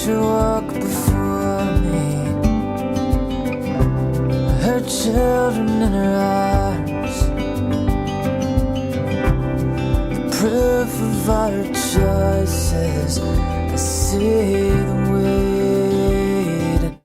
you walk before me. Her children in her arms, the proof of our choices. I see them waiting.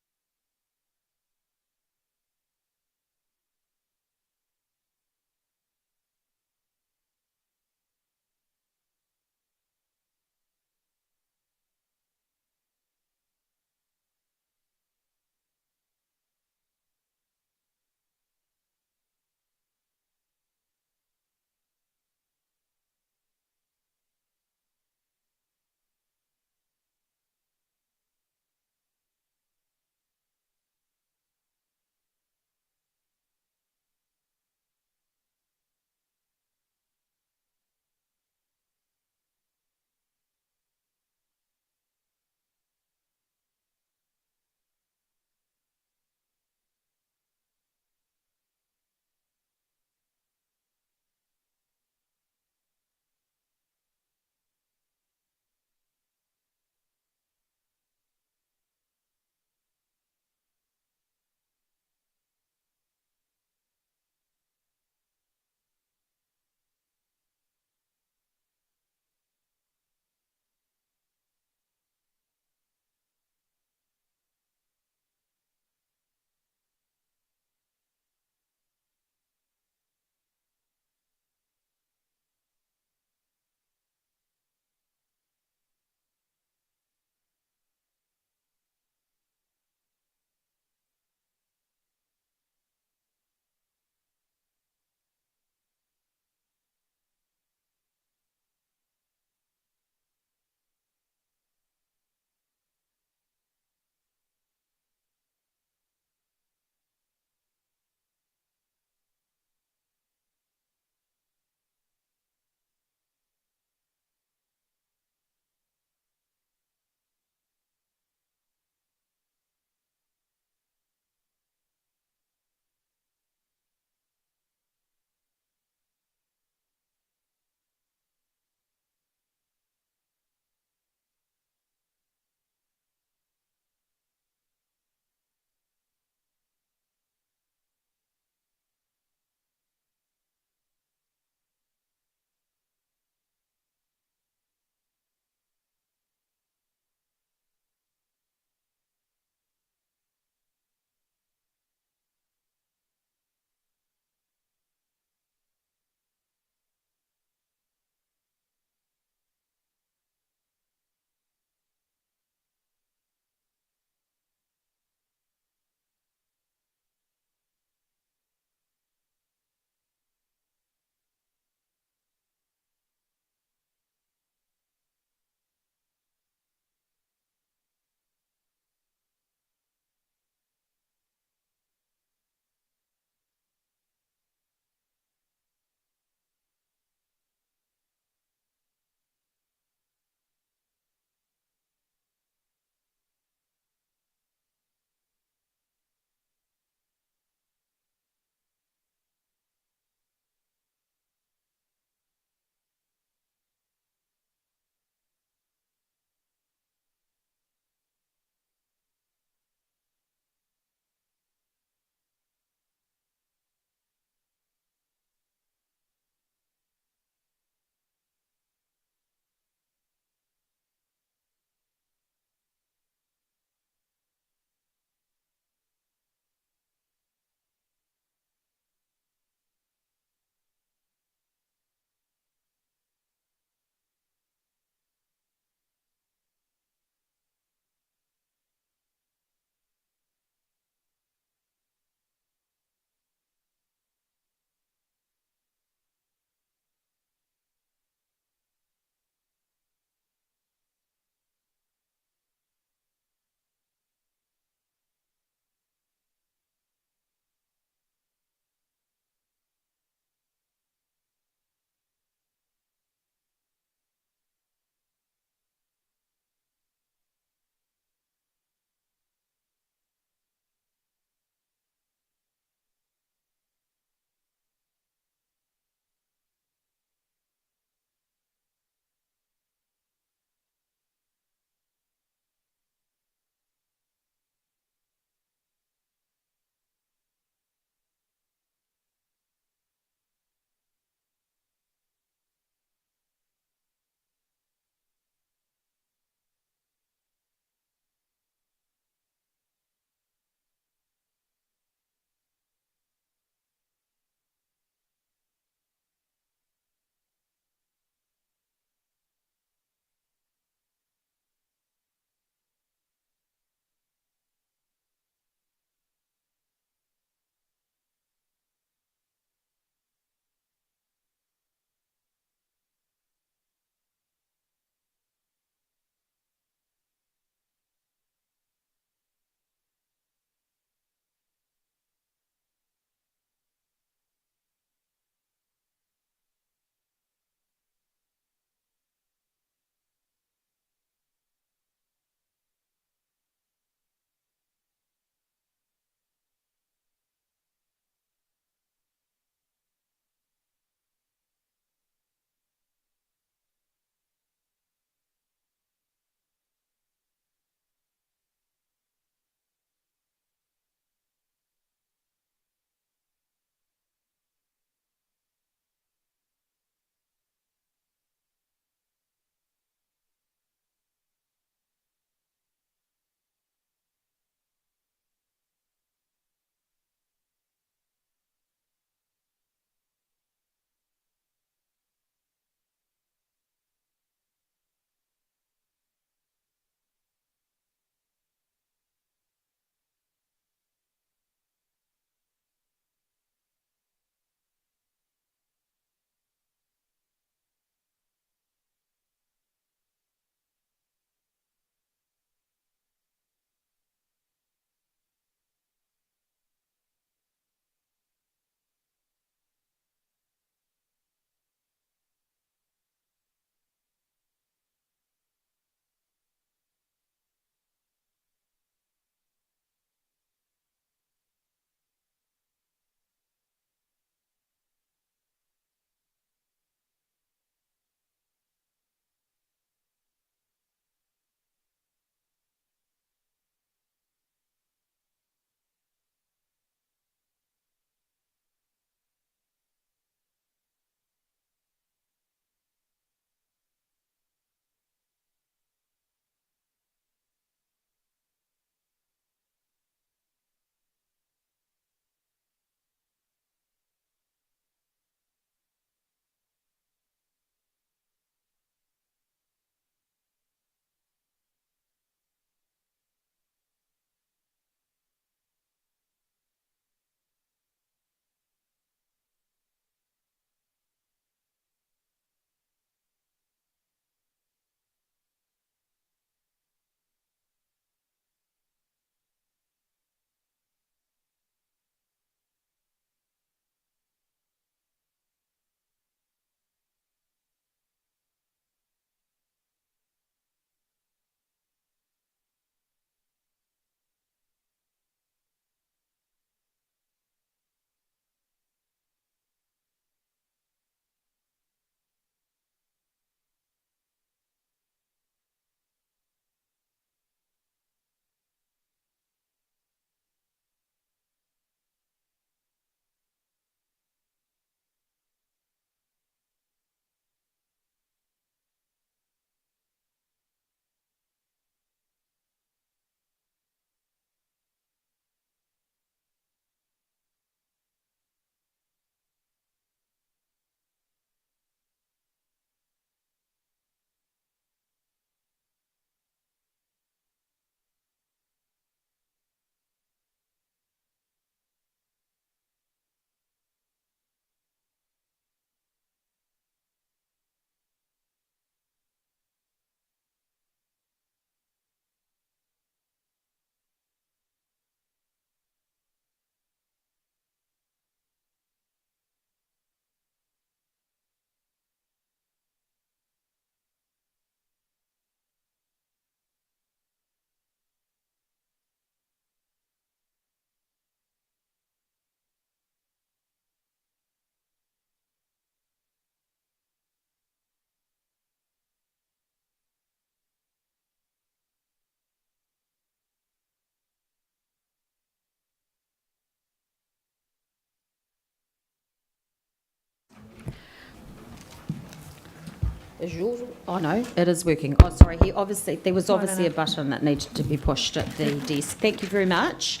Is yours? Oh no, it is working. Oh, sorry. There was obviously a button that needed to be pushed at the desk. Thank you very much.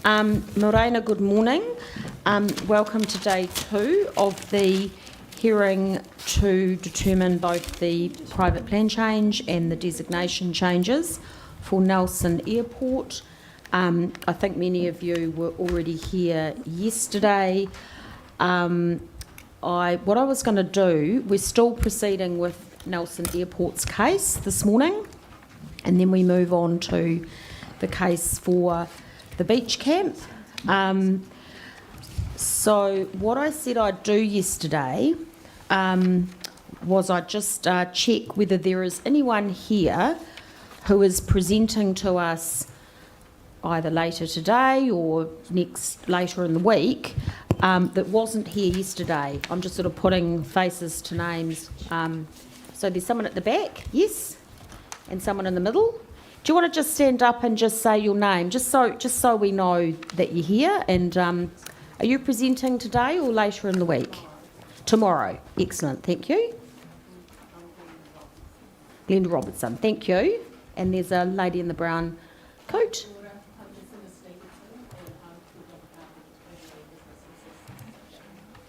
Morena, good morning. Welcome to day 2 of the hearing to determine both the private plan change and the designation changes for Nelson Airport. I think many of you were already here yesterday. What I was going to do, we're still proceeding with Nelson Airport's case this morning, and then we move on to the case for the beach camp. So what I said I'd do yesterday was I'd just check whether there is anyone here who is presenting to us either later today or later in the week that wasn't here yesterday. I'm just sort of putting faces to names. So there's someone at the back, yes, and someone in the middle. Do you want to just stand up and just say your name, just so we know that you're here? And are you presenting today or later in the week? Tomorrow. Excellent. Thank you. Glenda Robertson. Thank you. And there's a lady in the brown coat.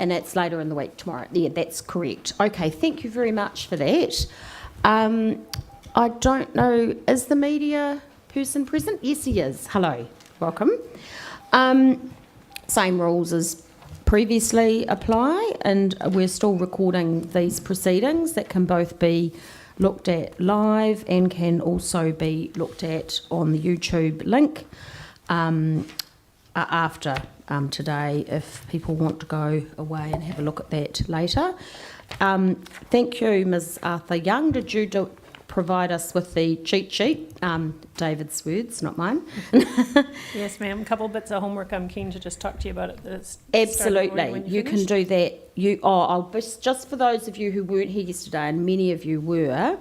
And that's later in the week, tomorrow. Yeah, that's correct. Okay, thank you very much for that. I don't know, is the media person present? Yes, he is. Hello, welcome. Same rules as previously apply, and we're still recording these proceedings that can both be looked at live and can also be looked at on the YouTube link after today if people want to go away and have a look at that later. Thank you, Ms. Arthur Young. Did you provide us with the cheat sheet? David's words, not mine. Yes, ma'am. A couple bits of homework I'm keen to just talk to you about at the Absolutely. You can do that. Just for those of you who weren't here yesterday, and many of you were,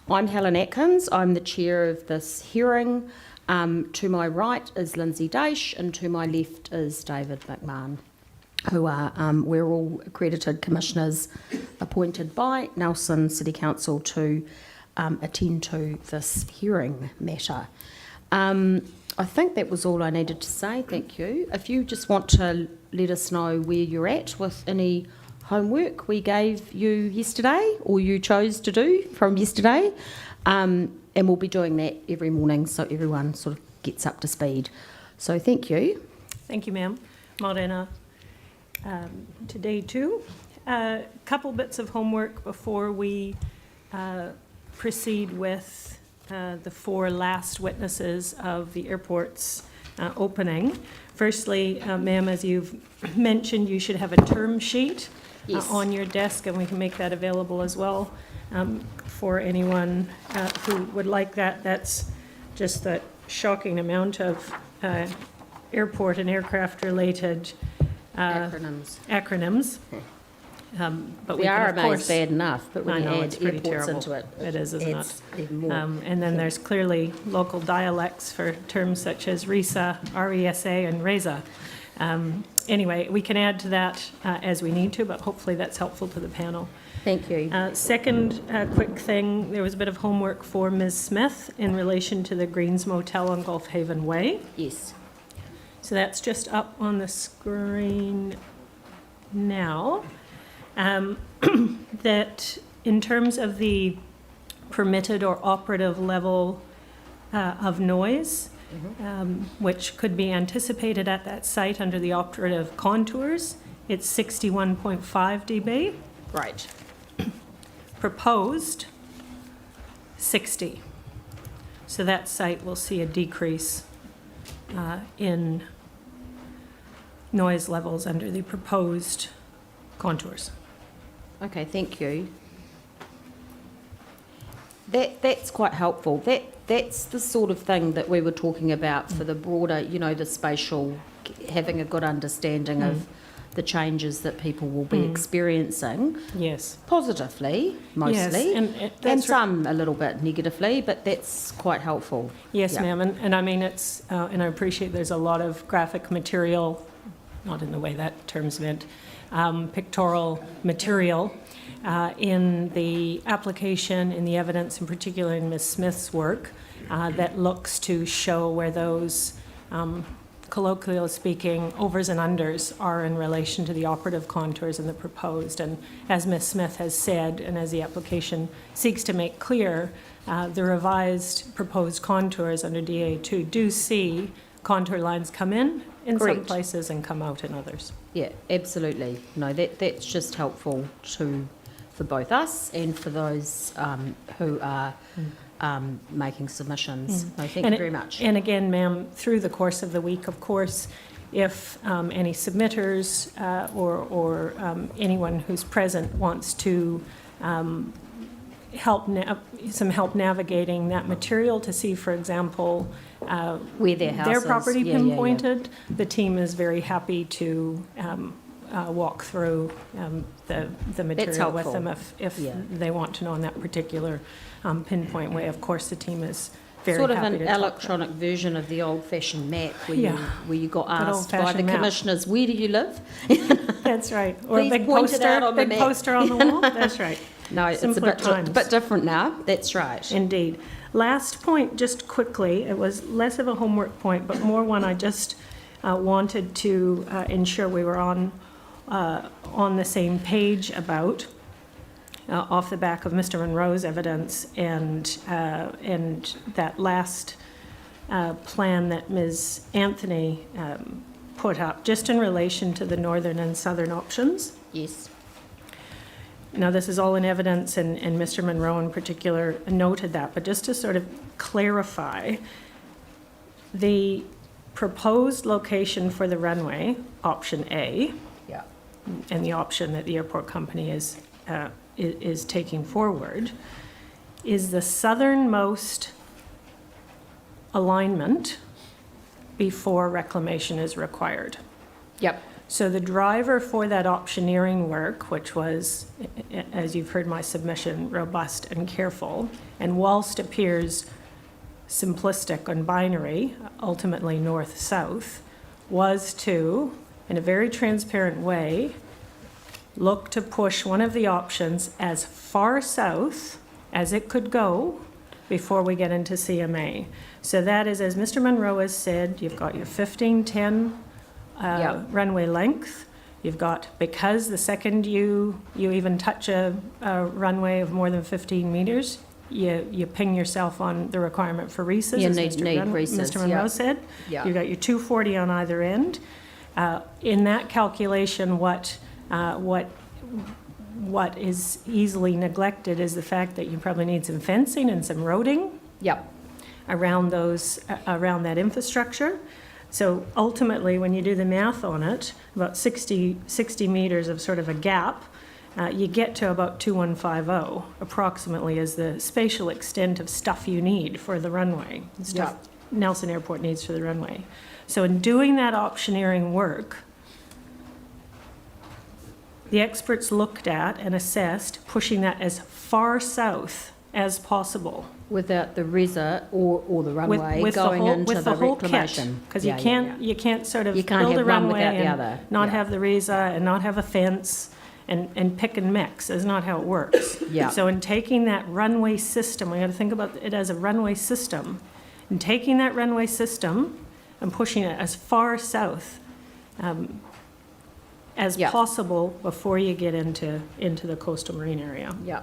I'm Helen Atkins. I'm the chair of this hearing. To my right is Lindsay Daish, and to my left is David McMahon, who are, we're all accredited commissioners appointed by Nelson City Council to attend to this hearing matter. I think that was all I needed to say, thank you. If you just want to let us know where you're at with any homework we gave you yesterday, or you chose to do from yesterday, and we'll be doing that every morning so everyone sort of gets up to speed. So thank you. Thank you, ma'am. Morena, to day 2. A couple bits of homework before we proceed with the 4 last witnesses of the airport's opening. Firstly, ma'am, as you've mentioned, you should have a term sheet on your desk, and we can make that available as well. For anyone who would like that. That's just that shocking amount of airport and aircraft related acronyms. But we are amazed bad enough, but when you add airports into it, it is, isn't it? Even more. And then there's clearly local dialects for terms such as RESA, RESA, and RESA. Anyway, we can add to that as we need to, but hopefully that's helpful to the panel. Thank you. Second quick thing, there was a bit of homework for Ms. Smith in relation to the Greens Motel on Gulf Haven Way. Yes. So that's just up on the screen now. That in terms of the permitted or operative level of noise, which could be anticipated at that site under the operative contours, it's 61.5 dB. Right. Proposed 60. So that site will see a decrease in noise levels under the proposed contours. Okay, thank you. That's quite helpful. That's the sort of thing that we were talking about for the broader, the spatial, having a good understanding of the changes that people will be experiencing. Yes. Positively, mostly. Yes, and some a little bit negatively, but that's quite helpful. Yes, ma'am. And I mean, it's, and I appreciate there's a lot of graphic material, not in the way that term's meant, pictorial material in the application, in the evidence, in particular in Ms. Smith's work, that looks to show where those, colloquially speaking, overs and unders are in relation to the operative contours and the proposed. And as Ms. Smith has said, and as the application seeks to make clear, the revised proposed contours under DA2 do see contour lines come in some Correct. places and come out in others. Yeah, absolutely. No, that's just helpful for both us and for those who are making submissions. No, thank you very much. And again, ma'am, through the course of the week, of course, if any submitters or anyone who's present wants to help navigating that material to see, for example, Where their house is. property Yeah, pinpointed, the team is very happy to walk through the material with helpful. them if Yeah. they want to know in that particular pinpoint way. Of course, the team is very Sort of happy an to talk electronic version of the old-fashioned map Yeah. where you got Good asked by the old-fashioned map. commissioners, where do you live? That's right. Or a Please big point it out poster, on the big map. poster on the wall. That's right. No, it's Simpler a times. bit different now. That's right. Indeed. Last point, just quickly, it was less of a homework point, but more one I just wanted to ensure we were on the same page about, off the back of Mr. Monroe's evidence and that last plan that Ms. Anthony put up, just in relation to the northern and southern options. Yes. Now, this is all in evidence, and Mr. Monroe in particular noted that, but just to sort of clarify, the proposed location for the runway, option A, Yeah. and the option that the airport company is taking forward, is the southernmost alignment before reclamation is required. Yep. So the driver for that optioneering work, which was, as you've heard my submission, robust and careful, and whilst appears simplistic and binary, ultimately north-south, was to, in a very transparent way, look to push one of the options as far south as it could go before we get into CMA. So that is, as Mr. Monroe has said, you've got your 1510 runway length. You've got, because the second you even touch a runway of more than 15 meters, you ping yourself on the requirement for recess, You as need recess, Mr. Monroe said. Yeah. You've got your 240 on either end. In that calculation, what is easily neglected is the fact that you probably need some fencing and some roading Yep. around that infrastructure. So ultimately, when you do the math on it, about 60 meters of sort of a gap, you get to about 2150 approximately is the spatial extent of stuff you need for the runway, stuff Nelson Airport needs for the runway. So in doing that optioneering work, the experts looked at and assessed pushing that as far south as possible. Without the reza or the runway with going into with the whole reclamation. Because Yeah, you can't sort of You can't build a have one runway without the and other. not Yeah. have the reza and not have a fence and pick and mix is not how it works. Yeah. So in taking that runway system, we got to think about it as a runway system, and taking that runway system and pushing it as far south as Yeah. possible before you get into the coastal marine area, Yeah.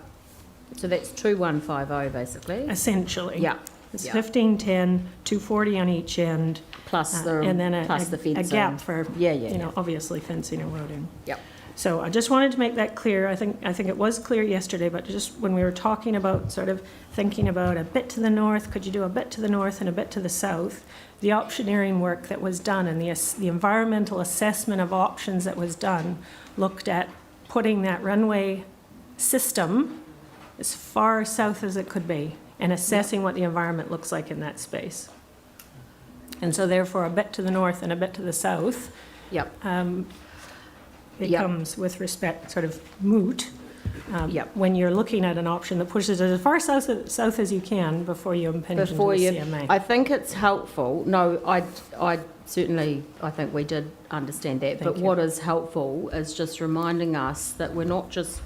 So that's 2150 basically. essentially. Yeah. It's Yeah. 1510, 240 on each end. Plus the And then plus the a fencing. gap for, Yeah. obviously fencing and roading. Yep. So I just wanted to make that clear. I think it was clear yesterday, but just when we were talking about sort of thinking about a bit to the north, could you do a bit to the north and a bit to the south? The optioneering work that was done and the environmental assessment of options that was done looked at putting that runway system as far south as it could be and assessing what the environment looks like in that space. And so therefore, a bit to the north and a bit to the south Yep. becomes, with respect, sort of moot Yep. when you're looking at an option that pushes it as far south as you can before you impinge into the CMA. I think it's helpful. No, I certainly, I think we did understand that. Thank But you. what is helpful is just reminding us that we're not just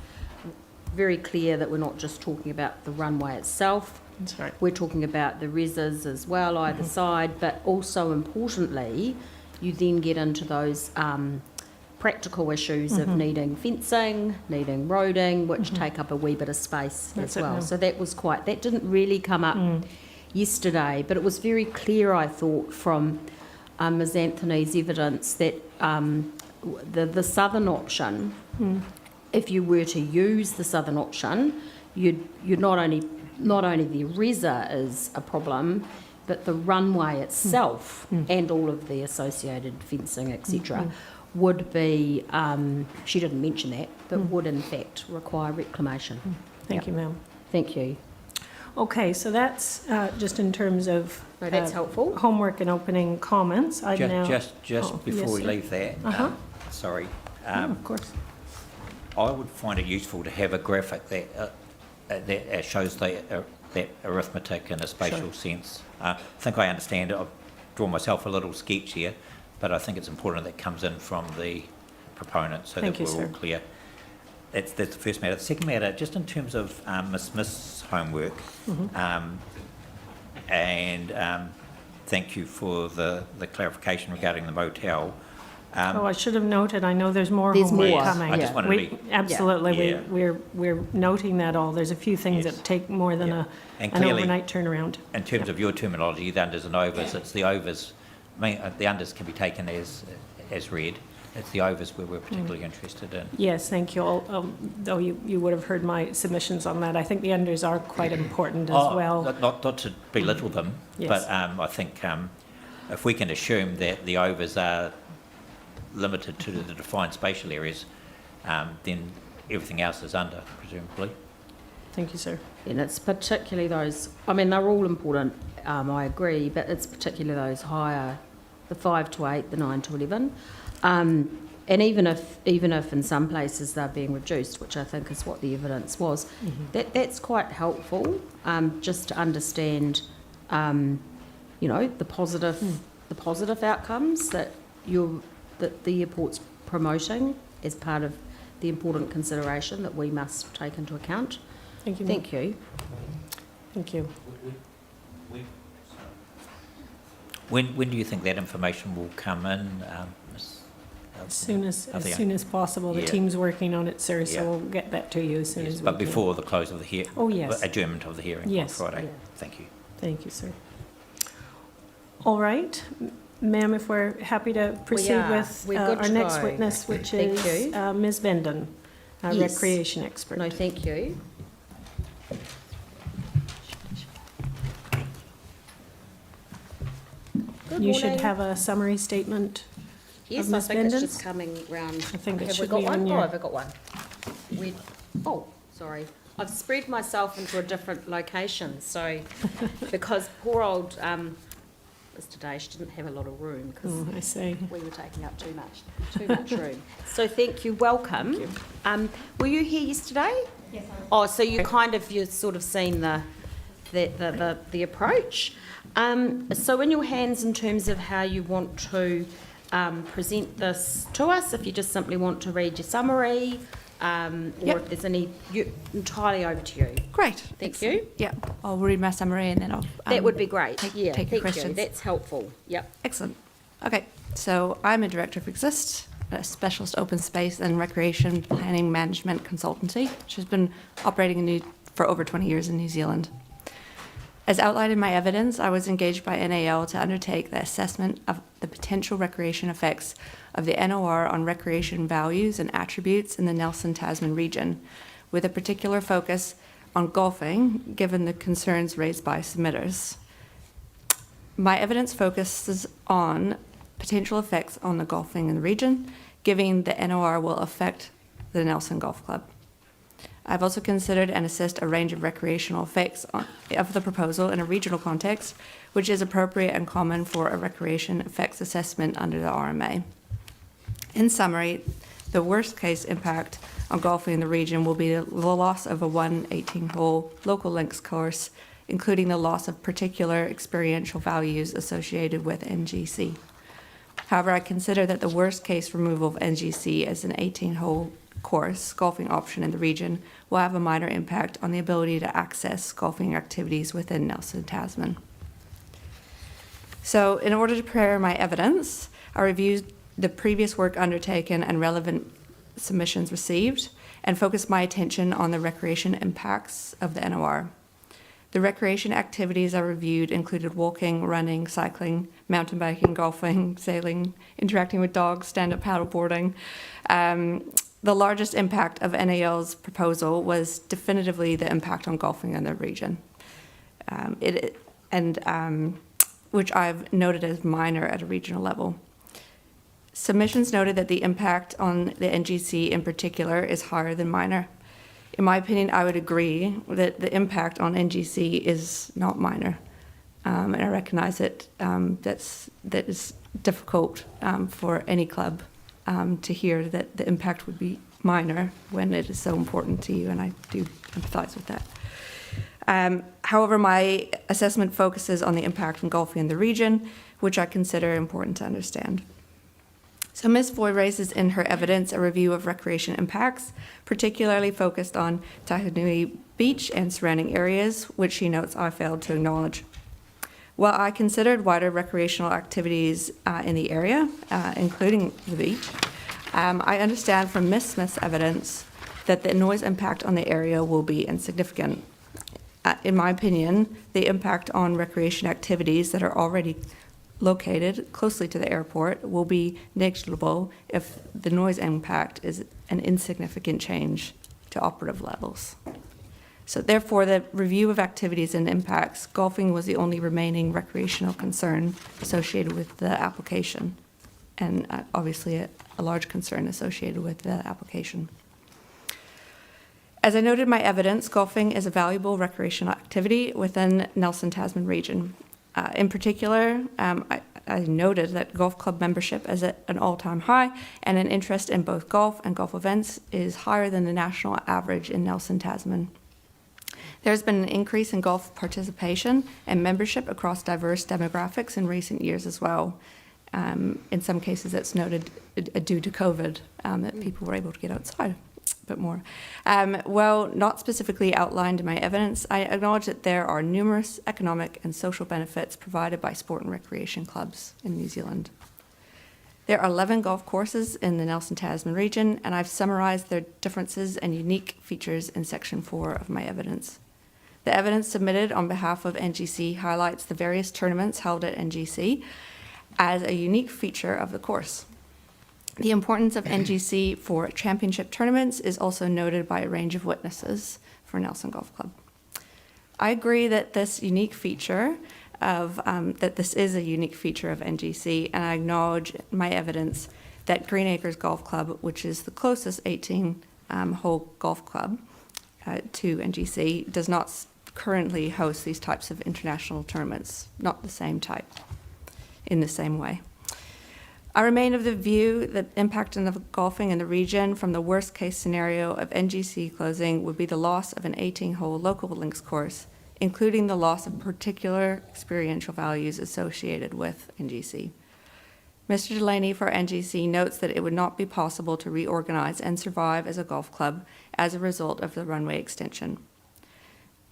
very clear that we're not just talking about the runway itself. That's right. We're talking about the reses as well, either side, but also importantly, you then get into those practical issues of needing fencing, needing roading, which take up a wee bit of space That's as it well. now. So that didn't really come up yesterday, but it was very clear, I thought, from Ms Anthony's evidence that the southern option, if you were to use the southern option, you'd not only the resa is a problem, but the runway itself and all of the associated fencing, etc., would be, she didn't mention that, but would in fact require reclamation. Thank you, ma'am. Thank you. Okay, so that's just in terms of No, that's helpful. homework and opening comments. I'd now... Just Oh, before yes, we sir. leave that, Uh-huh. sorry, Of course. I would find it useful to have a graphic that shows that arithmetic in a spatial sense. I think I understand it. I've drawn myself a little sketch here, but I think it's important that comes in from the proponent so Thank that you, we're all sir. clear. That's the first matter. The second matter, just in terms of Miss Smith's homework, and thank you for the clarification regarding the motel. Oh, I should have noted, I know there's more There's homework more. coming. I just wanted to be- Absolutely, Yeah. we're noting that all. There's a few things Yes. that take more than Yeah. And an clearly- overnight turnaround. In terms of your terminology, the unders and overs, it's the overs, I mean, the unders can be taken as read. It's the overs where we're particularly interested in. Yes, thank you. Though you would have heard my submissions on that. I think the unders are quite important as well. Not to belittle them, Yes. but I think if we can assume that the overs are limited to the defined spatial areas, then everything else is under, presumably. Thank you, sir. And it's particularly those, I mean, they're all important, I agree, but it's particularly those higher, the 5 to 8, the 9 to 11. And even if in some places they're being reduced, which I think is what the evidence was, that's quite helpful, just to understand, the positive outcomes that the airport's promoting as part of the important consideration that we must take into account. Thank you, ma'am. Thank you. Thank you. When do you think that information will come in, Ms. As soon Althea? as possible. The Yeah. team's working on it, sir, so Yeah. we'll get that to you as soon Yes, as we but can. before the close of the hearing? Oh, yes. Adjournment of the hearing on Yes. Friday? Yeah. Thank you. Thank you, sir. All right, ma'am, if we're happy to proceed are. with We're good our to next go. witness, which Thank is you. Ms. Venden, our Yes. recreation expert. No, thank you. Good You should morning. have a summary statement. Yes, of I Ms. think it's Bendon's? just coming round. I think it Have we should got be one? on Oh, your... have I got one? Sorry. I've spread myself into a different location, so, because poor old Mr. Dash didn't have a lot of room, because Oh, I see. we were taking up too much room. So thank you, welcome. Were you here yesterday? Yes, I was. Oh, so you've sort of seen the approach. So in your hands in terms of how you want to present this to us, if you just simply want to read your summary, or if there's any, entirely over to you. Great. Thank you. Yeah, I'll read my summary and then I'll. That would be great. take Yeah, your thank you. questions. That's helpful. Yep. Excellent. Okay, so I'm a director of Exist, a specialist open space and recreation planning management consultancy, which has been operating for over 20 years in New Zealand. As outlined in my evidence, I was engaged by NAL to undertake the assessment of the potential recreation effects of the NOR on recreation values and attributes in the Nelson Tasman region, with a particular focus on golfing, given the concerns raised by submitters. My evidence focuses on potential effects on the golfing in the region, given the NOR will affect the Nelson Golf Club. I've also considered and assessed a range of recreational effects of the proposal in a regional context, which is appropriate and common for a recreation effects assessment under the RMA. In summary, the worst case impact on golfing in the region will be the loss of a 18-hole local links course, including the loss of particular experiential values associated with NGC. However, I consider that the worst case removal of NGC as an 18-hole course golfing option in the region will have a minor impact on the ability to access golfing activities within Nelson Tasman. So in order to prepare my evidence, I reviewed the previous work undertaken and relevant submissions received and focused my attention on the recreation impacts of the NOR. The recreation activities I reviewed included walking, running, cycling, mountain biking, golfing, sailing, interacting with dogs, stand-up paddleboarding. The largest impact of NAL's proposal was definitively the impact on golfing in the region, which I've noted as minor at a regional level. Submissions noted that the impact on the NGC in particular is higher than minor. In my opinion, I would agree that the impact on NGC is not minor. And I recognize that that is difficult for any club to hear that the impact would be minor when it is so important to you, and I do empathize with that. However, my assessment focuses on the impact on golfing in the region, which I consider important to understand. So Ms. Foy raises in her evidence a review of recreation impacts, particularly focused on Tahanui Beach and surrounding areas, which she notes I failed to acknowledge. While I considered wider recreational activities in the area, including the beach, I understand from Ms. Smith's evidence that the noise impact on the area will be insignificant. In my opinion, the impact on recreation activities that are already located closely to the airport will be negligible if the noise impact is an insignificant change to operative levels. So therefore, the review of activities and impacts, golfing was the only remaining recreational concern associated with the application, and obviously a large concern associated with the application. As I noted in my evidence, golfing is a valuable recreational activity within Nelson Tasman region. In particular, I noted that golf club membership is at an all-time high, and an interest in both golf and golf events is higher than the national average in Nelson Tasman. There's been an increase in golf participation and membership across diverse demographics in recent years as well. In some cases, that's noted due to COVID, that people were able to get outside a bit more. While not specifically outlined in my evidence, I acknowledge that there are numerous economic and social benefits provided by sport and recreation clubs in New Zealand. There are 11 golf courses in the Nelson Tasman region, and I've summarized their differences and unique features in section 4 of my evidence. The evidence submitted on behalf of NGC highlights the various tournaments held at NGC as a unique feature of the course. The importance of NGC for championship tournaments is also noted by a range of witnesses for Nelson Golf Club. I agree that this is a unique feature of NGC, and I acknowledge my evidence that Green Acres Golf Club, which is the closest 18-hole golf club to NGC, does not currently host these types of international tournaments, not the same type, in the same way. I remain of the view that impact on the golfing in the region from the worst case scenario of NGC closing would be the loss of an 18-hole local links course, including the loss of particular experiential values associated with NGC. Mr. Delaney for NGC notes that it would not be possible to reorganize and survive as a golf club as a result of the runway extension.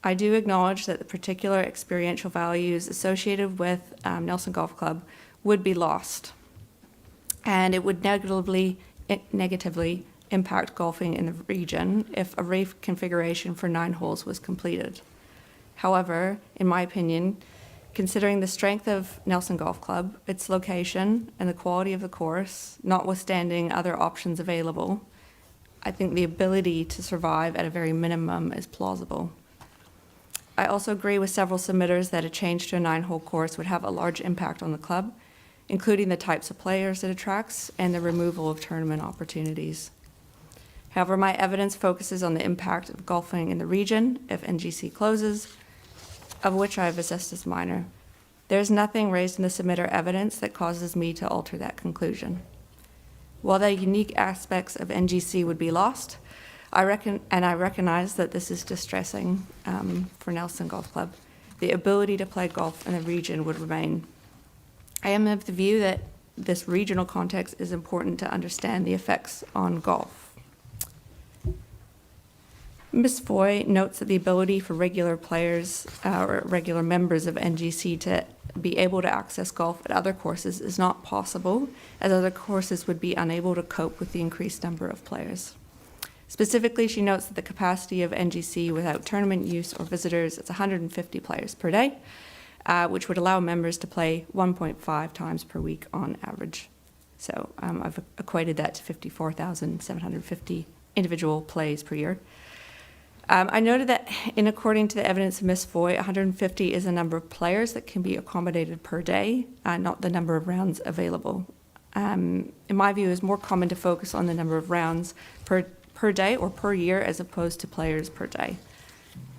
I do acknowledge that the particular experiential values associated with Nelson Golf Club would be lost, and it would negatively impact golfing in the region if a reef configuration for 9 holes was completed. However, in my opinion, considering the strength of Nelson Golf Club, its location, and the quality of the course, notwithstanding other options available, I think the ability to survive at a very minimum is plausible. I also agree with several submitters that a change to a 9-hole course would have a large impact on the club, including the types of players it attracts and the removal of tournament opportunities. However, my evidence focuses on the impact of golfing in the region if NGC closes, of which I have assessed as minor. There is nothing raised in the submitter evidence that causes me to alter that conclusion. While the unique aspects of NGC would be lost, I recognize that this is distressing for Nelson Golf Club. The ability to play golf in the region would remain. I am of the view that this regional context is important to understand the effects on golf. Ms. Foy notes that the ability for regular players or regular members of NGC to be able to access golf at other courses is not possible, as other courses would be unable to cope with the increased number of players. Specifically, she notes that the capacity of NGC without tournament use or visitors is 150 players per day, which would allow members to play 1.5 times per week on average. So I've equated that to 54,750 individual plays per year. I noted that according to the evidence of Ms. Foy, 150 is the number of players that can be accommodated per day, not the number of rounds available. In my view, it's more common to focus on the number of rounds per day or per year as opposed to players per day.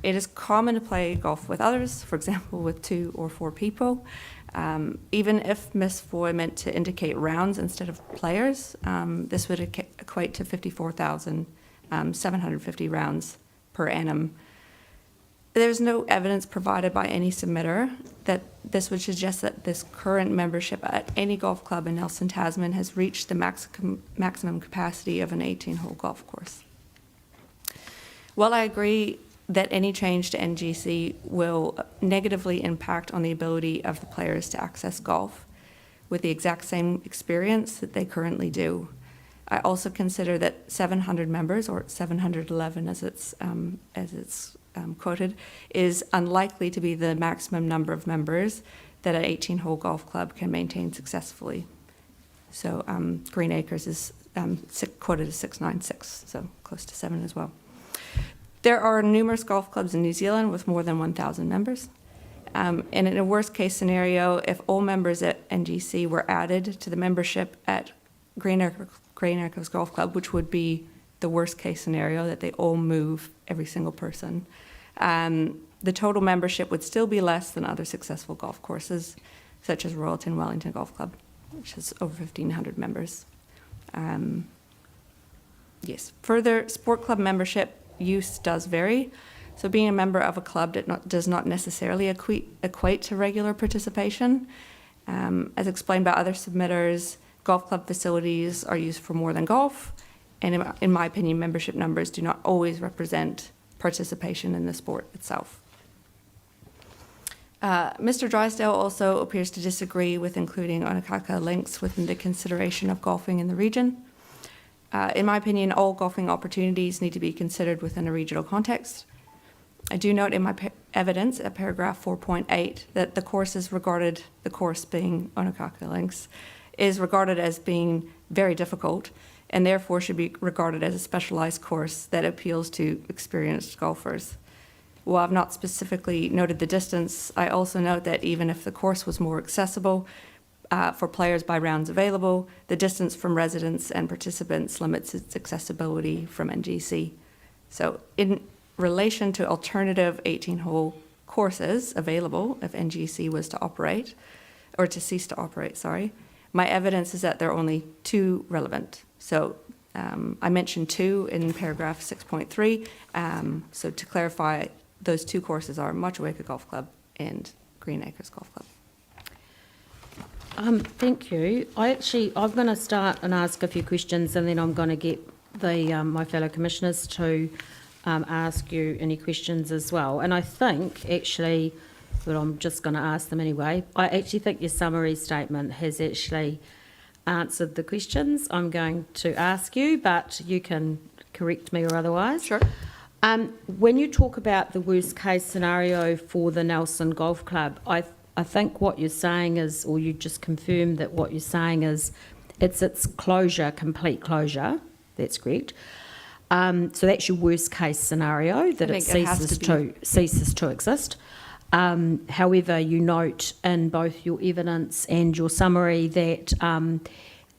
It is common to play golf with others, for example, with 2 or 4 people. Even if Ms. Foy meant to indicate rounds instead of players, this would equate to 54,750 rounds per annum. There's no evidence provided by any submitter that this would suggest that this current membership at any golf club in Nelson, Tasman has reached the maximum capacity of an 18-hole golf course. While I agree that any change to NGC will negatively impact on the ability of the players to access golf with the exact same experience that they currently do, I also consider that 700 members, or 711 as it's quoted, is unlikely to be the maximum number of members that an 18-hole golf club can maintain successfully. So Green Acres is quoted as 696, so close to 7 as well. There are numerous golf clubs in New Zealand with more than 1,000 members. And in a worst-case scenario, if all members at NGC were added to the membership at Green Acres Golf Club, which would be the worst-case scenario, that they all move, every single person, the total membership would still be less than other successful golf courses, such as Royalton Wellington Golf Club, which has over 1,500 members. Yes. Further, sport club membership use does vary. So being a member of a club does not necessarily equate to regular participation. As explained by other submitters, golf club facilities are used for more than golf, and in my opinion, membership numbers do not always represent participation in the sport itself. Mr. Drysdale also appears to disagree with including Onakaka links within the consideration of golfing in the region. In my opinion, all golfing opportunities need to be considered within a regional context. I do note in my evidence at paragraph 4.8 that the course being Onakaka links, is regarded as being very difficult and therefore should be regarded as a specialized course that appeals to experienced golfers. While I've not specifically noted the distance, I also note that even if the course was more accessible for players by rounds available, the distance from residents and participants limits its accessibility from NGC. So in relation to alternative 18-hole courses available if NGC was to operate, or to cease to operate, my evidence is that there are only 2 relevant. So I mentioned 2 in paragraph 6.3. So to clarify, those 2 courses are Motueka Golf Club and Green Acres Golf Club. Thank you. I'm going to start and ask a few questions, and then I'm going to get my fellow commissioners to ask you any questions as well. And I think actually, but I'm just going to ask them anyway. I actually think your summary statement has actually answered the questions I'm going to ask you, but you can correct me or otherwise. Sure. When you talk about the worst case scenario for the Nelson Golf Club, I think what you're saying is, or you just confirmed that what you're saying is, it's closure, complete closure. That's correct. So that's your worst case scenario, that it ceases to exist. However, you note in both your evidence and your summary that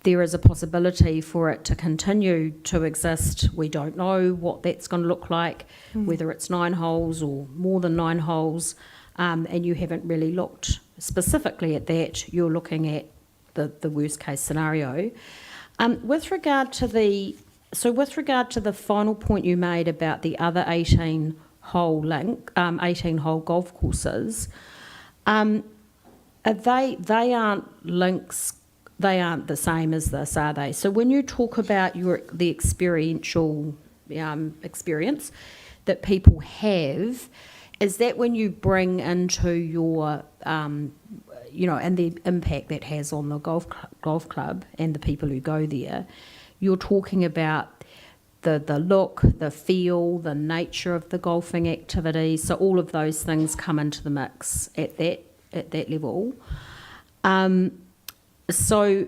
there is a possibility for it to continue to exist. We don't know what that's going to look like, whether it's 9 holes or more than 9 holes, and you haven't really looked specifically at that. You're looking at the worst case scenario. With regard to the final point you made about the other 18-hole golf courses, they aren't links. They aren't the same as this, are they? So when you talk about the experiential experience, that people have is that when you bring into your, you know, and the impact that has on the golf club and the people who go there, you're talking about the look, the feel, the nature of the golfing activity. So all of those things come into the mix at that level. So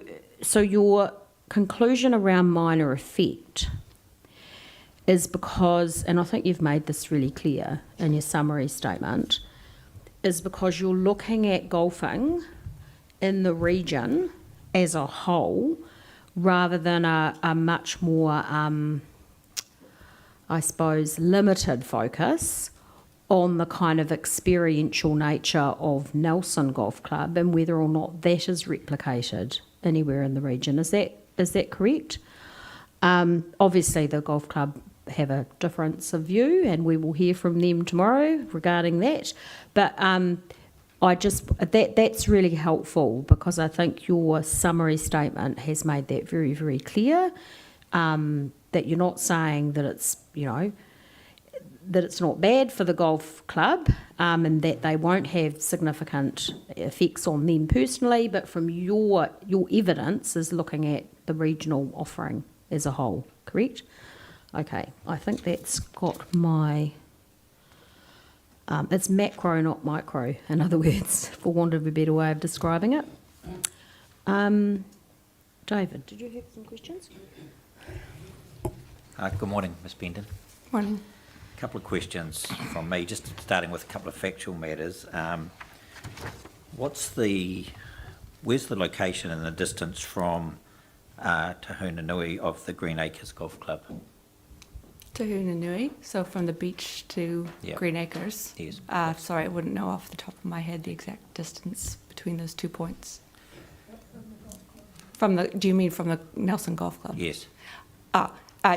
your conclusion around minor effect is because, and I think you've made this really clear in your summary statement, is because you're looking at golfing in the region as a whole rather than a much more, I suppose, limited focus on the kind of experiential nature of Nelson Golf Club and whether or not that is replicated anywhere in the region. Is that correct? Obviously, the golf club have a difference of view, and we will hear from them tomorrow regarding that. But that's really helpful because I think your summary statement has made that very, very clear. That you're not saying that it's, you know, that it's not bad for the golf club and that they won't have significant effects on them personally, but from your evidence is looking at the regional offering as a whole, correct? Okay, I think that's got my... it's macro, not micro, in other words, for want of a better way of describing it. David, did you have some questions? Good morning, Ms. Bendon. Morning. A couple of questions from me, just starting with a couple of factual matters. Where's the location and the distance from Tahuna Nui of the Green Acres Golf Club? Tahuna Nui, so from the beach to Yep. Green Acres. Yes. Sorry, I wouldn't know off the top of my head the exact distance between those 2 points. Do you mean from the Nelson Golf Club? Yes.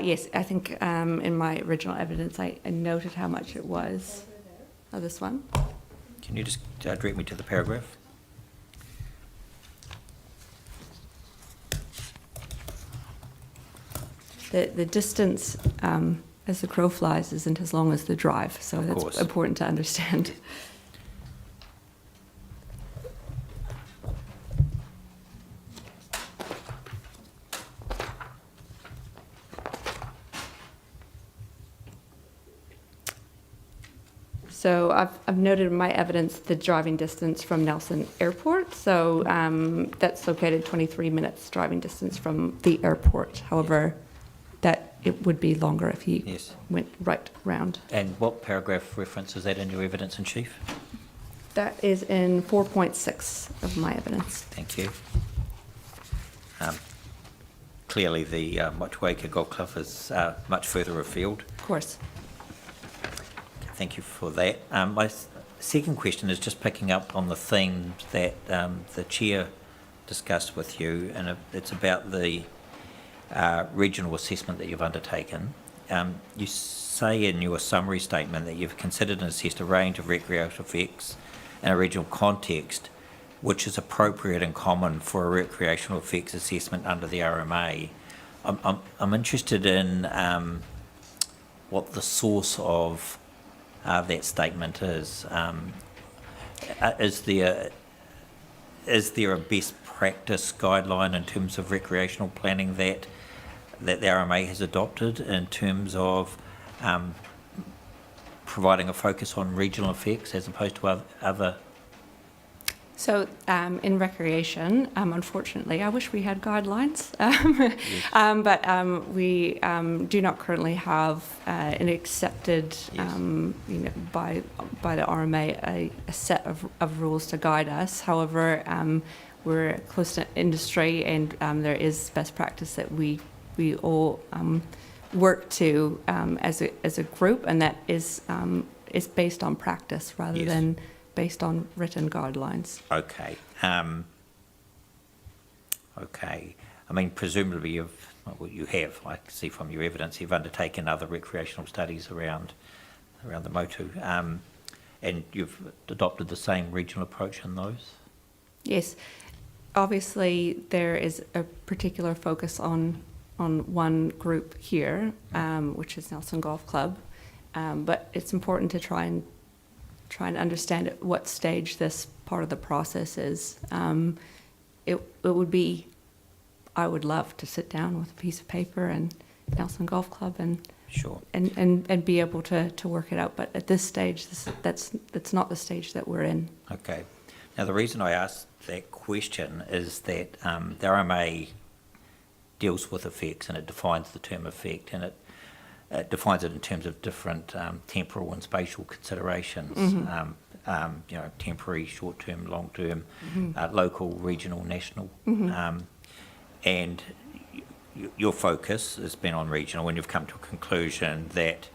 Yes, I think in my original evidence I noted how much it was. Oh, this one? Can you just direct me to the paragraph? The distance, as the crow flies, isn't as long as the drive, so Of that's course. important to understand. So I've noted in my evidence the driving distance from Nelson Airport. So that's located 23 minutes driving distance from the airport. However, that it would be longer if you Yes. went right round. And what paragraph reference is that in your evidence in chief? That is in 4.6 of my evidence. Thank you. Clearly, the Motueka Golf Club is much further afield. Of course. Thank you for that. My second question is just picking up on the theme that the chair discussed with you, and it's about the regional assessment that you've undertaken. You say in your summary statement that you've considered and assessed a range of recreational effects in a regional context, which is appropriate and common for a recreational effects assessment under the RMA. I'm interested in what the source of that statement is. Is there a best practice guideline in terms of recreational planning that the RMA has adopted in terms of providing a focus on regional effects as opposed to other? So in recreation, unfortunately, I wish we had guidelines, but we do not currently have an accepted, by the RMA, a set of rules to guide us. However, we're close to industry, and there is best practice that we all work to as a group, and that is based on practice rather than based on written guidelines. Okay. Okay. I mean, presumably you have, I can see from your evidence, you've undertaken other recreational studies around the Motu, and you've adopted the same regional approach in those? Yes. Obviously, there is a particular focus on one group here, which is Nelson Golf Club. But it's important to try and understand at what stage this part of the process is. It would be, I would love to sit down with a piece of paper and Nelson Golf Club and Sure. and be able to work it out. But at this stage, that's not the stage that we're in. Okay. Now, the reason I asked that question is that the RMA deals with effects, and it defines the term effect, and it defines it in terms of different temporal and spatial considerations. Temporary, short-term, long-term, local, regional, national. And your focus has been on regional, and you've come to a conclusion that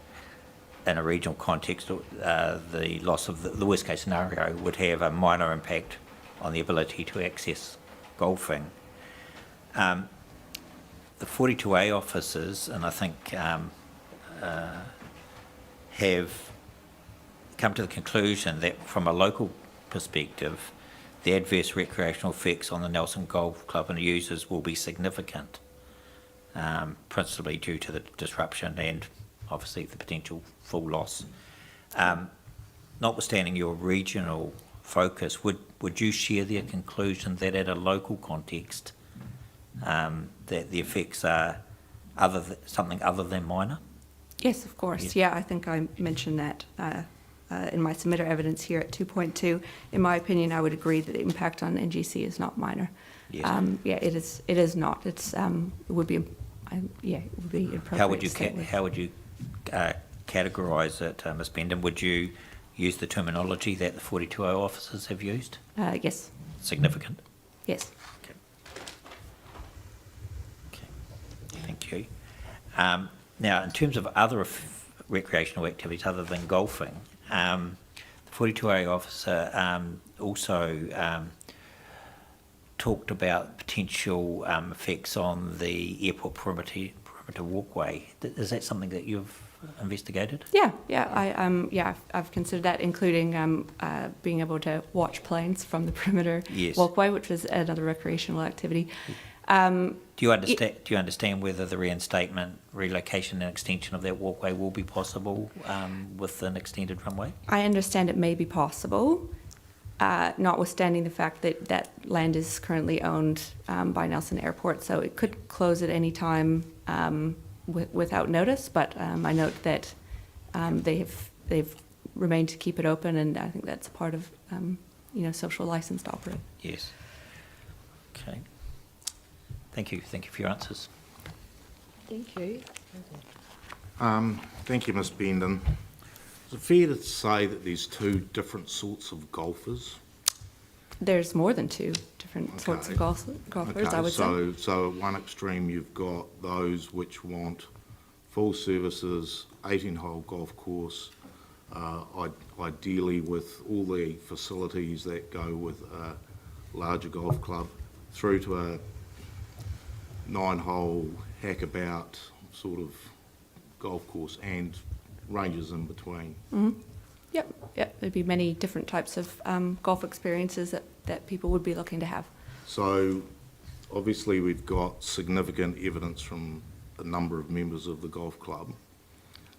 in a regional context, the loss of the worst case scenario would have a minor impact on the ability to access golfing. The 42A officers, and I think have come to the conclusion that from a local perspective, the adverse recreational effects on the Nelson Golf Club and users will be significant, principally due to the disruption and obviously the potential full loss. Notwithstanding your regional focus, would you share their conclusion that at a local context, that the effects are something other than minor? Yes, of course. Yes. Yeah, I think I mentioned that in my submitter evidence here at 2.2. In my opinion, I would agree that the impact on NGC is not minor. Yes. It is. It is not. It's. It would be. It would be inappropriate. How would you categorise it, Ms. Bendon? Would you use the terminology that the 42O officers have used? Yes. Significant. Yes. Okay. Thank you. Now, in terms of other recreational activities other than golfing, the 42A officer also talked about potential effects on the airport perimeter walkway. Is that something that you've investigated? Yeah. I've considered that, including being able to watch planes from the perimeter Yes. walkway, which was another recreational activity. Do you understand whether the reinstatement, relocation and extension of that walkway will be possible with an extended runway? I understand it may be possible, notwithstanding the fact that that land is currently owned by Nelson Airport, so it could close at any time without notice. But I note that they've remained to keep it open, and I think that's a part of social license to operate. Yes. Okay. Thank you. Thank you for your answers. Thank you. Thank you, Ms. Bendon. Is it fair to say that there's two different sorts of golfers? There's more than two different sorts of golfers, I would say. So at one extreme you've got those which want full services, 18-hole golf course, ideally with all the facilities that go with a larger golf club, through to a 9-hole hackabout sort of golf course and ranges in between. Mm-hmm. Yep. There'd be many different types of golf experiences that people would be looking to have. So obviously we've got significant evidence from a number of members of the golf club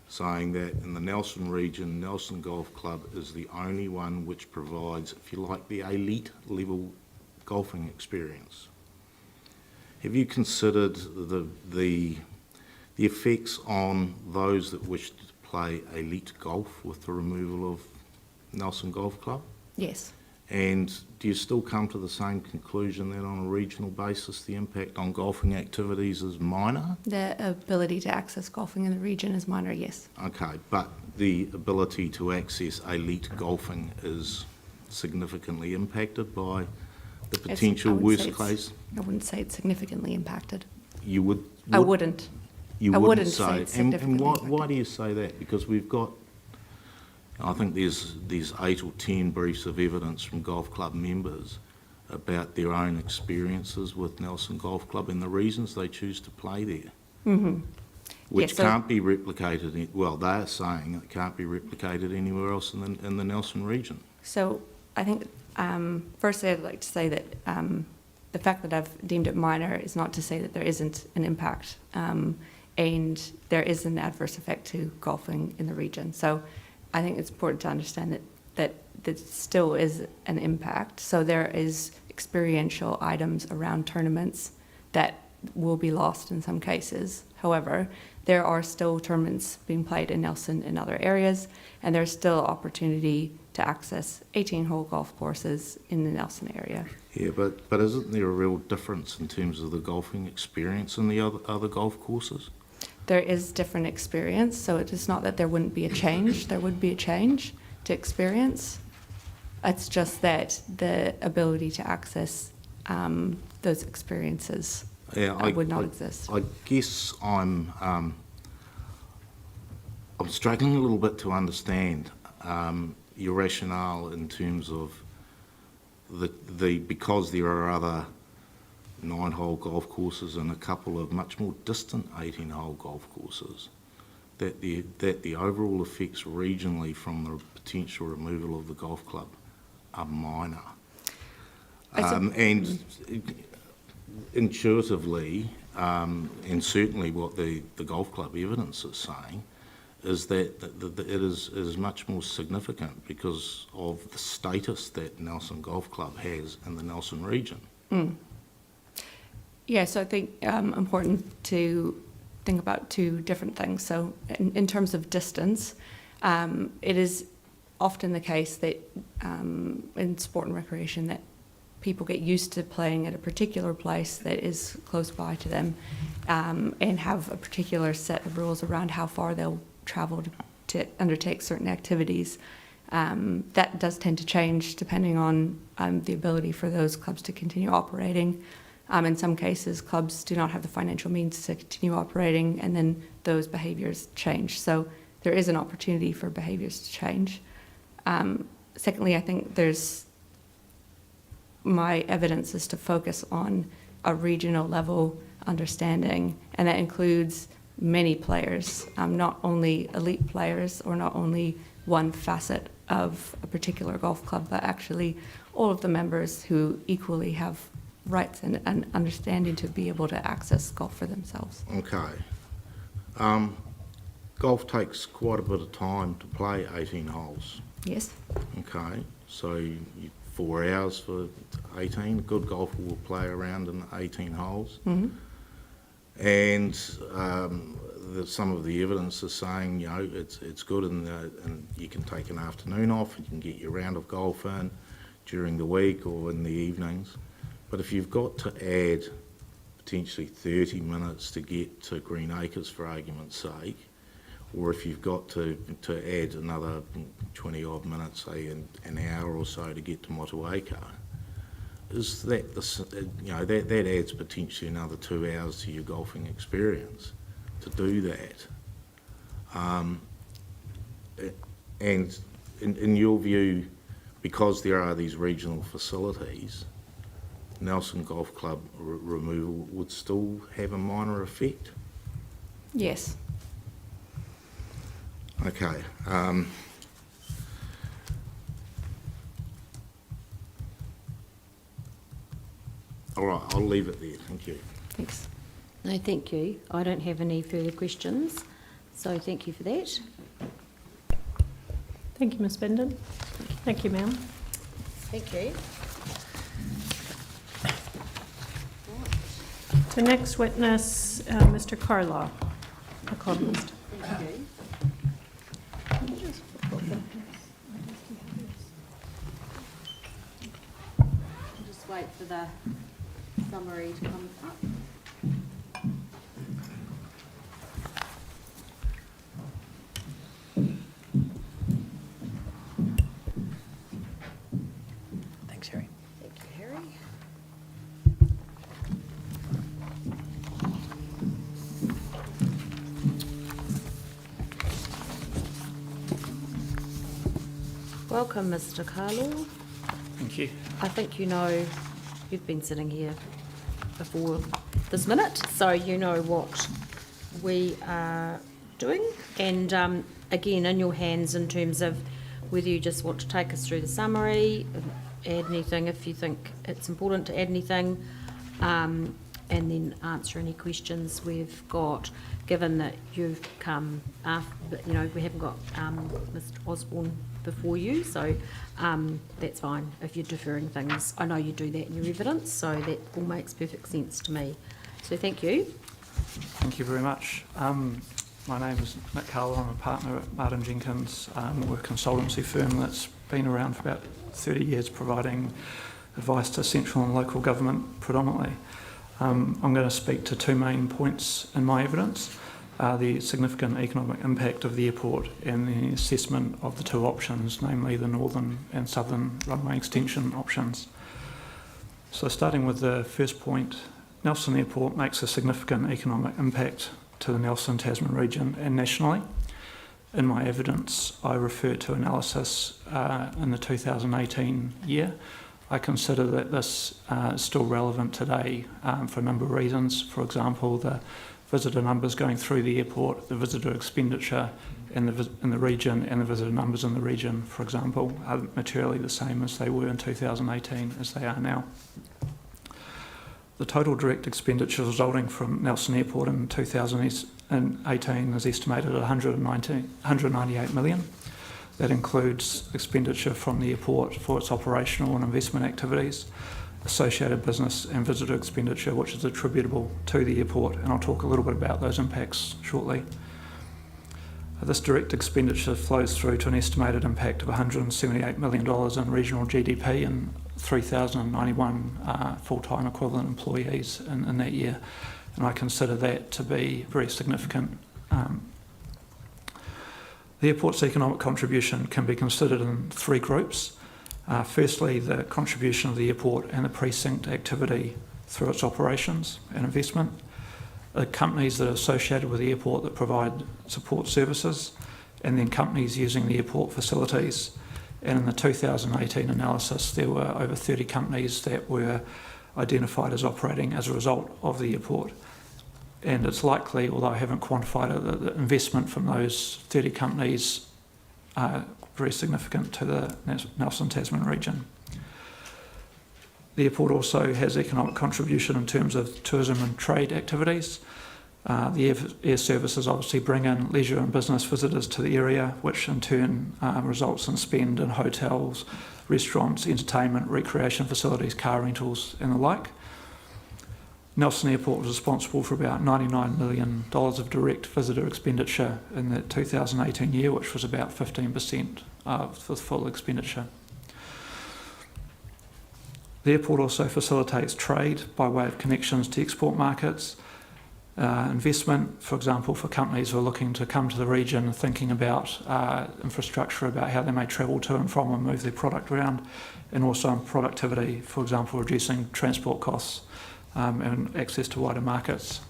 saying that in the Nelson region, Nelson Golf Club is the only one which provides, if you like, the elite level golfing experience. Have you considered the effects on those that wish to play elite golf with the removal of Nelson Golf Club? Yes. And do you still come to the same conclusion that on a regional basis the impact on golfing activities is minor? The ability to access golfing in the region is minor, yes. Okay, but the ability to access elite golfing is significantly impacted by the potential worst case? I wouldn't say it's significantly impacted. You would? I wouldn't. You I wouldn't say it's and significantly why impacted. do you say that? Because we've got, I think there's 8 or 10 briefs of evidence from golf club members about their own experiences with Nelson Golf Club and the reasons they choose to play there. Mm-hmm. Which can't be replicated, well, they're saying it can't be replicated anywhere else in the Nelson region. So I think, firstly, I'd like to say that the fact that I've deemed it minor is not to say that there isn't an impact. and there is an adverse effect to golfing in the region. So I think it's important to understand that still is an impact. So there is experiential items around tournaments that will be lost in some cases. However, there are still tournaments being played in Nelson in other areas, and there's still opportunity to access 18-hole golf courses in the Nelson area. Yeah, but isn't there a real difference in terms of the golfing experience in the other golf courses? There is different experience, so it is not that there wouldn't be a change. There would be a change to experience. It's just that the ability to access those experiences would not exist. I guess I'm struggling a little bit to understand your rationale in terms of because there are other 9-hole golf courses and a couple of much more distant 18-hole golf courses, that the overall effects regionally from the potential removal of the golf club are minor. And intuitively, and certainly what the golf club evidence is saying, is that it is much more significant because of the status that Nelson Golf Club has in the Nelson region. Yeah, so I think important to think about two different things. So in terms of distance, it is often the case that in sport and recreation that people get used to playing at a particular place that is close by to them and have a particular set of rules around how far they'll travel to undertake certain activities. That does tend to change depending on the ability for those clubs to continue operating. In some cases, clubs do not have the financial means to continue operating, and then those behaviours change. So there is an opportunity for behaviours to change. Secondly, I think my evidence is to focus on a regional level understanding, and that includes many players, not only elite players or not only one facet of a particular golf club, but actually all of the members who equally have rights and understanding to be able to access golf for themselves. Okay. Golf takes quite a bit of time to play 18 holes. Yes. Okay, so 4 hours for 18. Good golfer will play around in 18 holes. Mm-hmm. And some of the evidence is saying, you know, it's good and you can take an afternoon off, you can get your round of golf in during the week or in the evenings. But if you've got to add potentially 30 minutes to get to Green Acres, for argument's sake, or if you've got to add another 20 odd minutes, say an hour or so to get to Motueka, is that that adds potentially another 2 hours to your golfing experience to do that. And in your view, because there are these regional facilities, Nelson Golf Club removal would still have a minor effect? Yes. Okay. All right, I'll leave it there. Thank you. Thanks. No, thank you. I don't have any further questions, so thank you for that. Thank you, Ms. Bindon. Thank you, ma'am. Thank you. The next witness, Mr. Carlaw, economist. Thank you. Just wait for the summary to come up. Thanks, Harry. Thank you, Harry. Welcome, Mr. Carlaw. Thank you. I think you know, you've been sitting here before this minute, so you know what we are doing. And again, in your hands in terms of whether you just want to take us through the summary, add anything if you think it's important to add anything, and then answer any questions we've got, given that you've come after, we haven't got Mr Osborne before you, so that's fine if you're deferring things. I know you do that in your evidence, so that all makes perfect sense to me. So thank you. Thank you very much. My name is Nick Carwell. I'm a partner at Martin Jenkins. We're a consultancy firm that's been around for about 30 years providing advice to central and local government predominantly. I'm going to speak to two main points in my evidence. The significant economic impact of the airport and the assessment of the two options, namely the northern and southern runway extension options. So starting with the first point, Nelson Airport makes a significant economic impact to the Nelson Tasman region and nationally. In my evidence, I refer to analysis in the 2018 year. I consider that this is still relevant today for a number of reasons. For example, the visitor numbers going through the airport, the visitor expenditure in the region, and the visitor numbers in the region, for example, are materially the same as they were in 2018 as they are now. The total direct expenditure resulting from Nelson Airport in 2018 is estimated at 198 million. That includes expenditure from the airport for its operational and investment activities, associated business and visitor expenditure, which is attributable to the airport, and I'll talk a little bit about those impacts shortly. This direct expenditure flows through to an estimated impact of $178 million in regional GDP and 3,091 full-time equivalent employees in that year, and I consider that to be very significant. The airport's economic contribution can be considered in three groups. Firstly, the contribution of the airport and the precinct activity through its operations and investment. The companies that are associated with the airport that provide support services, and then companies using the airport facilities. And in the 2018 analysis, there were over 30 companies that were identified as operating as a result of the airport. And it's likely, although I haven't quantified it, that the investment from those 30 companies are very significant to the Nelson Tasman region. The airport also has economic contribution in terms of tourism and trade activities. The air services obviously bring in leisure and business visitors to the area, which in turn results in spend in hotels, restaurants, entertainment, recreation facilities, car rentals and the like. Nelson Airport was responsible for about $99 million of direct visitor expenditure in the 2018 year, which was about 15% of the full expenditure. The airport also facilitates trade by way of connections to export markets, investment, for example, for companies who are looking to come to the region, thinking about infrastructure, about how they may travel to and from and move their product around, and also on productivity, for example, reducing transport costs and access to wider markets.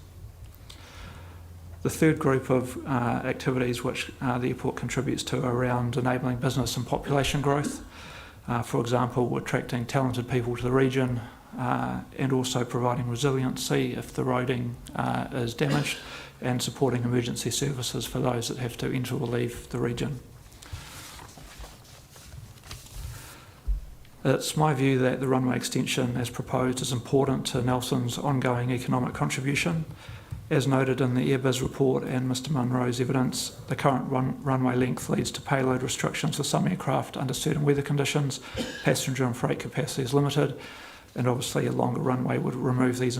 The third group of activities which the airport contributes to are around enabling business and population growth. For example, attracting talented people to the region and also providing resiliency if the roading is damaged, and supporting emergency services for those that have to enter or leave the region. It's my view that the runway extension as proposed is important to Nelson's ongoing economic contribution. As noted in the Airbus report and Mr Munro's evidence, the current runway length leads to payload restrictions for some aircraft under certain weather conditions. Passenger and freight capacity is limited, and obviously a longer runway would remove these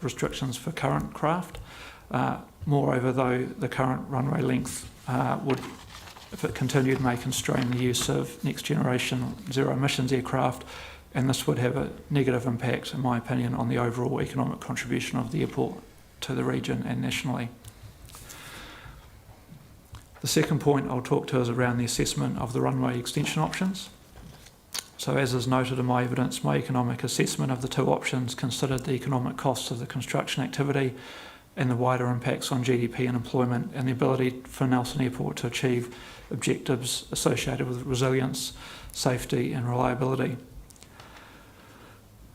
restrictions for current craft. Moreover, though, the current runway length would, if it continued, may constrain the use of next generation zero emissions aircraft, and this would have a negative impact, in my opinion, on the overall economic contribution of the airport to the region and nationally. The second point I'll talk to is around the assessment of the runway extension options. So as is noted in my evidence, my economic assessment of the two options considered the economic costs of the construction activity and the wider impacts on GDP and employment, and the ability for Nelson Airport to achieve objectives associated with resilience, safety and reliability.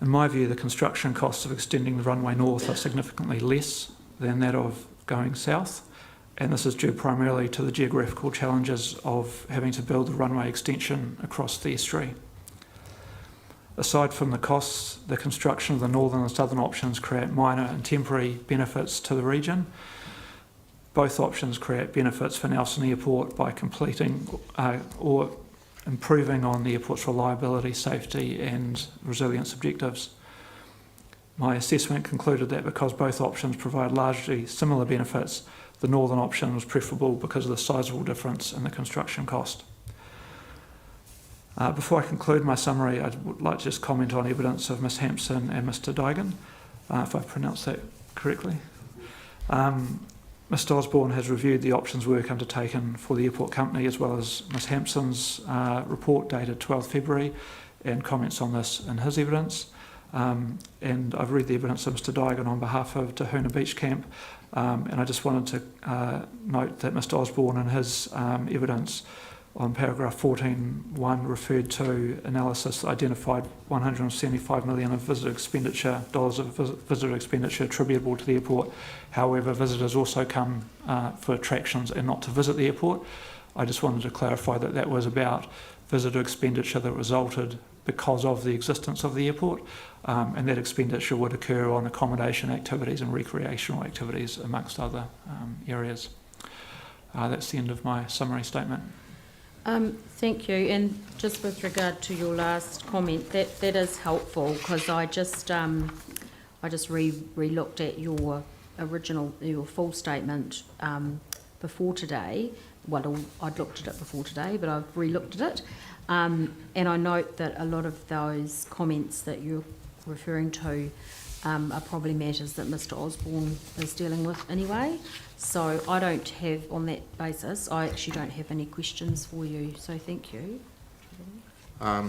In my view, the construction costs of extending the runway north are significantly less than that of going south, and this is due primarily to the geographical challenges of having to build the runway extension across the estuary. Aside from the costs, the construction of the northern and southern options create minor and temporary benefits to the region. Both options create benefits for Nelson Airport by completing or improving on the airport's reliability, safety and resilience objectives. My assessment concluded that because both options provide largely similar benefits, the northern option was preferable because of the sizable difference in the construction cost. Before I conclude my summary, I would like to just comment on evidence of Ms Hampson and Mr Dygan, if I pronounced that correctly. Mr Osborne has reviewed the options work undertaken for the airport company as well as Ms Hampson's report dated 12 February and comments on this in his evidence. And I've read the evidence of Mr Dygan on behalf of Te Huna Beach Camp, and I just wanted to note that Mr Osborne in his evidence on paragraph 14.1 referred to analysis that identified $175 million of visitor expenditure attributable to the airport. However, visitors also come for attractions and not to visit the airport. I just wanted to clarify that that was about visitor expenditure that resulted because of the existence of the airport, and that expenditure would occur on accommodation activities and recreational activities amongst other areas. That's the end of my summary statement. Thank you. And just with regard to your last comment, that is helpful because I just re-looked at your full statement before today. Well, I'd looked at it before today, but I've re-looked at it. And I note that a lot of those comments that you're referring to are probably matters that Mr Osborne is dealing with anyway. So I don't have, on that basis, I actually don't have any questions for you, so thank you.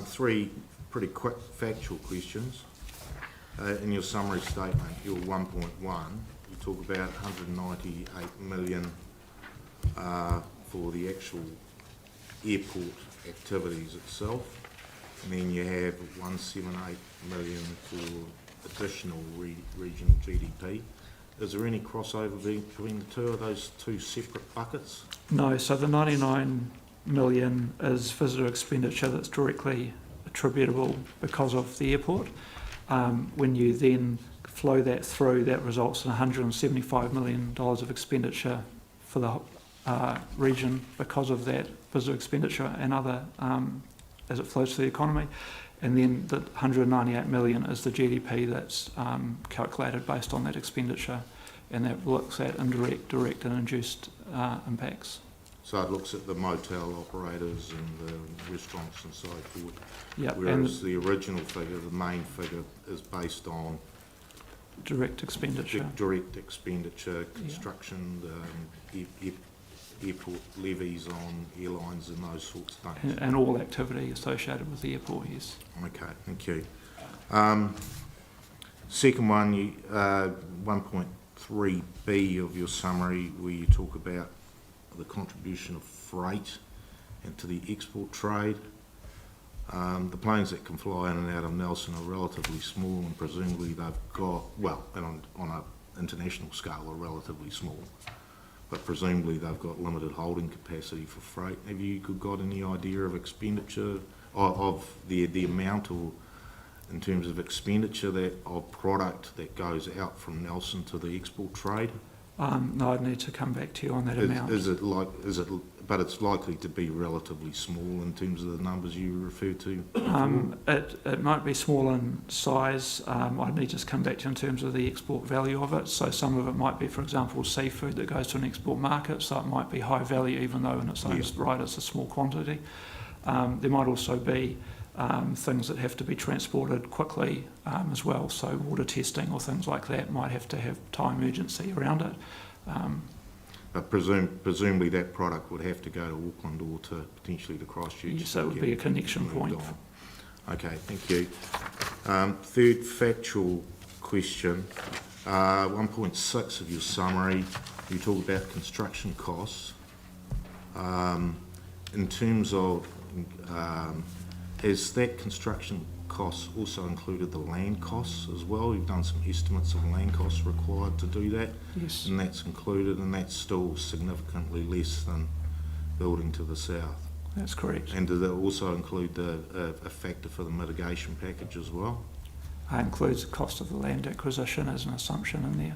Three pretty quick factual questions. In your summary statement, your 1.1, you talk about 198 million for the actual airport activities itself, and then you have 178 million for additional regional GDP. Is there any crossover between the two of those two separate buckets? No, so the 99 million is visitor expenditure that's directly attributable because of the airport. When you then flow that through, that results in $175 million of expenditure for the region because of that visitor expenditure and other, as it flows through the economy. And then the 198 million is the GDP that's calculated based on that expenditure, and that looks at indirect, direct and induced impacts. So it looks at the motel operators and the restaurants and so forth. Yep, whereas the original figure, the main figure, is based on direct expenditure. Direct expenditure, construction, airport levies on airlines and those sorts of things. And all activity associated with the airport, yes. Okay, thank you. Second one, 1.3b of your summary, where you talk about the contribution of freight into the export trade. The planes that can fly in and out of Nelson are relatively small, and presumably they've got, well, and on an international scale are relatively small, but presumably they've got limited holding capacity for freight. Have you got any idea of expenditure, of the amount, or in terms of expenditure of product that goes out from Nelson to the export trade? No, I'd need to come back to you on that amount. But it's likely to be relatively small in terms of the numbers you referred to? It might be small in size. I'd need to just come back to you in terms of the export value of it. So some of it might be, for example, seafood that goes to an export market, so it might be high value even though in its own right it's a small quantity. There might also be things that have to be transported quickly as well, so water testing or things like that might have to have time urgency around it. But presumably that product would have to go to Auckland or to potentially to Christchurch. Yes, that would be a connection point. Okay, thank you. Third factual question, 1.6 of your summary, you talk about construction costs. In terms of, has that construction costs also included the land costs as well? You've done some estimates of land costs required to do that? Yes. And that's included, and that's still significantly less than building to the south? That's correct. And does that also include a factor for the mitigation package as well? Includes the cost of the land acquisition as an assumption in there.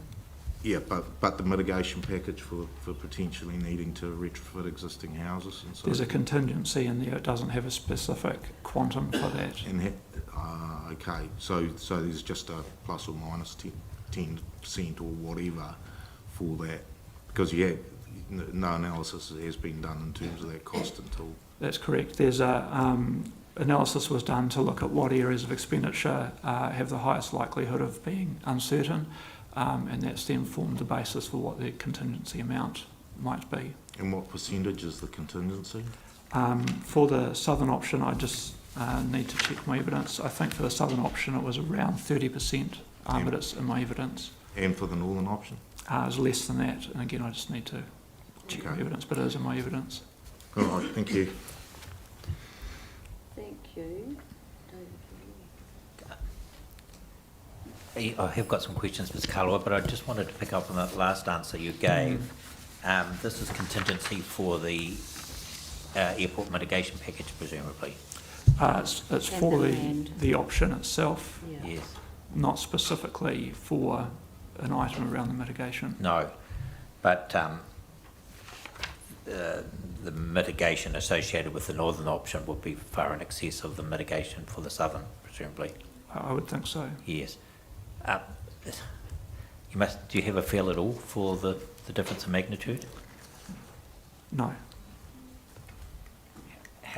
Yeah, but the mitigation package for potentially needing to retrofit existing houses and so There's a contingency in there. It doesn't have a specific quantum for that. And okay, so there's just a plus or minus 10% or whatever for that, because no analysis has been done in terms of that cost until. That's correct. There's a analysis was done to look at what areas of expenditure have the highest likelihood of being uncertain, and that's then formed the basis for what the contingency amount might be. And what percentage is the contingency? For the southern option, I just need to check my evidence. I think for the southern option it was around 30%, but it's in my evidence. And for the northern option? It's less than that, and again I just need to check my evidence, but it is in my evidence. All right, thank you. Thank you. I have got some questions, Ms. Kaloa, but I just wanted to pick up on that last answer you gave. This is contingency for the airport mitigation package, presumably. It's for the option itself, Yes. not specifically for an item around the mitigation. No, but the mitigation associated with the northern option would be far in excess of the mitigation for the southern, presumably. I would think so. Yes. Do you have a feel at all for the difference in magnitude? No.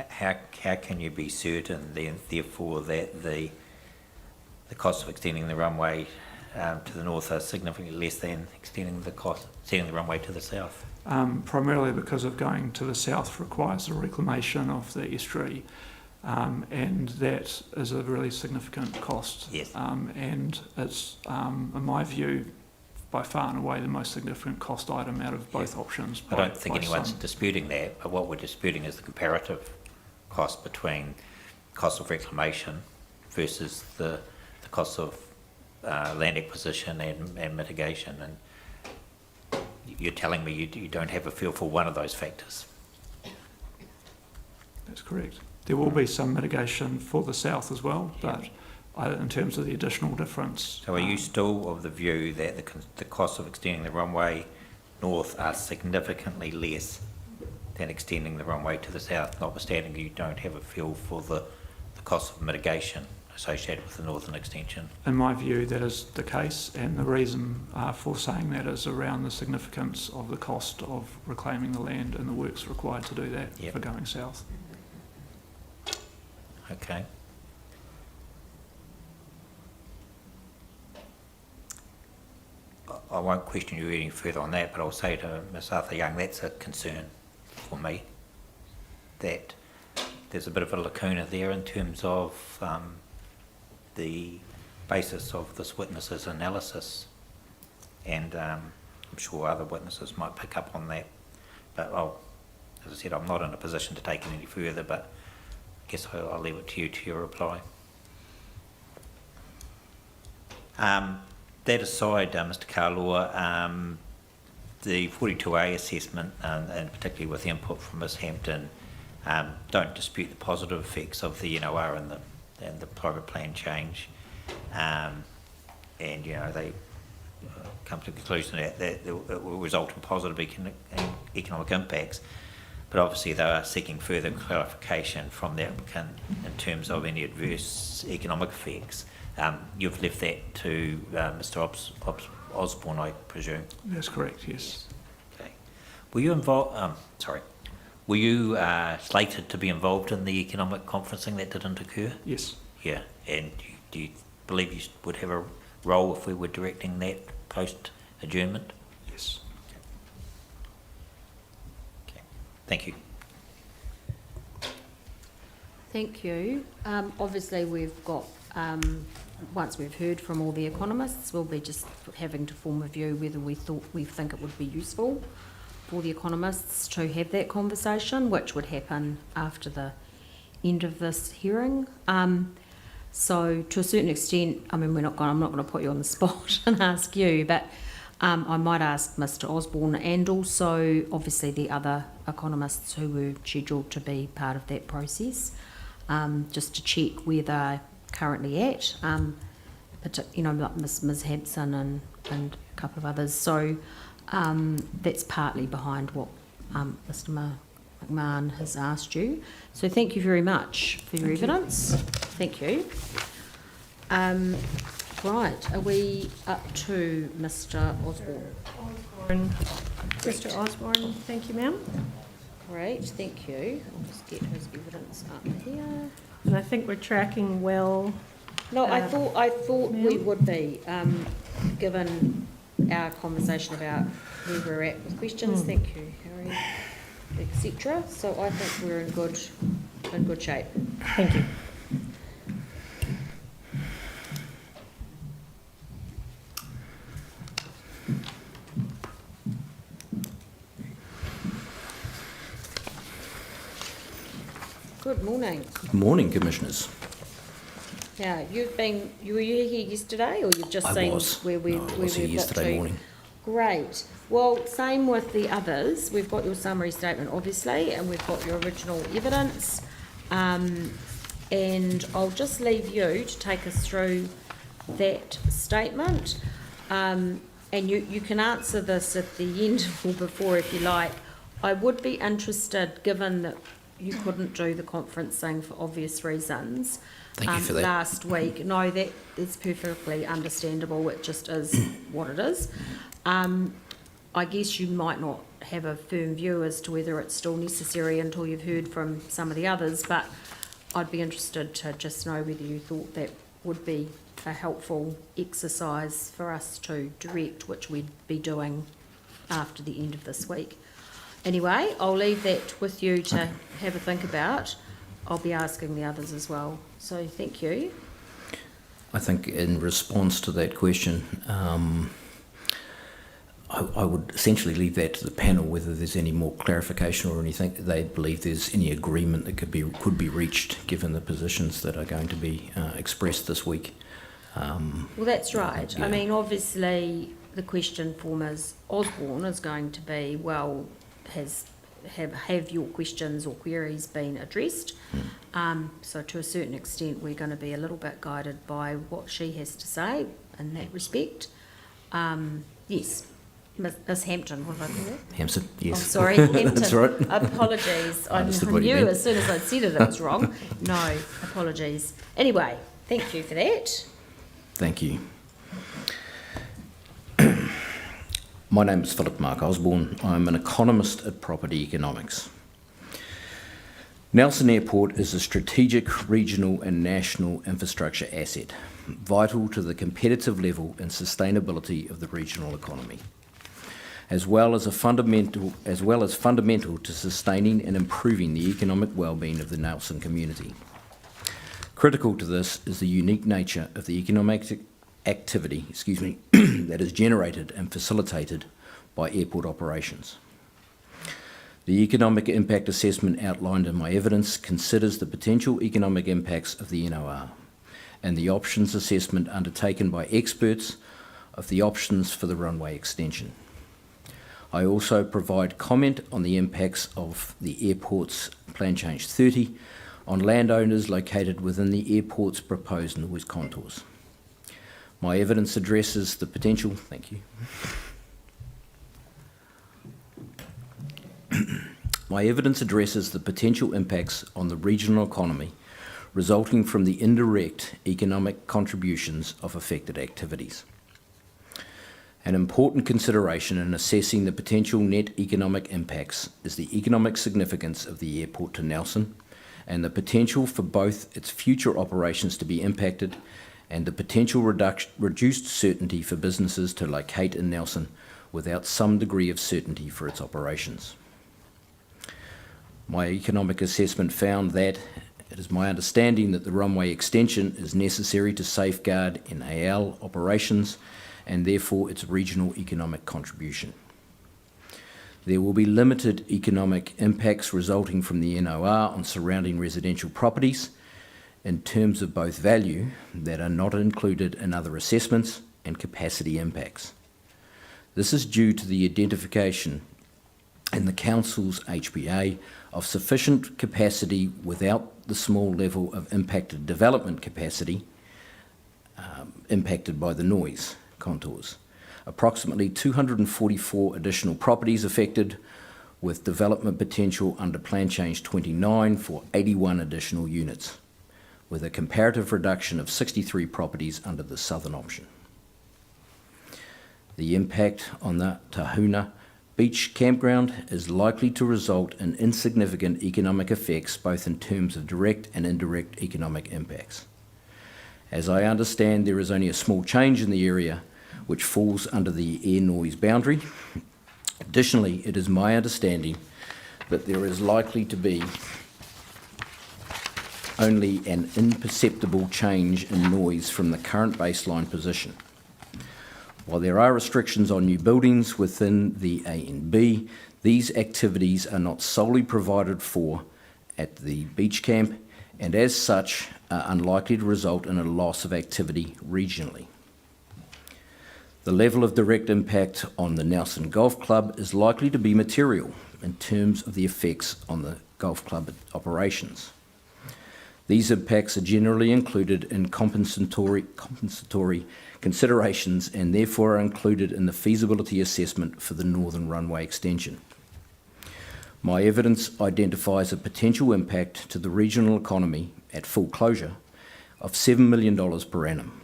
How can you be certain then, therefore, that the cost of extending the runway to the north are significantly less than extending the runway to the south? Primarily because of going to the south requires the reclamation of the estuary, and that is a really significant cost. Yes. And it's, in my view, by far and away the most significant cost item out of both options. I don't think anyone's disputing that, but what we're disputing is the comparative cost between cost of reclamation versus the cost of land acquisition and mitigation. And you're telling me you don't have a feel for one of those factors? That's correct. There will be some mitigation for the south as well, but in terms of the additional difference. So are you still of the view that the costs of extending the runway north are significantly less than extending the runway to the south, notwithstanding you don't have a feel for the cost of mitigation associated with the northern extension? In my view, that is the case, and the reason for saying that is around the significance of the cost of reclaiming the land and the works required to do that for going south. Okay. I won't question you any further on that, but I'll say to Ms Arthur Young, that's a concern for me, that there's a bit of a lacuna there in terms of the basis of this witness's analysis, and I'm sure other witnesses might pick up on that, but as I said, I'm not in a position to take it any further, but I guess I'll leave it to you to your reply. That aside, Mr Kaloa, the 42A assessment, and particularly with input from Ms Hampton, don't dispute the positive effects of the NOR and the private plan change, and they come to the conclusion that it will result in positive economic impacts, but obviously they are seeking further clarification from the applicant in terms of any adverse economic effects. You've left that to Mr Osborne, I presume? That's correct, yes. Okay. Were you involved, were you slated to be involved in the economic conferencing that didn't occur? Yes. Yeah, and do you believe you would have a role if we were directing that post-adjournment? Yes. Okay. Thank you. Thank you. Obviously, we've got, once we've heard from all the economists, we'll be just having to form a view whether we think it would be useful for the economists to have that conversation, which would happen after the end of this hearing. So to a certain extent, I mean, I'm not going to put you on the spot and ask you, but I might ask Mr Osborne and also obviously the other economists who were scheduled to be part of that process, just to check where they're currently at, like Ms Hampson and a couple of others. So that's partly behind what Mr McMahon has asked you. So thank you very much for your evidence. Thank you. Right, are we up to Mr Osborne? Mr. Osborne, thank you, ma'am. Great, thank you. I'll just get his evidence up here. And I think we're tracking well. No, I thought we ma'am? would be, given our conversation about where we're at with questions. Thank you, Harry, etc. So I think we're in good shape. Thank you. Good morning. Good morning, Commissioners. Yeah, were you here yesterday, or you've just I seen was. where we No, I was here we've got yesterday to? morning. Great. Well, same with the others. We've got your summary statement, obviously, and we've got your original evidence. And I'll just leave you to take us through that statement. And you can answer this at the end or before if you like. I would be interested, given that you couldn't do the conferencing for obvious reasons. Thank you for that. Last week. No, that is perfectly understandable. It just is what it is. I guess you might not have a firm view as to whether it's still necessary until you've heard from some of the others, but I'd be interested to just know whether you thought that would be a helpful exercise for us to direct, which we'd be doing after the end of this week. Anyway, I'll leave that with you to have a think about. I'll be asking the others as well. So thank you. I think in response to that question, I would essentially leave that to the panel, whether there's any more clarification or anything that they believe there's any agreement that could be reached given the positions that are going to be expressed this week. Well, that's right. Yeah. I mean, obviously, the question for Ms Osborne is going to be, well, have your questions or queries been addressed? So to a certain extent, we're going to be a little bit guided by what she has to say in that respect. Yes. Ms Hampton, what have I called her? Hampson, yes. Oh, sorry, Hampton. That's right. Apologies. I Understood what you knew meant. as soon as I'd said it, it was wrong. No, apologies. Anyway, thank you for that. Thank you. My name is Philip Mark Osborne. I'm an economist at Property Economics. Nelson Airport is a strategic regional and national infrastructure asset, vital to the competitive level and sustainability of the regional economy, as well as fundamental to sustaining and improving the economic well-being of the Nelson community. Critical to this is the unique nature of the economic activity, that is generated and facilitated by airport operations. The economic impact assessment outlined in my evidence considers the potential economic impacts of the NOR and the options assessment undertaken by experts of the options for the runway extension. I also provide comment on the impacts of the airport's Plan Change 30 on landowners located within the airport's proposed noise contours. My evidence addresses the potential, My evidence addresses the potential impacts on the regional economy resulting from the indirect economic contributions of affected activities. An important consideration in assessing the potential net economic impacts is the economic significance of the airport to Nelson and the potential for both its future operations to be impacted and the potential reduced certainty for businesses to locate in Nelson without some degree of certainty for its operations. My economic assessment found that it is my understanding that the runway extension is necessary to safeguard NAL operations and therefore its regional economic contribution. There will be limited economic impacts resulting from the NOR on surrounding residential properties in terms of both value that are not included in other assessments and capacity impacts. This is due to the identification in the Council's HPA of sufficient capacity without the small level of impacted development capacity impacted by the noise contours. Approximately 244 additional properties affected, with development potential under Plan Change 29 for 81 additional units, with a comparative reduction of 63 properties under the southern option. The impact on the Tahuna Beach campground is likely to result in insignificant economic effects, both in terms of direct and indirect economic impacts. As I understand, there is only a small change in the area which falls under the air noise boundary. Additionally, it is my understanding that there is likely to be only an imperceptible change in noise from the current baseline position. While there are restrictions on new buildings within the A and B, these activities are not solely provided for at the beach camp, and as such are unlikely to result in a loss of activity regionally. The level of direct impact on the Nelson Golf Club is likely to be material in terms of the effects on the golf club operations. These impacts are generally included in compensatory considerations and therefore are included in the feasibility assessment for the Northern Runway extension. My evidence identifies a potential impact to the regional economy at full closure of $7 million per annum.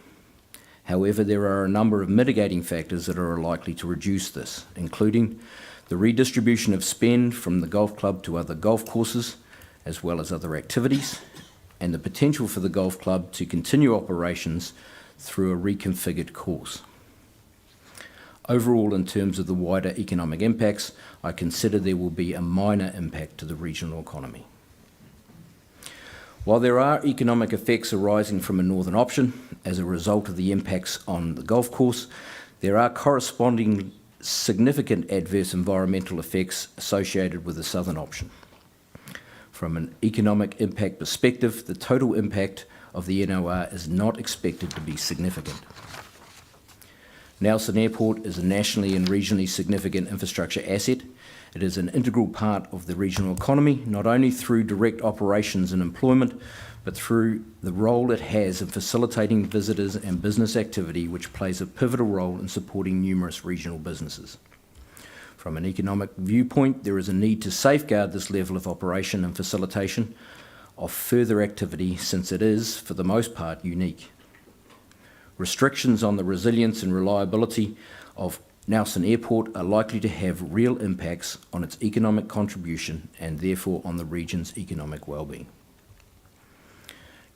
However, there are a number of mitigating factors that are likely to reduce this, including the redistribution of spend from the golf club to other golf courses, as well as other activities, and the potential for the golf club to continue operations through a reconfigured course. Overall, in terms of the wider economic impacts, I consider there will be a minor impact to the regional economy. While there are economic effects arising from a northern option as a result of the impacts on the golf course, there are corresponding significant adverse environmental effects associated with the southern option. From an economic impact perspective, the total impact of the NOR is not expected to be significant. Nelson Airport is a nationally and regionally significant infrastructure asset. It is an integral part of the regional economy, not only through direct operations and employment, but through the role it has in facilitating visitors and business activity, which plays a pivotal role in supporting numerous regional businesses. From an economic viewpoint, there is a need to safeguard this level of operation and facilitation of further activity, since it is, for the most part, unique. Restrictions on the resilience and reliability of Nelson Airport are likely to have real impacts on its economic contribution and therefore on the region's economic well-being.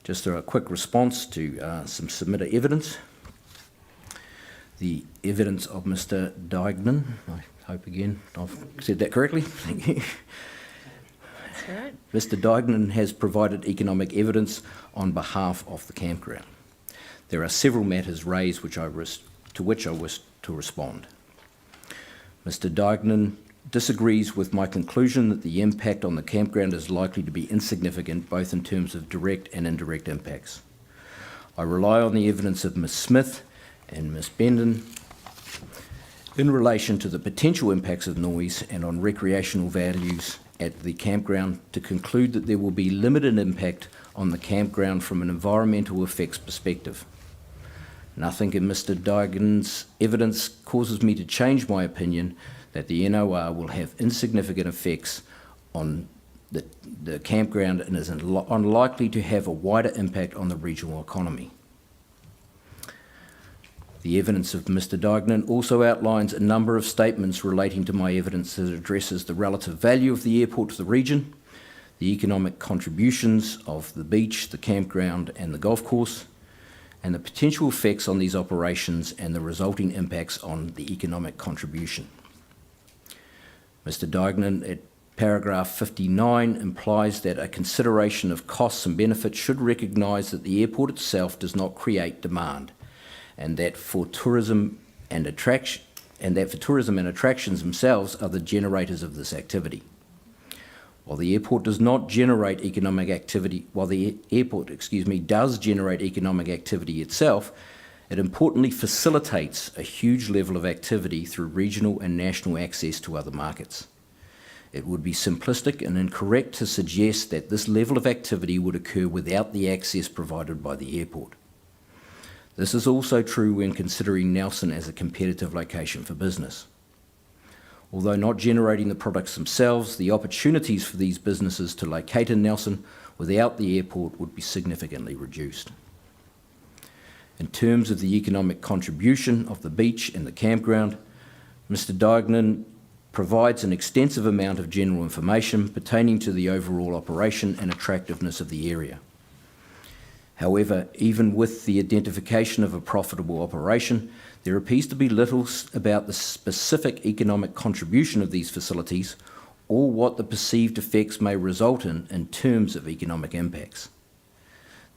Just a quick response to some submitted evidence. The evidence of Mr. Duignan, I hope again I've said that correctly. Thank you. That's right. Mr. Duignan has provided economic evidence on behalf of the campground. There are several matters raised to which I wish to respond. Mr. Duignan disagrees with my conclusion that the impact on the campground is likely to be insignificant, both in terms of direct and indirect impacts. I rely on the evidence of Ms. Smith and Ms. Bendon in relation to the potential impacts of noise and on recreational values at the campground to conclude that there will be limited impact on the campground from an environmental effects perspective. Nothing in Mr. Duignan's evidence causes me to change my opinion that the NOR will have insignificant effects on the campground and is unlikely to have a wider impact on the regional economy. The evidence of Mr. Duignan also outlines a number of statements relating to my evidence that addresses the relative value of the airport to the region, the economic contributions of the beach, the campground and the golf course, and the potential effects on these operations and the resulting impacts on the economic contribution. Mr. Duignan at paragraph 59 implies that a consideration of costs and benefits should recognise that the airport itself does not create demand, and that for tourism and attractions themselves are the generators of this activity. While the airport does generate economic activity itself, It importantly facilitates a huge level of activity through regional and national access to other markets. It would be simplistic and incorrect to suggest that this level of activity would occur without the access provided by the airport. This is also true when considering Nelson as a competitive location for business. Although not generating the products themselves, the opportunities for these businesses to locate in Nelson without the airport would be significantly reduced. In terms of the economic contribution of the beach and the campground, Mr. Diagnan provides an extensive amount of general information pertaining to the overall operation and attractiveness of the area. However, even with the identification of a profitable operation, there appears to be little about the specific economic contribution of these facilities or what the perceived effects may result in terms of economic impacts.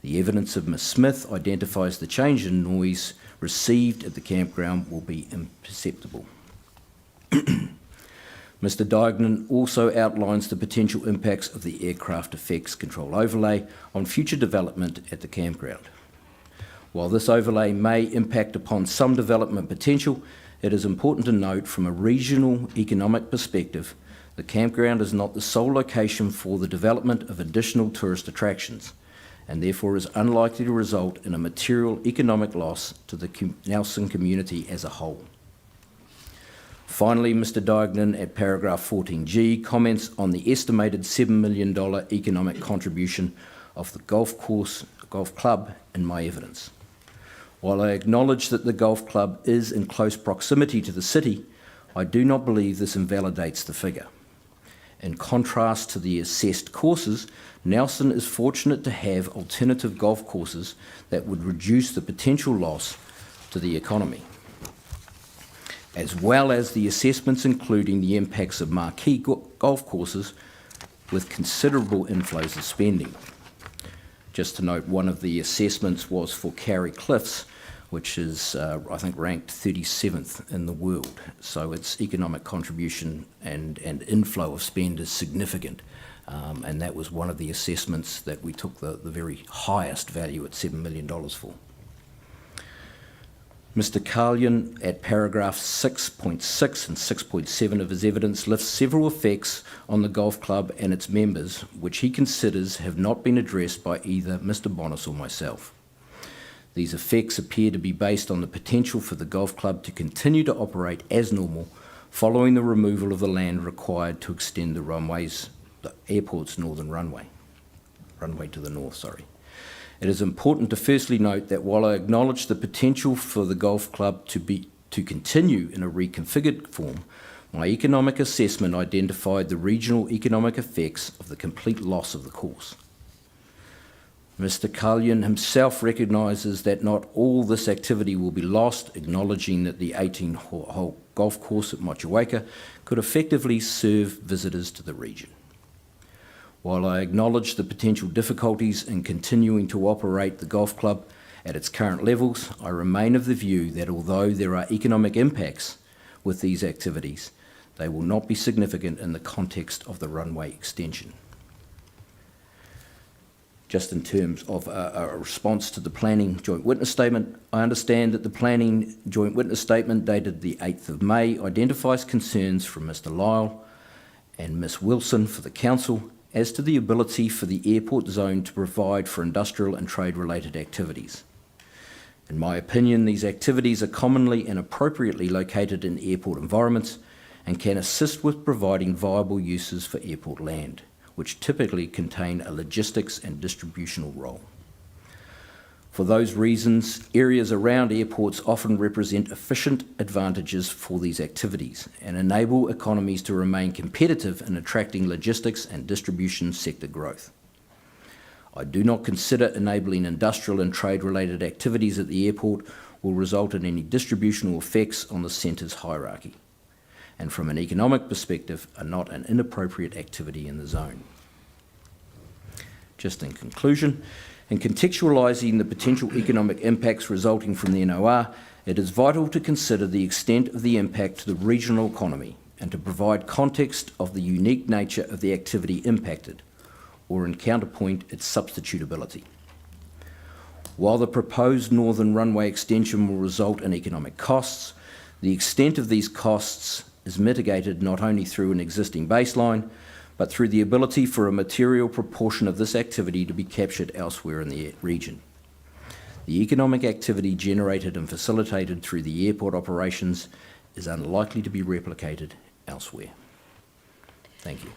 The evidence of Ms. Smith identifies the change in noise received at the campground will be imperceptible. Mr. Diagnan also outlines the potential impacts of the aircraft effects control overlay on future development at the campground. While this overlay may impact upon some development potential, it is important to note from a regional economic perspective, the campground is not the sole location for the development of additional tourist attractions, and therefore is unlikely to result in a material economic loss to the Nelson community as a whole. Finally, Mr. Diagnan at paragraph 14G comments on the estimated $7 million economic contribution of the golf club in my evidence. While I acknowledge that the golf club is in close proximity to the city, I do not believe this invalidates the figure. In contrast to the assessed courses, Nelson is fortunate to have alternative golf courses that would reduce the potential loss to the economy, as well as the assessments including the impacts of marquee golf courses with considerable inflows of spending. Just to note, one of the assessments was for Carey Cliffs, which is, I think, ranked 37th in the world. So its economic contribution and inflow of spend is significant. And that was one of the assessments that we took the very highest value at $7 million for. Mr. Carlian, at paragraphs 6.6 and 6.7 of his evidence, lists several effects on the golf club and its members, which he considers have not been addressed by either Mr. Bonas or myself. These effects appear to be based on the potential for the golf club to continue to operate as normal following the removal of the land required to extend the airport's northern runway to the north, It is important to firstly note that while I acknowledge the potential for the golf club to continue in a reconfigured form, my economic assessment identified the regional economic effects of the complete loss of the course. Mr. Carlian himself recognises that not all this activity will be lost, acknowledging that the 18-hole golf course at Motueka could effectively serve visitors to the region. While I acknowledge the potential difficulties in continuing to operate the golf club at its current levels, I remain of the view that although there are economic impacts with these activities, they will not be significant in the context of the runway extension. Just in terms of a response to the planning joint witness statement, I understand that the planning joint witness statement dated the 8th of May identifies concerns from Mr. Lyle and Ms. Wilson for the council as to the ability for the airport zone to provide for industrial and trade-related activities. In my opinion, these activities are commonly and appropriately located in airport environments and can assist with providing viable uses for airport land, which typically contain a logistics and distributional role. For those reasons, areas around airports often represent efficient advantages for these activities and enable economies to remain competitive in attracting logistics and distribution sector growth. I do not consider enabling industrial and trade-related activities at the airport will result in any distributional effects on the centre's hierarchy, and from an economic perspective are not an inappropriate activity in the zone. Just in conclusion, in contextualising the potential economic impacts resulting from the NOR, it is vital to consider the extent of the impact to the regional economy and to provide context of the unique nature of the activity impacted, or in counterpoint, its substitutability. While the proposed northern runway extension will result in economic costs, the extent of these costs is mitigated not only through an existing baseline, but through the ability for a material proportion of this activity to be captured elsewhere in the region. The economic activity generated and facilitated through the airport operations is unlikely to be replicated elsewhere. Thank you.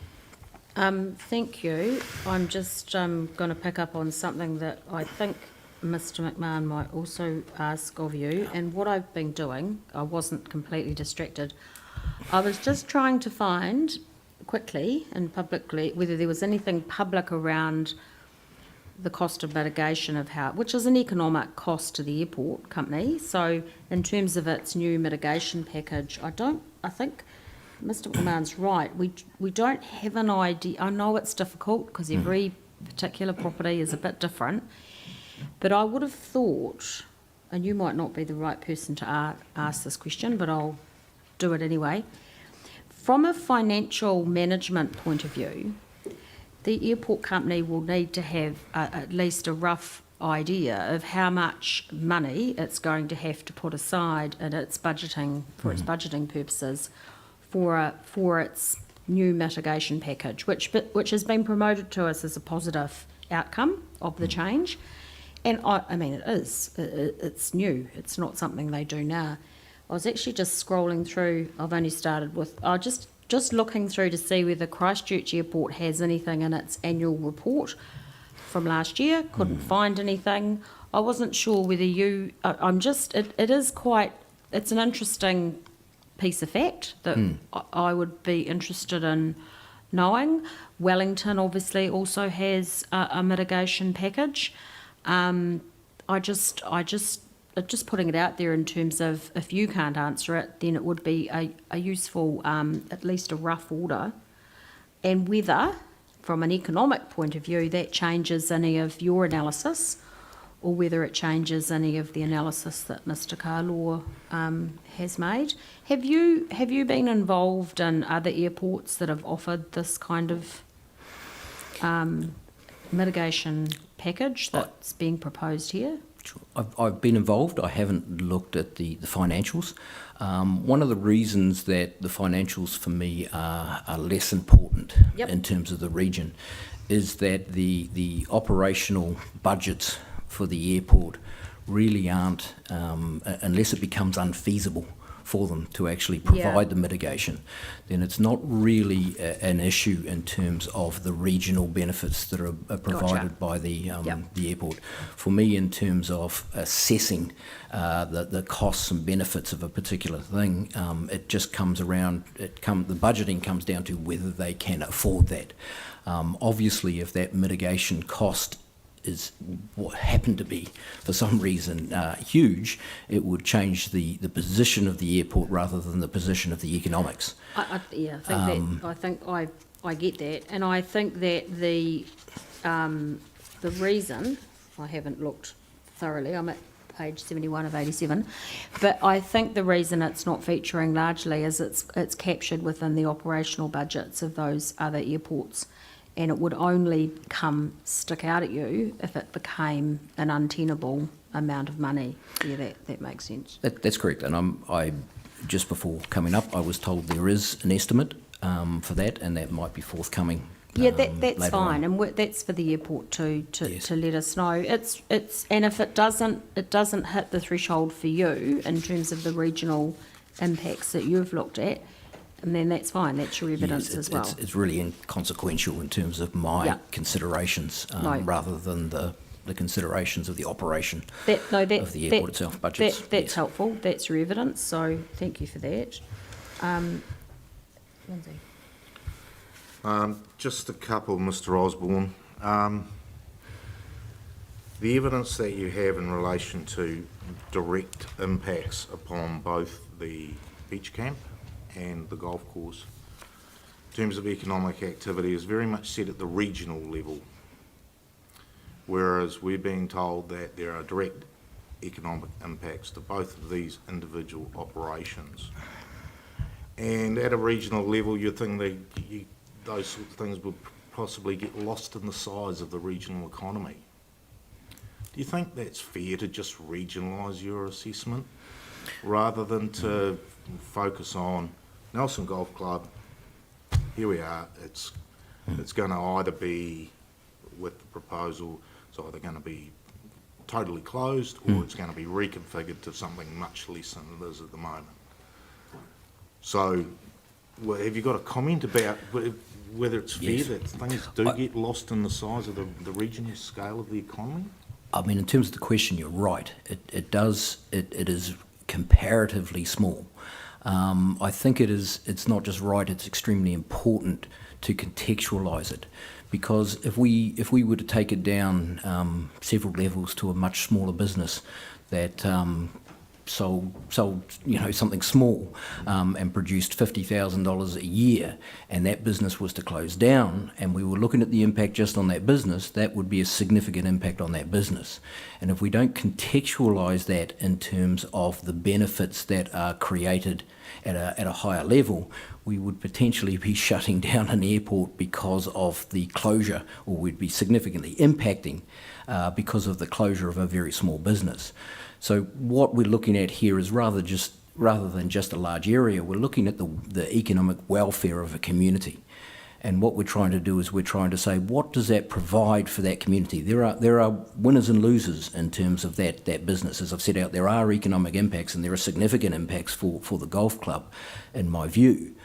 Thank you. I'm just going to pick up on something that I think Mr. McMahon might also ask of you. And what I've been doing, I wasn't completely distracted. I was just trying to find quickly and publicly whether there was anything public around the cost of mitigation of how, which is an economic cost to the airport company. So in terms of its new mitigation package, I think Mr. McMahon's right. We don't have an idea. I know it's difficult because every particular property is a bit different, but I would have thought, and you might not be the right person to ask this question, but I'll do it anyway. From a financial management point of view, the airport company will need to have at least a rough idea of how much money it's going to have to put aside in its budgeting, for its budgeting purposes, for its new mitigation package, which has been promoted to us as a positive outcome of the change. And I mean, it's new. It's not something they do now. I was actually just scrolling through. I've only started with, just looking through to see whether Christchurch Airport has anything in its annual report from last year. Couldn't find anything. I wasn't sure whether you, it's an interesting piece of fact that I would be interested in knowing. Wellington obviously also has a mitigation package. Just putting it out there in terms of if you can't answer it, then it would be a useful, at least a rough order, and whether, from an economic point of view, that changes any of your analysis, or whether it changes any of the analysis that Mr. Carlaw has made. Have you been involved in other airports that have offered this kind of mitigation package that's being proposed here? Sure. I've been involved. I haven't looked at the financials. One of the reasons that the financials for me are less important in terms of the region is that the operational budgets for the airport really aren't, unless it becomes unfeasible for them to actually provide the mitigation, then it's not really an issue in terms of the regional benefits that are provided by the airport. For me, in terms of assessing the costs and benefits of a particular thing, it just comes around, the budgeting comes down to whether they can afford that. Obviously, if that mitigation cost is what happened to be, for some reason, huge, it would change the position of the airport rather than the position of the economics. I get that, and I think that the reason, I haven't looked thoroughly, I'm at page 71 of 87, but I think the reason it's not featuring largely is it's captured within the operational budgets of those other airports. And it would only stick out at you if it became an untenable amount of money. Yeah, that makes sense. That's correct. And I just before coming up, I was told there is an estimate for that, and that might be forthcoming. Yeah, that's fine, and that's for the airport to let us know. It's and if it doesn't hit the threshold for you in terms of the regional impacts that you've looked at, and then that's fine. That's your evidence as well. It's really inconsequential in terms of my considerations, rather than the considerations of the operation of the airport itself. Budgets. That's helpful. That's your evidence. So thank you for that. Lindsay. Just a couple, Mr. Osborne. The evidence that you have in relation to direct impacts upon both the beach camp and the golf course, in terms of economic activity, is very much set at the regional level, whereas we're being told that there are direct economic impacts to both of these individual operations. And at a regional level, you'd think those sorts of things would possibly get lost in the size of the regional economy. you think that's fair to just regionalise your assessment rather than to focus on Nelson Golf Club? Here we are. It's going to either be, with the proposal, it's either going to be totally closed or it's going to be reconfigured to something much less than it is at the moment. So, have you got a comment about whether it's fair that things do get lost in the size of the regional scale of the economy? I mean, in terms of the question, you're right. It is comparatively small. I think it's not just right, it's extremely important to contextualise it, because if we were to take it down several levels to a much smaller business that sold something small and produced $50,000 a year, and that business was to close down, and we were looking at the impact just on that business, that would be a significant impact on that business. And if we don't contextualise that in terms of the benefits that are created at a higher level, we would potentially be shutting down an airport because of the closure, or we'd be significantly impacting because of the closure of a very small business. So what we're looking at here is rather than just a large area, we're looking at the economic welfare of a community. And what we're trying to do is we're trying to say, what does that provide for that community? There are winners and losers in terms of that business. As I've set out, there are economic impacts and there are significant impacts for the golf club, in my view.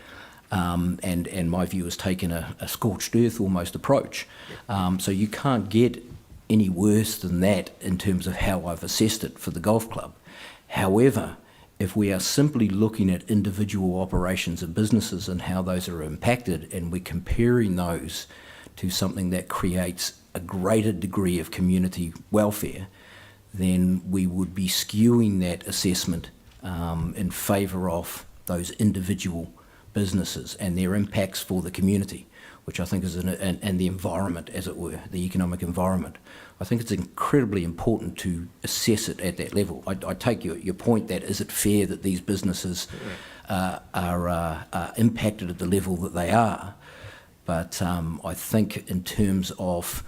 And my view has taken a scorched earth almost approach. So you can't get any worse than that in terms of how I've assessed it for the golf club. However, if we are simply looking at individual operations of businesses and how those are impacted, and we're comparing those to something that creates a greater degree of community welfare, then we would be skewing that assessment in favour of those individual businesses and their impacts for the community, which I think is and the environment, as it were, the economic environment. I think it's incredibly important to assess it at that level. I take your point that is it fair that these businesses are impacted at the level that they are, but I think in terms of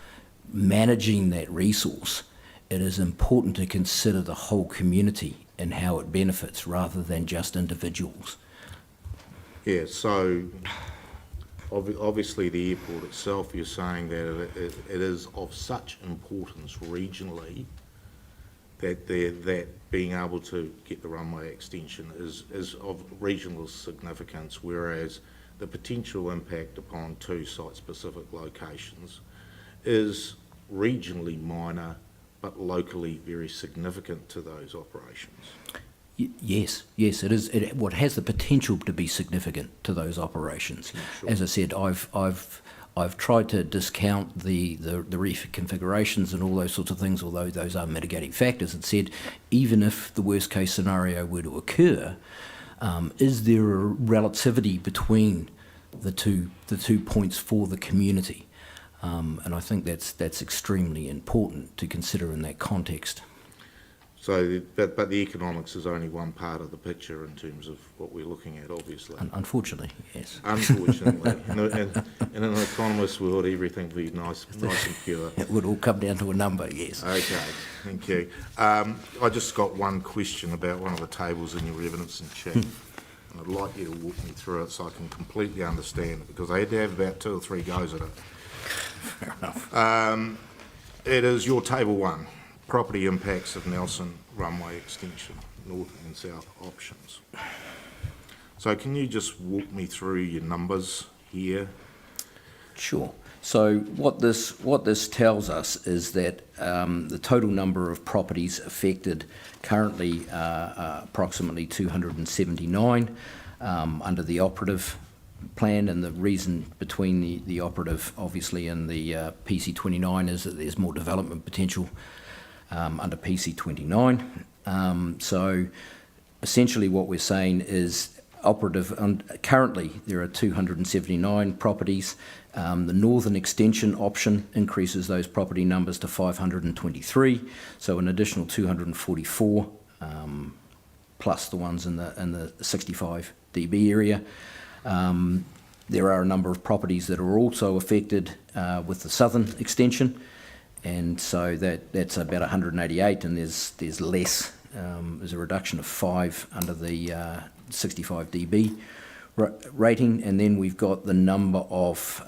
managing that resource, it is important to consider the whole community and how it benefits rather than just individuals. Yeah, so obviously the airport itself, you're saying that it is of such importance regionally that being able to get the runway extension is of regional significance, whereas the potential impact upon two site-specific locations is regionally minor but locally very significant to those operations. Yes, it is. What has the potential to be significant to those operations. Sure. As I said, I've tried to discount the reconfigurations and all those sorts of things, although those are mitigating factors, and said even if the worst case scenario were to occur, is there a relativity between the two points for the community? And I think that's extremely important to consider in that context. So, but the economics is only one part of the picture in terms of what we're looking at, obviously. Unfortunately, yes. Unfortunately. In an economist's world, everything would be nice and pure. It would all come down to a number, yes. Okay, thank you. I just got one question about one of the tables in your evidence and check. And I'd like you to walk me through it so I can completely understand it, because I had to have about 2 or 3 goes at it. Fair enough. It is your table 1. Property impacts of Nelson Runway extension, north and south options. So can you just walk me through your numbers here? Sure. So what this tells us is that the total number of properties affected currently are approximately 279 under the operative plan, and the reason between the operative obviously and the PC29 is that there's more development potential under PC29. So essentially what we're saying is currently there are 279 properties. The northern extension option increases those property numbers to 523, so an additional 244 plus the ones in the 65 dB area. There are a number of properties that are also affected with the southern extension. And so that's about 188, and there's less. There's a reduction of 5 under the 65 dB rating, and then we've got the number of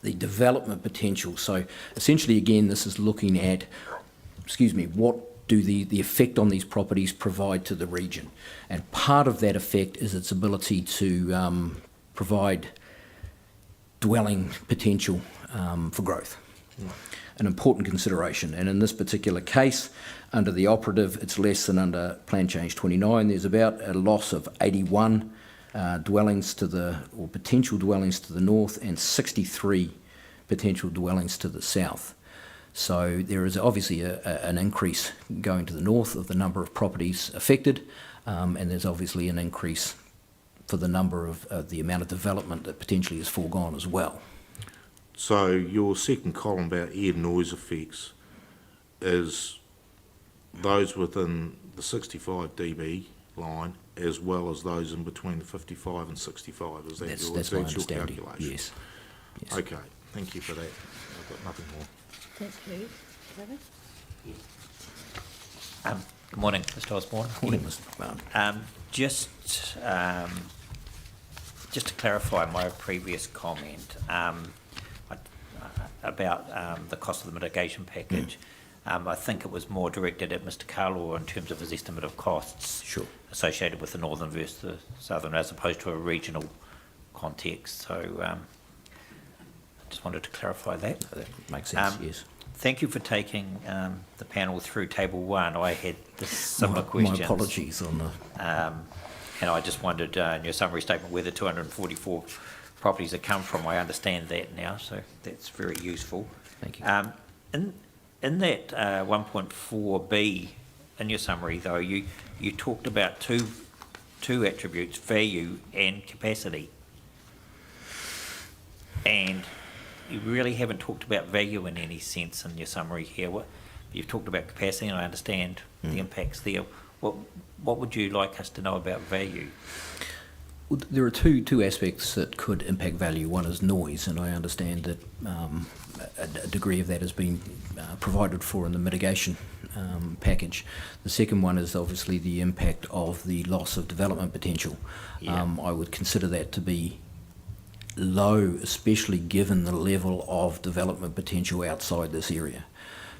the development potential. So essentially, again, this is looking at, what do the effect on these properties provide to the region? And part of that effect is its ability to provide dwelling potential for growth. An important consideration. And in this particular case, under the operative, it's less than under Plan Change 29. There's about a loss of 81 dwellings or potential dwellings to the north, and 63 potential dwellings to the south. So there is obviously an increase going to the north of the number of properties affected, and there's obviously an increase for the number of the amount of development that potentially is foregone as well. So your second column about air noise effects is those within the 65 dB line as well as those in between the 55 and 65. Is that That's my your understanding. calculation? Yes. Okay, thank you for that. I've got nothing more. Thank you. Good morning, Mr. Osborne. Morning, Mr. McMahon. Just to clarify my previous comment about the cost of the mitigation package, I think it was more directed at Mr. Carlaw in terms of his estimate of costs associated with the northern versus the southern, as opposed to a regional context. So I just wanted to clarify that. That makes sense, yes. Thank you for taking the panel through Table 1. I had similar questions. My apologies on the... And I just wondered in your summary statement where the 244 properties have come from. I understand that now, so that's very useful. Thank you. In that 1.4b, in your summary though, you talked about two attributes, value and capacity. And you really haven't talked about value in any sense in your summary here. You've talked about capacity, and I understand the impacts there. What would you like us to know about value? Well, there are two aspects that could impact value. One is noise, and I understand that a degree of that has been provided for in the mitigation package. The second one is obviously the impact of the loss of development potential. Yeah. I would consider that to be low, especially given the level of development potential outside this area.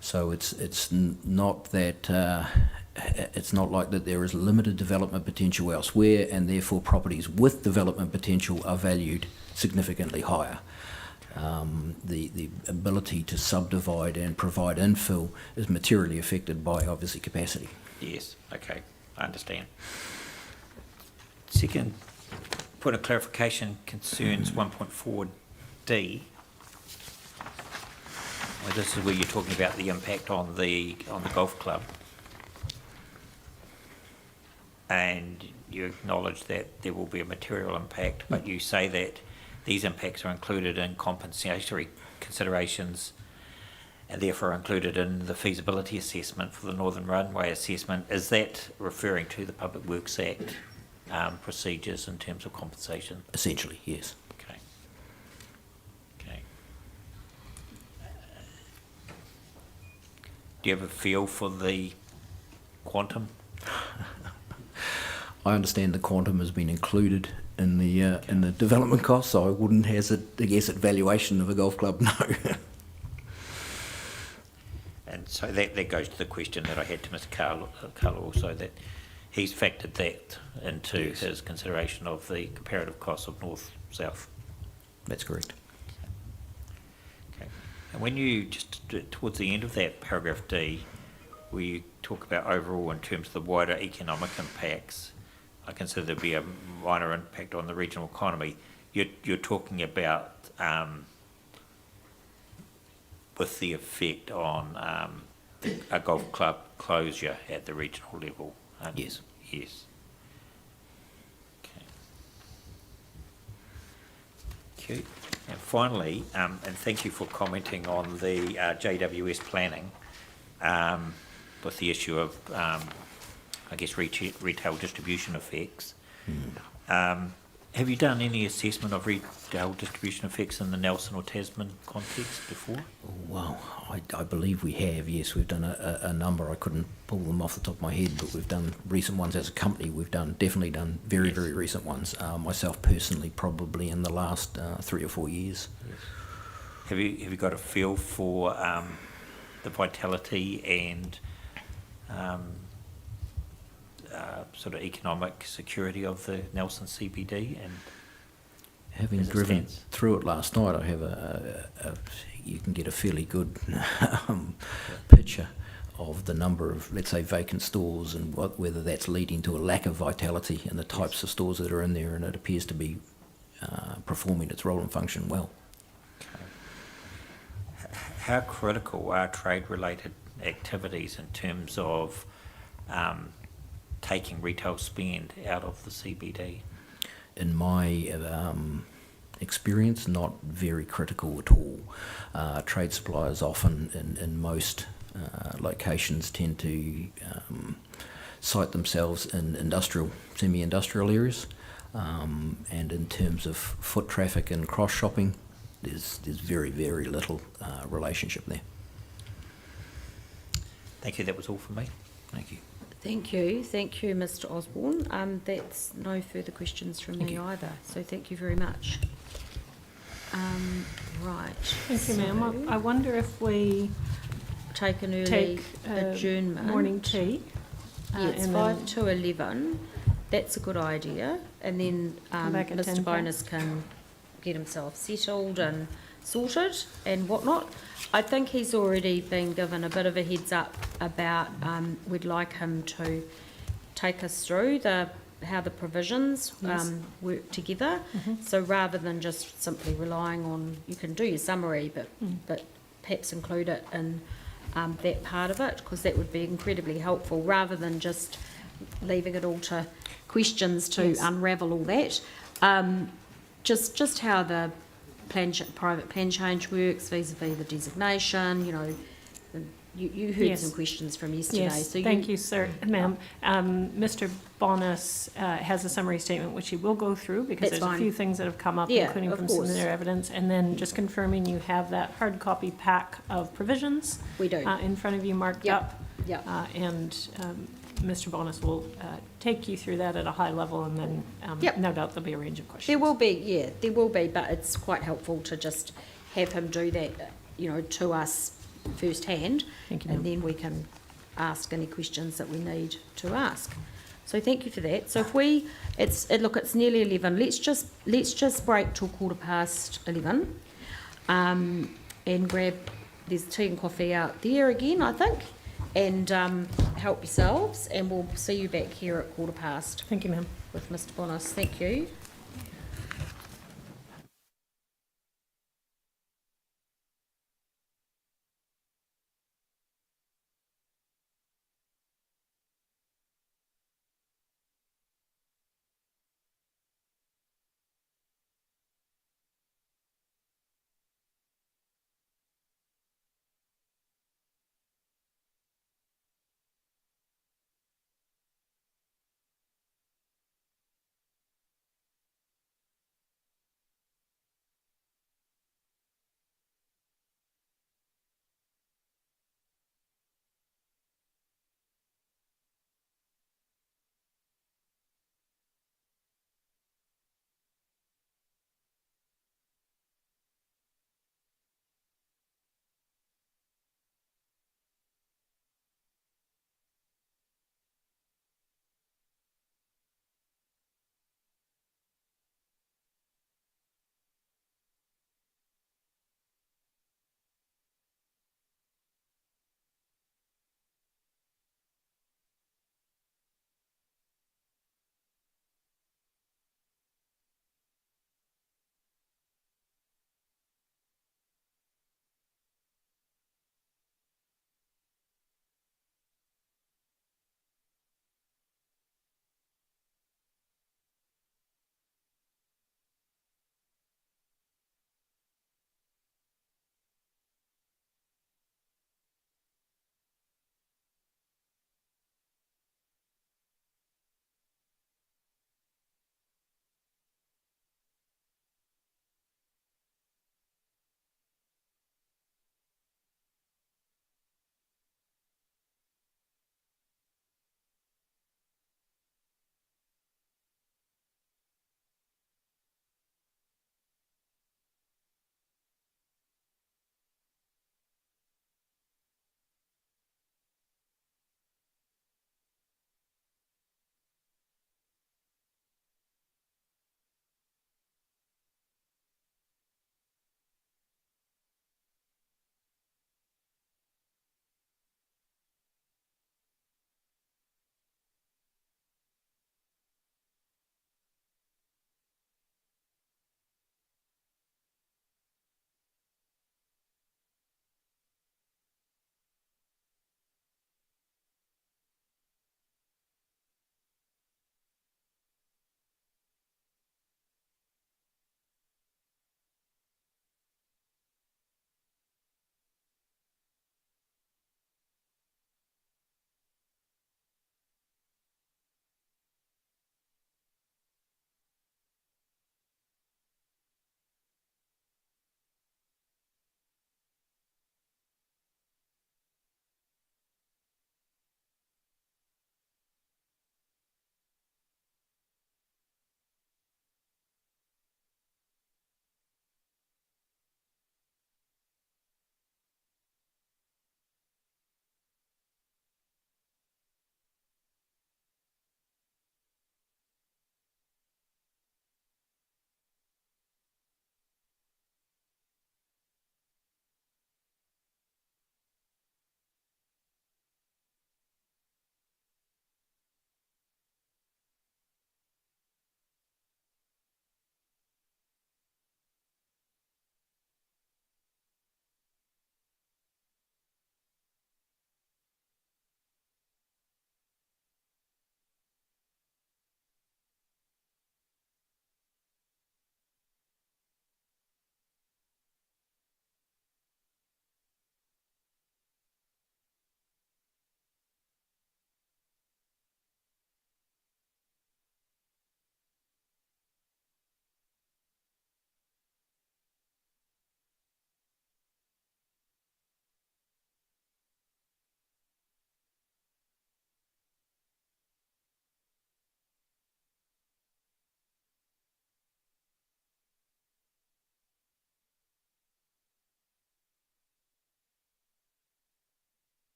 So it's not that it's not like that there is limited development potential elsewhere, and therefore properties with development potential are valued significantly higher. The ability to subdivide and provide infill is materially affected by obviously capacity. Yes, okay, I understand. Second point of clarification concerns 1.4d. Well, this is where you're talking about the impact on the golf club, and you acknowledge that there will be a material impact, but you say that these impacts are included in compensatory considerations and therefore included in the feasibility assessment for the Northern Runway assessment. Is that referring to the Public Works Act procedures in terms of compensation? Essentially, yes. Okay. Okay. Do you have a feel for the quantum? I understand the quantum has been included in the development costs, so I wouldn't hazard a guess at valuation of a golf club, no. And so that goes to the question that I had to Mr. Carlaw also, that he's factored that into his consideration of the comparative costs of north-south. That's correct. Okay. And when you, just towards the end of that paragraph D, where you talk about overall in terms of the wider economic impacts, I consider there to be a minor impact on the regional economy. You're talking about with the effect on a golf club closure at the regional level. Yes. Yes. Okay. Thank you. And finally, and thank you for commenting on the JWS planning with the issue of, I guess, retail distribution effects. Have you done any assessment of retail distribution effects in the Nelson or Tasman context before? Well, I believe we have, yes. We've done a number. I couldn't pull them off the top of my head, but we've done recent ones as a company. We've definitely done very recent ones. Myself personally, probably in the last 3 or 4 years. Have you got a feel for the vitality and sort of economic security of the Nelson CBD? And Having as it driven stands? through it last night, I have you can get a fairly good picture of the number of, let's say, vacant stores and whether that's leading to a lack of vitality in the types of stores that are in there, and it appears to be performing its role and function well. How critical are trade-related activities in terms of taking retail spend out of the CBD? In my experience, not very critical at all. Trade suppliers often in most locations tend to site themselves in industrial, semi-industrial areas, and in terms of foot traffic and cross-shopping, there's very little relationship there. Thank you, that was all from me. Thank you. Thank you, Mr. Osborne. That's no further questions from me either, so thank you very much. Right. Thank you, ma'am. I wonder if we Take an early take adjournment. morning tea. Yes, and 5 then to 11. That's a good idea. And then Come back at Mr. 10 Bonus can get himself settled and sorted and whatnot. I think he's already been given a bit of a heads up about we'd like him to take us through how the provisions Yes. work together. So rather than just simply relying on, you can do your summary, but perhaps include it in that part of it, because that would be incredibly helpful, rather than just leaving it all to questions to Yes. unravel all that. Just how the private plan change works vis-a-vis the designation, you heard Yes. some questions from yesterday. Yes, So thank you, sir, ma'am. Mr. Bonus has a summary statement which he will go through, because That's there's a fine. few things that have come up, Yeah, including of from course. submitted evidence. And then just confirming you have that hard copy pack of provisions We do. in front of you marked Yep, up. yep. And Mr. Bonus will take you through that at a high level, and then Yep. no doubt there'll be a range of questions. There will be, but it's quite helpful to just have him do that, to us firsthand. Thank you, And ma'am. then we can ask any questions that we need to ask. So thank you for that. So if it's nearly 11. Let's just break till 11:15, and grab. There's tea and coffee out there again, I think, and help yourselves. And we'll see you back here at 15:15 Thank you, ma'am. with Mr. Bonus. Thank you.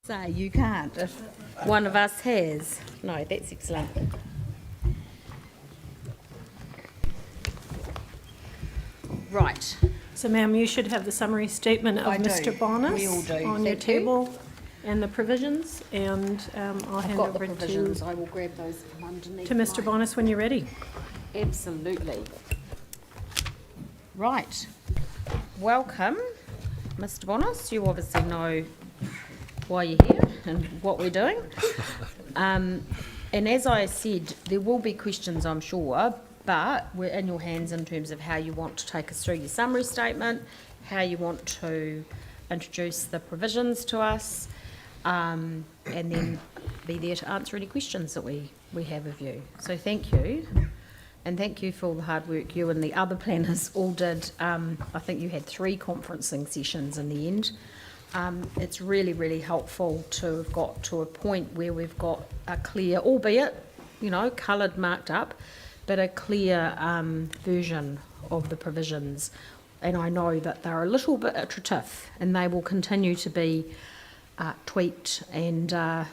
Say you can't if one of us has. No, that's excellent. Right. So ma'am, you should have the summary statement of I do. Mr. Bonas We all do. on your Thank you. table and the provisions, and I'll I've hand got the over provisions. I will grab those from underneath. to Mr. mine. Bonas when you're ready. Absolutely. Right. Welcome, Mr. Bonas. You obviously know why you're here and what we're doing. And as I said, there will be questions, I'm sure, but we're in your hands in terms of how you want to take us through your summary statement, how you want to introduce the provisions to us, and then be there to answer any questions that we have of you. So thank you. And thank you for all the hard work you and the other planners all did. I think you had 3 conferencing sessions in the end. It's really, really helpful to have got to a point where we've got a clear, albeit, coloured, marked up, but a clear version of the provisions. And I know that they're a little bit iterative, and they will continue to be tweaked and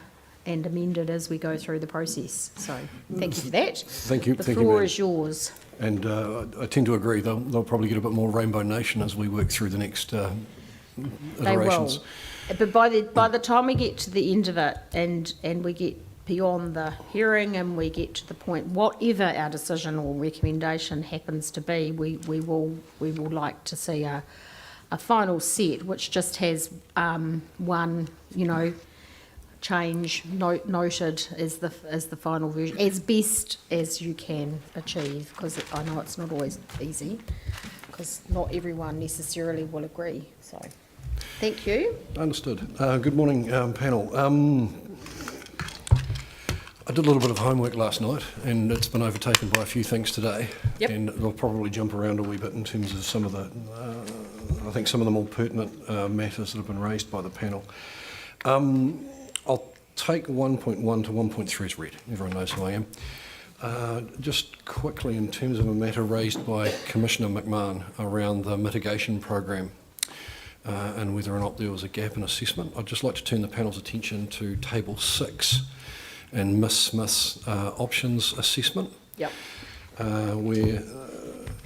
amended as we go through the process. So thank you for that. Thank you. The Thank you, floor ma'am. is yours. And I tend to agree, they'll probably get a bit more Rainbow Nation as we work through the next They iterations. will. But by the time we get to the end of it and we get beyond the hearing and we get to the point, whatever our decision or recommendation happens to be, we will like to see a final set which just has one, change noted as the final version, as best as you can achieve, because I know it's not always easy, because not everyone necessarily will agree. So, thank you. Understood. Good morning, panel. I did a little bit of homework last night, and it's been overtaken by a few things today. Yep. And they'll probably jump around a wee bit in terms of some of the, I think some of the more pertinent matters that have been raised by the panel. I'll take 1.1 to 1.3 as read. Everyone knows who I am. Just quickly, in terms of a matter raised by Commissioner McMahon around the mitigation program and whether or not there was a gap in assessment, I'd just like to turn the panel's attention to Table 6 and Miss Smith's options assessment. Yep. Where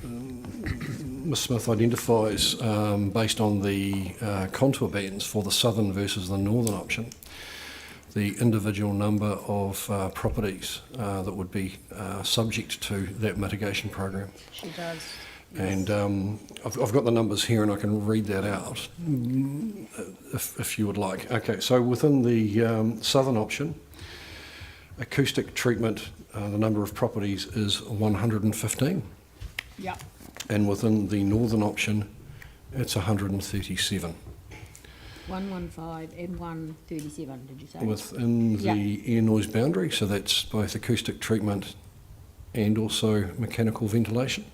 Ms Smith identifies, based on the contour bands for the southern versus the northern option, the individual number of properties that would be subject to that mitigation program. She does. And I've got the numbers here and I can read that out if you would like. Okay, so within the southern option, acoustic treatment, the number of properties is 115. Yep. And within the northern option, it's 137. 115 and 137, did you say? Within the air noise boundary, so that's both acoustic treatment and also mechanical ventilation.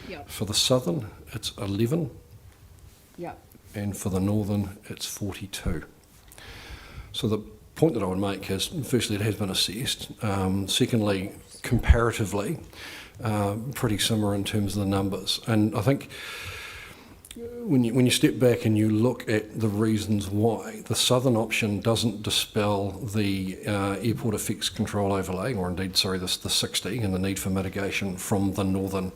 Yep. For the southern, it's 11, Yep. and for the northern, it's 42. So the point that I would make is, firstly, it has been assessed. Secondly, comparatively, pretty similar in terms of the numbers. And I think when you step back and you look at the reasons why, the southern option doesn't dispel the airport effects control overlay, or indeed, the 60, and the need for mitigation from the northern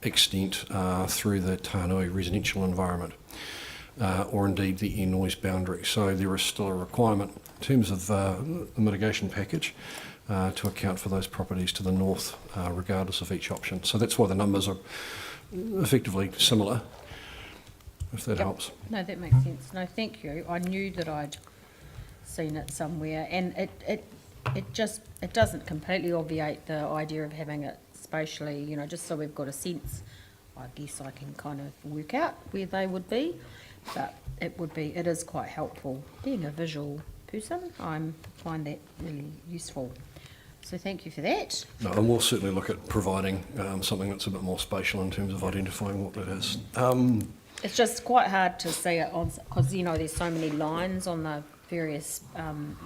extent through the Tānui residential environment, or indeed the air noise boundary. So there is still a requirement in terms of the mitigation package to account for those properties to the north, regardless of each option. So that's why the numbers are effectively similar, if that helps. No, that makes sense. No, thank you. I knew that I'd seen it somewhere, and it doesn't completely obviate the idea of having it spatially, just so we've got a sense. I guess I can kind of work out where they would be, but it is quite helpful. Being a visual person, I find that really useful. So thank you for that. No, and we'll certainly look at providing something that's a bit more spatial in terms of identifying what that is. It's just quite hard to see it on, because there's so many lines on the various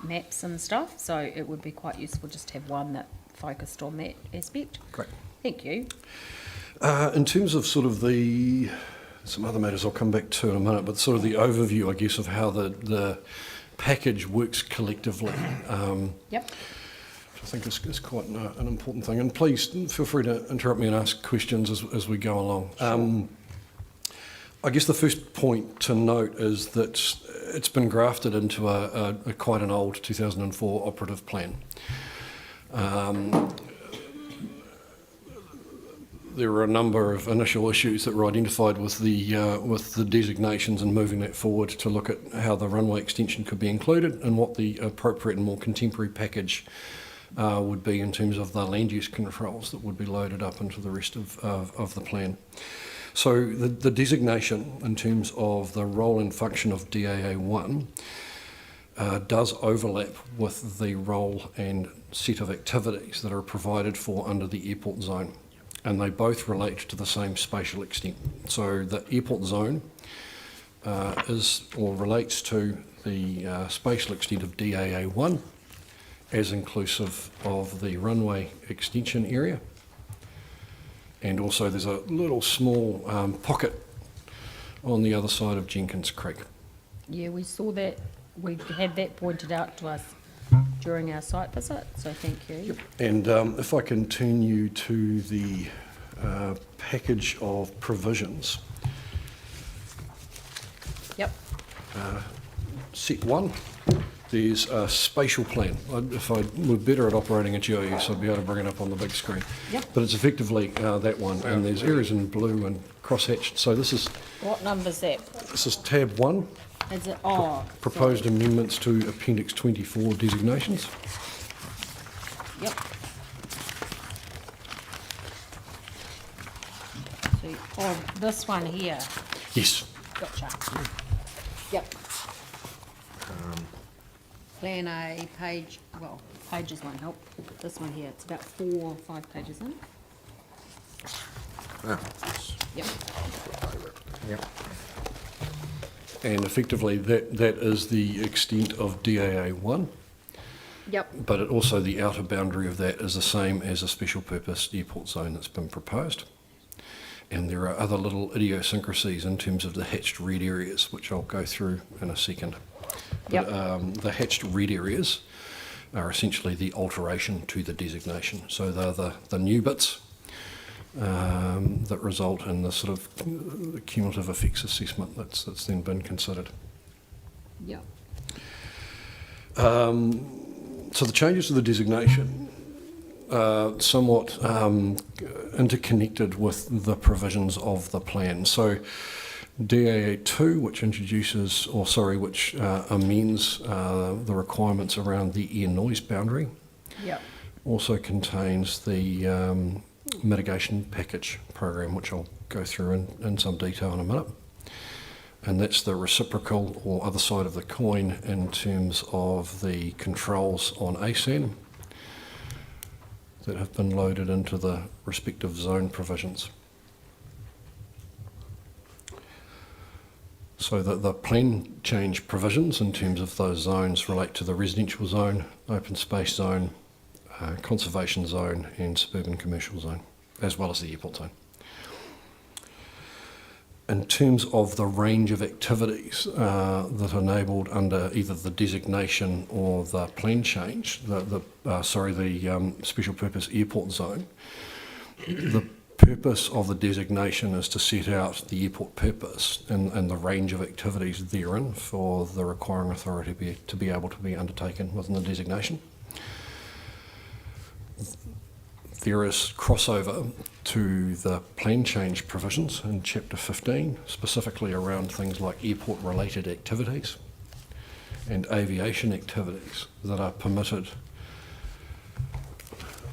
maps and stuff, so it would be quite useful just to have one that focused on that aspect. Great. Thank you. In terms of sort of some other matters I'll come back to in a minute, but sort of the overview, I guess, of how the package works collectively. Yep. I think is quite an important thing. And please feel free to interrupt me and ask questions as we go along. I guess the first point to note is that it's been grafted into a quite an old 2004 operative plan. There were a number of initial issues that were identified with the designations and moving that forward to look at how the runway extension could be included and what the appropriate and more contemporary package would be in terms of the land use controls that would be loaded up into the rest of the plan. So the designation in terms of the role and function of DAA1 does overlap with the role and set of activities that are provided for under the airport zone, and they both relate to the same spatial extent. So the airport zone relates to the spatial extent of DAA1 as inclusive of the runway extension area. And also there's a little small pocket on the other side of Jenkins Creek. Yeah, we saw that. We had that pointed out to us during our site visit, so thank you. Yep. And if I can turn you to the package of provisions. Yep. Set 1, there's a spatial plan. If I were better at operating a GIS, I'd be able to bring it up on the big screen. Yep. But it's effectively that one, and there's areas in blue and crosshatched. So this is What number's that? this is tab 1, Is it, proposed amendments to Appendix 24 designations. Yep. So, this one here. Yes. Gotcha. Yep. Plan A, pages won't help. This one here, it's about 4 or 5 pages in. Yep. And effectively that is the extent of DAA1. Yep. But also the outer boundary of that is the same as a special purpose airport zone that's been proposed. And there are other little idiosyncrasies in terms of the hatched red areas, which I'll go through in a second. Yep. But, the hatched red areas are essentially the alteration to the designation. So they're the new bits that result in the sort of cumulative effects assessment that's then been considered. Yep. So the changes to the designation are somewhat interconnected with the provisions of the plan. So DAA2, which amends the requirements around the air noise boundary, Yep. also contains the mitigation package program, which I'll go through in some detail in a minute. And that's the reciprocal or other side of the coin in terms of the controls on ASAN that have been loaded into the respective zone provisions. So the plan change provisions in terms of those zones relate to the residential zone, open space zone, conservation zone and suburban commercial zone, as well as the airport zone. In terms of the range of activities that are enabled under either the designation or the plan change, the special purpose airport zone, the purpose of the designation is to set out the airport purpose and the range of activities therein for the requiring authority to be able to be undertaken within the designation. There is crossover to the plan change provisions in Chapter 15, specifically around things like airport-related activities and aviation activities that are permitted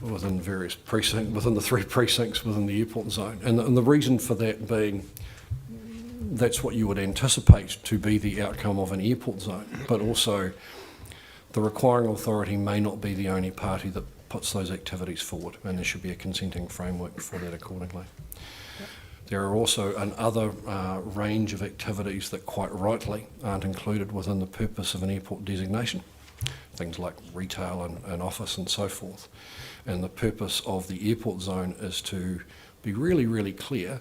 within various precincts, within the 3 precincts within the airport zone. And the reason for that being that's what you would anticipate to be the outcome of an airport zone, but also the requiring authority may not be the only party that puts those activities forward, and there should be a consenting framework for that accordingly. Yep. There are also another range of activities that quite rightly aren't included within the purpose of an airport designation, things like retail and office and so forth. And the purpose of the airport zone is to be really, really clear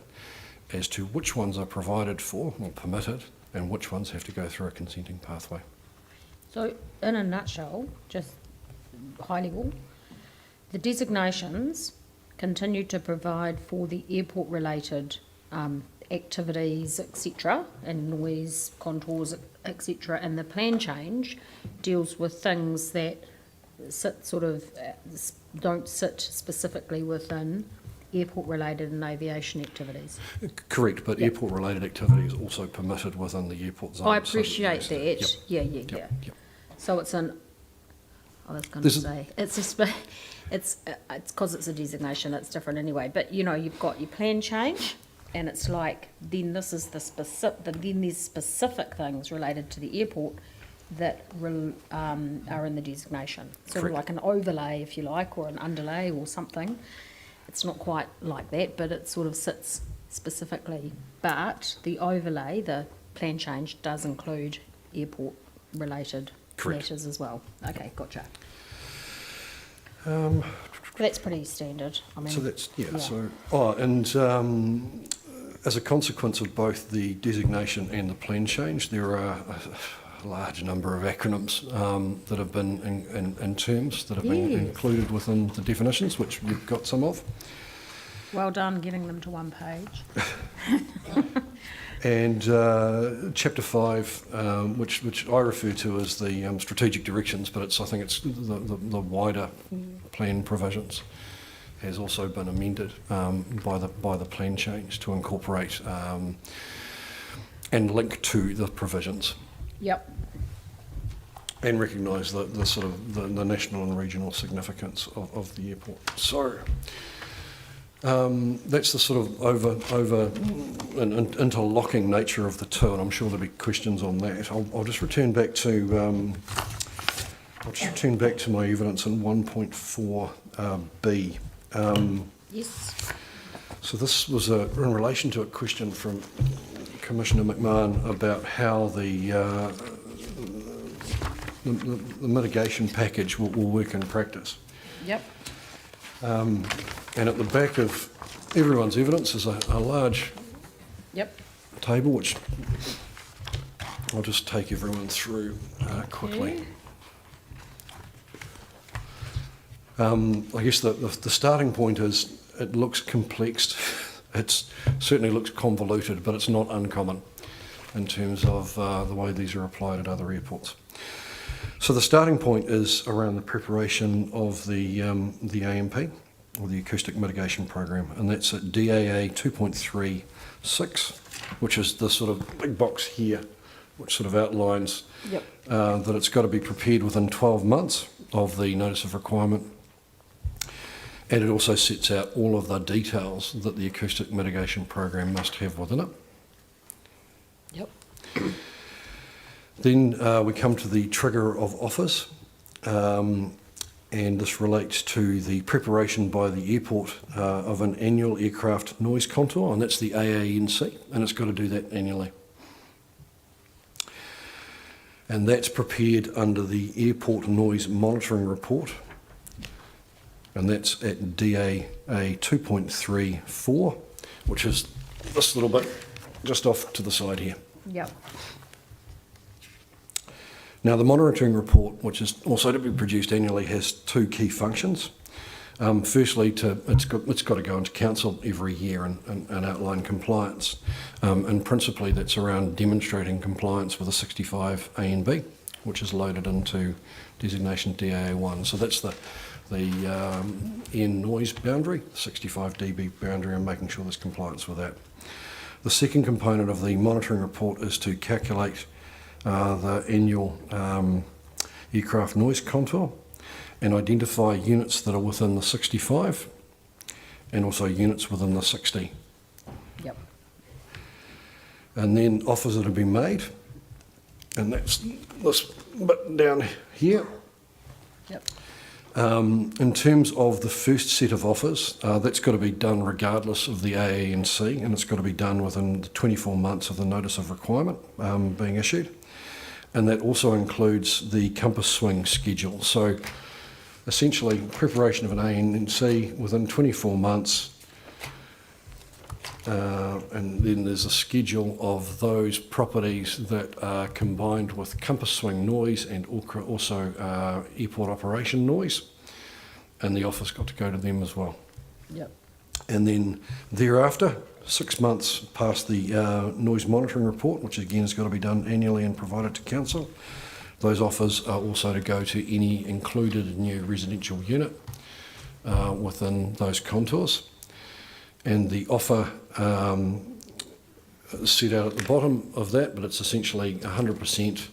as to which ones are provided for or permitted and which ones have to go through a consenting pathway. So, in a nutshell, just high level, the designations continue to provide for the airport-related activities, etc., and noise contours, etc., and the plan change deals with things that sit sort of don't sit specifically within airport-related and aviation activities. Correct, but Yep. airport-related activity is also permitted within the airport zone. I so appreciate yes, that. yep, Yeah. yep, yep. So it's an. I was going to There's a- say it's because it's a designation. It's different anyway. But you know, you've got your plan change, and it's like then this is the specific. Then there's specific things related to the airport that are in the designation. Sort Correct. of like an overlay, if you like, or an underlay or something. It's not quite like that, but it sort of sits specifically. But the overlay, the plan change, does include airport-related Correct. matters as well. Okay, gotcha. Um, That's pretty standard. I mean, So that's, yeah, yeah. so, as a consequence of both the designation and the plan change, there are a large number of acronyms that have been in terms that have been Yes. included within the definitions, which you've got some of. Well done getting them to one page. And Chapter 5, which I refer to as the strategic directions, but I think it's the wider plan provisions, has also been amended by the plan change to incorporate and link to the provisions Yep. and recognise the sort of the national and regional significance of the airport. So that's the sort of over and interlocking nature of the two, and I'm sure there'll be questions on that. I'll just return back to my evidence in 1.4b. Yes. So this was in relation to a question from Commissioner McMahon about how the mitigation package will work in practice. Yep. And at the back of everyone's evidence is a large Yep. table, which I'll just take everyone through quickly. I guess the starting point is it looks complex. It certainly looks convoluted, but it's not uncommon in terms of the way these are applied at other airports. So the starting point is around the preparation of the AMP, or the Acoustic Mitigation Program, and that's at DAA 2.36, which is the sort of big box here, which sort of outlines Yep. that it's got to be prepared within 12 months of the notice of requirement. And it also sets out all of the details that the acoustic mitigation program must have within it. Yep. Then we come to the trigger of offers, and this relates to the preparation by the airport of an annual aircraft noise contour, and that's the AANC, and it's got to do that annually. And that's prepared under the Airport Noise Monitoring Report, and that's at DAA 2.34, which is this little bit just off to the side here. Yep. Now, the monitoring report, which is also to be produced annually, has two key functions. Firstly, it's got to go into council every year and outline compliance, and principally that's around demonstrating compliance with a 65 A and B, which is loaded into designation DAA1. So that's the air noise boundary, 65 dB boundary, and making sure there's compliance with that. The second component of the monitoring report is to calculate the annual aircraft noise contour and identify units that are within the 65 and also units within the 60. Yep. And then offers are to be made, and that's this bit down here. Yep. In terms of the first set of offers, that's got to be done regardless of the AANC, and it's got to be done within the 24 months of the notice of requirement being issued. And that also includes the compass swing schedule. So essentially, preparation of an ANC within 24 months, and then there's a schedule of those properties that are combined with compass swing noise and also airport operation noise, and the office got to go to them as well. Yep. And then thereafter, 6 months past the noise monitoring report, which again has got to be done annually and provided to council, those offers are also to go to any included new residential unit within those contours. And the offer set out at the bottom of that, but it's essentially 100%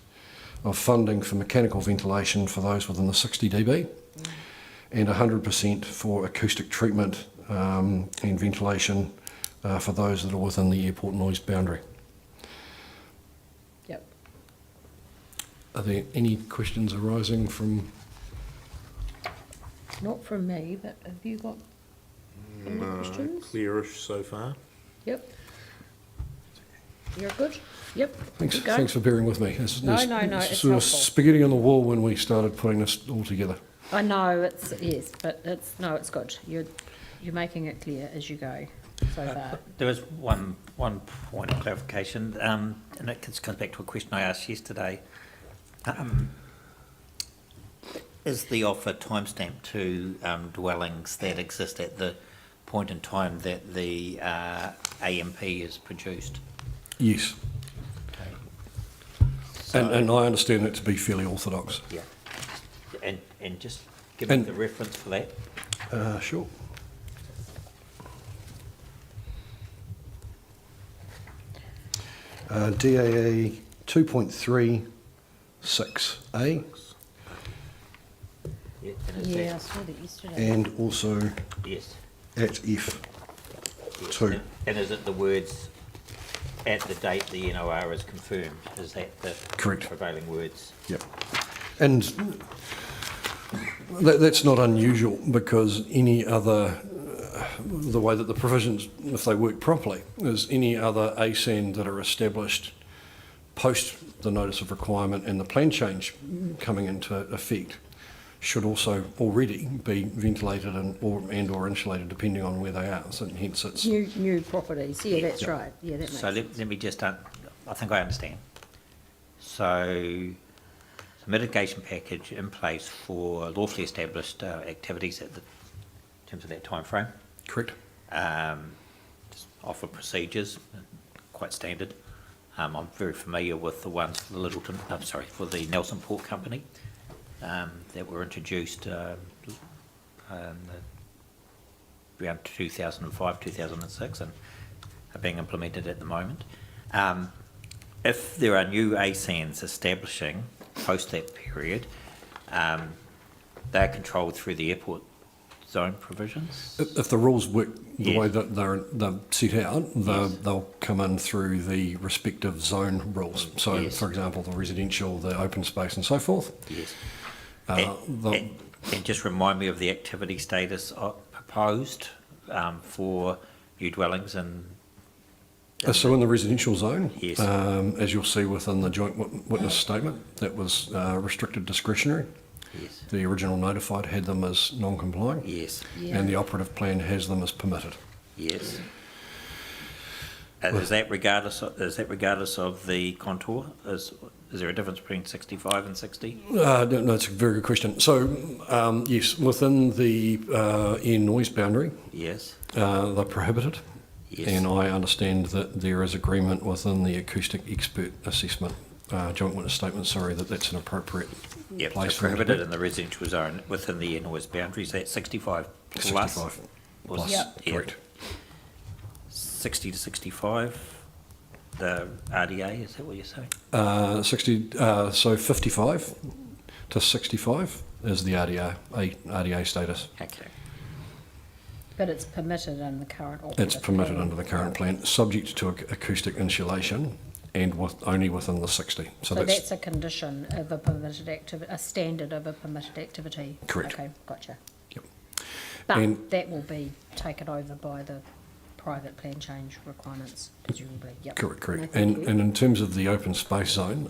of funding for mechanical ventilation for those within the 60 dB, and 100% for acoustic treatment and ventilation for those that are within the airport noise boundary. Yep. Are there any questions arising from? Not from me, but have you got any questions? Clearish so far. Yep. You're good? Yep. Thanks, Keep going. thanks for bearing with me. It's No, it's sort of helpful. spaghetti on the wall when we started putting this all together. I know, yes, but it's good. You're making it clear as you go so far. There is one point of clarification, and it comes back to a question I asked yesterday. Is the offer timestamped to dwellings that exist at the point in time that the AMP is produced? Yes, Okay. So, and I understand that to be fairly orthodox. yeah, and just give me And- the reference for that. Sure. DAA 2.36A, Yeah, and is Yeah, I that, saw that yesterday. and also yes. at F2. Yes. And is it the words at the date the NOR is confirmed? Is that the Correct. prevailing words? Yep. And that's not unusual, because any other, the way that the provisions, if they work properly, is any other ASAN that are established post the notice of requirement and the plan change coming into effect should also already be ventilated and or insulated depending on where they are. So hence it's New properties, yeah, that's right. Yeah, that makes So sense. let me just, I think I understand. So the mitigation package in place for lawfully established activities in terms of that time frame. correct. Just offer procedures, quite standard. I'm very familiar with the ones for the Littleton, for the Nelson Port Company that were introduced around 2005, 2006 and are being implemented at the moment. If there are new ASANs establishing post that period, they're controlled through the airport zone provisions? If the rules work the Yeah. way that they're set out, Yes. they'll come in through the respective zone rules. So, Yes. for example, the residential, the open space and so forth. Yes. they'll- And just remind me of the activity status proposed for new dwellings and... So in the residential zone, Yes. as you'll see within the joint witness statement, that was restricted discretionary. Yes, The original notified had them as non-compliant, yes, Yeah. and the operative plan has them as permitted. yes. Is that regardless of the contour? Is there a difference between 65 and 60? No, it's a very good question. So, yes, within the air noise boundary, Yes, they're prohibited. yes. And I understand that there is agreement within the acoustic expert assessment, joint witness statement, that that's an appropriate Yep, place so for them to prohibited be. in the residential zone within the noise boundaries, that's 65 plus? 65 Or plus, Yep. yeah, correct. 60 to 65, the RDA, is that what you're saying? 55 to 65 is the RDA status. Okay, But it's permitted in the current It's operative permitted plan. under the current plan, subject to acoustic insulation and only within the 60. So that's a condition of a permitted activity, a standard of a permitted activity? Correct. Okay, gotcha. Yep. But And- that will be taken over by the private plan change requirements, presumably, yep. Correct. No, And, thank you. and in terms of the open space zone,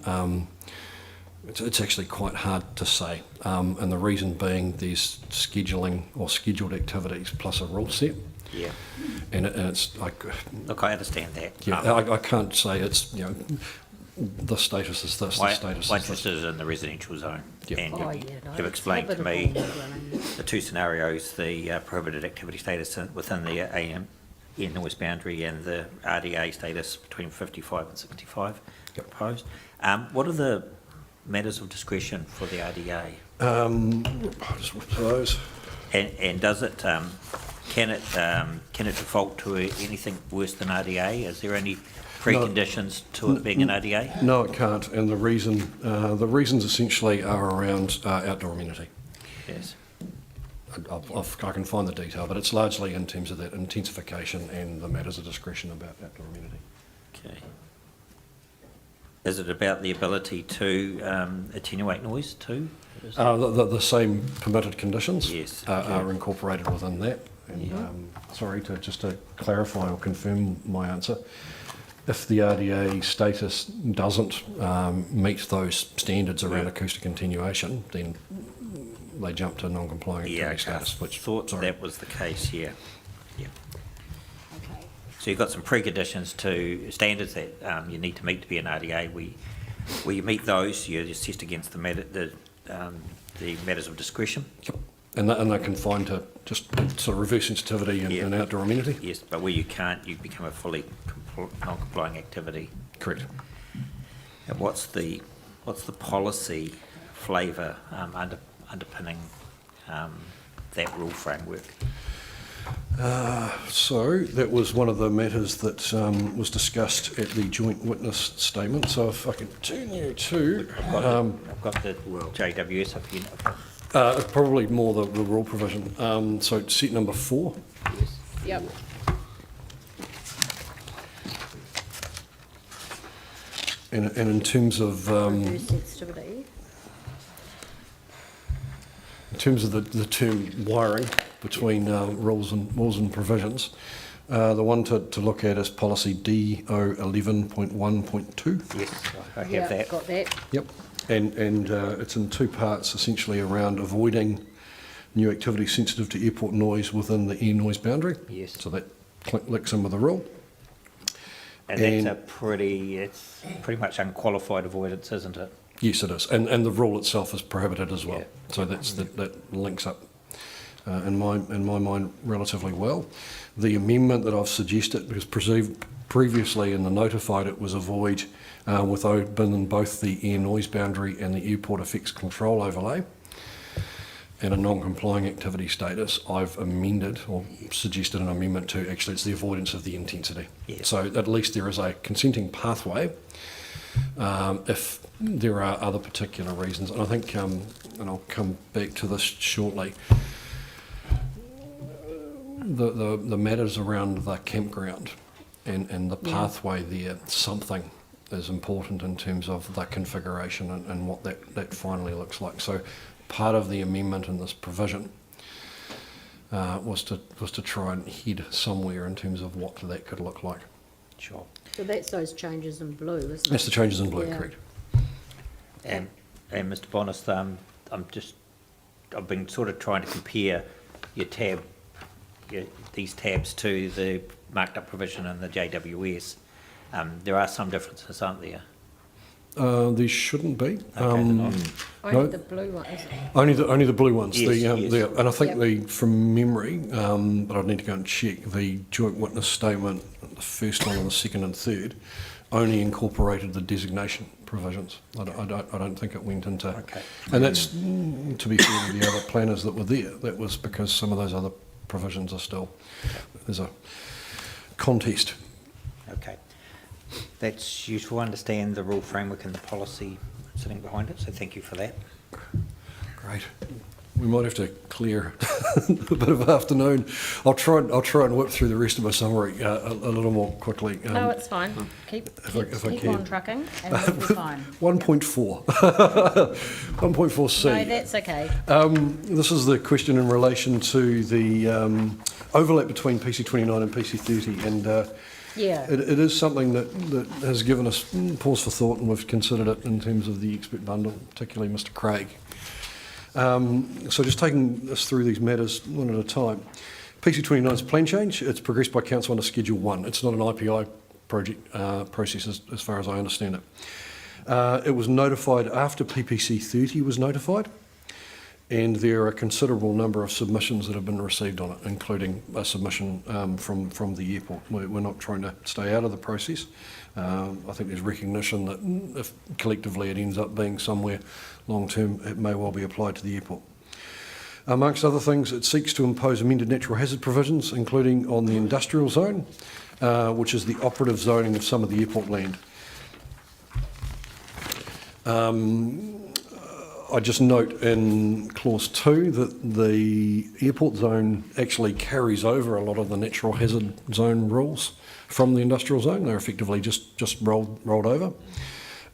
It's actually quite hard to say, and the reason being there's scheduling or scheduled activities plus a rule set. Yeah. And it's like, Look, I understand that. yeah, I can't say it's, you know, the status is this, the status My is interest this. is in the residential zone. Yep. And Oh, you've, yeah, no, you've it's explained to habitable me dwelling. the two scenarios, the prohibited activity status within the AM noise boundary and the RDA status between 55 and 65 proposed. What are the matters of discretion for the RDA? I just look for those. And does it, can it default to anything worse than RDA? Is there any preconditions to it being an RDA? No, it can't, and the reasons essentially are around outdoor amenity. Yes. I can find the detail, but it's largely in terms of that intensification and the matters of discretion about outdoor amenity. Okay. Is it about the ability to attenuate noise too? The same permitted conditions Yes. are incorporated within that. And sorry, just to clarify or confirm my answer, if the RDA status doesn't meet those standards around acoustic attenuation, then they jump to non-compliant Yeah, activity okay. status. Which, Thought sorry. that was the case, yeah. Yeah. Okay. So you've got some preconditions to standards that you need to meet to be an RDA. Where you meet those, you're assessed against the matters of discretion. Yep. And they're confined to just sort of reverse sensitivity and outdoor amenity? Yes, but where you can't, you become a fully non-complying activity. Correct. And what's the policy flavour underpinning that rule framework? So that was one of the matters that was discussed at the joint witness statement. So if I can turn you to... I've got the JWS up here. probably more the rule provision. So set number 4. Yep. And in terms of... Reverse sensitivity. In terms of the term wiring between rules and provisions, the one to look at is policy DO11.1.2. Yes, I have Yeah, that. got that. Yep. And it's in 2 parts, essentially around avoiding new activity sensitive to airport noise within the air noise boundary. Yes. So that links in with the rule. And And- it's pretty much unqualified avoidance, isn't it? Yes, it is. And the rule itself is prohibited as well. Yeah. So that links up, in my mind, relatively well. The amendment that I've suggested, because previously in the notified it was avoid within both the air noise boundary and the airport effects control overlay, and a non-complying activity status, I've amended or suggested an amendment to actually it's the avoidance of the intensity. Yeah. So at least there is a consenting pathway if there are other particular reasons. And I think, and I'll come back to this shortly, the matters around the campground and the pathway there, something is important in terms of the configuration and what that finally looks like. So part of the amendment in this provision was to try and head somewhere in terms of what that could look like. Sure. So that's those changes in blue, isn't it? That's the changes in blue, Yeah. correct? And Mr. Bonus, I've been sort of trying to compare these tabs to the marked up provision in the JWS. There are some differences, aren't there? There shouldn't be. Only No. the blue one, isn't it? Only the blue ones. Yes, yes. And I think Yep. from memory, but I'd need to go and check, the joint witness statement, the first one and the second and third, only incorporated the designation provisions. I don't think it went into... Okay. And that's, to be fair to the other planners that were there, that was because some of those other provisions are still... There's a contest. Okay. That's useful to understand the rule framework and the policy sitting behind it, so thank you for that. Great. We might have to clear a bit of afternoon. I'll try and whip through the rest of my summary a little more quickly. No, it's fine. Keep if I keep can. on trucking and we'll be fine. 1.4. 1.4c. No, that's okay. This is the question in relation to the overlap between PC29 and PC30, and Yeah. It is something that has given us pause for thought, and we've considered it in terms of the expert bundle, particularly Mr. Craig. So just taking us through these matters one at a time. PC29 is a plan change. It's progressed by Council under Schedule 1. It's not an IPI project process as far as I understand it. It was notified after PPC 30 was notified, and there are a considerable number of submissions that have been received on it, including a submission from the airport. We're not trying to stay out of the process. I think there's recognition that if collectively it ends up being somewhere long term, it may well be applied to the airport. Amongst other things, it seeks to impose amended natural hazard provisions, including on the industrial zone, which is the operative zoning of some of the airport land. I just note in clause 2 that the airport zone actually carries over a lot of the natural hazard zone rules from the industrial zone. They're effectively just rolled over.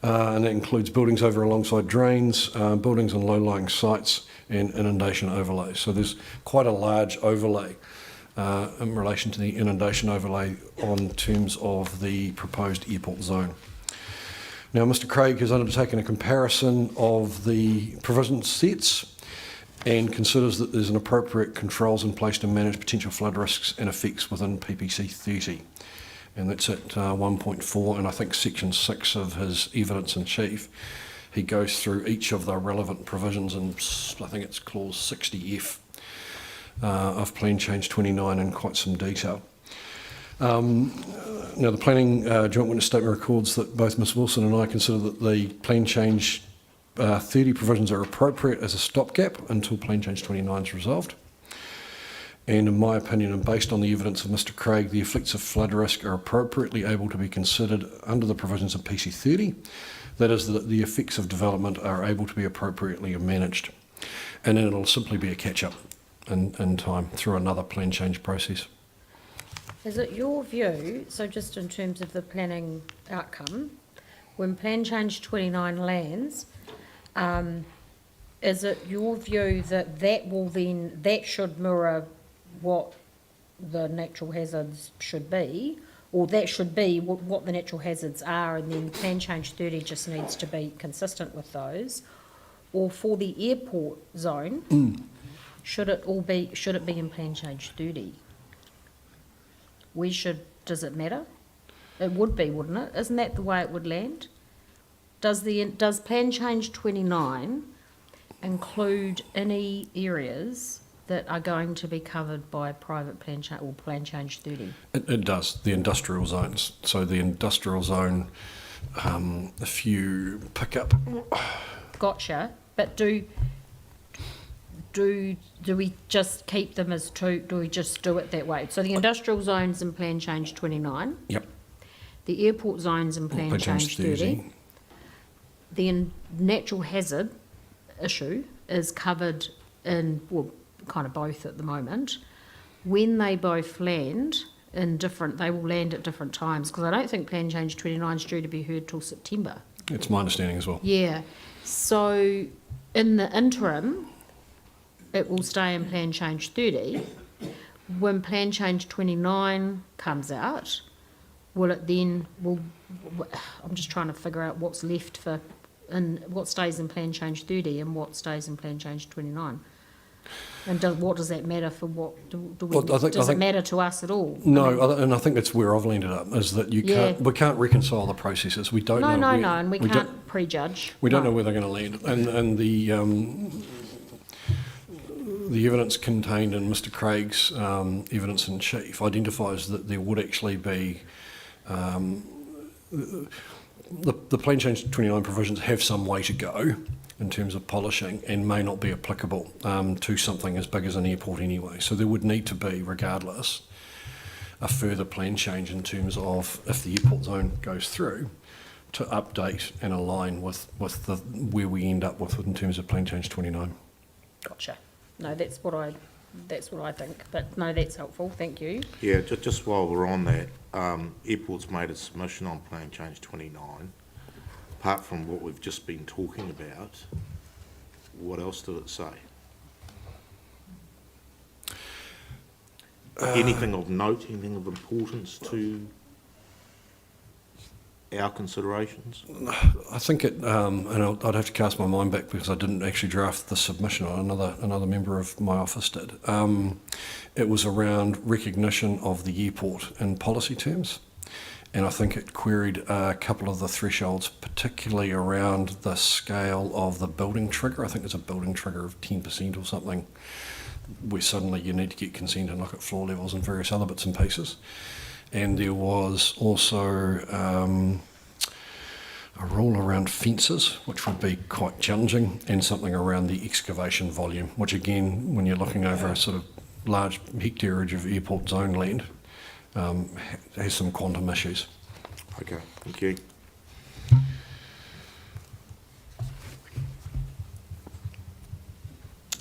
And that includes buildings over alongside drains, buildings on low-lying sites, and inundation overlays. So there's quite a large overlay in relation to the inundation overlay on terms of the proposed airport zone. Now, Mr. Craig has undertaken a comparison of the provision sets and considers that there's an appropriate controls in place to manage potential flood risks and effects within PPC 30. And that's at 1.4, and I think section 6 of his evidence in chief. He goes through each of the relevant provisions, and I think it's clause 60F of Plan Change 29 in quite some detail. Now, the Planning Joint Witness Statement records that both Ms Wilson and I consider that the Plan Change 30 provisions are appropriate as a stopgap until Plan Change 29 is resolved. And in my opinion, and based on the evidence of Mr. Craig, the effects of flood risk are appropriately able to be considered under the provisions of PC 30. That is, that the effects of development are able to be appropriately managed. And then it'll simply be a catch-up in time through another plan change process. Is it your view, so just in terms of the planning outcome, when Plan Change 29 lands, is it your view that that should mirror what the natural hazards should be, or that should be what the natural hazards are, and then Plan Change 30 just needs to be consistent with those? Or for the airport zone, should it be in Plan Change 30? Does it matter? It would be, wouldn't it? Isn't that the way it would land? Does Plan Change 29 include any areas that are going to be covered by private plan change or Plan Change 30? It does, the industrial zones. So the industrial zone, if you pick up... Gotcha. But do we just keep them as two? Do we just do it that way? So the industrial zones in Plan Change 29. Yep. The airport zones in Plan Change 30. The natural hazard issue is covered in, well, kind of both at the moment. When they both land they will land at different times, because I don't think Plan Change 29 is due to be heard till September. It's my understanding as well. Yeah. So in the interim, it will stay in Plan Change 30. When Plan Change 29 comes out, I'm just trying to figure out what's left and what stays in Plan Change 30 and what stays in Plan Change 29. And what does that matter for what? Does it matter to us at all? No, and I think that's where I've landed up, is that we can't reconcile the processes. We don't know. No, and we can't prejudge. We don't know where they're going to land. And the evidence contained in Mr. Craig's evidence in chief identifies that there would actually be the Plan Change 29 provisions have some way to go in terms of polishing and may not be applicable to something as big as an airport anyway. So there would need to be, regardless, a further plan change in terms of, if the airport zone goes through, to update and align with where we end up with in terms of Plan Change 29. Gotcha. No, that's what I think. But no, that's helpful. Thank you. Yeah, just while we're on that, Airport's made a submission on Plan Change 29. Apart from what we've just been talking about, what else did it say? Anything of note, anything of importance to our considerations? I think it, and I'd have to cast my mind back because I didn't actually draft the submission. Another member of my office did. It was around recognition of the airport in policy terms, and I think it queried a couple of the thresholds, particularly around the scale of the building trigger. I think there's a building trigger of 10% or something, where suddenly you need to get consent and look at floor levels and various other bits and pieces. And there was also a rule around fences, which would be quite challenging, and something around the excavation volume, which again, when you're looking over a sort of large hectareage of airport zone land, has some quantum issues. Okay, thank you.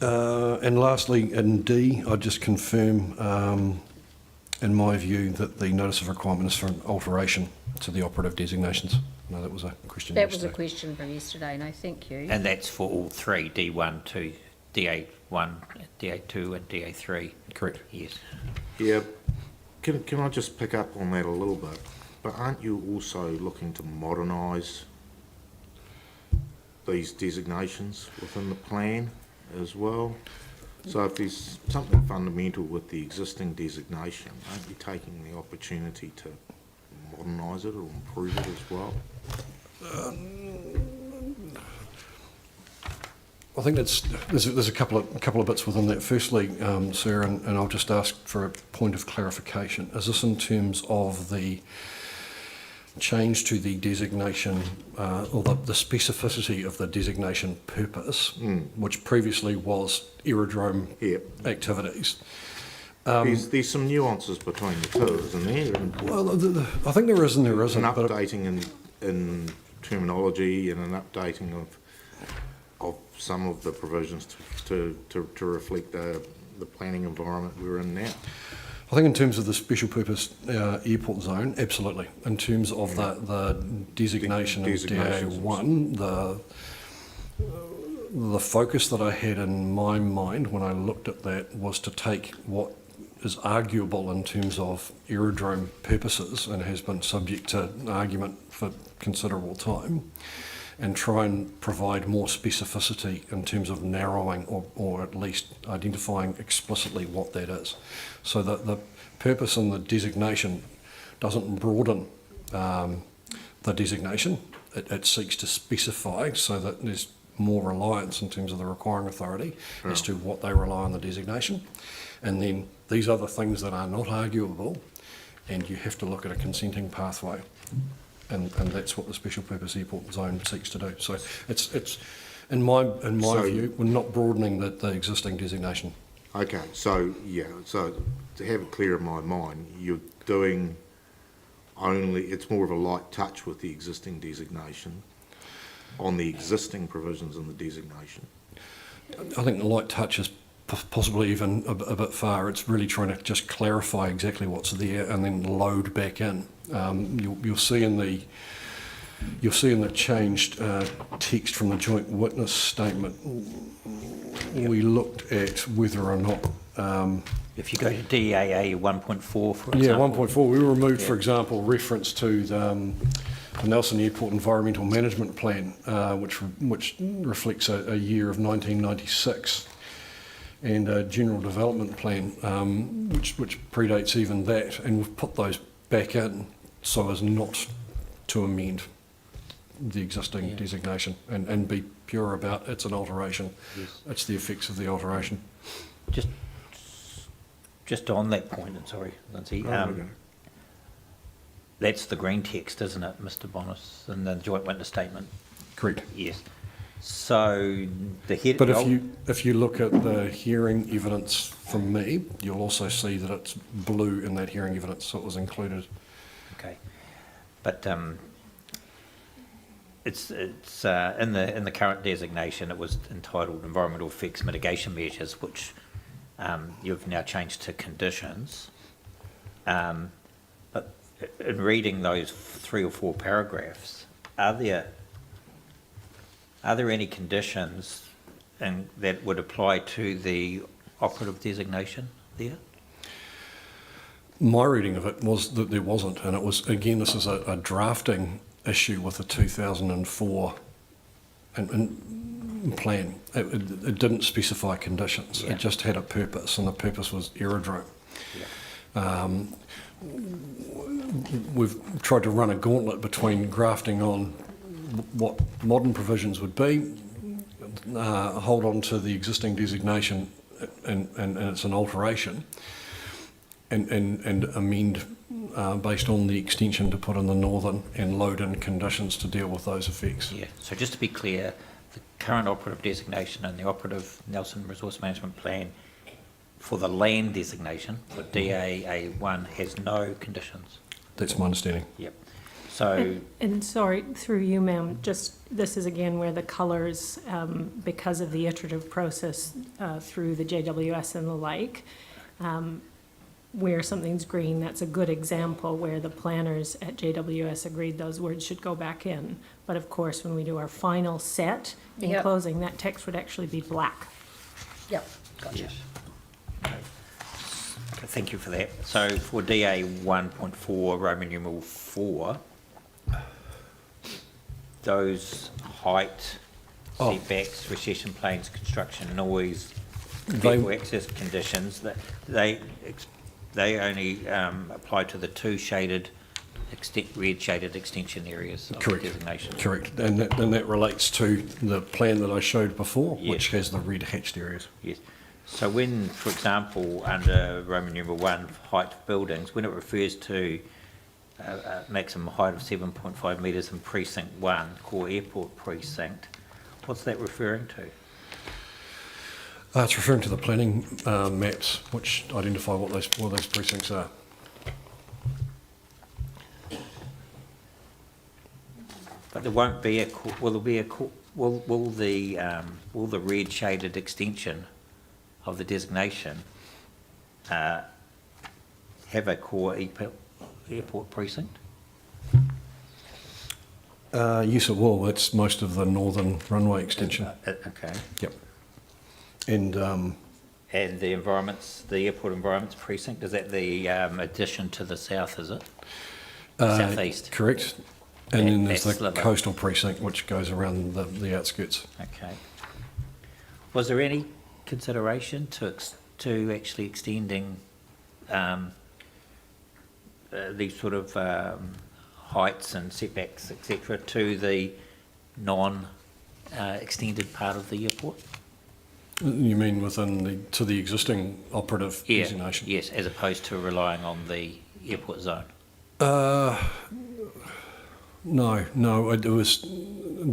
And lastly, in D, I'd just confirm, in my view, that the notice of requirement is for an alteration to the operative designations. No, that was a question That was a yesterday. question from yesterday, no, thank you. And that's for all three, D1 to DA1, DA2 and DA3? Correct. Yes. Yeah, can I just pick up on that a little bit? But aren't you also looking to modernise these designations within the plan as well? So if there's something fundamental with the existing designation, aren't you taking the opportunity to modernise it or improve it as well? I think there's a couple of bits within that. Firstly, Sarah, and I'll just ask for a point of clarification. Is this in terms of the change to the designation or the specificity of the designation purpose, which previously was aerodrome activities? There's some nuances between the two, isn't there? And Well, I think there is and there isn't. an but updating in terminology and an updating of some of the provisions to reflect the planning environment we're in now. I think in terms of the special purpose airport zone, absolutely. In terms of the designation of Designations. DA1, the focus that I had in my mind when I looked at that was to take what is arguable in terms of aerodrome purposes and has been subject to argument for considerable time, and try and provide more specificity in terms of narrowing or at least identifying explicitly what that is. So that the purpose and the designation doesn't broaden the designation, it seeks to specify so that there's more reliance in terms of the requiring authority as to what they rely on the designation. And then these are the things that are not arguable, and you have to look at a consenting pathway. And that's what the special purpose airport zone seeks to do. So it's in my view, we're not broadening the existing designation. Okay, so to have it clear in my mind, you're doing it's more of a light touch with the existing designation on the existing provisions in the designation. I think the light touch is possibly even a bit far. It's really trying to just clarify exactly what's there and then load back in. You'll see in the changed text from the joint witness statement, we looked at whether or not. If you go to DAA 1.4, for example. Yeah, 1.4. We removed, for example, reference to the Nelson Airport Environmental Management Plan, which reflects a year of 1996. And a general development plan, which predates even that, and we've put those back in so as not to amend the existing designation and be pure about it's an alteration. Yes. It's the effects of the alteration. Just on that point, and sorry, Lindsay, that's the green text, isn't it, Mr. Bonis, in the joint witness statement? Correct. Yes. So the head. But if you look at the hearing evidence from me, you'll also see that it's blue in that hearing evidence, so it was included. Okay, but it's in the current designation. It was entitled Environmental Effects Mitigation Measures, which you've now changed to conditions. But in reading those 3 or 4 paragraphs, are there any conditions that would apply to the operative designation there? My reading of it was that there wasn't, and it was, again, this is a drafting issue with the 2004 plan. It didn't specify conditions. Yeah. It just had a purpose, and the purpose was aerodrome. We've tried to run a gauntlet between grafting on what modern provisions would be, hold on to the existing designation, and it's an alteration, and amend based on the extension to put in the northern and load-in conditions to deal with those effects. Yeah, so just to be clear, the current operative designation and the operative Nelson Resource Management Plan for the land designation, for DA1, has no conditions. That's my understanding. Yep. So, And sorry, through you, ma'am, just, this is again where the colours, because of the iterative process through the JWS and the like, where something's green, that's a good example where the planners at JWS agreed those words should go back in. But of course, when we do our final set in Yep. closing, that text would actually be black. Yep, gotcha. yes. Okay, thank you for that. So for DA 1.4, Roman numeral 4, those height, setbacks, recession planes, construction noise, vehicle access conditions, that they only apply to the two shaded, red shaded extension areas of the designation. Correct, and that relates to the plan that I showed before, Yes. which has the red hatched areas. Yes. So when, for example, under Roman numeral 1, height of buildings, when it refers to a maximum height of 7.5 metres in precinct 1, core airport precinct, what's that referring to? It's referring to the planning maps, which identify what those precincts are. But there won't be will the red shaded extension of the designation have a core airport precinct? Yes, it will. It's most of the northern runway extension. Okay. Yep. And And the airport environments precinct, is that the addition to the south, is it? Southeast? correct. And then there's That's the Sliver. coastal precinct, which goes around the outskirts. Okay. Was there any consideration to actually extending these sort of heights and setbacks, etc., to the non-extended part of the airport? You mean within the existing operative Yeah, designation? yes, as opposed to relying on the airport zone. No, it was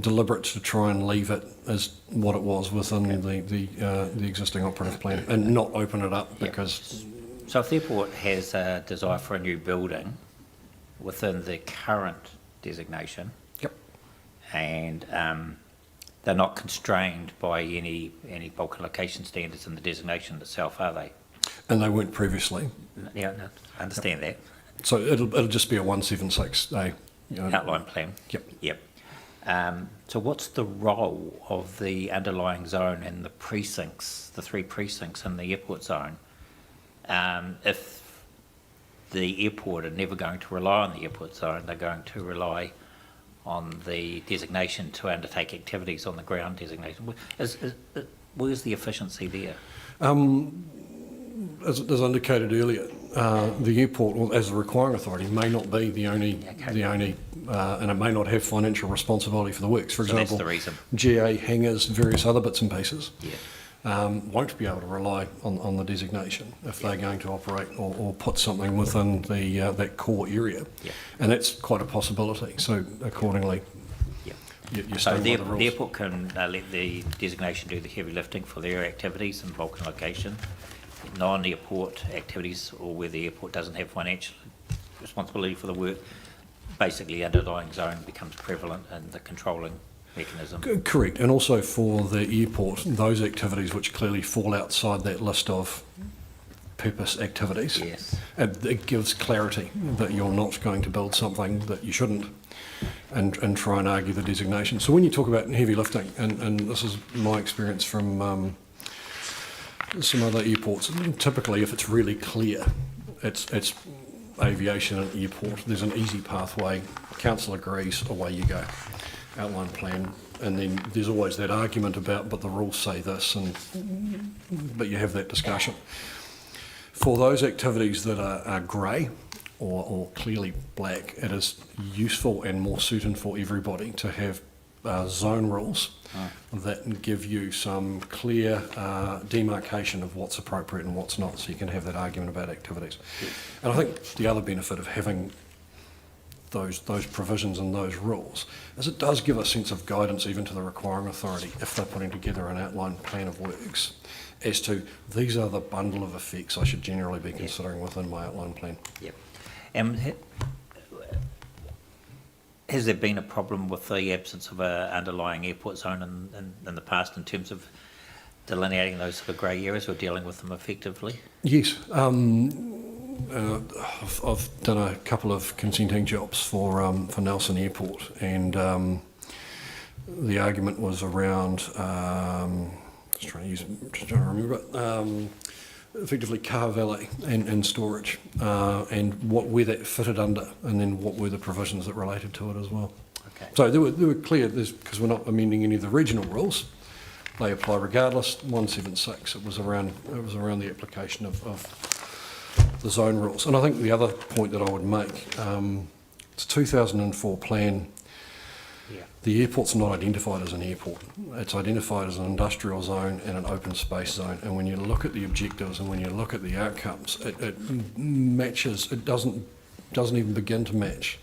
deliberate to try and leave it as what it was within the existing operative plan and not open it up because. So if the airport has a desire for a new building within the current designation, Yep. and they're not constrained by any bulk allocation standards in the designation itself, are they? And they weren't previously. Yeah, no, I understand that. So it'll just be a 176A. Outline plan. Yep. Yep. So what's the role of the underlying zone and the precincts, the three precincts in the airport zone, if the airport are never going to rely on the airport zone, they're going to rely on the designation to undertake activities on the ground designation? Where's the efficiency there? As indicated earlier, the airport, as a requiring authority, may not be the only, and it may not have financial responsibility for the works. For So that's example, the reason. GA hangars, various other bits and pieces, Yeah. won't be able to rely on the designation if they're going to operate or put something within that core area. Yeah. And that's quite a possibility. So accordingly, Yeah. you're So staying by the rules. the airport can let the designation do the heavy lifting for their activities and bulk allocation. Non-airport activities, or where the airport doesn't have financial responsibility for the work, basically underlying zone becomes prevalent in the controlling mechanism. Correct, and also for the airport, those activities which clearly fall outside that list of purpose activities. Yes. It gives clarity that you're not going to build something that you shouldn't and try and argue the designation. So when you talk about heavy lifting, and this is my experience from some other airports, typically if it's really clear, it's aviation and airport, there's an easy pathway. Council agrees, away you go. Outline plan, and then there's always that argument about, but the rules say this, but you have that discussion. For those activities that are grey or clearly black, it is useful and more suited for everybody to have zone rules that give you some clear demarcation of what's appropriate and what's not, so you can have that argument about activities. And I think the other benefit of having those provisions and those rules is it does give a sense of guidance even to the requiring authority if they're putting together an outline plan of works as to these are the bundle of effects I should generally be considering within my outline plan. Yep. And has there been a problem with the absence of an underlying airport zone in the past in terms of delineating those sort of grey areas or dealing with them effectively? Yes. I've done a couple of consenting jobs for Nelson Airport, and the argument was around just trying to remember effectively car valet and storage, and where that fitted under, and then what were the provisions that related to it as well. Okay. So they were clear, because we're not amending any of the regional rules. They apply regardless. 176. It was around the application of the zone rules. And I think the other point that I would make, it's 2004 plan. Yeah. The airport's not identified as an airport. It's identified as an industrial zone and an open space zone. And when you look at the objectives and when you look at the outcomes, it matches. It doesn't even begin to match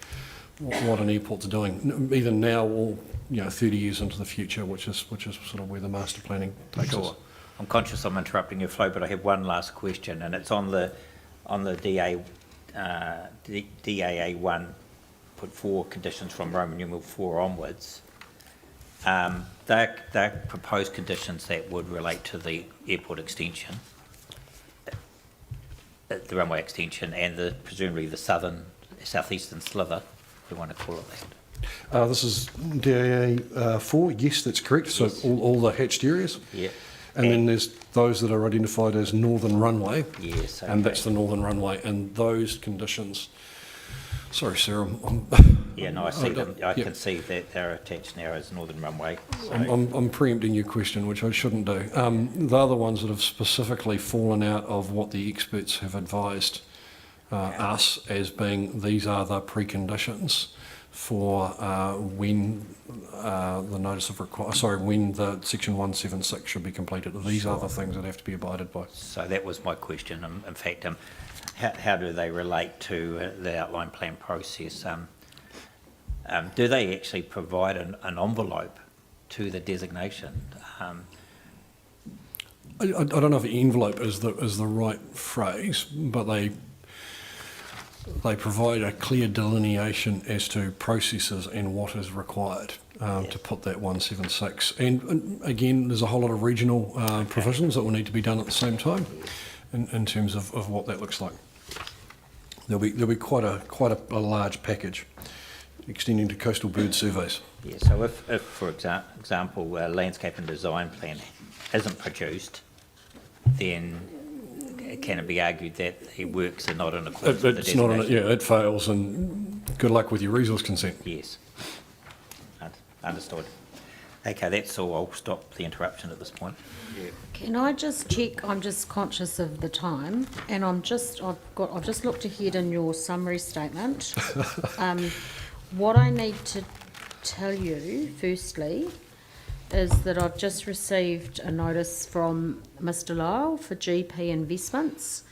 what an airport's doing, either now or 30 years into the future, which is sort of where the master planning takes us. I'm conscious I'm interrupting your flow, but I have one last question, and it's on the DAA1, put 4 conditions from Roman numeral 4 onwards. They're proposed conditions that would relate to the airport extension, the runway extension, and presumably the southeastern slither, if we want to call it that. This is DAA 4, yes, that's correct. So Yes. all the hatched areas. Yeah. And then there's those that are identified as northern runway. Yes. Okay. And that's the northern runway. And those conditions, sorry, Sarah, Yeah, no, I see them. I yeah. can see that they're attached now as northern runway. So. I'm preempting your question, which I shouldn't do. The other ones that have specifically fallen out of what the experts have advised us as being these are the preconditions for when the notice of when the section 176 should be completed. These are the things that have to be abided by. So that was my question. In fact, how do they relate to the outline plan process? Do they actually provide an envelope to the designation? I don't know if envelope is the right phrase, but they provide a clear delineation as to processes and what is required to put that 176. And again, there's a whole lot of regional provisions that will need to be done at the same time in terms of what that looks like. There'll be quite a large package extending to coastal bird surveys. Yeah, so if for example, a landscape and design plan isn't produced, then can it be argued that the works are not in accordance with the It's not designation? it fails, and good luck with your resource consent. Yes. Understood. Okay, that's all. I'll stop the interruption at this point. Can I just check? I'm just conscious of the time, and I've just looked ahead in your summary statement. What I need to tell you, firstly, is that I've just received a notice from Mr. Lyle for GP investments,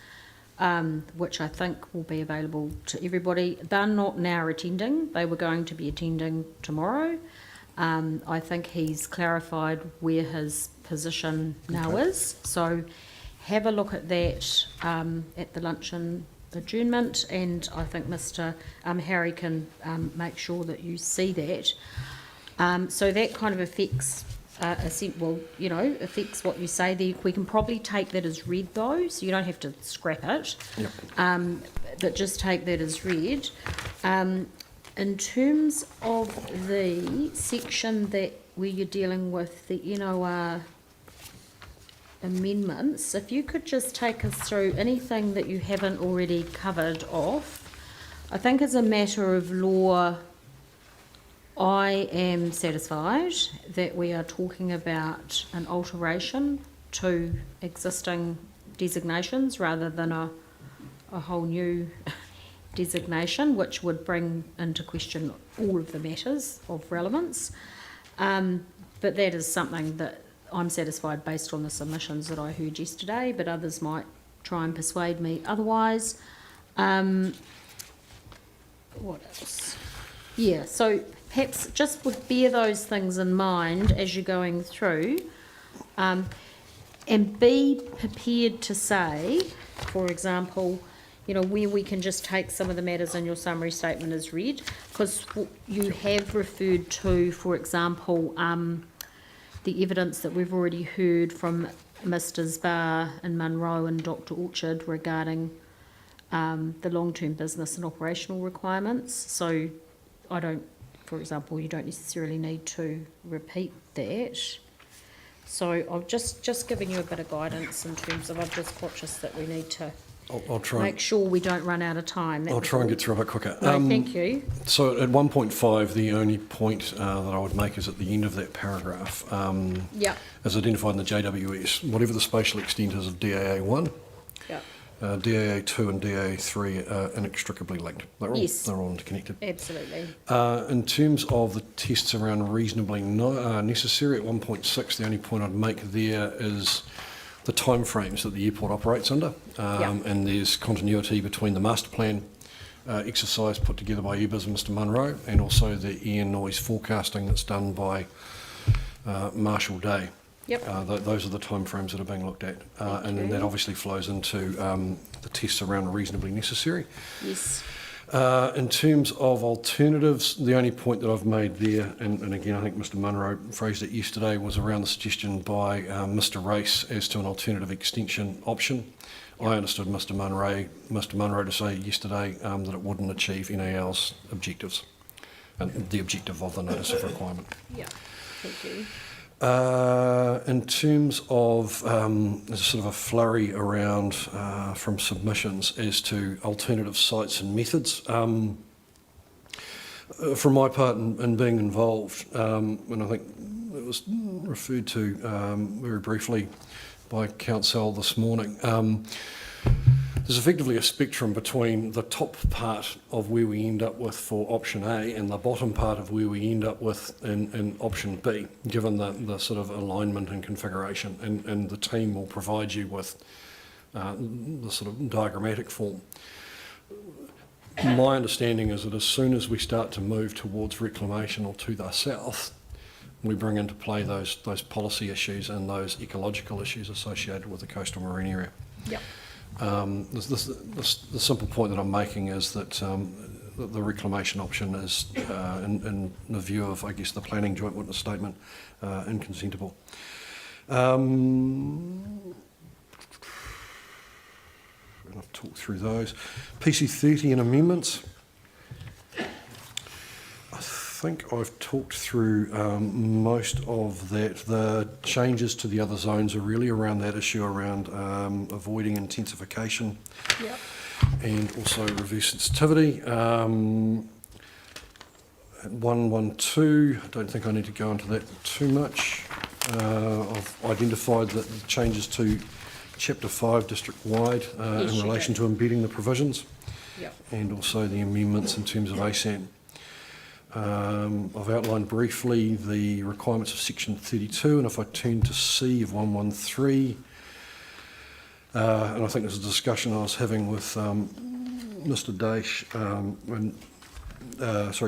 which I think will be available to everybody. They're not now attending. They were going to be attending tomorrow. I think he's clarified where his position now is. So have a look at that at the luncheon adjournment, and I think Mr. Harry can make sure that you see that. So that kind of affects affects what you say there. We can probably take that as read though, so you don't have to scrap it. Yep. But just take that as read. In terms of the section where you're dealing with the NOR amendments, if you could just take us through anything that you haven't already covered off, I think as a matter of law, I am satisfied that we are talking about an alteration to existing designations rather than a whole new designation, which would bring into question all of the matters of relevance. But that is something that I'm satisfied based on the submissions that I heard yesterday, but others might try and persuade me otherwise. What else? Yeah, so perhaps just would bear those things in mind as you're going through, and be prepared to say, for example, you know, where we can just take some of the matters in your summary statement as read, because you have referred to, for example, the evidence that we've already heard from Mr. Bar and Munro and Dr. Orchard regarding the long-term business and operational requirements. So I don't, for example, you don't necessarily need to repeat that. So I've just given you a bit of guidance in terms of, I'm just conscious that we need to I'll try. make sure we don't run out of time. I'll try and get through a bit quicker. No, thank you. So at 1.5, the only point that I would make is at the end of that paragraph, Yeah, as identified in the JWS, whatever the spatial extent is of DAA1, yeah, DAA2 and DAA3 are inextricably linked. Yes. They're all interconnected. absolutely. In terms of the tests around reasonably necessary at 1.6, the only point I'd make there is the timeframes that the airport operates under, and there's continuity between the master plan exercise put together by Airbus and Mr. Munro, and also the air noise forecasting that's done by Marshall Day. Yep. Those are the timeframes that are being looked at, and then that obviously flows into the tests around reasonably necessary. Yes. In terms of alternatives, the only point that I've made there, and again I think Mr. Munro phrased it yesterday, was around the suggestion by Mr. Race as to an alternative extension option. I understood Mr. Munro to say yesterday that it wouldn't achieve NAL's objectives, and the objective of the notice of requirement. Yeah, thank you. In terms of there's sort of a flurry around from submissions as to alternative sites and methods. From my part in being involved, and I think it was referred to very briefly by Council this morning, there's effectively a spectrum between the top part of where we end up with for option A and the bottom part of where we end up with in option B, given the sort of alignment and configuration, and the team will provide you with the sort of diagrammatic form. My understanding is that as soon as we start to move towards reclamation or to the south, we bring into play those policy issues and those ecological issues associated with the coastal marine area. Yep. The simple point that I'm making is that the reclamation option is, in the view of, I guess, the planning joint witness statement, inconsentable. And I've talked through those. PC30 and amendments. I think I've talked through most of that. The changes to the other zones are really around that issue around avoiding intensification, Yep. and also reverse sensitivity. At 112, I don't think I need to go into that too much. I've identified that the changes to Chapter 5 district-wide Yes, in you relation did. to embedding the provisions, Yep. and also the amendments in terms of ASAN. I've outlined briefly the requirements of section 32, and if I turn to C of 113, and I think there's a discussion I was having with Mr. Daesh,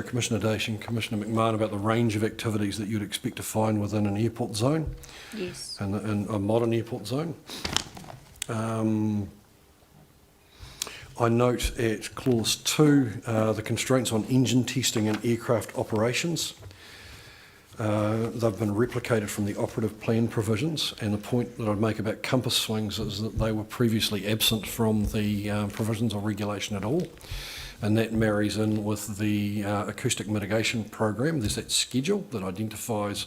Commissioner Daesh and Commissioner McMahon about the range of activities that you'd expect to find within an airport zone, Yes. and a modern airport zone. I note at clause 2 the constraints on engine testing and aircraft operations. They've been replicated from the operative plan provisions, and the point that I'd make about compass swings is that they were previously absent from the provisions or regulation at all, and that marries in with the acoustic mitigation program. There's that schedule that identifies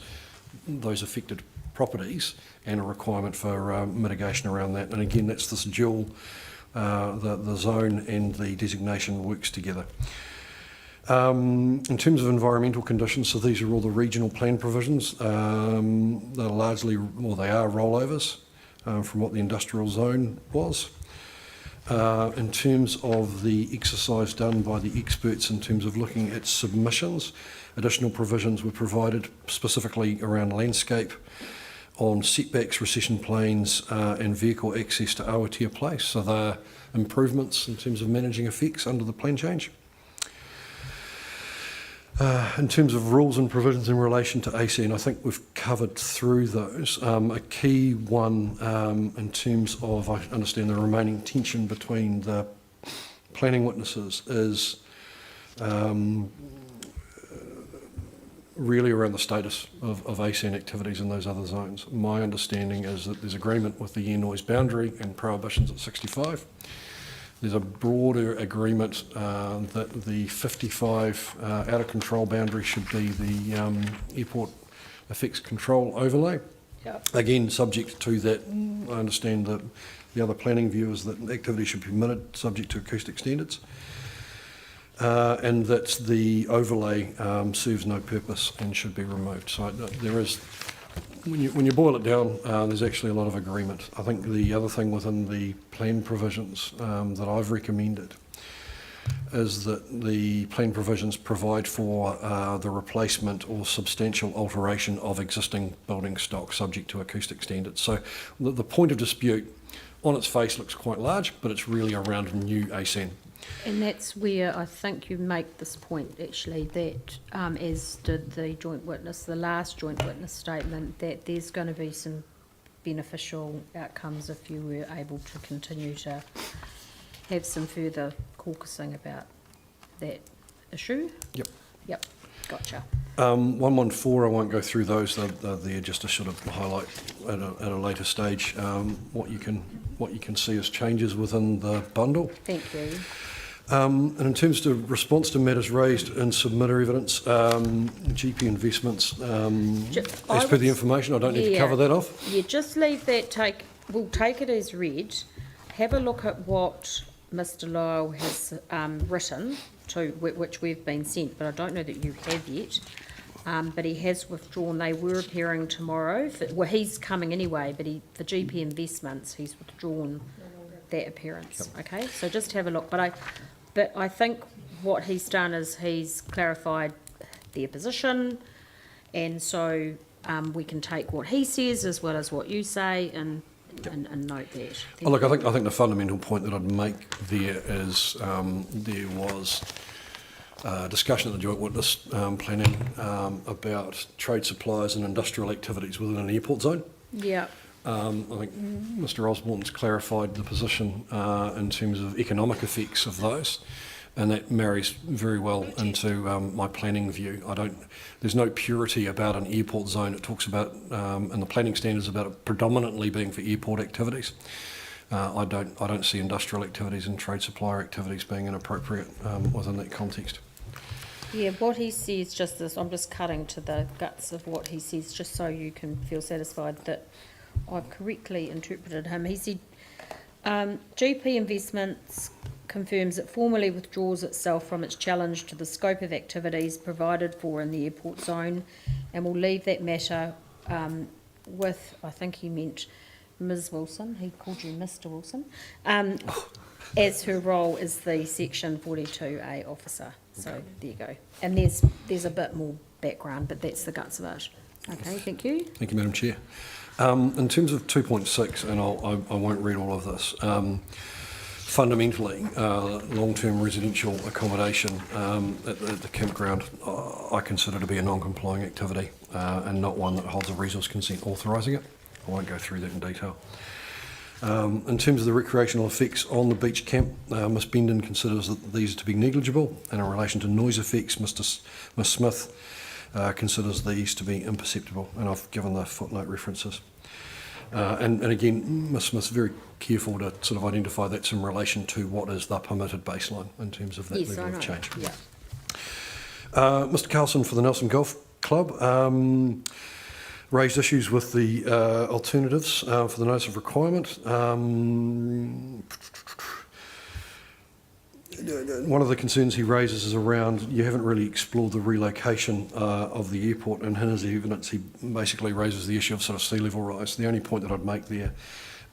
those affected properties and a requirement for mitigation around that, and again that's this dual the zone and the designation works together. In terms of environmental conditions, so these are all the regional plan provisions. They're largely, well, they are rollovers from what the industrial zone was. In terms of the exercise done by the experts in terms of looking at submissions, additional provisions were provided specifically around landscape, on setbacks, recession planes and vehicle access to Awatea Place. So they're improvements in terms of managing effects under the plan change. In terms of rules and provisions in relation to ACN, I think we've covered through those. A key one in terms of, I understand, the remaining tension between the planning witnesses is really around the status of ACN activities in those other zones. My understanding is that there's agreement with the air noise boundary and prohibitions at 65. There's a broader agreement that the 55 out of control boundary should be the airport effects control overlay. Yep. Again, subject to that, I understand that the other planning view is that activity should be permitted subject to acoustic standards. And that the overlay serves no purpose and should be removed. So there is, when you boil it down, there's actually a lot of agreement. I think the other thing within the plan provisions that I've recommended is that the plan provisions provide for the replacement or substantial alteration of existing building stock subject to acoustic standards. So the point of dispute on its face looks quite large, but it's really around new ASAN. And that's where I think you make this point, actually, that as did the joint witness, the last joint witness statement, that there's going to be some beneficial outcomes if you were able to continue to have some further caucusing about that issue. Yep. Yep, gotcha. 114, I won't go through those. They're there just to sort of highlight at a later stage what you can see as changes within the bundle. Thank you. And in terms of response to matters raised in submitter evidence, GP investments, as per the information, I don't need to cover that off. Yeah, just leave that, we'll take it as read. Have a look at what Mr Lyle has written, which we've been sent, but I don't know that you have yet. But he has withdrawn. They were appearing tomorrow. He's coming anyway, but for GP investments, he's withdrawn that appearance. Yep. Okay, so just have a look. But I think what he's done is he's clarified their position, and so we can take what he says as well as what you say and note that. Oh, look, I think the fundamental point that I'd make there is there was discussion at the joint witness planning about trade suppliers and industrial activities within an airport zone. Yeah. I think Mr Osborne's clarified the position in terms of economic effects of those, and that marries very well into my planning view. There's no purity about an airport zone. It talks about, and the planning standards about it predominantly being for airport activities. I don't see industrial activities and trade supplier activities being inappropriate within that context. Yeah, what he says, just this, I'm just cutting to the guts of what he says, just so you can feel satisfied that I've correctly interpreted him. He said, GP Investments confirms it formally withdraws itself from its challenge to the scope of activities provided for in the airport zone, and will leave that matter with, I think he meant Ms Wilson, he called you Mr Wilson, as her role as the Section 42A officer. So there you go. And there's a bit more background, but that's the guts of it. Okay, thank you. Thank you, Madam Chair. In terms of 2.6, and I won't read all of this, fundamentally, long-term residential accommodation at the campground I consider to be a non-complying activity and not one that holds a resource consent authorising it. I won't go through that in detail. In terms of the recreational effects on the beach camp, Ms Bendon considers that these to be negligible, and in relation to noise effects, Ms Smith considers these to be imperceptible, and I've given the footnote references. And again, Ms Smith's very careful to sort of identify that's in relation to what is the permitted baseline in terms of that level of change. Yeah. Mr Carlson for the Nelson Golf Club raised issues with the alternatives for the notice of requirement. one of the concerns he raises is around you haven't really explored the relocation of the airport, and in his evidence he basically raises the issue of sort of sea level rise. The only point that I'd make there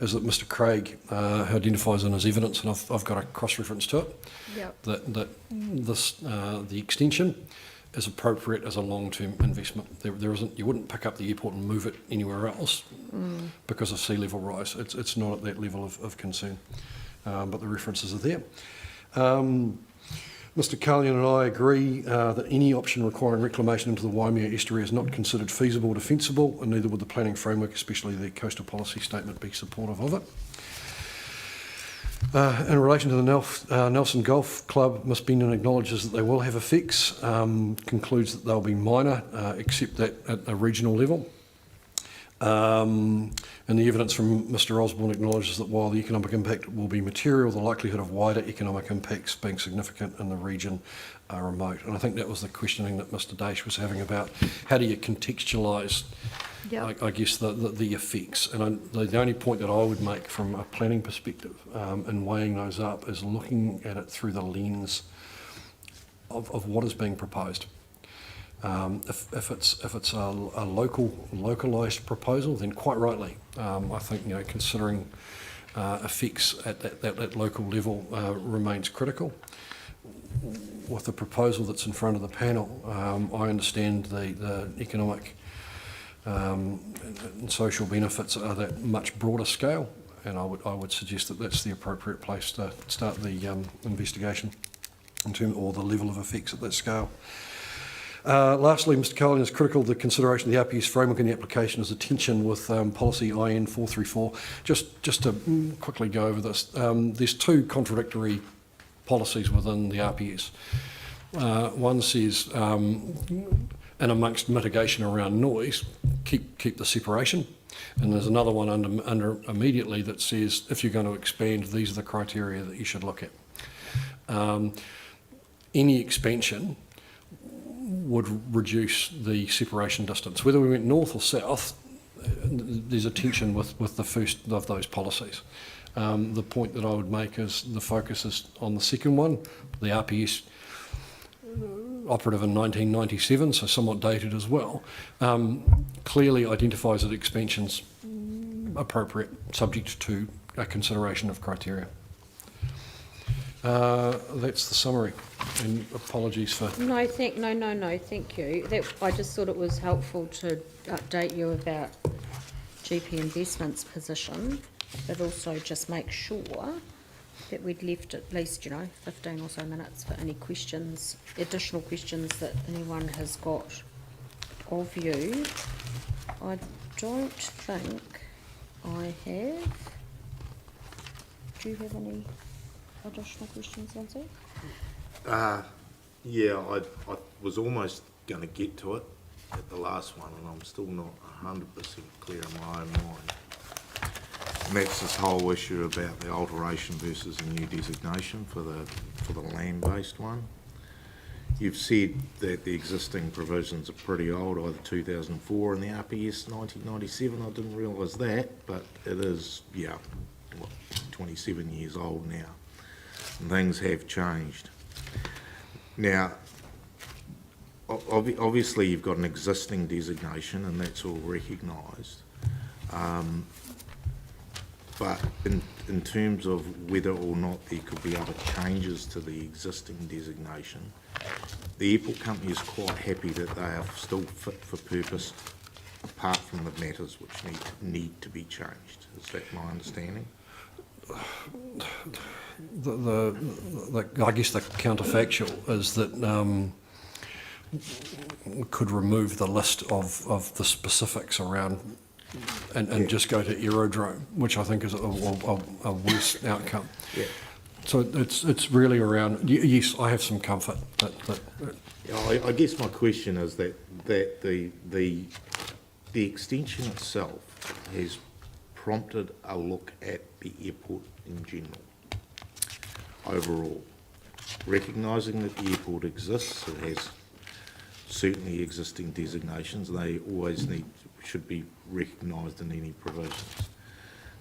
is that Mr Craig identifies in his evidence, and I've got a cross-reference to it, Yep. that this the extension is appropriate as a long-term investment. There isn't, you wouldn't pick up the airport and move it anywhere else because of sea level rise. It's not at that level of concern, but the references are there. Mr Carlian and I agree that any option requiring reclamation into the Waimea estuary is not considered feasible or defensible, and neither would the planning framework, especially the coastal policy statement, be supportive of it. In relation to the Nelson Golf Club, Ms Bendon acknowledges that they will have effects, concludes that they'll be minor, except that at a regional level. And the evidence from Mr Osborne acknowledges that while the economic impact will be material, the likelihood of wider economic impacts being significant in the region are remote. And I think that was the questioning that Mr Dash was having about how do you contextualise, I guess, the effects. And the only point that I would make from a planning perspective in weighing those up is looking at it through the lens of what is being proposed. If it's a localised proposal, then quite rightly, I think considering effects at that local level remains critical. With the proposal that's in front of the panel, I understand the economic and social benefits are that much broader scale, and I would suggest that that's the appropriate place to start the investigation in terms, or the level of effects at that scale. Lastly, Mr Carlin is critical of the consideration of the RPS framework in the application as a tension with policy IN 434. Just to quickly go over this, there's two contradictory policies within the RPS. One says, and amongst mitigation around noise, keep the separation. And there's another one under immediately that says, if you're going to expand, these are the criteria that you should look at. Any expansion would reduce the separation distance. Whether we went north or south, there's a tension with the first of those policies. The point that I would make is the focus is on the second one, the RPS operative in 1997, so somewhat dated as well, clearly identifies that expansion's appropriate, subject to a consideration of criteria. That's the summary, and apologies for... No, thank you. I just thought it was helpful to update you about GP Investments' position, but also just make sure that we'd left at least, 15 or so minutes for any questions, additional questions that anyone has got of you. I don't think I have. Do you have any additional questions, Lindsay? Yeah, I was almost going to get to it at the last one, and I'm still not 100% clear in my own mind. And that's this whole issue about the alteration versus a new designation for the land-based one. You've said that the existing provisions are pretty old, either 2004 and the RPS 1997. I didn't realise that, but it is, 27 years old now. And things have changed. Now, obviously you've got an existing designation and that's all recognised. But in terms of whether or not there could be other changes to the existing designation, the airport company is quite happy that they are still fit for purpose, apart from the matters which need to be changed. Is that my understanding? I guess the counterfactual is that we could remove the list of the specifics around and just go to aerodrome, which I think is a worse outcome. Yeah. So it's really around, yes, I have some comfort. I guess my question is that the extension itself has prompted a look at the airport in general, overall. Recognising that the airport exists, it has certainly existing designations, they always should be recognised in any provisions.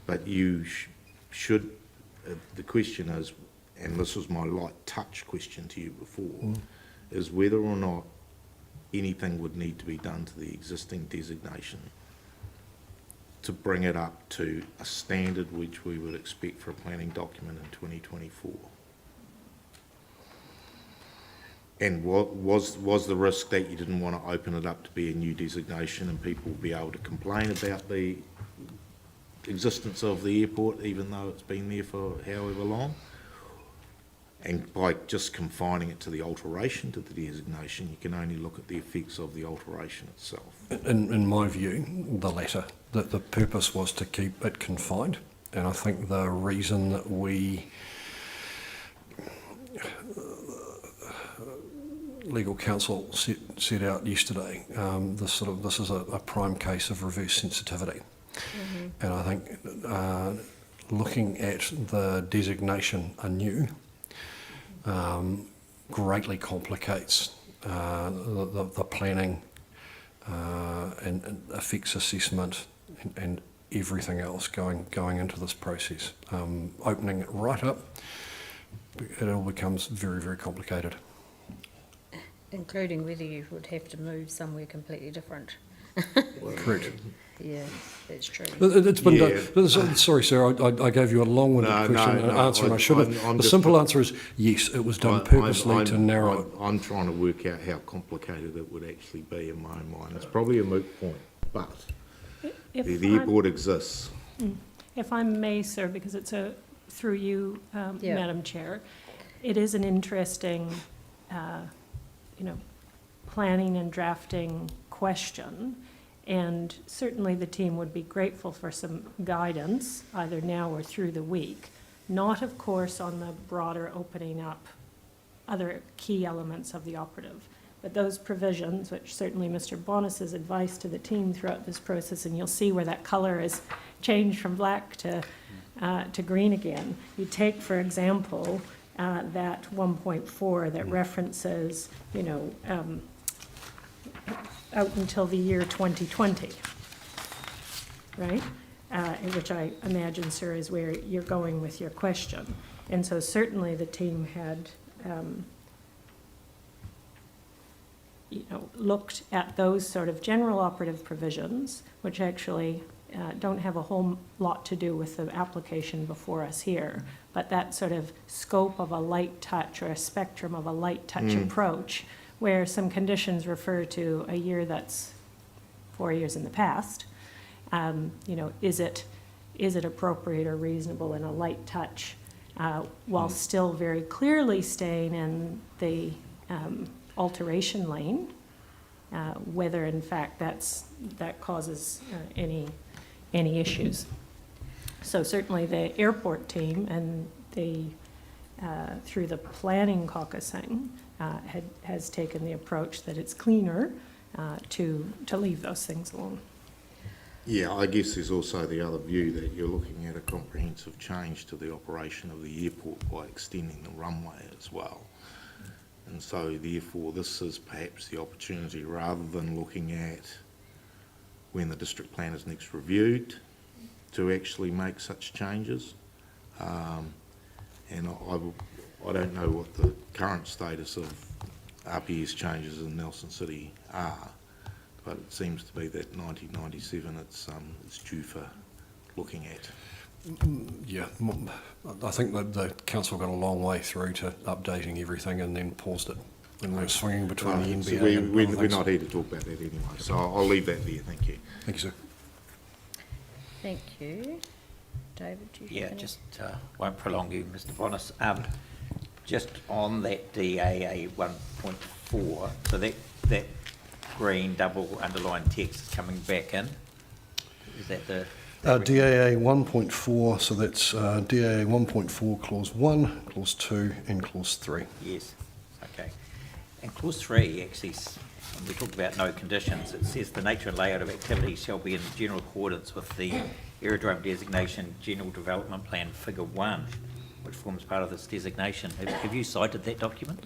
But you should, the question is, and this was my light touch question to you before, is whether or not anything would need to be done to the existing designation to bring it up to a standard which we would expect for a planning document in 2024. And was the risk that you didn't want to open it up to be a new designation and people would be able to complain about the existence of the airport even though it's been there for however long? And by just confining it to the alteration to the designation, you can only look at the effects of the alteration itself. In my view, the latter, that the purpose was to keep it confined. And I think the reason that legal counsel set out yesterday, this is a prime case of reverse sensitivity. And I think looking at the designation anew greatly complicates the planning and effects assessment and everything else going into this process. Opening it right up, it all becomes very, very complicated. Including whether you would have to move somewhere completely different. Correct. Yeah, that's true. It's been Yeah. done. Sorry, sir, I gave you a long-winded question and answer, and I should have. I'm The just- simple answer is yes, it was done purposely to narrow it. I'm trying to work out how complicated it would actually be in my own mind. It's probably a moot point, but If the I'm- airport exists. If I may, sir, because it's through you, Yeah. Madam Chair, it is an interesting, planning and drafting question. And certainly the team would be grateful for some guidance, either now or through the week. Not, of course, on the broader opening up other key elements of the operative, but those provisions, which certainly Mr. Bonis's advice to the team throughout this process, and you'll see where that colour is changed from black to green again. You take, for example, that 1.4 that references, out until the year 2020, right? Which I imagine, sir, is where you're going with your question. And so certainly the team had, looked at those sort of general operative provisions, which actually don't have a whole lot to do with the application before us here, but that sort of scope of a light touch or a spectrum of a light touch approach, where some conditions refer to a year that's 4 years in the past. Is it appropriate or reasonable in a light touch while still very clearly staying in the alteration lane, whether in fact that causes any issues. So certainly the airport team and through the planning caucusing has taken the approach that it's cleaner to leave those things alone. Yeah, I guess there's also the other view that you're looking at a comprehensive change to the operation of the airport by extending the runway as well. And so therefore this is perhaps the opportunity, rather than looking at when the district plan is next reviewed, to actually make such changes. And I don't know what the current status of RPS changes in Nelson City are, but it seems to be that 1997 it's due for looking at. Yeah, I think that the council got a long way through to updating everything and then paused it when we were swinging between the So NBA and we're other things. not here to talk about that anyway, so I'll leave that there, thank you. Thank you, sir. Thank you. David, do you have Yeah, any? just won't prolong you, Mr. Bonis. Just on that DAA 1.4, so that green double underlined text is coming back in. Is that the? DAA 1.4, so that's DAA 1.4 clause 1, clause 2 and clause 3. Yes, okay. And clause 3 actually, when we talk about no conditions, it says the nature and layout of activities shall be in general accordance with the aerodrome designation general development plan figure 1, which forms part of this designation. Have you cited that document?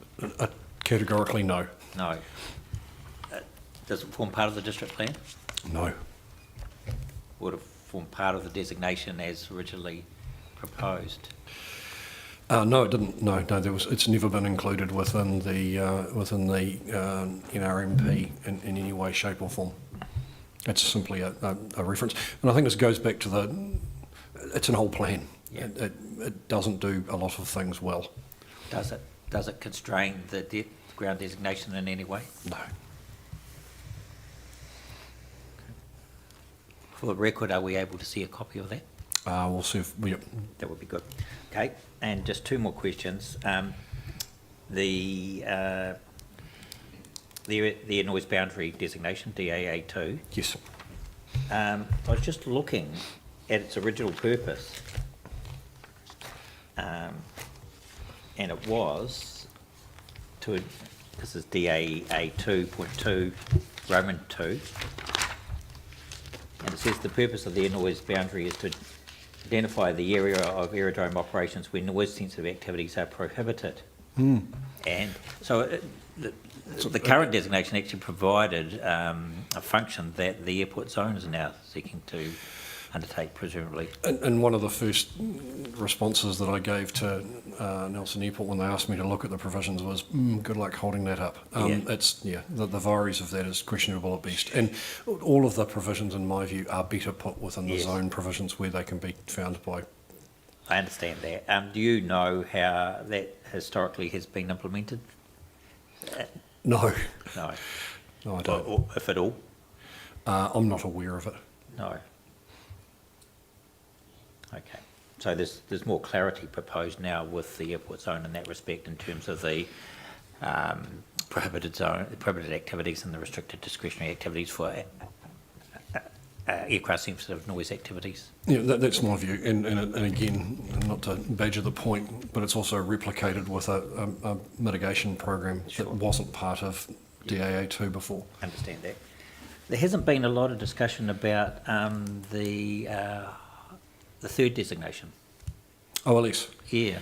Categorically, no. No. Does it form part of the district plan? No. Would it form part of the designation as originally proposed? No, it didn't. No, it's never been included within the NRMP in any way, shape, or form. It's simply a reference, and I think this goes back to it's an old plan. Yeah. It doesn't do a lot of things well. Does it constrain the ground designation in any way? No. For the record, are we able to see a copy of that? We'll see if we. That would be good. Okay, and just two more questions. The air noise boundary designation, DAA2. Yes. I was just looking at its original purpose, and it was to. This is DAA 2.2 Roman 2, and it says the purpose of the air noise boundary is to identify the area of aerodrome operations where noise-sensitive activities are prohibited. And so the current designation actually provided a function that the airport zone is now seeking to undertake, presumably. And one of the first responses that I gave to Nelson Airport when they asked me to look at the provisions was, good luck holding that up. The vires of that is questionable at best. And all of the provisions, in my view, are better put within the zone provisions where they can be found by. I understand that. Do you know how that historically has been implemented? No. No. No, I don't. Or if at all? I'm not aware of it. No. Okay. So there's more clarity proposed now with the airport zone in that respect in terms of the prohibited zone, prohibited activities and the restricted discretionary activities for aircraft sensitive noise activities. Yeah, that's my view. And again, not to badger the point, but it's also replicated with a mitigation program that wasn't part of DAA2 before. Understand that. There hasn't been a lot of discussion about the third designation. OLS. Yeah.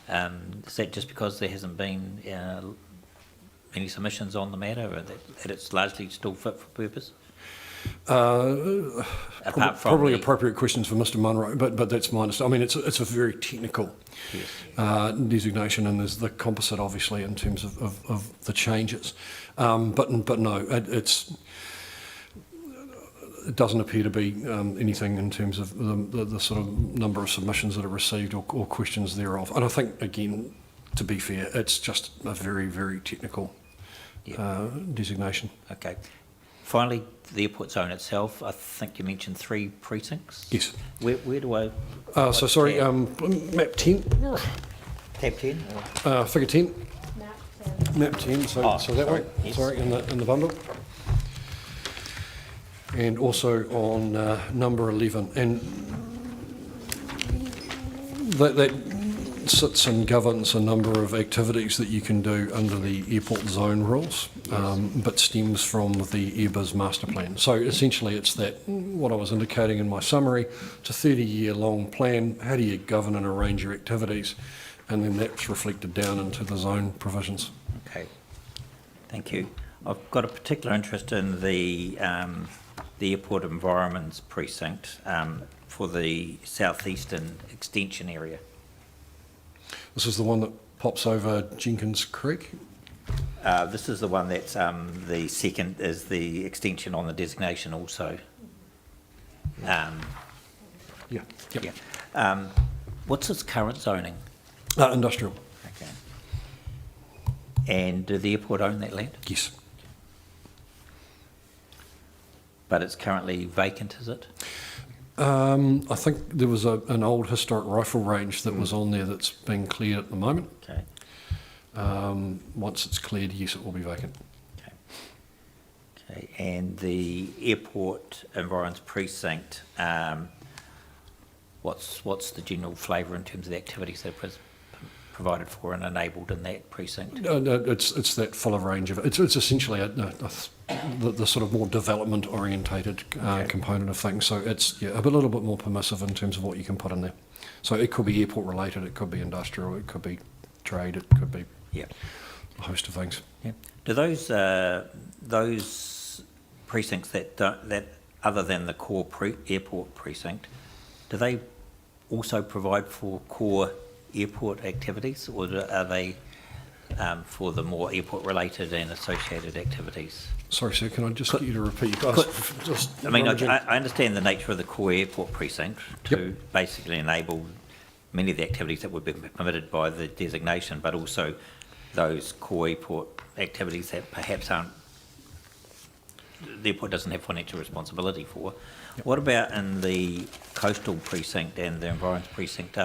Is that just because there hasn't been any submissions on the matter, or that it's largely still fit for purpose? Apart from probably appropriate questions for Mr. Munro, but that's my understanding. I mean, it's a very technical designation, and there's the composite, obviously, in terms of the changes. But no, it doesn't appear to be anything in terms of the sort of number of submissions that are received or questions thereof. And I think, again, to be fair, it's just a very, very technical designation. Okay. Finally, the airport zone itself, I think you mentioned 3 precincts? Yes. Where do I... map 10. Tab 10? Figure 10. Map 10, so that way. Yes. Sorry, in the bundle. And also on number 11. And that sits and governs a number of activities that you can do under the airport zone rules, but stems from the Airbus master plan. So essentially it's that, what I was indicating in my summary, it's a 30-year long plan. How do you govern and arrange your activities? And then that's reflected down into the zone provisions. Okay, thank you. I've got a particular interest in the airport environments precinct for the southeastern extension area. This is the one that pops over Jenkins Creek? This is the one that's the second is the extension on the designation also. Yeah. Yeah. What's its current zoning? Industrial. Okay. And do the airport own that land? Yes. But it's currently vacant, is it? I think there was an old historic rifle range that was on there that's being cleared at the moment. Okay. Once it's cleared, yes, it will be vacant. Okay. Okay. And the airport environs precinct, what's the general flavour in terms of the activities that are provided for and enabled in that precinct? No, it's that fuller range of it. It's essentially the sort of more development orientated component of things. So it's a little bit more permissive in terms of what you can put in there. So it could be airport related, it could be industrial, it could be trade, it could be a host of things. Yeah. Do those precincts that other than the core airport precinct, do they also provide for core airport activities, or are they for the more airport-related and associated activities? Sorry, sir, can I just get you to repeat? I mean, I understand the nature of the core airport precinct to basically enable many of the activities that would be permitted by the designation, but also those core airport activities that perhaps aren't, the airport doesn't have financial responsibility for. What about in the coastal precinct and the environs precinct?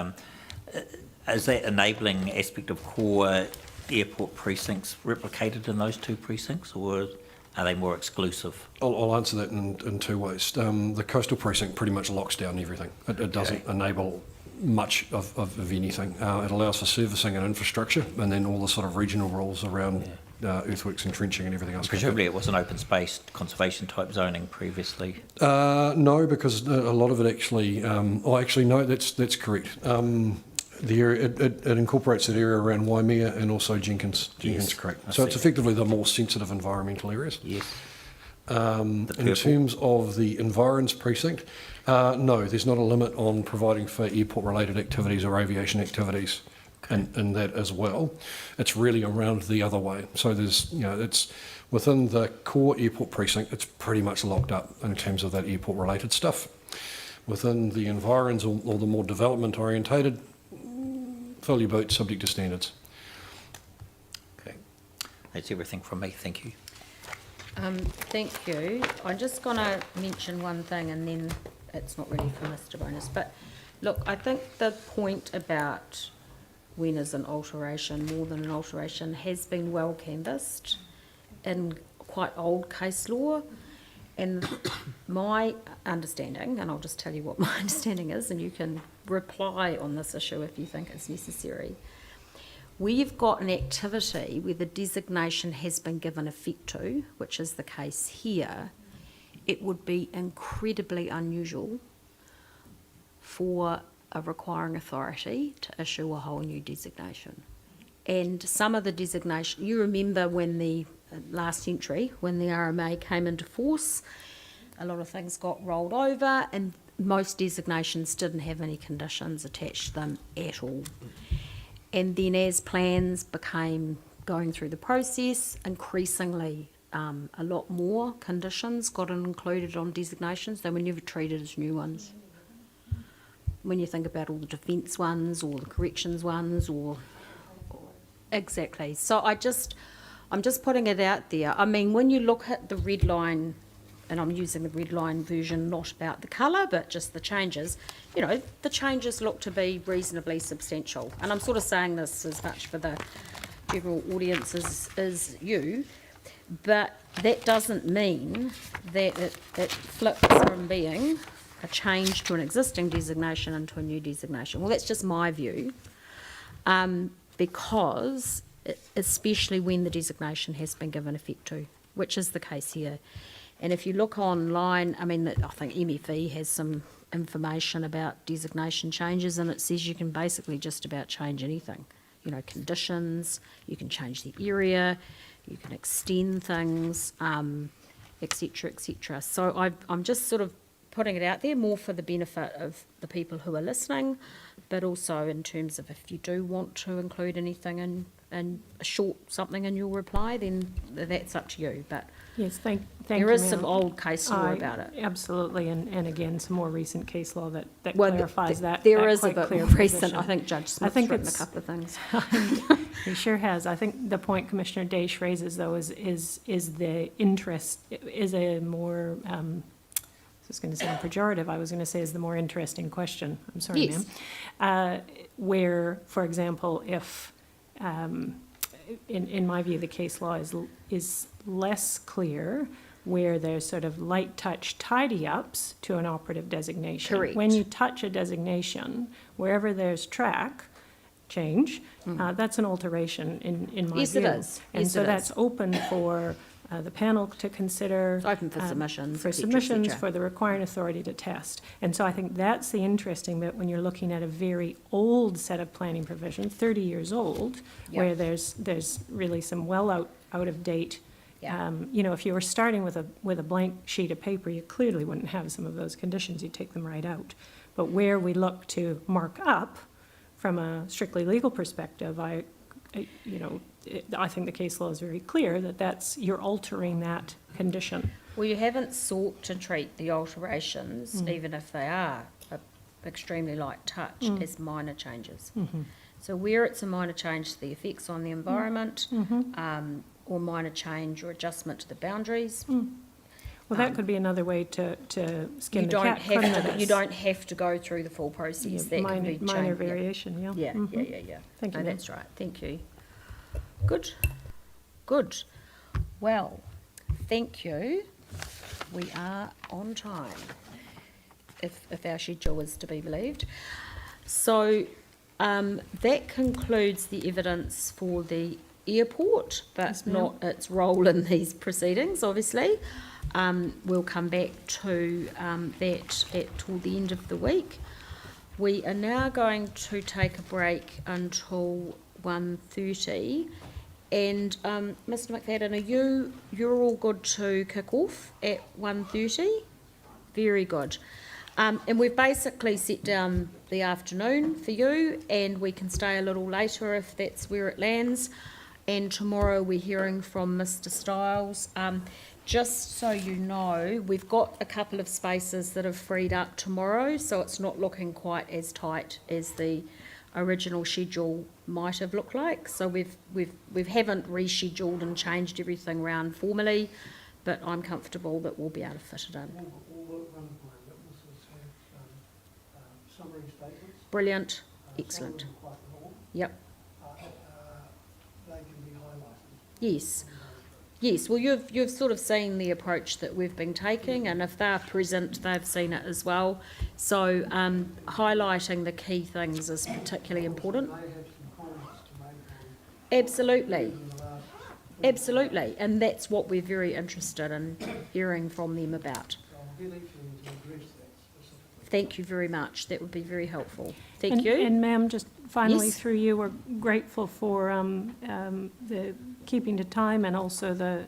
Is that enabling aspect of core airport precincts replicated in those two precincts, or are they more exclusive? I'll answer that in two ways. The coastal precinct pretty much locks down everything. It doesn't enable much of anything. It allows for servicing and infrastructure, and then all the sort of regional rules around earthworks and trenching and everything else. Presumably it was an open space conservation type zoning previously. No, because a lot of it actually. No, that's correct. The area it incorporates that area around Waimea and also Jenkins Creek. So it's effectively the more sensitive environmental areas. Yes. In terms of the environs precinct, no, there's not a limit on providing for airport-related activities or aviation activities in that as well. It's really around the other way. So there's, it's within the core airport precinct, it's pretty much locked up in terms of that airport-related stuff. Within the environs or the more development-orientated, fill your boot, subject to standards. Okay. That's everything from me. Thank you. Thank you. I'm just going to mention one thing and then it's not really for Mr. Bonus. But look, I think the point about when is an alteration more than an alteration has been well canvassed in quite old case law. And my understanding, and I'll just tell you what my understanding is, and you can reply on this issue if you think it's necessary. We've got an activity where the designation has been given effect to, which is the case here. It would be incredibly unusual for a requiring authority to issue a whole new designation. And some of the designation, you remember when the last century, when the RMA came into force, a lot of things got rolled over and most designations didn't have any conditions attached to them at all. And then as plans became going through the process, increasingly a lot more conditions got included on designations. They were never treated as new ones. When you think about all the defence ones or the corrections ones or exactly. So I'm just putting it out there. I mean, when you look at the red line, and I'm using the red line version, not about the colour, but just the changes, the changes look to be reasonably substantial. And I'm sort of saying this as much for the general audience as you, but that doesn't mean that it flips from being a change to an existing designation into a new designation. Well, that's just my view, because especially when the designation has been given effect to, which is the case here. And if you look online, I mean, I think MFE has some information about designation changes, and it says you can basically just about change anything. Conditions, you can change the area, you can extend things, et cetera, et cetera. So I'm just sort of putting it out there more for the benefit of the people who are listening, but also in terms of if you do want to include anything in a short something in your reply, then that's up to you. But yes, thank there you, is ma'am. some old case law about it. Absolutely, and again, some more recent case law that Well, clarifies that. There that is a quite bit clear more recent. position. I think Judge Smith's think written a it's- couple of things. He sure has. I think the point Commissioner Daish raises, though, is the interest, is a more, I was going to say pejorative, I was going to say is the more interesting question. I'm sorry, Yes. ma'am. Where, for example, if, in my view, the case law is less clear, where there's sort of light touch tidy-ups to an operative designation. Correct. When you touch a designation, wherever there's track change, that's an alteration in my Yes, view. it is. And Yes, so it that's is. open for the panel to consider. It's open for submissions, For et cetera, et submissions, cetera. for the requiring authority to test. And so I think that's the interesting bit when you're looking at a very old set of planning provisions, 30 years old, Yeah. where there's really some well out of date. Yeah. If you were starting with a blank sheet of paper, you clearly wouldn't have some of those conditions. You'd take them right out. But where we look to mark up from a strictly legal perspective, I think the case law is very clear that you're altering that condition. Well, you haven't sought to treat the alterations, even if they are extremely light touch, as minor changes. So where it's a minor change to the effects on the environment, or minor change or adjustment to the boundaries. Well, that could be another way to skin You the cat from the you don't have to go through the full process. That can be minor changed. variation, yeah. Yeah, Mhm. yeah. Thank you, No, ma'am. that's right. Thank you. Good. Well, thank you. We are on time, if our schedule is to be believed. So that concludes the evidence for the airport, but Yes, ma'am. not its role in these proceedings, obviously. We'll come back to that toward the end of the week. We are now going to take a break until 1:30. And Mr. McFadden, you're all good to kick off at 1:30? Very good. And we've basically set down the afternoon for you, and we can stay a little later if that's where it lands. And tomorrow we're hearing from Mr. Stiles. Just so you know, we've got a couple of spaces that have freed up tomorrow, so it's not looking quite as tight as the original schedule might have looked like. So we haven't rescheduled and changed everything around formally, but I'm comfortable that we'll be able to fit it in. All the Runway witnesses have summary statements. Brilliant, Some of excellent. them are quite long. Yep. They can be highlighted. Yes. Yes, well, you've sort of seen the approach that we've been taking, and if they're present, they've seen it as well. So highlighting the key things is particularly important. They have some comments to make on Absolutely, in the last. absolutely, and that's what we're very interested in hearing from them about. So I'll get each of them to address that specifically. Thank you very much. That would be very helpful. Thank And- you. And ma'am, just finally Yes. through you, we're grateful for the keeping to time and also the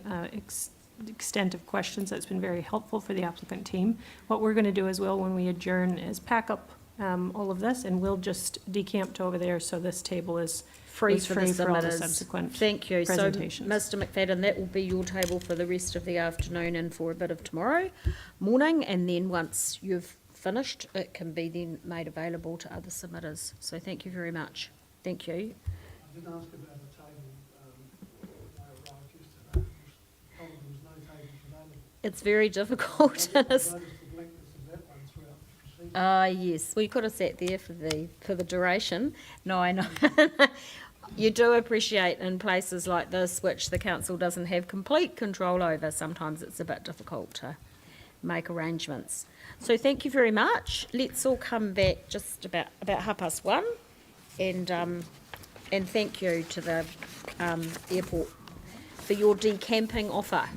extent of questions. That's been very helpful for the applicant team. What we're going to do as well when we adjourn is pack up all of this, and we'll just decamp to over there, so this table is Free is for the free for all the submitters. subsequent Thank you. So, presentations. Mr. McFadden, that will be your table for the rest of the afternoon and for a bit of tomorrow morning, and then once you've finished, it can be then made available to other submitters. So thank you very much. Thank you. I did ask about the table, when I arrived yesterday. I was told there was no tables available. It's very difficult. I noticed the blackness of that one throughout the proceedings. Yes, we could have sat there for the duration. No, I know. You do appreciate in places like this, which the council doesn't have complete control over, sometimes it's a bit difficult to make arrangements. So thank you very much. Let's all come back just about 1:30, and thank you to the airport for your decamping offer.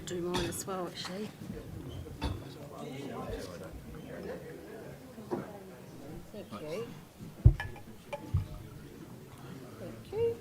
do mine as well, actually. Thank you. Thank you.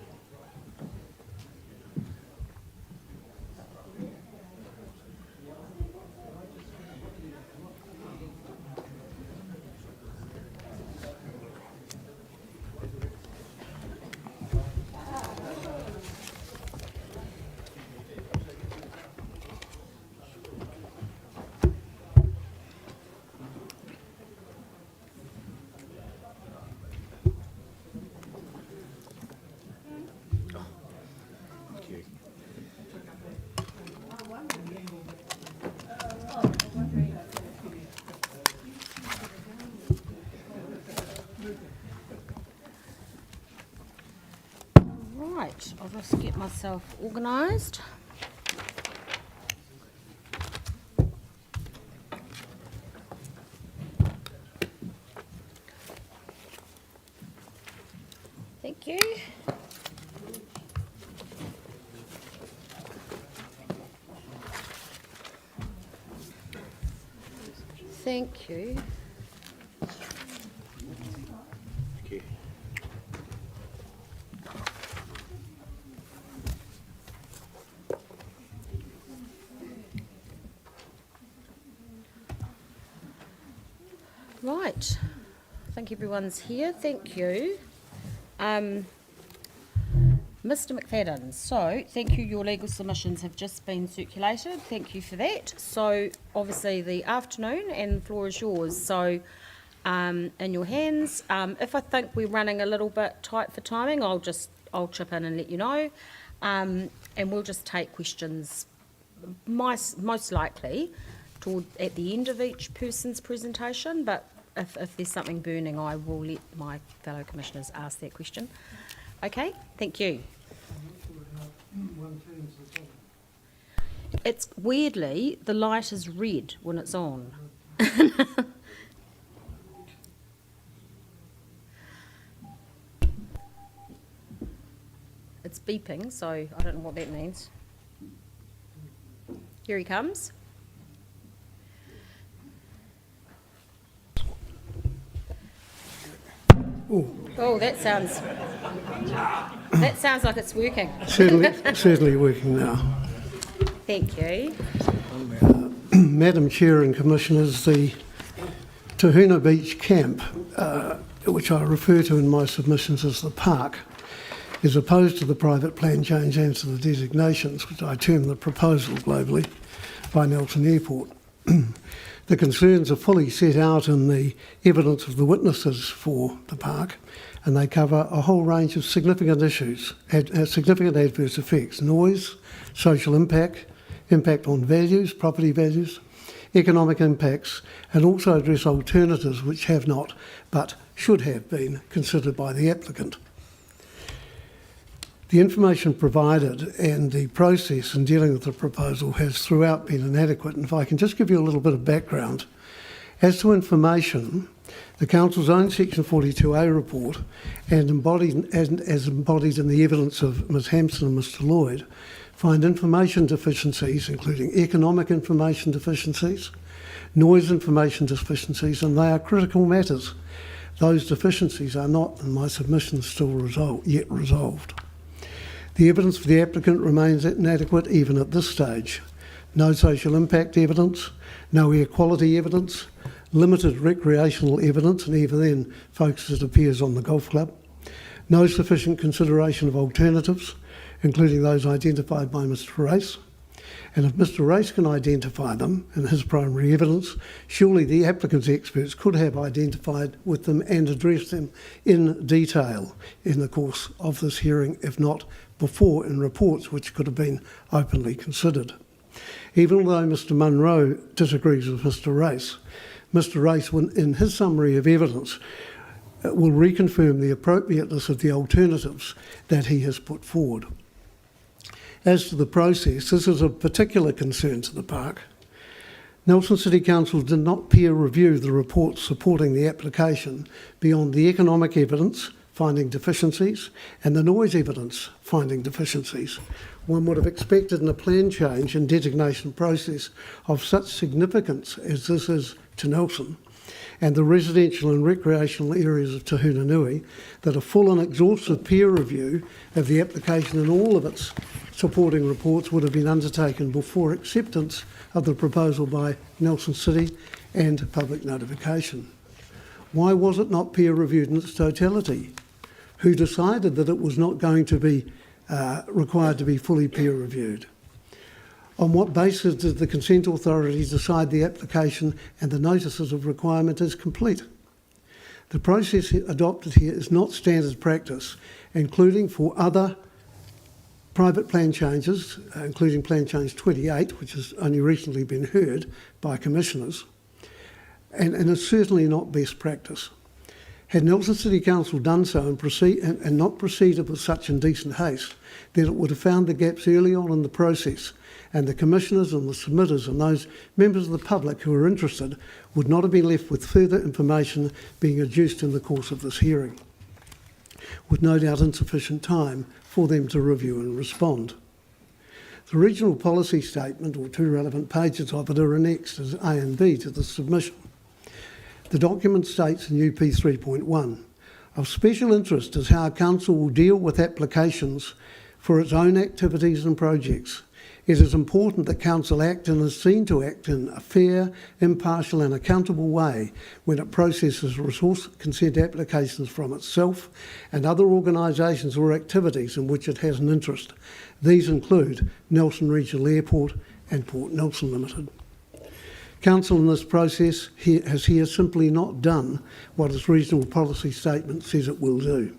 Right, I'll just get myself organised. Thank you. Thank you. Right, I think everyone's here, thank you. Mr McFadden, so thank you, your legal submissions have just been circulated, thank you for that. So obviously the afternoon and the floor is yours, so in your hands. If I think we're running a little bit tight for timing, I'll chip in and let you know. And we'll just take questions most likely at the end of each person's presentation, but if there's something burning, I will let my fellow commissioners ask that question. Okay, thank you. It's weirdly, the light is red when it's on. It's beeping, so I don't know what that means. Here he comes. Oh, that sounds like it's working. Certainly working now. Thank you. Madam Chair and Commissioners, the Tahuna Beach Camp, which I refer to in my submissions as the park, is opposed to the private plan change and to the designations, which I term the proposal globally, by Nelson Airport. The concerns are fully set out in the evidence of the witnesses for the park, and they cover a whole range of significant issues, significant adverse effects: noise, social impact, impact on values, property values, economic impacts, and also address alternatives which have not, but should have been considered by the applicant. The information provided and the process in dealing with the proposal has throughout been inadequate. And if I can just give you a little bit of background. As to information, the Council's own Section 42A report and as embodied in the evidence of Ms Hampson and Mr Lloyd find information deficiencies, including economic information deficiencies, noise information deficiencies, and they are critical matters. Those deficiencies are not, in my submission, still yet resolved. The evidence for the applicant remains inadequate even at this stage. No social impact evidence, no air quality evidence, limited recreational evidence, and even then focus, it appears, on the golf club. No sufficient consideration of alternatives, including those identified by Mr Race. And if Mr Race can identify them in his primary evidence, surely the applicant's experts could have identified with them and addressed them in detail in the course of this hearing, if not before in reports which could have been openly considered. Even though Mr Munro disagrees with Mr Race, in his summary of evidence, will reconfirm the appropriateness of the alternatives that he has put forward. As to the process, this is of particular concern to the park. Nelson City Council did not peer review the reports supporting the application beyond the economic evidence, finding deficiencies, and the noise evidence finding deficiencies. One would have expected in a plan change and designation process of such significance as this is to Nelson and the residential and recreational areas of Tahunanui that a full and exhaustive peer review of the application and all of its supporting reports would have been undertaken before acceptance of the proposal by Nelson City and public notification. Why was it not peer reviewed in its totality? Who decided that it was not going to be required to be fully peer reviewed? On what basis did the consent authority decide the application and the notices of requirement is complete? The process adopted here is not standard practice, including for other private plan changes, including Plan Change 28, which has only recently been heard by commissioners, and is certainly not best practice. Had Nelson City Council done so and not proceeded with such indecent haste, then it would have found the gaps early on in the process, and the commissioners and the submitters and those members of the public who are interested would not have been left with further information being adduced in the course of this hearing, with no doubt insufficient time for them to review and respond. The regional policy statement, or two relevant pages of it, are annexed as A and B to the submission. The document states in UP 3.1, of special interest is how Council will deal with applications for its own activities and projects. It is important that Council act and is seen to act in a fair, impartial and accountable way when it processes resource consent applications from itself and other organisations or activities in which it has an interest. These include Nelson Regional Airport and Port Nelson Limited. Council in this process has here simply not done what its regional policy statement says it will do.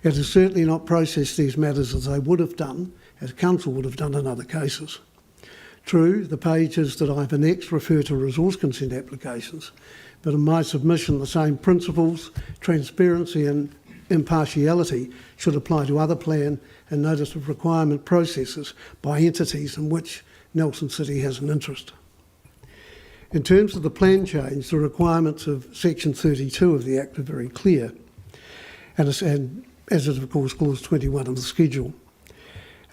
It has certainly not processed these matters as they would have done, as Council would have done in other cases. True, the pages that I've annexed refer to resource consent applications, but in my submission the same principles, transparency and impartiality should apply to other plan and notice of requirement processes by entities in which Nelson City has an interest. In terms of the plan change, the requirements of Section 32 of the Act are very clear, and as is of course Clause 21 of the schedule.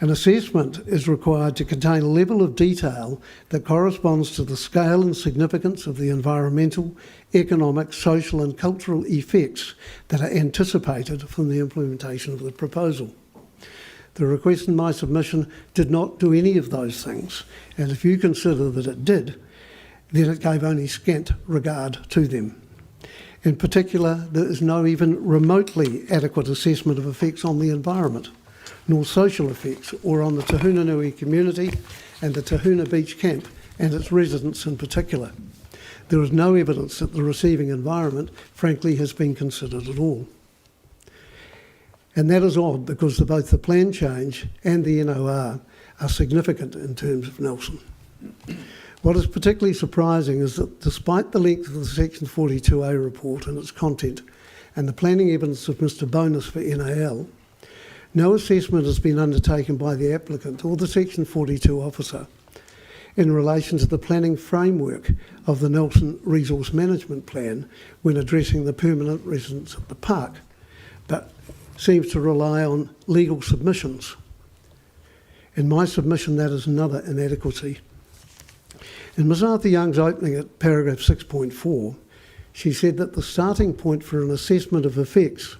An assessment is required to contain a level of detail that corresponds to the scale and significance of the environmental, economic, social and cultural effects that are anticipated from the implementation of the proposal. The request in my submission did not do any of those things, and if you consider that it did, then it gave only scant regard to them. In particular, there is no even remotely adequate assessment of effects on the environment, nor social effects, or on the Tahunanui community and the Tahuna Beach Camp and its residents in particular. There is no evidence that the receiving environment, frankly, has been considered at all. And that is odd because both the plan change and the NOR are significant in terms of Nelson. What is particularly surprising is that despite the length of the Section 42A report and its content and the planning evidence of Mr Bonus for NAL, no assessment has been undertaken by the applicant or the Section 42 officer in relation to the planning framework of the Nelson Resource Management Plan when addressing the permanent residents at the park, but seems to rely on legal submissions. In my submission, that is another inadequacy. In Ms Arthur Young's opening at paragraph 6.4, she said that the starting point for an assessment of effects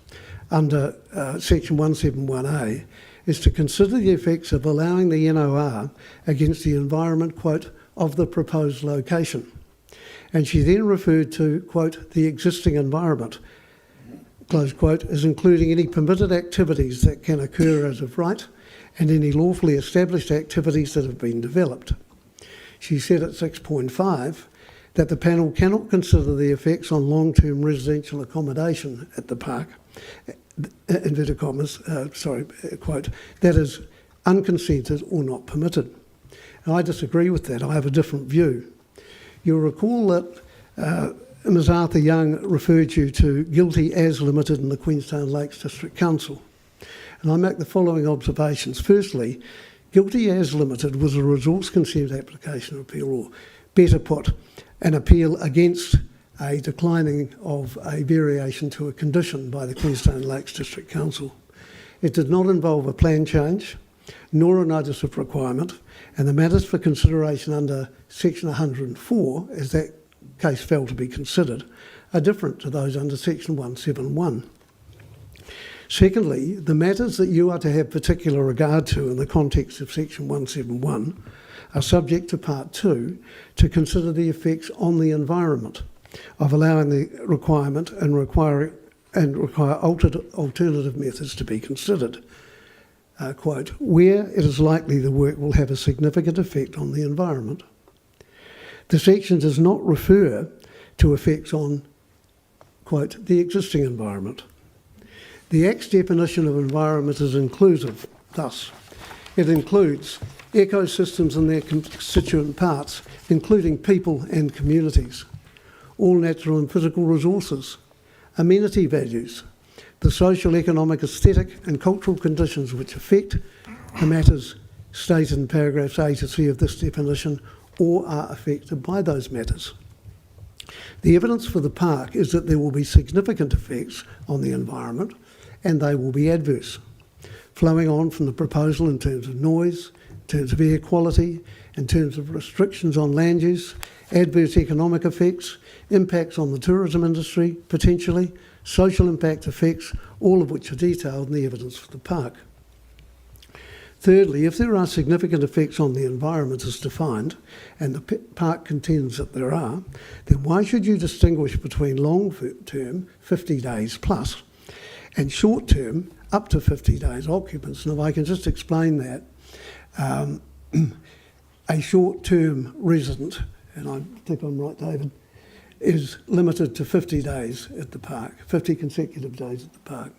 under section 171A is to consider the effects of allowing the NOR against the environment, quote, of the proposed location. And she then referred to, quote, the existing environment, close quote, as including any permitted activities that can occur as of right and any lawfully established activities that have been developed. She said at 6.5 that the panel cannot consider the effects on long-term residential accommodation at the park, inverted commas, quote, that is unconsented or not permitted. And I disagree with that. I have a different view. You'll recall that Ms Arthur Young referred you to Guilty as Limited in the Queenstown Lakes District Council. And I make the following observations. Firstly, Guilty as Limited was a resource consent application appeal, or better put, an appeal against a declining of a variation to a condition by the Queenstown Lakes District Council. It did not involve a plan change, nor a notice of requirement, and the matters for consideration under Section 104, as that case fell to be considered, are different to those under Section 171. Secondly, the matters that you are to have particular regard to in the context of Section 171 are subject to Part 2 to consider the effects on the environment of allowing the requirement and require alternative methods to be considered. Quote, where it is likely the work will have a significant effect on the environment. The section does not refer to effects on, quote, the existing environment. The Act's definition of environment is inclusive, thus. It includes ecosystems and their constituent parts, including people and communities, all natural and physical resources, amenity values, the social, economic, aesthetic and cultural conditions which affect the matters stated in paragraphs A to C of this definition or are affected by those matters. The evidence for the park is that there will be significant effects on the environment and they will be adverse, flowing on from the proposal in terms of noise, in terms of air quality, in terms of restrictions on land use, adverse economic effects, impacts on the tourism industry, potentially, social impact effects, all of which are detailed in the evidence for the park. Thirdly, if there are significant effects on the environment as defined, and the park contends that there are, then why should you distinguish between long-term, 50 days plus, and short-term, up to 50 days occupants? And if I can just explain that, a short-term resident, and I think I'm right, David, is limited to 50 days at the park, 50 consecutive days at the park.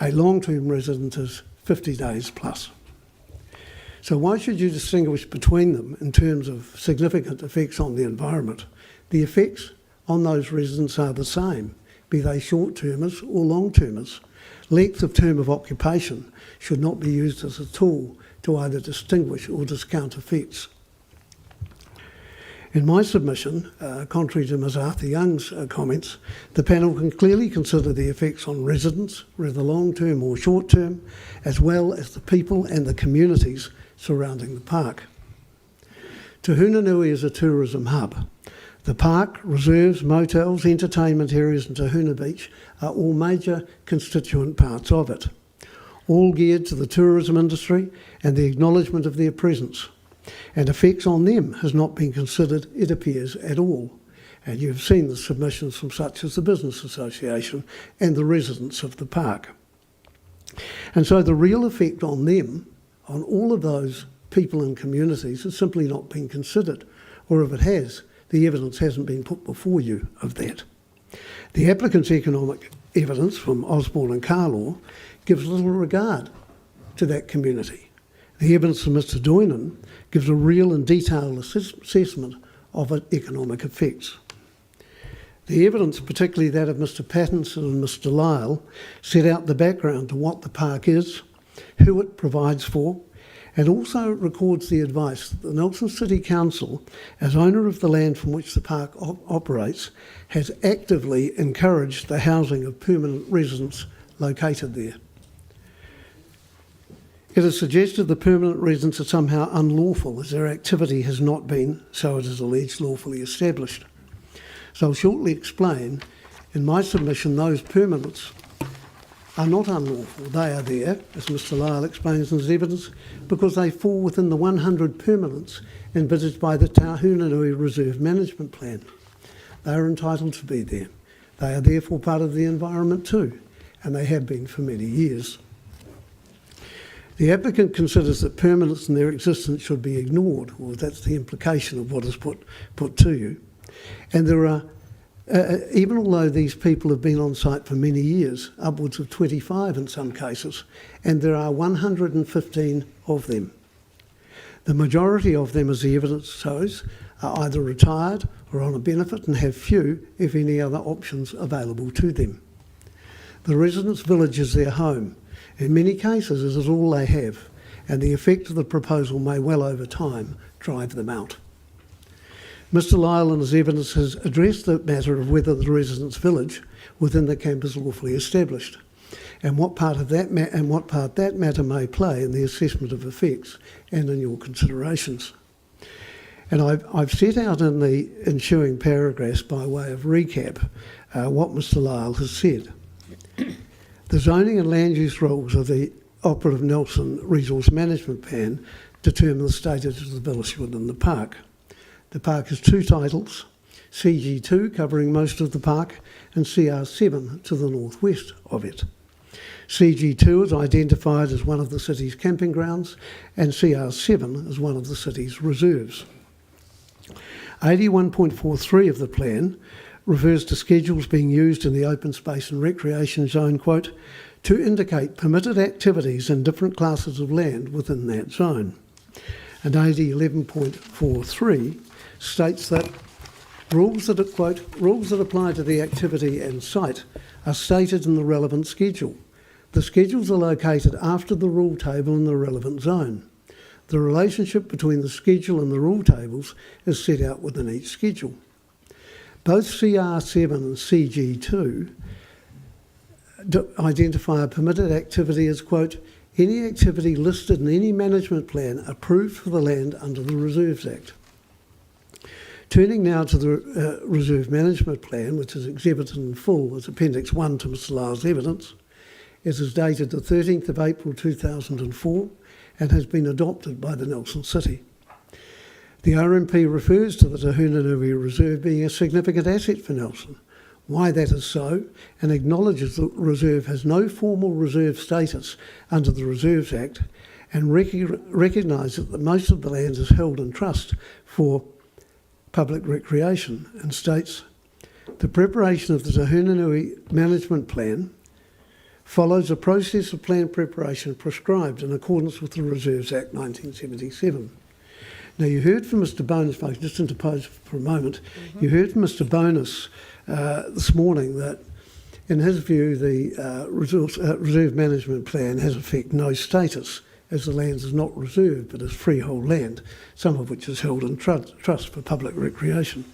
A long-term resident is 50 days plus. So why should you distinguish between them in terms of significant effects on the environment? The effects on those residents are the same, be they short-termers or long-termers. Length of term of occupation should not be used as a tool to either distinguish or discount effects. In my submission, contrary to Ms Arthur Young's comments, the panel can clearly consider the effects on residents, whether long-term or short-term, as well as the people and the communities surrounding the park. Te Hunanui is a tourism hub. The park, reserves, motels, entertainment areas and Te Huna Beach are all major constituent parts of it, all geared to the tourism industry and the acknowledgement of their presence. And effects on them has not been considered, it appears, at all. And you've seen the submissions from such as the Business Association and the residents of the park. And so the real effect on them, on all of those people and communities, has simply not been considered. Or if it has, the evidence hasn't been put before you of that. The applicant's economic evidence from Osborne and Carlaw gives little regard to that community. The evidence from Mr Doynan gives a real and detailed assessment of economic effects. The evidence, particularly that of Mr Pattinson and Mr Lyle, set out the background to what the park is, who it provides for, and also records the advice that the Nelson City Council, as owner of the land from which the park operates, has actively encouraged the housing of permanent residents located there. It is suggested the permanent residents are somehow unlawful as their activity has not been, so it is alleged, lawfully established. So I'll shortly explain, in my submission, those permanents are not unlawful. They are there, as Mr Lyle explains in his evidence, because they fall within the 100 permanents envisaged by the Te Hunanui Reserve Management Plan. They are entitled to be there. They are therefore part of the environment too, and they have been for many years. The applicant considers that permanents and their existence should be ignored, or that's the implication of what is put to you. And there are, even although these people have been on site for many years, upwards of 25 in some cases, and there are 115 of them. The majority of them, as the evidence shows, are either retired or on a benefit and have few, if any, other options available to them. The residents' village is their home. In many cases, it is all they have, and the effect of the proposal may well over time drive them out. Mr Lyle and his evidence has addressed the matter of whether the residence village within the camp is lawfully established, and what part that matter may play in the assessment of effects and in your considerations. And I've set out in the ensuing paragraphs, by way of recap, what Mr Lyle has said. The zoning and land use rules of the operative Nelson Resource Management Plan determine the status of the village within the park. The park has two titles, CG2 covering most of the park and CR7 to the northwest of it. CG2 is identified as one of the city's camping grounds and CR7 as one of the city's reserves. 81.43 of the plan refers to schedules being used in the open space and recreation zone, quote, to indicate permitted activities in different classes of land within that zone. And 11.43 states that rules that apply to the activity and site are stated in the relevant schedule. The schedules are located after the rule table in the relevant zone. The relationship between the schedule and the rule tables is set out within each schedule. Both CR7 and CG2 identify a permitted activity as, quote, any activity listed in any management plan approved for the land under the Reserves Act. Turning now to the Reserve Management Plan, which is exhibited in full as Appendix 1 to Mr Lyle's evidence. It is dated the 13th of April 2004 and has been adopted by the Nelson City. The RMP refers to the Tahunanui Reserve being a significant asset for Nelson, why that is so, and acknowledges the reserve has no formal reserve status under the Reserves Act, and recognises that most of the land is held in trust for public recreation, and states the preparation of the Tahunanui Management Plan follows a process of plan preparation prescribed in accordance with the Reserves Act 1977. Now, you heard from Mr Bonus, if I could just interpose for a moment, you heard from Mr Bonus this morning that in his view the Reserve Management Plan has in effect no status, as the land is not reserved but is freehold land, some of which is held in trust for public recreation.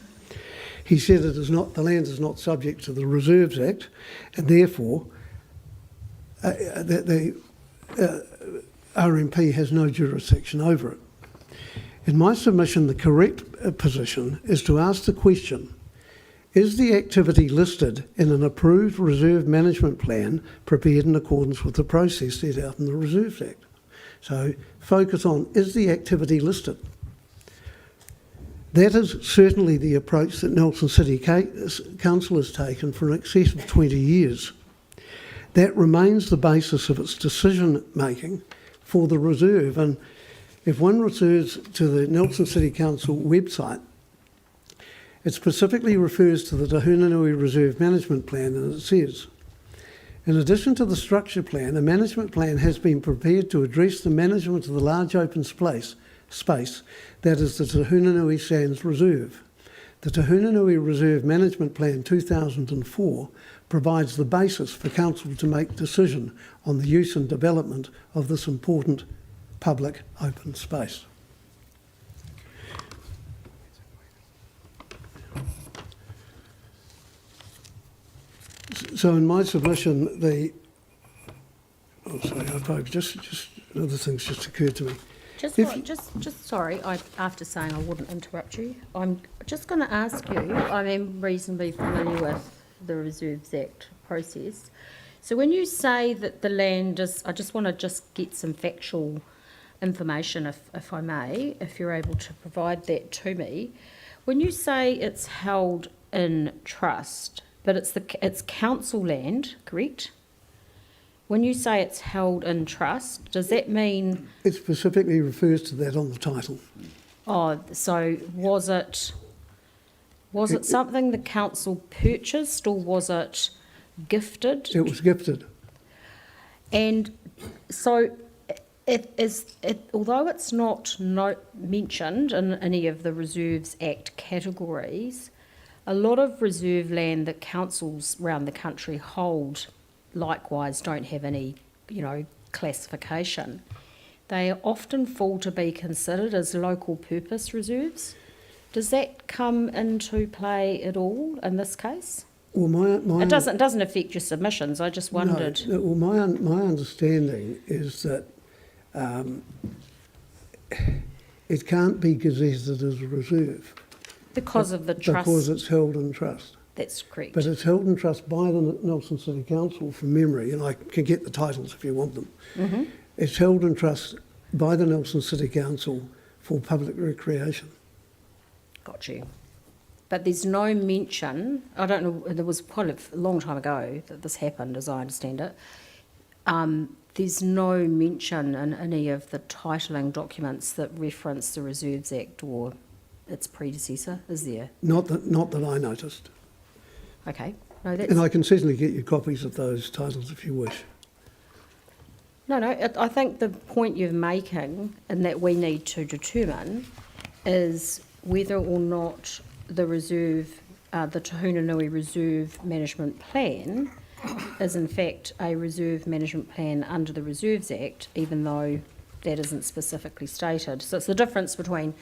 He said it is not, the land is not subject to the Reserves Act, and therefore the RMP has no jurisdiction over it. In my submission, the correct position is to ask the question, is the activity listed in an approved reserve management plan prepared in accordance with the process set out in the Reserves Act? So focus on, is the activity listed? That is certainly the approach that Nelson City Council has taken for in excess of 20 years. That remains the basis of its decision making for the reserve. And if one refers to the Nelson City Council website, it specifically refers to the Tahunanui Reserve Management Plan, and it says, in addition to the structure plan, a management plan has been prepared to address the management of the large open space that is the Tahunanui Sands Reserve. The Tahunanui Reserve Management Plan 2004 provides the basis for Council to make decision on the use and development of this important public open space. So in my submission, just another thing's just occurred to me. Sorry, after saying I wouldn't interrupt you, I'm just going to ask you, I am reasonably familiar with the Reserves Act process. So when you say that the land is, I just want to get some factual information, if I may, if you're able to provide that to me. When you say it's held in trust, but it's council land, correct? When you say it's held in trust, does that mean... It specifically refers to that on the title. Oh, so was it something the council purchased, or was it gifted? It was gifted. And so although it's not mentioned in any of the Reserves Act categories, a lot of reserve land that councils around the country hold likewise don't have any, classification. They often fall to be considered as local purpose reserves. Does that come into play at all in this case? Well, my It doesn't affect your submissions. I just wondered. No, well, my understanding is that it can't be gazetted as a reserve. Because of the trust. Because it's held in trust. That's correct. But it's held in trust by the Nelson City Council from memory, and I can get the titles if you want them. Mm-hmm. It's held in trust by the Nelson City Council for public recreation. Got you. But there's no mention, I don't know, there was quite a long time ago that this happened, as I understand it. There's no mention in any of the titling documents that reference the Reserves Act or its predecessor, is there? Not that I noticed. Okay. No, that's... And I can certainly get you copies of those titles if you wish. No, I think the point you're making and that we need to determine is whether or not the reserve, the Tahunanui Reserve Management Plan is in fact a reserve management plan under the Reserves Act, even though that isn't specifically stated. So it's the difference between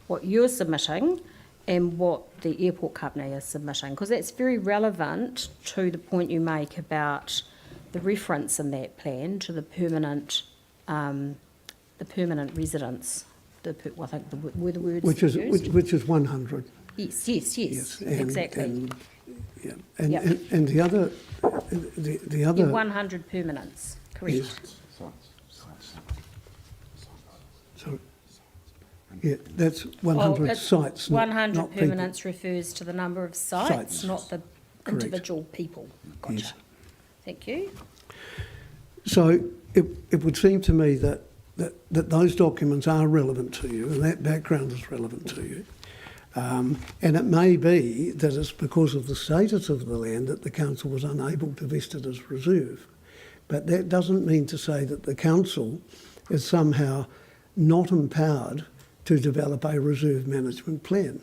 what you're submitting and what the airport company is submitting, because that's very relevant to the point you make about the reference in that plan to the permanent residence. I think were the words Which used. is 100. Yes, And, exactly. And the other, the other. Yeah, 100 permanents, correct. Yes. So, yeah, that's 100 it's sites. 100 not people. permanents refers to the number of sites, Sites. not the Correct. individual people. Gotcha. Yes. Thank you. So it would seem to me that those documents are relevant to you and that background is relevant to you. And it may be that it's because of the status of the land that the council was unable to vest it as reserve. But that doesn't mean to say that the council is somehow not empowered to develop a reserve management plan,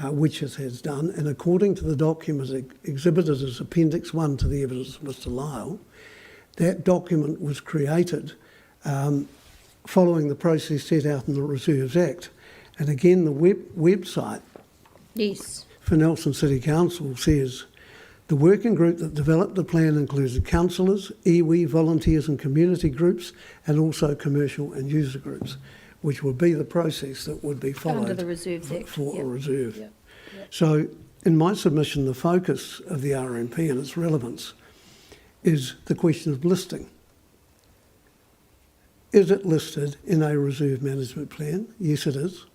which it has done. And according to the document exhibited as Appendix 1 to the evidence of Mr Lyle, that document was created following the process set out in the Reserves Act. And again, the website Yes. for Nelson City Council says, the working group that developed the plan included councillors, iwi, volunteers and community groups, and also commercial and user groups, which would be the process that would be followed Under the Reserves Act. for Yep. a reserve. Yep. So in my submission, the focus of the RMP and its relevance is the question of listing. Is it listed in a reserve management plan? Yes, it is.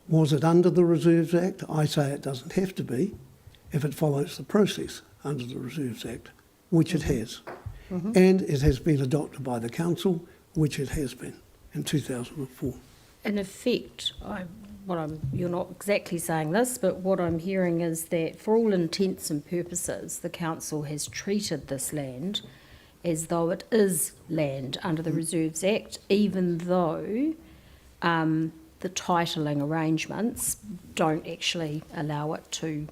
Was it under the Reserves Act? I say it doesn't have to be if it follows the process under the Reserves Act, which it has. And it has been adopted by the council, which it has been in 2004. In effect, you're not exactly saying this, but what I'm hearing is that for all intents and purposes, the council has treated this land as though it is land under the Reserves Act, even though the titling arrangements don't actually allow it to,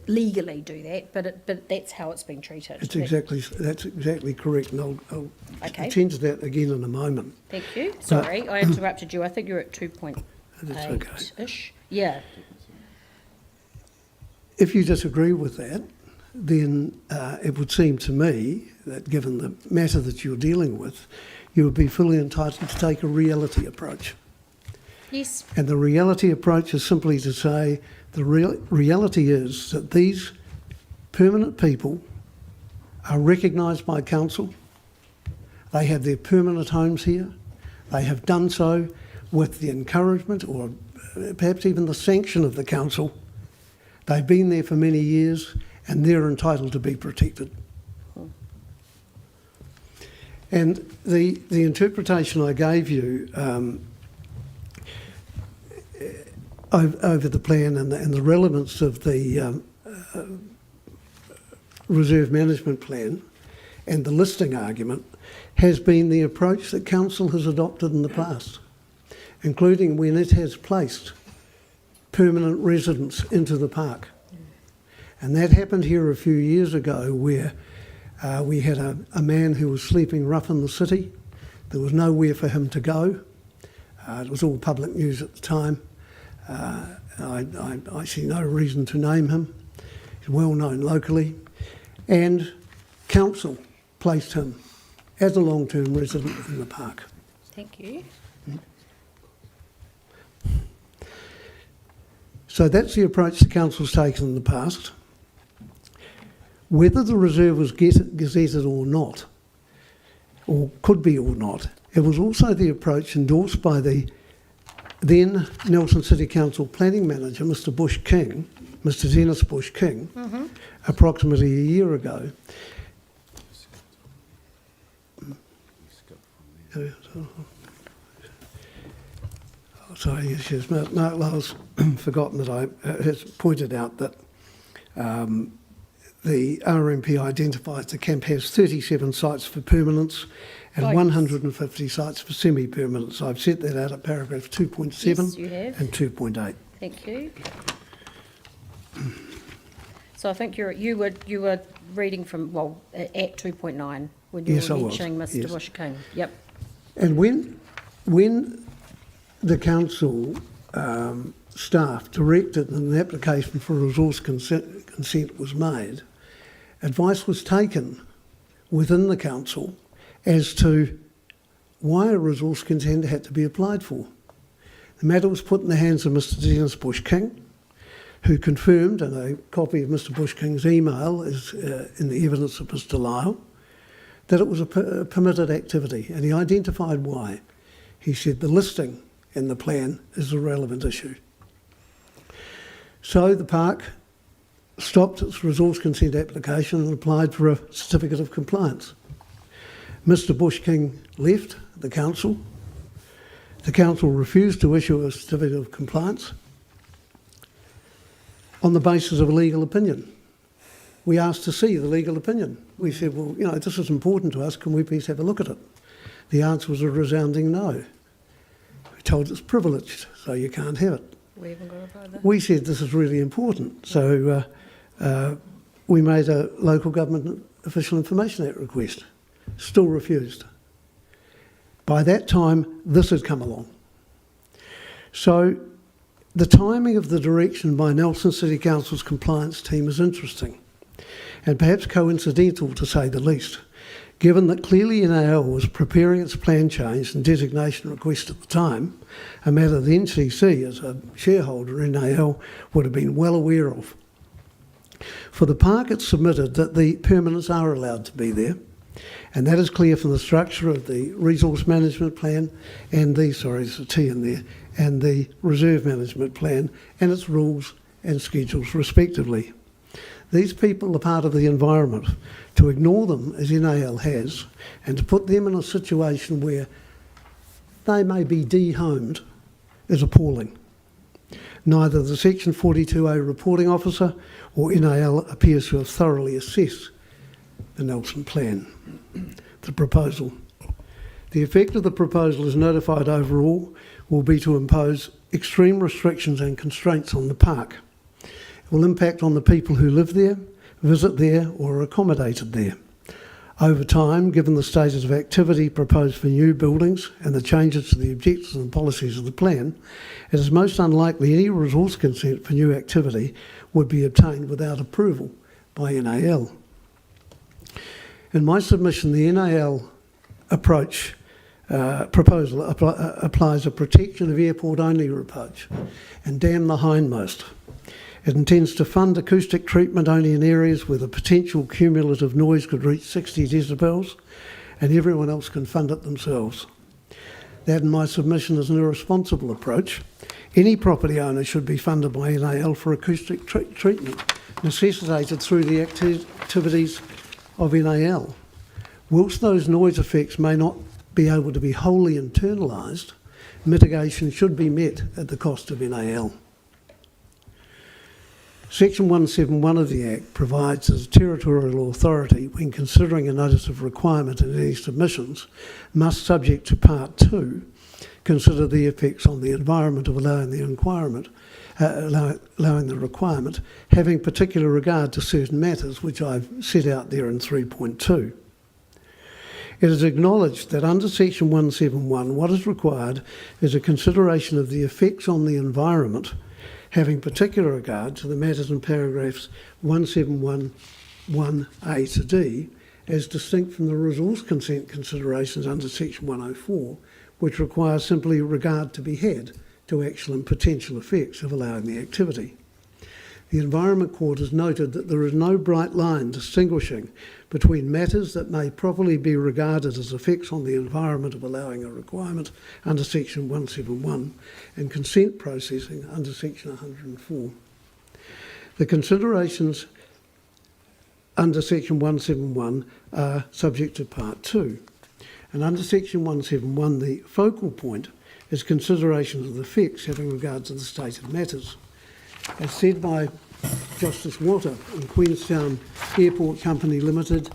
legally do that, but that's how it's been treated. That's exactly correct, and I'll Okay. attend to that again in a moment. Thank you. Sorry, I interrupted you. I think you're at 2.8-ish. That's okay. Yeah. If you disagree with that, then it would seem to me that given the matter that you're dealing with, you would be fully entitled to take a reality approach. Yes. And the reality approach is simply to say the reality is that these permanent people are recognised by council. They have their permanent homes here. They have done so with the encouragement or perhaps even the sanction of the council. They've been there for many years and they're entitled to be protected. And the interpretation I gave you over the plan and the relevance of the reserve management plan and the listing argument has been the approach that council has adopted in the past, including when it has placed permanent residents into the park. And that happened here a few years ago where we had a man who was sleeping rough in the city. There was nowhere for him to go. It was all public news at the time. I see no reason to name him. He's well known locally. And council placed him as a long-term resident in the park. Thank you. So that's the approach the council's taken in the past. Whether the reserve was gazetted or not, or could be or not, it was also the approach endorsed by the then Nelson City Council planning manager, Mr. Bush King, Mr. Dennis Bush King, approximately a year ago. Sorry, yes, Mark Lyle's forgotten that I has pointed out that the RMP identifies the camp has 37 sites for permanence and 150 sites for semi-permanence. I've set that out at paragraph 2.7 Yes, you have. and 2.8. Thank you. So I think you were reading from, well, at 2.9 when you Yes, were I was, mentioning Mr. yes. Bush King. Yep. And when the council staff directed that an application for resource consent was made, advice was taken within the council as to why a resource consent had to be applied for. The matter was put in the hands of Mr. Dennis Bush King, who confirmed, and a copy of Mr. Bush King's email is in the evidence of Mr. Lyle, that it was a permitted activity, and he identified why. He said the listing in the plan is a relevant issue. So the park stopped its resource consent application and applied for a certificate of compliance. Mr. Bush King left the council. The council refused to issue a certificate of compliance on the basis of a legal opinion. We asked to see the legal opinion. We said, well, you know, this is important to us, can we please have a look at it? The answer was a resounding no. We told it's privileged, so you can't have it. We haven't got a vote. We said this is really important, so we made a local government official information act request. Still refused. By that time, this had come along. So the timing of the direction by Nelson City Council's compliance team is interesting, and perhaps coincidental to say the least, given that clearly NAL was preparing its plan change and designation request at the time, a matter the NCC, as a shareholder in NAL, would have been well aware of. For the park, it submitted that the permanents are allowed to be there, and that is clear from the structure of the resource management plan and the, sorry, there's a T in there, and the reserve management plan and its rules and schedules respectively. These people are part of the environment. To ignore them, as NAL has, and to put them in a situation where they may be dehomed is appalling. Neither the Section 42A reporting officer or NAL appears to have thoroughly assessed the Nelson plan, the proposal. The effect of the proposal as notified overall will be to impose extreme restrictions and constraints on the park. It will impact on the people who live there, visit there or are accommodated there. Over time, given the stages of activity proposed for new buildings and the changes to the objectives and policies of the plan, it is most unlikely any resource consent for new activity would be obtained without approval by NAL. In my submission, the NAL approach proposal applies a protection of airport-only approach and damn the hindmost. It intends to fund acoustic treatment only in areas where the potential cumulative noise could reach 60 decibels, and everyone else can fund it themselves. That, in my submission, is an irresponsible approach. Any property owner should be funded by NAL for acoustic treatment, necessitated through the activities of NAL. Whilst those noise effects may not be able to be wholly internalised, mitigation should be met at the cost of NAL. Section 171 of the Act provides that a territorial authority, when considering a notice of requirement in any submissions, must, subject to Part 2, consider the effects on the environment of allowing the requirement, having particular regard to certain matters which I've set out there in 3.2. It is acknowledged that under section 171, what is required is a consideration of the effects on the environment, having particular regard to the matters in paragraphs 171(1)(a) to D, as distinct from the resource consent considerations under section 104, which require simply regard to be had to actual and potential effects of allowing the activity. The Environment Court has noted that there is no bright line distinguishing between matters that may properly be regarded as effects on the environment of allowing a requirement under section 171 and consent processing under section 104. The considerations under section 171 are subject to part 2. And under section 171, the focal point is consideration of the effects having regard to the state of matters. As said by Justice Water in Queenstown Airport Company Limited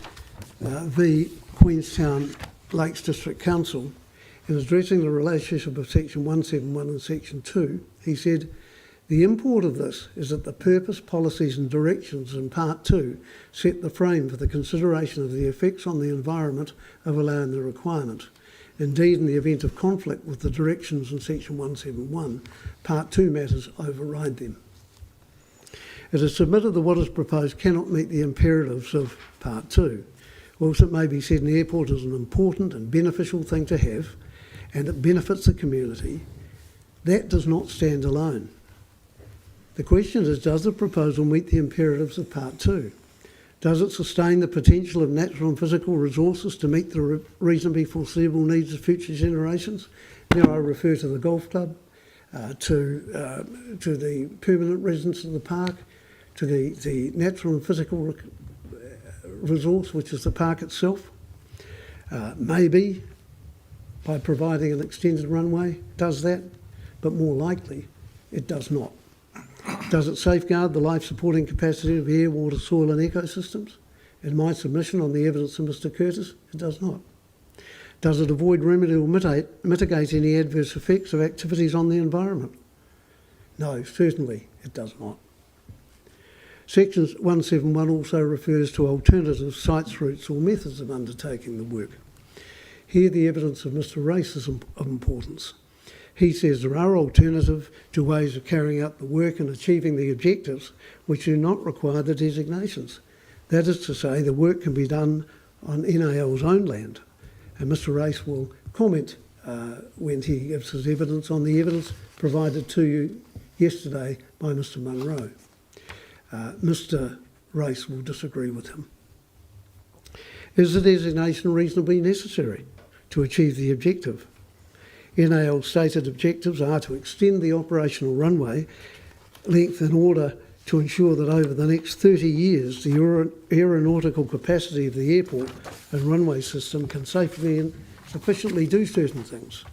v Queenstown Lakes District Council, in addressing the relationship of section 171 and section 2, he said, "The import of this is that the purpose, policies and directions in part 2 set the frame for the consideration of the effects on the environment of allowing the requirement. Indeed, in the event of conflict with the directions in section 171, part 2 matters override them. It is submitted that what is proposed cannot meet the imperatives of part 2. Whilst it may be said an airport is an important and beneficial thing to have, and it benefits the community, that does not stand alone. The question is, does the proposal meet the imperatives of part 2? Does it sustain the potential of natural and physical resources to meet the reasonably foreseeable needs of future generations? Now I refer to the golf club, to the permanent residents of the park, to the natural and physical resource, which is the park itself. Maybe by providing an extended runway does that, but more likely it does not. Does it safeguard the life-supporting capacity of air, water, soil and ecosystems? In my submission on the evidence of Mr Curtis, it does not. Does it avoid, remedy or mitigate any adverse effects of activities on the environment? No, certainly it does not. Section 171 also refers to alternative sites, routes or methods of undertaking the work. Here the evidence of Mr Race is of importance. He says there are alternative to ways of carrying out the work and achieving the objectives which do not require the designations. That is to say, the work can be done on NAL's own land. And Mr Race will comment when he gives his evidence on the evidence provided to you yesterday by Mr Munro. Mr Race will disagree with him. Is the designation reasonably necessary to achieve the objective? NAL's stated objectives are to extend the operational runway length in order to ensure that over the next 30 years the aeronautical capacity of the airport and runway system can safely and sufficiently do certain things,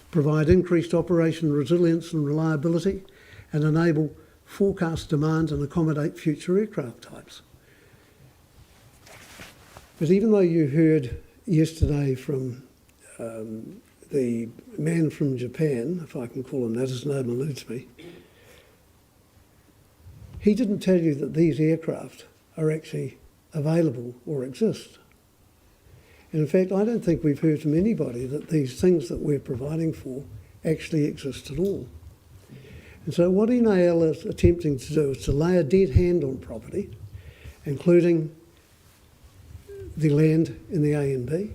provide increased operation resilience and reliability, and enable forecast demand and accommodate future aircraft types. But even though you heard yesterday from the man from Japan, if I can call him that, his name eludes me, he didn't tell you that these aircraft are actually available or exist. And in fact, I don't think we've heard from anybody that these things that we're providing for actually exist at all. And so what NAL is attempting to do is to lay a dead hand on property, including the land in the A and B,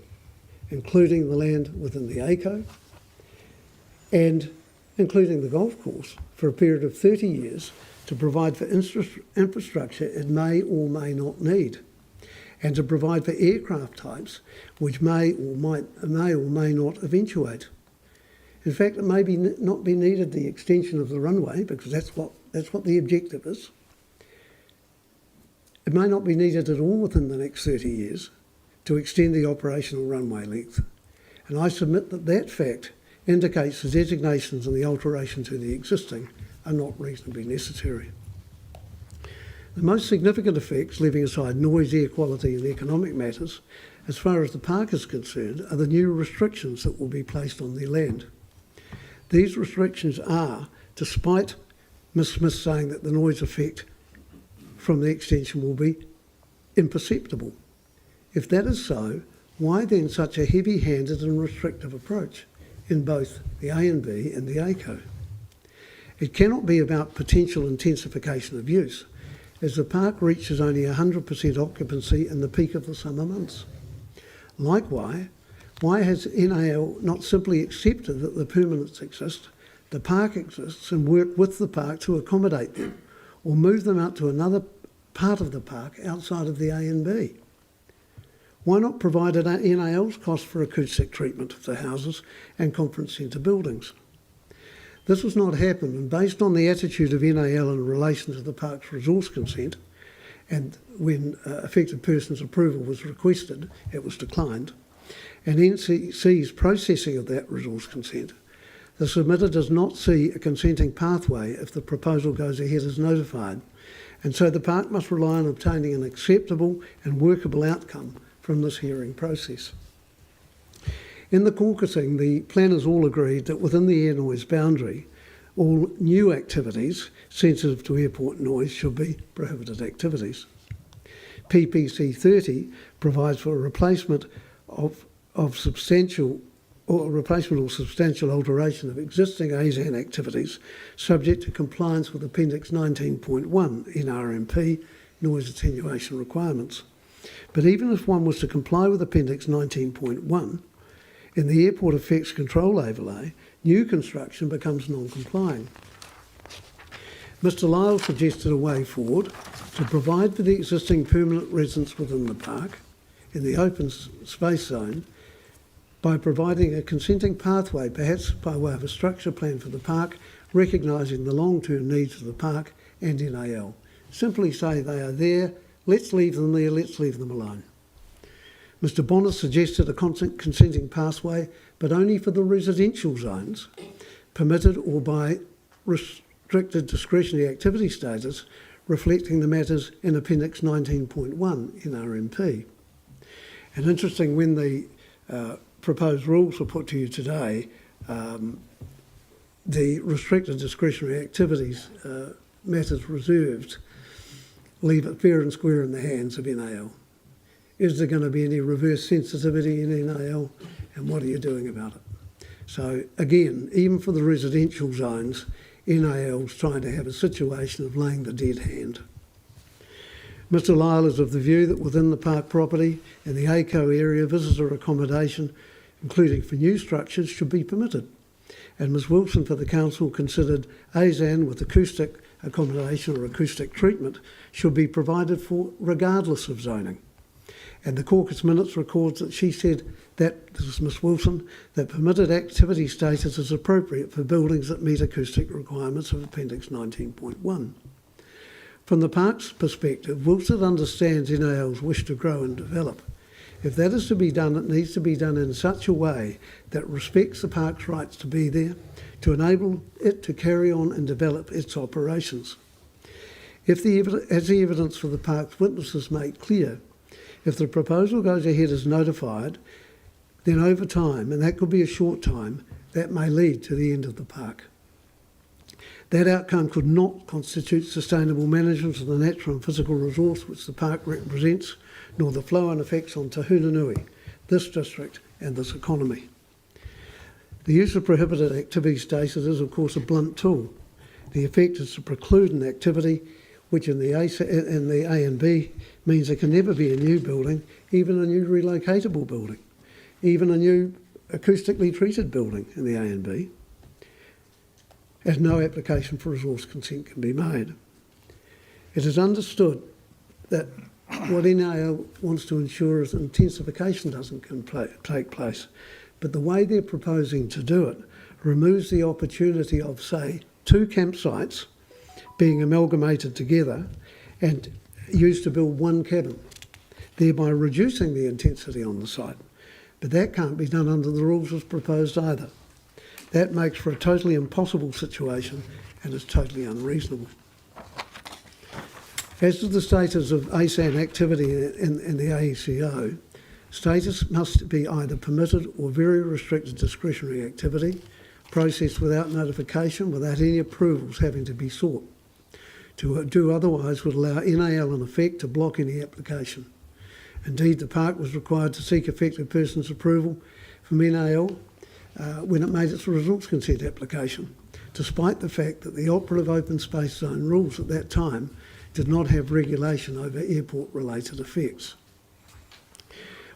including the land within the ACO, and including the golf course for a period of 30 years to provide for infrastructure it may or may not need, and to provide for aircraft types which may or may not eventuate. In fact, it may not be needed the extension of the runway, because that's what the objective is. It may not be needed at all within the next 30 years to extend the operational runway length. And I submit that that fact indicates the designations and the alteration to the existing are not reasonably necessary. The most significant effects, leaving aside noise, air quality and economic matters, as far as the park is concerned, are the new restrictions that will be placed on the land. These restrictions are, despite Ms Smith saying that the noise effect from the extension will be imperceptible. If that is so, Why then such a heavy-handed and restrictive approach in both the A and B and the ACO? It cannot be about potential intensification of use, as the park reaches only 100% occupancy in the peak of the summer months. Likewise, why has NAL not simply accepted that the permanents exist, the park exists, and worked with the park to accommodate them, or move them out to another part of the park outside of the A and B? Why not provide NAL's cost for acoustic treatment of the houses and conference centre buildings? This has not happened, and based on the attitude of NAL in relation to the park's resource consent, and when affected person's approval was requested, it was declined, and NCC's processing of that resource consent, the submitter does not see a consenting pathway if the proposal goes ahead as notified, and so the park must rely on obtaining an acceptable and workable outcome from this hearing process. In the caucusing, the planners all agreed that within the air noise boundary, all new activities sensitive to airport noise should be prohibited activities. PPC 30 provides for a replacement of substantial or replacement or substantial alteration of existing ASAN activities subject to compliance with Appendix 19.1 NRMP noise attenuation requirements. But even if one was to comply with Appendix 19.1, in the Airport Effects Control Overlay, new construction becomes non-complying. Mr Lyle suggested a way forward to provide for the existing permanent residents within the park, in the open space zone, by providing a consenting pathway, perhaps by way of a structure plan for the park, recognising the long-term needs of the park and NAL. Simply say they are there, let's leave them there, let's leave them alone. Mr Bonner suggested a consenting pathway, but only for the residential zones, permitted or by restricted discretionary activity status, reflecting the matters in Appendix 19.1 NRMP. And interesting, when the proposed rules were put to you today, the restricted discretionary activities matters reserved leave it fair and square in the hands of NAL. Is there going to be any reverse sensitivity in NAL, and what are you doing about it? So again, even for the residential zones, NAL's trying to have a situation of laying the dead hand. Mr Lyle is of the view that within the park property and the ACO area, visitor accommodation, including for new structures, should be permitted. And Ms Wilson for the council considered ASAN with acoustic accommodation or acoustic treatment should be provided for regardless of zoning. And the caucus minutes records that she said that, this is Ms Wilson, that permitted activity status is appropriate for buildings that meet acoustic requirements of Appendix 19.1. From the park's perspective, Wilson understands NAL's wish to grow and develop. If that is to be done, it needs to be done in such a way that respects the park's rights to be there, to enable it to carry on and develop its operations. As the evidence for the park's witnesses make clear, if the proposal goes ahead as notified, then over time, and that could be a short time, that may lead to the end of the park. That outcome could not constitute sustainable management of the natural and physical resource which the park represents, nor the flow and effects on Tahunanui, this district and this economy. The use of prohibited activity status is of course a blunt tool. The effect is to preclude an activity which in the A and B means there can never be a new building, even a new relocatable building, even a new acoustically treated building in the A and B, as no application for resource consent can be made. It is understood that what NAL wants to ensure is intensification doesn't take place, but the way they're proposing to do it removes the opportunity of, say, two campsites being amalgamated together and used to build one cabin, thereby reducing the intensity on the site. But that can't be done under the rules as proposed either. That makes for a totally impossible situation and is totally unreasonable. As to the status of ASAN activity in the AECO, status must be either permitted or very restricted discretionary activity, processed without notification, without any approvals having to be sought. To do otherwise would allow NAL in effect to block any application. Indeed, the park was required to seek affected persons' approval from NAL when it made its resource consent application, despite the fact that the operative open space zone rules at that time did not have regulation over airport-related effects.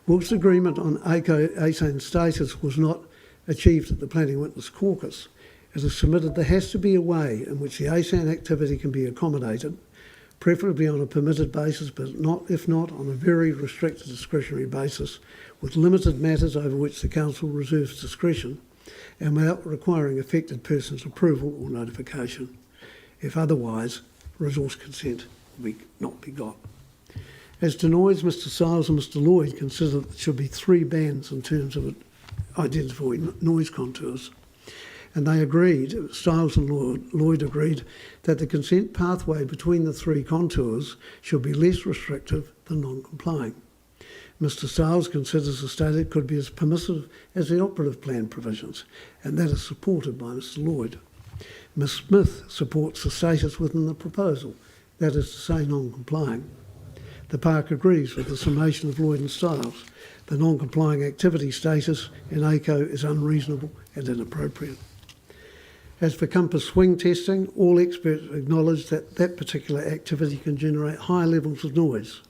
Whilst agreement on ASAN status was not achieved at the Planning Witness Caucus, it is submitted there has to be a way in which the ASAN activity can be accommodated, preferably on a permitted basis, but not, if not, on a very restricted discretionary basis, with limited matters over which the Council reserves discretion, and without requiring affected persons' approval or notification. If otherwise, resource consent will not be got. As to noise, Mr Stiles and Mr Lloyd consider that there should be 3 bands in terms of identifying noise contours. And they agreed, Stiles and Lloyd agreed, that the consent pathway between the 3 contours should be less restrictive than non-complying. Mr Stiles considers the status could be as permissive as the operative plan provisions, and that is supported by Mr Lloyd. Ms Smith supports the status within the proposal, that is to say non-complying. The park agrees with the summation of Lloyd and Stiles. The non-complying activity status in ACO is unreasonable and inappropriate. As for compass swing testing, all experts acknowledge that that particular activity can generate high levels of noise.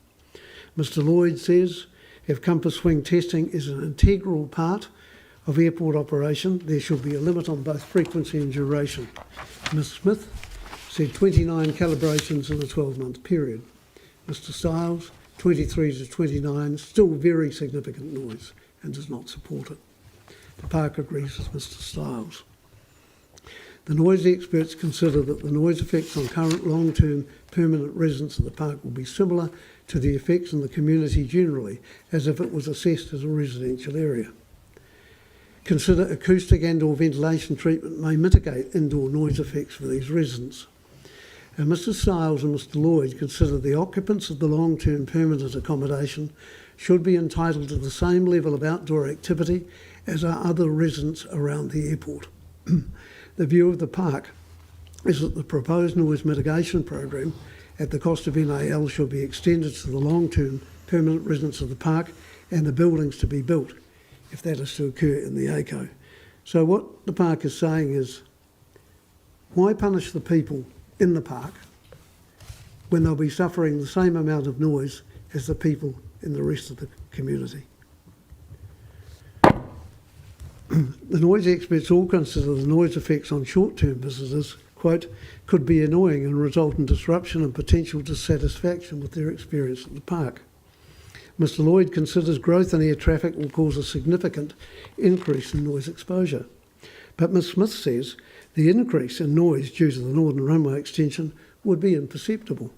Mr Lloyd says if compass swing testing is an integral part of airport operation, there should be a limit on both frequency and duration. Ms Smith said 29 calibrations in a 12-month period. Mr Stiles, 23 to 29, still very significant noise and does not support it. The park agrees with Mr Stiles. The noise experts consider that the noise effects on current long-term permanent residents of the park will be similar to the effects in the community generally, as if it was assessed as a residential area. Consider acoustic and/or ventilation treatment may mitigate indoor noise effects for these residents. And Mr Stiles and Mr Lloyd consider the occupants of the long-term permanent accommodation should be entitled to the same level of outdoor activity as are other residents around the airport. The view of the park is that the proposed noise mitigation program at the cost of NAL should be extended to the long-term permanent residents of the park and the buildings to be built, if that is to occur in the ACO. So what the park is saying is, why punish the people in the park when they'll be suffering the same amount of noise as the people in the rest of the community? The noise experts all consider the noise effects on short-term visitors, quote, could be annoying and result in disruption and potential dissatisfaction with their experience at the park. Mr Lloyd considers growth in air traffic will cause a significant increase in noise exposure. But Ms Smith says the increase in noise due to the Northern Runway extension would be imperceptible.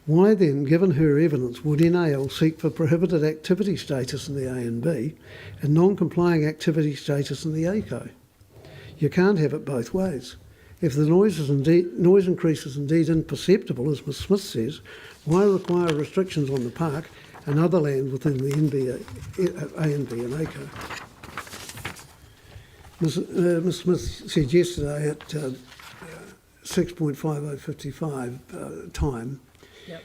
Why then, given her evidence, would NAL seek for prohibited activity status in the A and B and non-complying activity status in the ACO? You can't have it both ways. If the noise increase is indeed imperceptible, as Ms Smith says, why require restrictions on the park and other land within the A and B and ACO? Ms Smith said yesterday at 6.5055 time, Yep.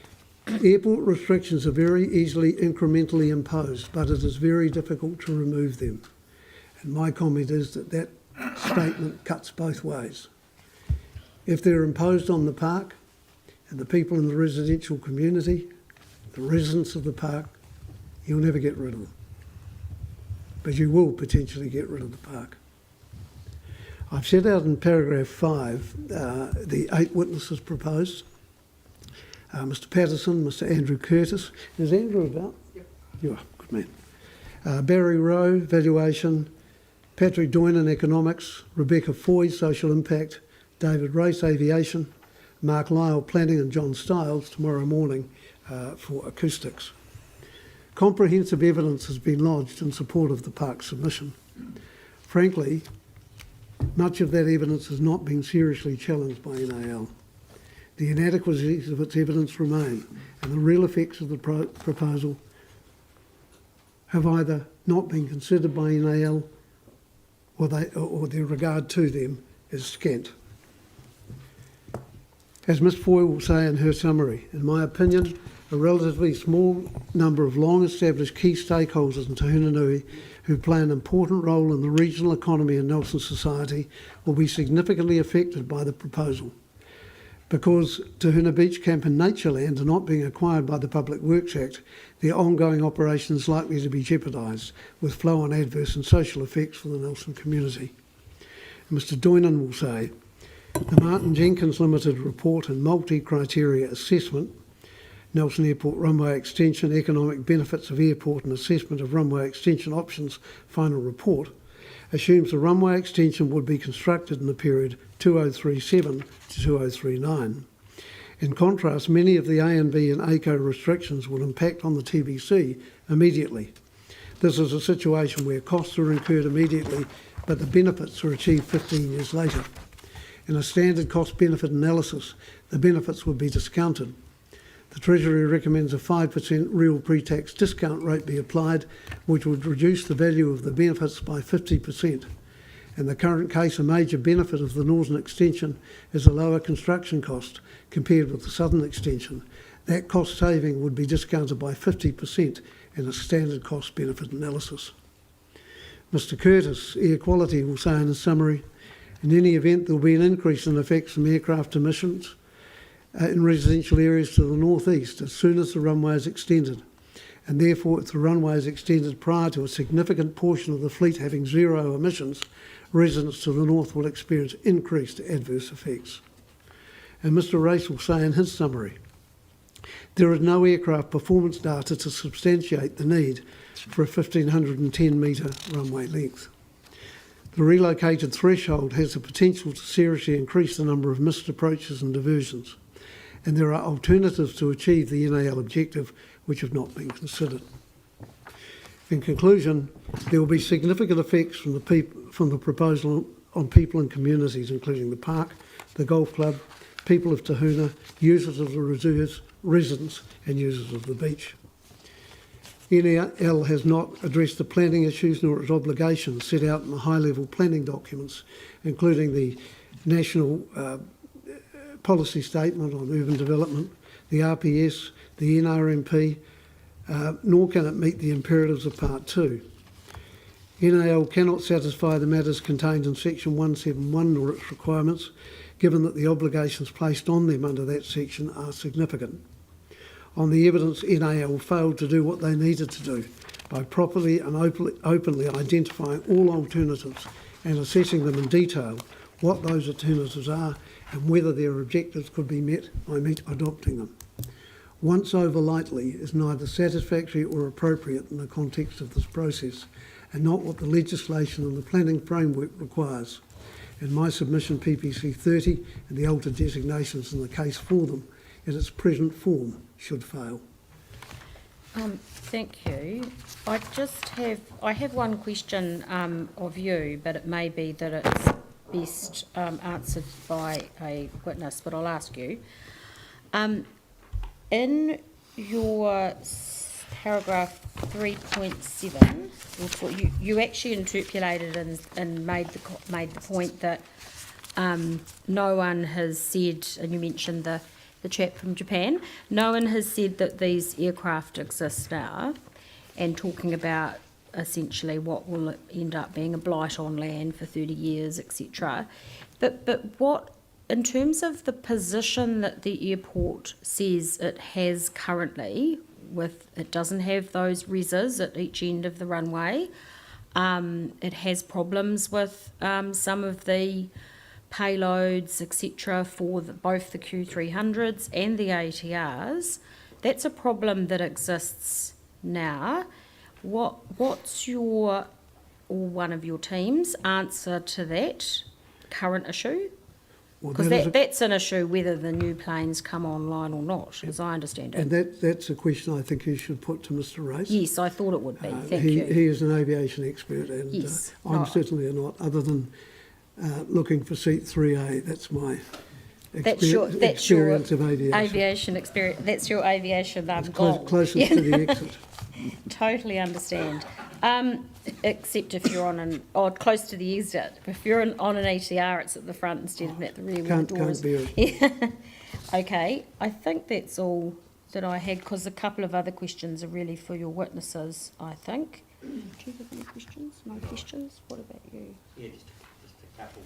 airport restrictions are very easily incrementally imposed, but it is very difficult to remove them. And my comment is that that statement cuts both ways. If they're imposed on the park and the people in the residential community, the residents of the park, you'll never get rid of them. But you will potentially get rid of the park. I've set out in paragraph 5 the 8 witnesses proposed. Mr Patterson, Mr Andrew Curtis. Is Andrew about? Yep. You are, good man. Barry Rowe, valuation. Patrick Doynan, economics. Rebecca Foy, social impact. David Race, aviation. Mark Lyle, planning, and John Stiles tomorrow morning for acoustics. Comprehensive evidence has been lodged in support of the park submission. Frankly, much of that evidence has not been seriously challenged by NAL. The inadequacies of its evidence remain, and the real effects of the proposal have either not been considered by NAL or their regard to them is scant. As Ms Foy will say in her summary, in my opinion, a relatively small number of long-established key stakeholders in Tahunanui who play an important role in the regional economy and Nelson society will be significantly affected by the proposal. Because Tahuna Beach Camp and Natureland are not being acquired by the Public Works Act, their ongoing operation is likely to be jeopardised, with flow-on adverse and social effects for the Nelson community. Mr Doynan will say, the Martin Jenkins Limited report and multi-criteria assessment, Nelson Airport Runway Extension, Economic Benefits of Airport and Assessment of Runway Extension Options final report, assumes the runway extension would be constructed in the period 2037 to 2039. In contrast, many of the A&B and ACO restrictions will impact on the TBC immediately. This is a situation where costs are incurred immediately, but the benefits are achieved 15 years later. In a standard cost-benefit analysis, the benefits would be discounted. The Treasury recommends a 5% real pre-tax discount rate be applied, which would reduce the value of the benefits by 50%. In the current case, a major benefit of the northern extension is a lower construction cost compared with the southern extension. That cost saving would be discounted by 50% in a standard cost-benefit analysis. Mr Curtis, Air Quality, will say in his summary, in any event, there will be an increase in effects from aircraft emissions in residential areas to the northeast as soon as the runway is extended, and therefore if the runway is extended prior to a significant portion of the fleet having zero emissions, residents to the north will experience increased adverse effects. And Mr Race will say in his summary, there is no aircraft performance data to substantiate the need for a 1,510 metre runway length. The relocated threshold has the potential to seriously increase the number of missed approaches and diversions, and there are alternatives to achieve the NAL objective which have not been considered. In conclusion, there will be significant effects from the proposal on people and communities, including the park, the golf club, people of Tahuna, users of the reserves, residents and users of the beach. NAL has not addressed the planning issues nor its obligations set out in the high-level planning documents, including the National Policy Statement on Urban Development, the RPS, the NRMP, nor can it meet the imperatives of Part 2. NAL cannot satisfy the matters contained in Section 171 nor its requirements, given that the obligations placed on them under that section are significant. On the evidence, NAL failed to do what they needed to do by properly and openly identifying all alternatives and assessing them in detail, what those alternatives are and whether their objectives could be met by adopting them. Once over lightly is neither satisfactory or appropriate in the context of this process, and not what the legislation and the planning framework requires. In my submission, PPC 30 and the altered designations in the case for them in its present form should fail. Thank you. I have one question of you, but it may be that it's best answered by a witness, but I'll ask you. In your paragraph 3.7, you actually interpolated and made the point that no one has said, and you mentioned the chap from Japan, no one has said that these aircraft exist now, and talking about essentially what will end up being a blight on land for 30 years, etc. But what, in terms of the position that the airport says it has currently, it doesn't have those reses at each end of the runway, it has problems with some of the payloads, etc., for both the Q300s and the ATRs. That's a problem that exists now. What's your, or one of your team's, answer to that current issue? Because that's an issue whether the new planes come online or not, as I understand it. And that's a question I think you should put to Mr Race. Yes, I thought it would be. Thank you. He is an aviation expert, and yes. I'm certainly not, other than looking for seat 3A. That's my experience of aviation. Aviation experience. That's your aviation goal. Closest to the exit. Totally understand. Except if you're on close to the exit. If you're on an ATR, it's at the front instead of at the rear where the doors. Can't bear it. Okay, I think that's all that I had, because a couple of other questions are really for your witnesses, I think. Do you have any questions? No questions? What about you? Yeah, just a couple.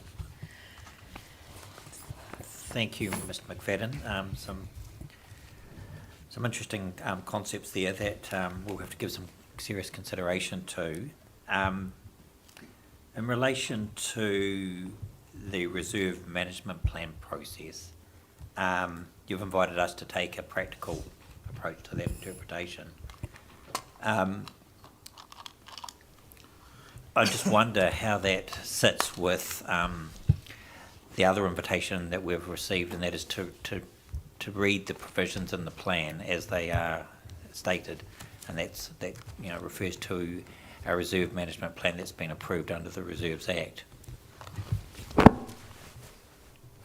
Thank you, Mr. McFadden. Some interesting concepts there that we'll have to give some serious consideration to. In relation to the reserve management plan process, you've invited us to take a practical approach to that interpretation. I just wonder how that sits with the other invitation that we've received, and that is to read the provisions in the plan as they are stated, and that refers to a reserve management plan that's been approved under the Reserves Act.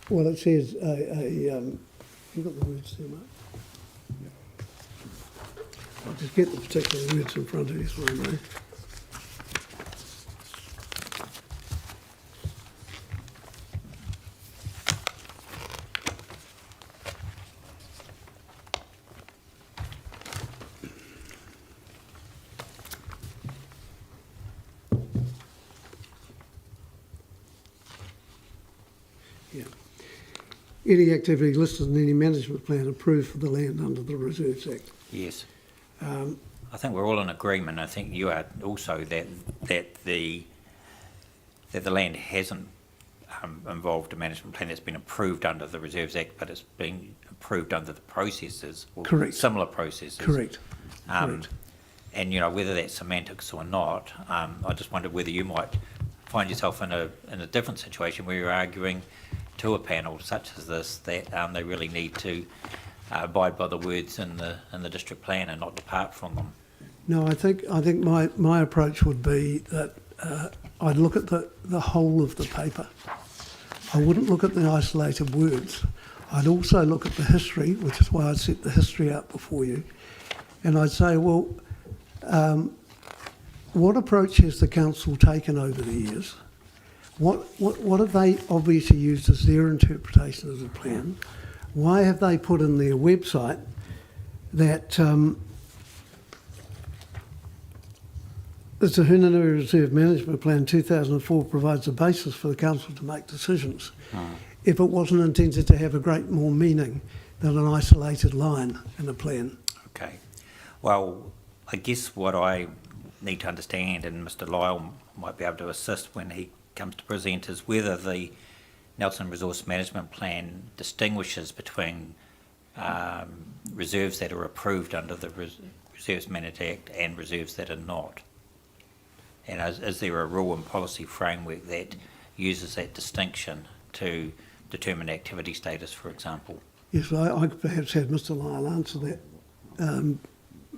Well, it says you've got the words there, Mark? I'll just get the particular words in front of you so I know. Any activity listed in any management plan approved for the land under the Reserves Act. Yes. I think we're all in agreement. I think you are also that the land hasn't involved a management plan that's been approved under the Reserves Act, but it's been approved under the processes, or Correct. similar processes. Correct. Correct. And whether that's semantics or not, I just wondered whether you might find yourself in a different situation where you're arguing to a panel such as this that they really need to abide by the words in the district plan and not depart from them. No, I think my approach would be that I'd look at the whole of the paper. I wouldn't look at the isolated words. I'd also look at the history, which is why I'd set the history out before you, and I'd say, well, what approach has the council taken over the years? What have they obviously used as their interpretation of the plan? Why have they put in their website that the Tahununu Reserve Management Plan 2004 provides a basis for the council to make decisions if it wasn't intended to have a great more meaning than an isolated line in a plan? Okay. Well, I guess what I need to understand, and Mr. Lyle might be able to assist when he comes to present, is whether the Nelson Resource Management Plan distinguishes between reserves that are approved under the Reserves Management Act and reserves that are not. And is there a rule and policy framework that uses that distinction to determine activity status, for example? Yes, I could perhaps have Mr. Lyle answer that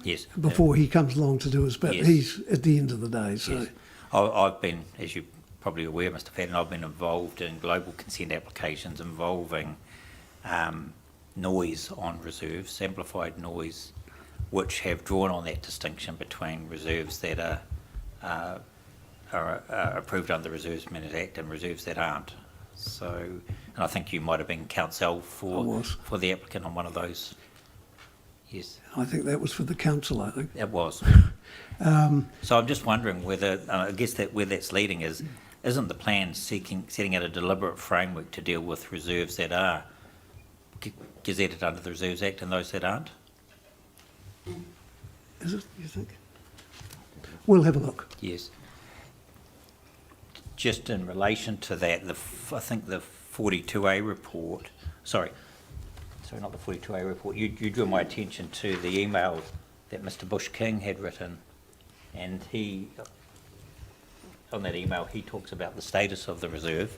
yes. before he comes along to do his bit. Yes. He's at the end of the day. So. Yes. I've been, as you probably aware, Mr. Fadden, I've been involved in global consent applications involving noise on reserves, amplified noise, which have drawn on that distinction between reserves that are approved under the Reserves Management Act and reserves that aren't. So, and I think you might have been counsel for the applicant on one of those. Yes. I think that was for the council, I think. It was. So I'm just wondering whether, I guess that where that's leading is, isn't the plan setting out a deliberate framework to deal with reserves that are gazetted under the Reserves Act and those that aren't? Is it, you think? We'll have a look. Yes. Just in relation to that, I think the 42A report, sorry, not the 42A report, you drew my attention to the email that Mr. Bush King had written, and on that email he talks about the status of the reserve,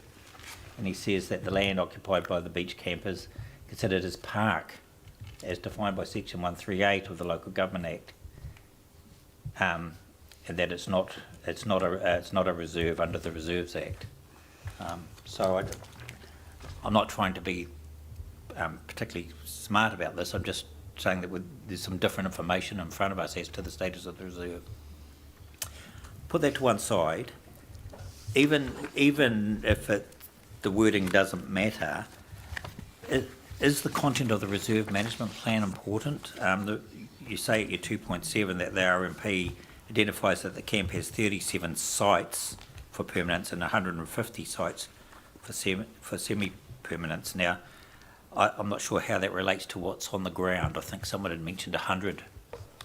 and he says that the land occupied by the beach camp is considered as park as defined by section 138 of the Local Government Act, and that it's not a reserve under the Reserves Act. So I'm not trying to be particularly smart about this. I'm just saying that there's some different information in front of us as to the status of the reserve. Put that to one side. Even if the wording doesn't matter, is the content of the reserve management plan important? You say at your 2.7 that the RMP identifies that the camp has 37 sites for permanence and 150 sites for semi-permanence. Now, I'm not sure how that relates to what's on the ground. I think someone had mentioned 100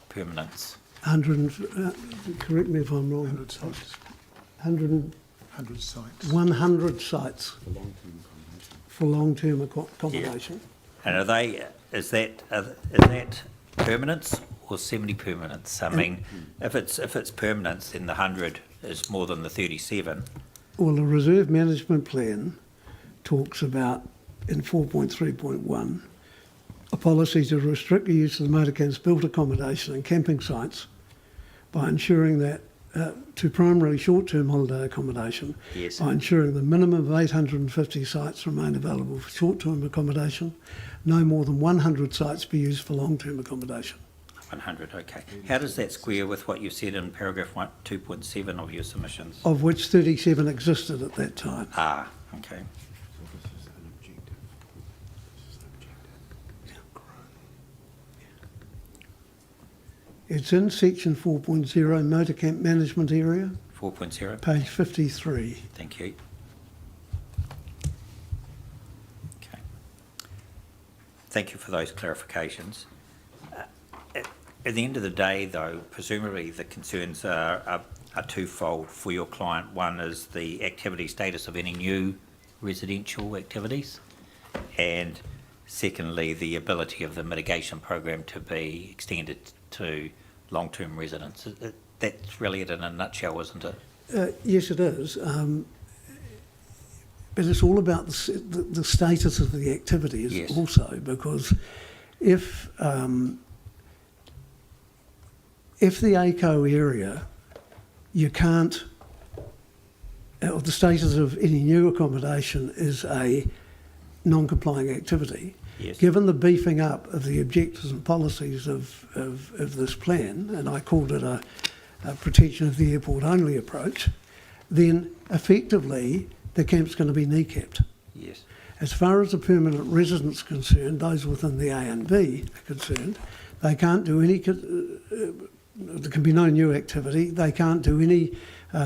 permanents. 100, correct me if I'm wrong. 100 sites. 100 sites. 100 sites for long-term accommodation. And is that permanence or semi-permanence? I mean, if it's permanence, then the 100 is more than the 37. Well, the reserve management plan talks about, in 4.3.1, a policy to restrict the use of the motor camp's built accommodation and camping sites by ensuring that to primarily short-term holiday accommodation, Yes. by ensuring the minimum of 850 sites remain available for short-term accommodation, no more than 100 sites be used for long-term accommodation. 100, okay. How does that square with what you said in paragraph 2.7 of your submissions? Of which 37 existed at that time. Ah, okay. It's in section 4.0, motor camp management area, 4.0, page 53. thank you. Okay. Thank you for those clarifications. At the end of the day, though, presumably the concerns are twofold for your client. One is the activity status of any new residential activities, and secondly, the ability of the mitigation program to be extended to long-term residents. That's really it in a nutshell, isn't it? Yes, it is. But it's all about the status of the activities Yes. also, because if the ACO area, you can't, or the status of any new accommodation is a non-complying activity, Yes. given the beefing up of the objectives and policies of this plan, and I called it a protection of the airport only approach, then effectively the camp's going to be kneecapped. Yes. As far as the permanent residents are concerned, those within the A and B are concerned, they can't do any, there can be no new activity, they can't do any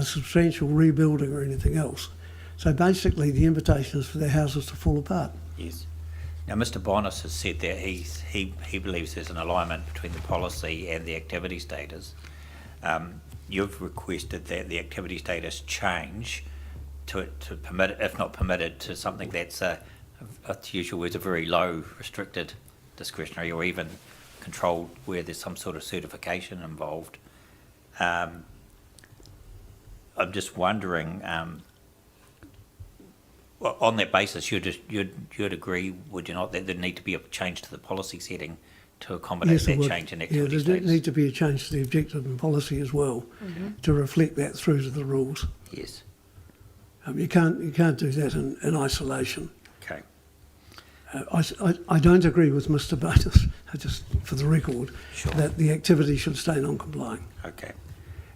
substantial rebuilding or anything else. So basically the invitation is for their houses to fall apart. Yes. Now, Mr. Bonas has said that he believes there's an alignment between the policy and the activity status. You've requested that the activity status change to permit, if not permitted, to something that's, to use your words, a very low restricted discretionary or even controlled where there's some sort of certification involved. I'm just wondering, well, on that basis, you'd agree, would you not, that there need to be a change to the policy setting to accommodate Yes, it that would. change in activity there status? need to be a change to the objective and policy as well to reflect that through to the rules. Yes. You can't do that in isolation. Okay. I don't agree with Mr. Bonas, just for the record, Sure. that the activity should stay non-complying. Okay.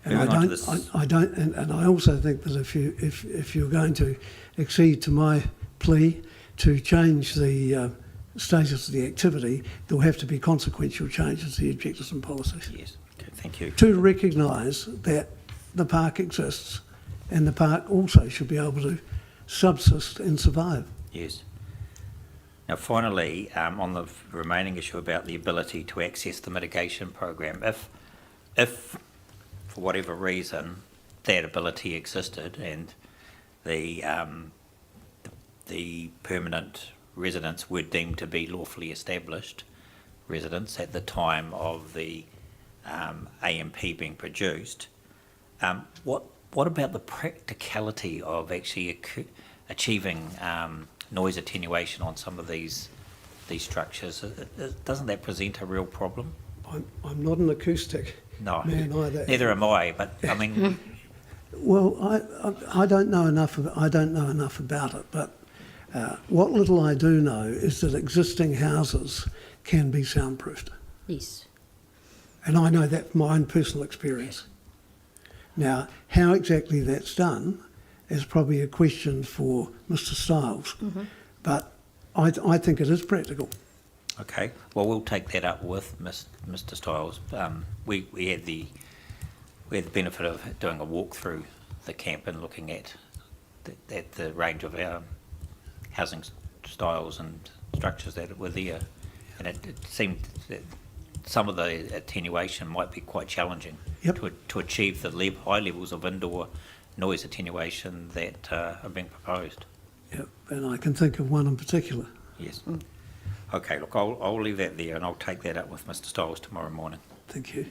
And Moving on to this. and I also think that if you're going to accede to my plea to change the status of the activity, there will have to be consequential changes to the objectives and policies Yes. Okay. Thank you. to recognise that the park exists, and the park also should be able to subsist and survive. Yes. Now, finally, on the remaining issue about the ability to access the mitigation program, if for whatever reason that ability existed and the permanent residents were deemed to be lawfully established residents at the time of the AMP being produced, what about the practicality of actually achieving noise attenuation on some of these structures? Doesn't that present a real problem? I'm not an acoustic No, man either. neither am I. But I mean, Well, I don't know enough. I don't know enough about it, but what little I do know is that existing houses can be soundproofed, Yes. and I know that from my own personal experience. Now, how exactly that's done is probably a question for Mr. Stiles, but I think it is practical. Okay, well, we'll take that up with Mr Stiles. We had the benefit of doing a walk through the camp and looking at the range of our housing styles and structures that were there, and it seemed that some of the attenuation might be quite challenging. Yep. to achieve the high levels of indoor noise attenuation that are being proposed. Yep, and I can think of one in particular. Yes. Okay, look, I'll leave that there and I'll take that up with Mr Stiles tomorrow morning. Thank you.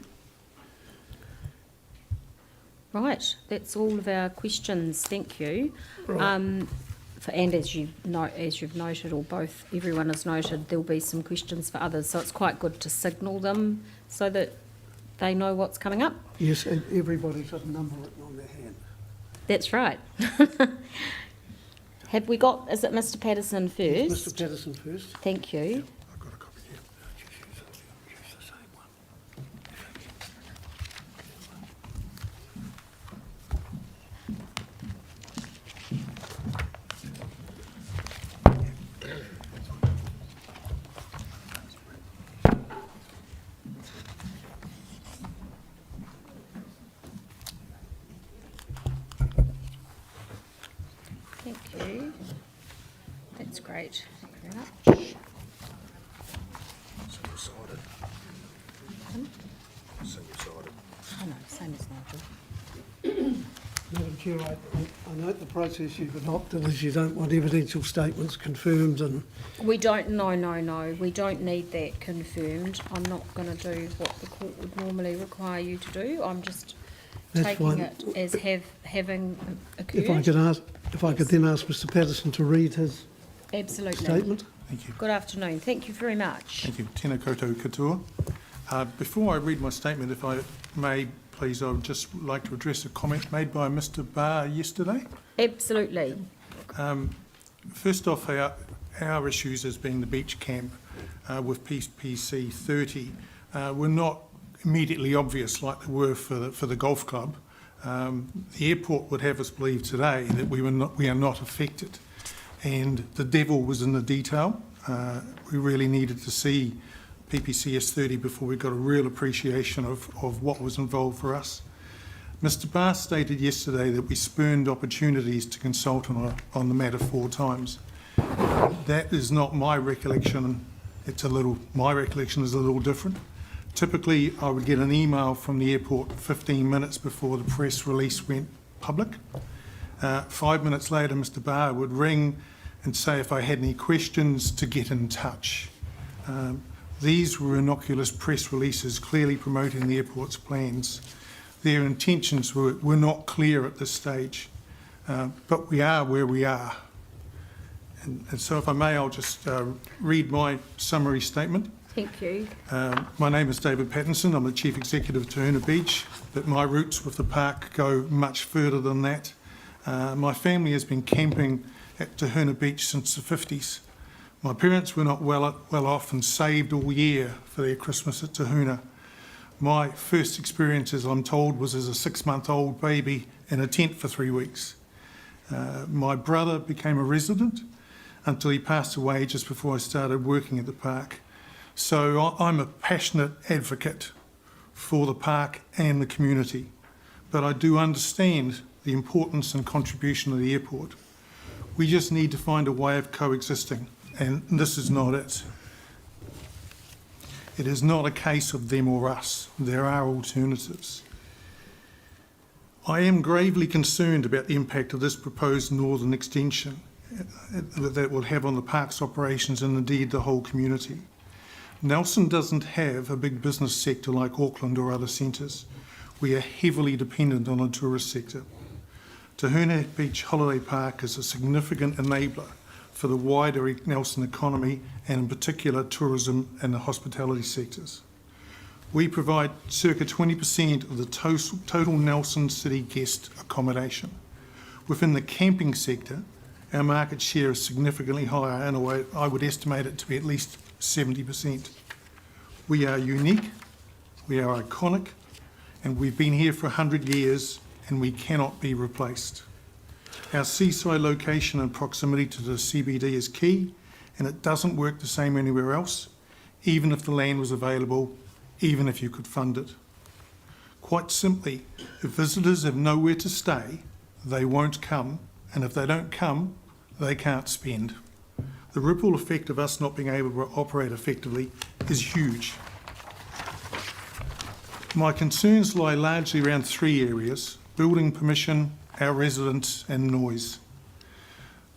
Right, that's all of our questions. Thank you. Right. And as you've noted, or everyone has noted, there'll be some questions for others. So it's quite good to signal them so that they know what's coming up. Yes, and everybody's got a number written on their hand. That's right. Have we got? Is it Mr Patterson first? Yes, Mr Patterson first. Thank you. I've got a copy here. Use the same one. Thank you. That's great. Thank you very much. Single-sided. Single-sided. Oh no, same as Nigel. Madam Chair, I note the process you've adopted is you don't want evidential statements confirmed and We don't. No. We don't need that confirmed. I'm not going to do what the court would normally require you to do. I'm just That's taking fine. it as having occurred. if I could then ask Mr Patterson to read his Absolutely. statement. Thank you. Good afternoon. Thank you very much. Thank you. Tēnā koutou katoa. Before I read my statement, if I may, please, I would just like to address a comment made by Mr Barr yesterday. Absolutely. First off, our issues as being the beach camp with PPC 30 were not immediately obvious like they were for the golf club. The airport would have us believe today that we are not affected, and the devil was in the detail. We really needed to see PPCS 30 before we got a real appreciation of what was involved for us. Mr Barr stated yesterday that we spurned opportunities to consult on the matter 4 times. That is not my recollection. My recollection is a little different. Typically, I would get an email from the airport 15 minutes before the press release went public. 5 minutes later, Mr Barr would ring and say if I had any questions to get in touch. These were innocuous press releases clearly promoting the airport's plans. Their intentions were not clear at this stage, but we are where we are. And so if I may, I'll just read my summary statement. Thank you. My name is David Pattinson. I'm the Chief Executive of Tahuna Beach, but my roots with the park go much further than that. My family has been camping at Tahuna Beach since the 50s. My parents were not well off and saved all year for their Christmas at Tahuna. My first experience, as I'm told, was as a 6-month-old baby in a tent for 3 weeks. My brother became a resident until he passed away just before I started working at the park. So I'm a passionate advocate for the park and the community, but I do understand the importance and contribution of the airport. We just need to find a way of coexisting, and this is not it. It is not a case of them or us. There are alternatives. I am gravely concerned about the impact of this proposed northern extension that it will have on the park's operations and indeed the whole community. Nelson doesn't have a big business sector like Auckland or other centres. We are heavily dependent on a tourist sector. Tahuna Beach Holiday Park is a significant enabler for the wider Nelson economy and in particular tourism and the hospitality sectors. We provide circa 20% of the total Nelson City guest accommodation. Within the camping sector, our market share is significantly higher, and I would estimate it to be at least 70%. We are unique, we are iconic, and we've been here for 100 years, and we cannot be replaced. Our seaside location and proximity to the CBD is key, and it doesn't work the same anywhere else, even if the land was available, even if you could fund it. Quite simply, if visitors have nowhere to stay, they won't come, and if they don't come, they can't spend. The ripple effect of us not being able to operate effectively is huge. My concerns lie largely around three areas: building permission, our residents, and noise.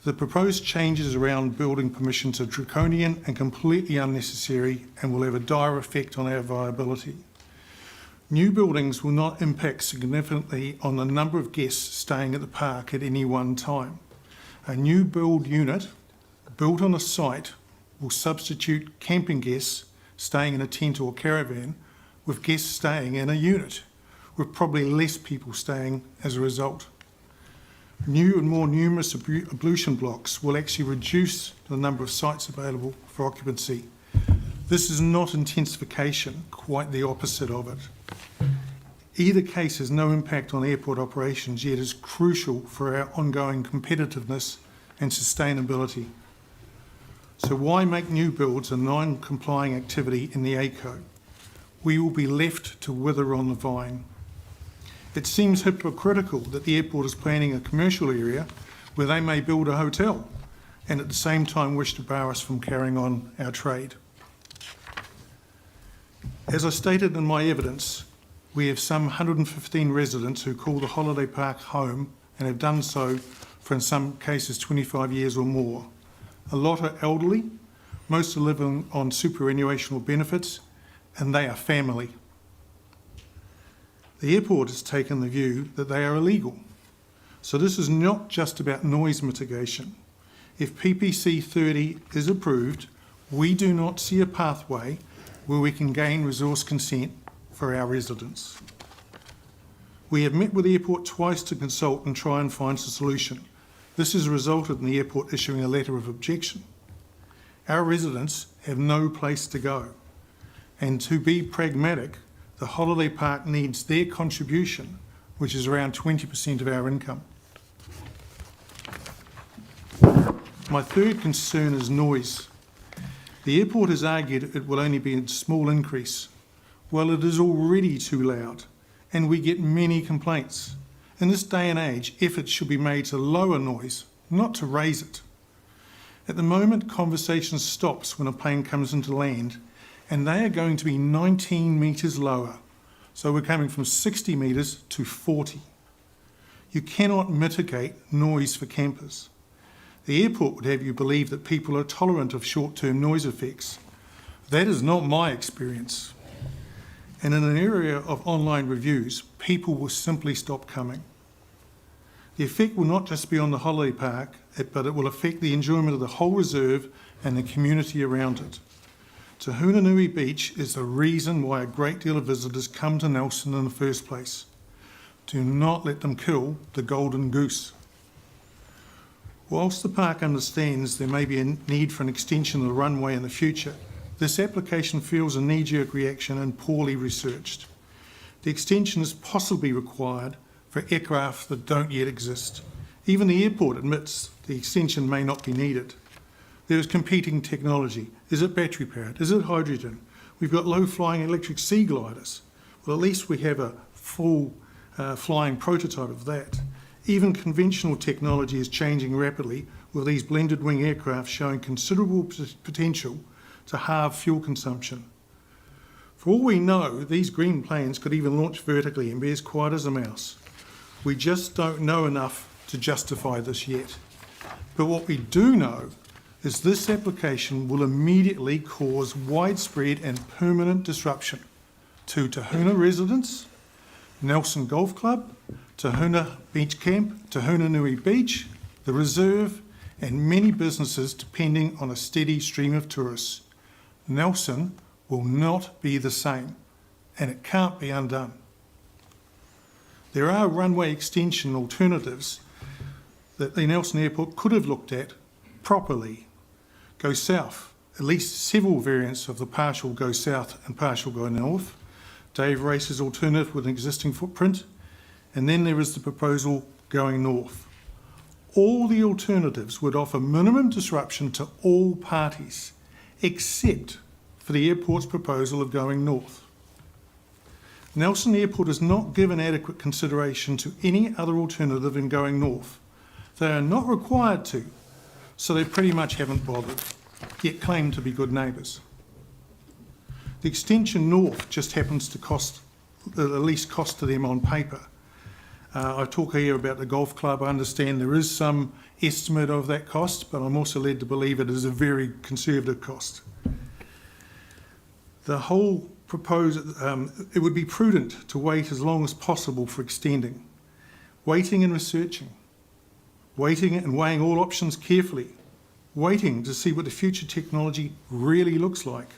The proposed changes around building permissions are draconian and completely unnecessary and will have a dire effect on our viability. New buildings will not impact significantly on the number of guests staying at the park at any one time. A new build unit built on a site will substitute camping guests staying in a tent or caravan with guests staying in a unit, with probably less people staying as a result. New and more numerous ablution blocks will actually reduce the number of sites available for occupancy. This is not intensification, quite the opposite of it. Either case has no impact on airport operations, yet is crucial for our ongoing competitiveness and sustainability. So why make new builds a non-complying activity in the ACO? We will be left to wither on the vine. It seems hypocritical that the airport is planning a commercial area where they may build a hotel and at the same time wish to bar us from carrying on our trade. As I stated in my evidence, we have some 115 residents who call the holiday park home and have done so for, in some cases, 25 years or more. A lot are elderly, most are living on superannuational benefits, and they are family. The airport has taken the view that they are illegal. So this is not just about noise mitigation. If PPC 30 is approved, we do not see a pathway where we can gain resource consent for our residents. We have met with the airport twice to consult and try and find a solution. This has resulted in the airport issuing a letter of objection. Our residents have no place to go. And to be pragmatic, the holiday park needs their contribution, which is around 20% of our income. My third concern is noise. The airport has argued it will only be a small increase. Well, it is already too loud, and we get many complaints. In this day and age, efforts should be made to lower noise, not to raise it. At the moment, conversation stops when a plane comes into land, and they are going to be 19 metres lower. So we're coming from 60 metres to 40. You cannot mitigate noise for campers. The airport would have you believe that people are tolerant of short-term noise effects. That is not my experience. And in an area of online reviews, people will simply stop coming. The effect will not just be on the holiday park, but it will affect the enjoyment of the whole reserve and the community around it. Te Hunanui Beach is the reason why a great deal of visitors come to Nelson in the first place. Do not let them kill the golden goose. Whilst the park understands there may be a need for an extension of the runway in the future, this application feels a knee-jerk reaction and poorly researched. The extension is possibly required for aircraft that don't yet exist. Even the airport admits the extension may not be needed. There is competing technology. Is it battery powered? Is it hydrogen? We've got low-flying electric sea gliders. Well, at least we have a full flying prototype of that. Even conventional technology is changing rapidly, with these blended wing aircraft showing considerable potential to halve fuel consumption. For all we know, these green planes could even launch vertically and be as quiet as a mouse. We just don't know enough to justify this yet. But what we do know is this application will immediately cause widespread and permanent disruption to Te Huna residents, Nelson Golf Club, Te Huna Beach Camp, Te Hunanui Beach, the reserve, and many businesses depending on a steady stream of tourists. Nelson will not be the same, and it can't be undone. There are runway extension alternatives that the Nelson Airport could have looked at properly. Go south, at least several variants of the partial go south and partial go north. Dave Race's alternative with an existing footprint, and then there is the proposal going north. all the alternatives would offer minimum disruption to all parties, except for the airport's proposal of going north. Nelson Airport has not given adequate consideration to any other alternative in going north. They are not required to, so they pretty much haven't bothered, yet claim to be good neighbours. The extension north just happens to cost the least cost to them on paper. I talk here about the golf club. I understand there is some estimate of that cost, but I'm also led to believe it is a very conservative cost. The whole it would be prudent to wait as long as possible for extending, waiting and researching, waiting and weighing all options carefully, waiting to see what the future technology really looks like.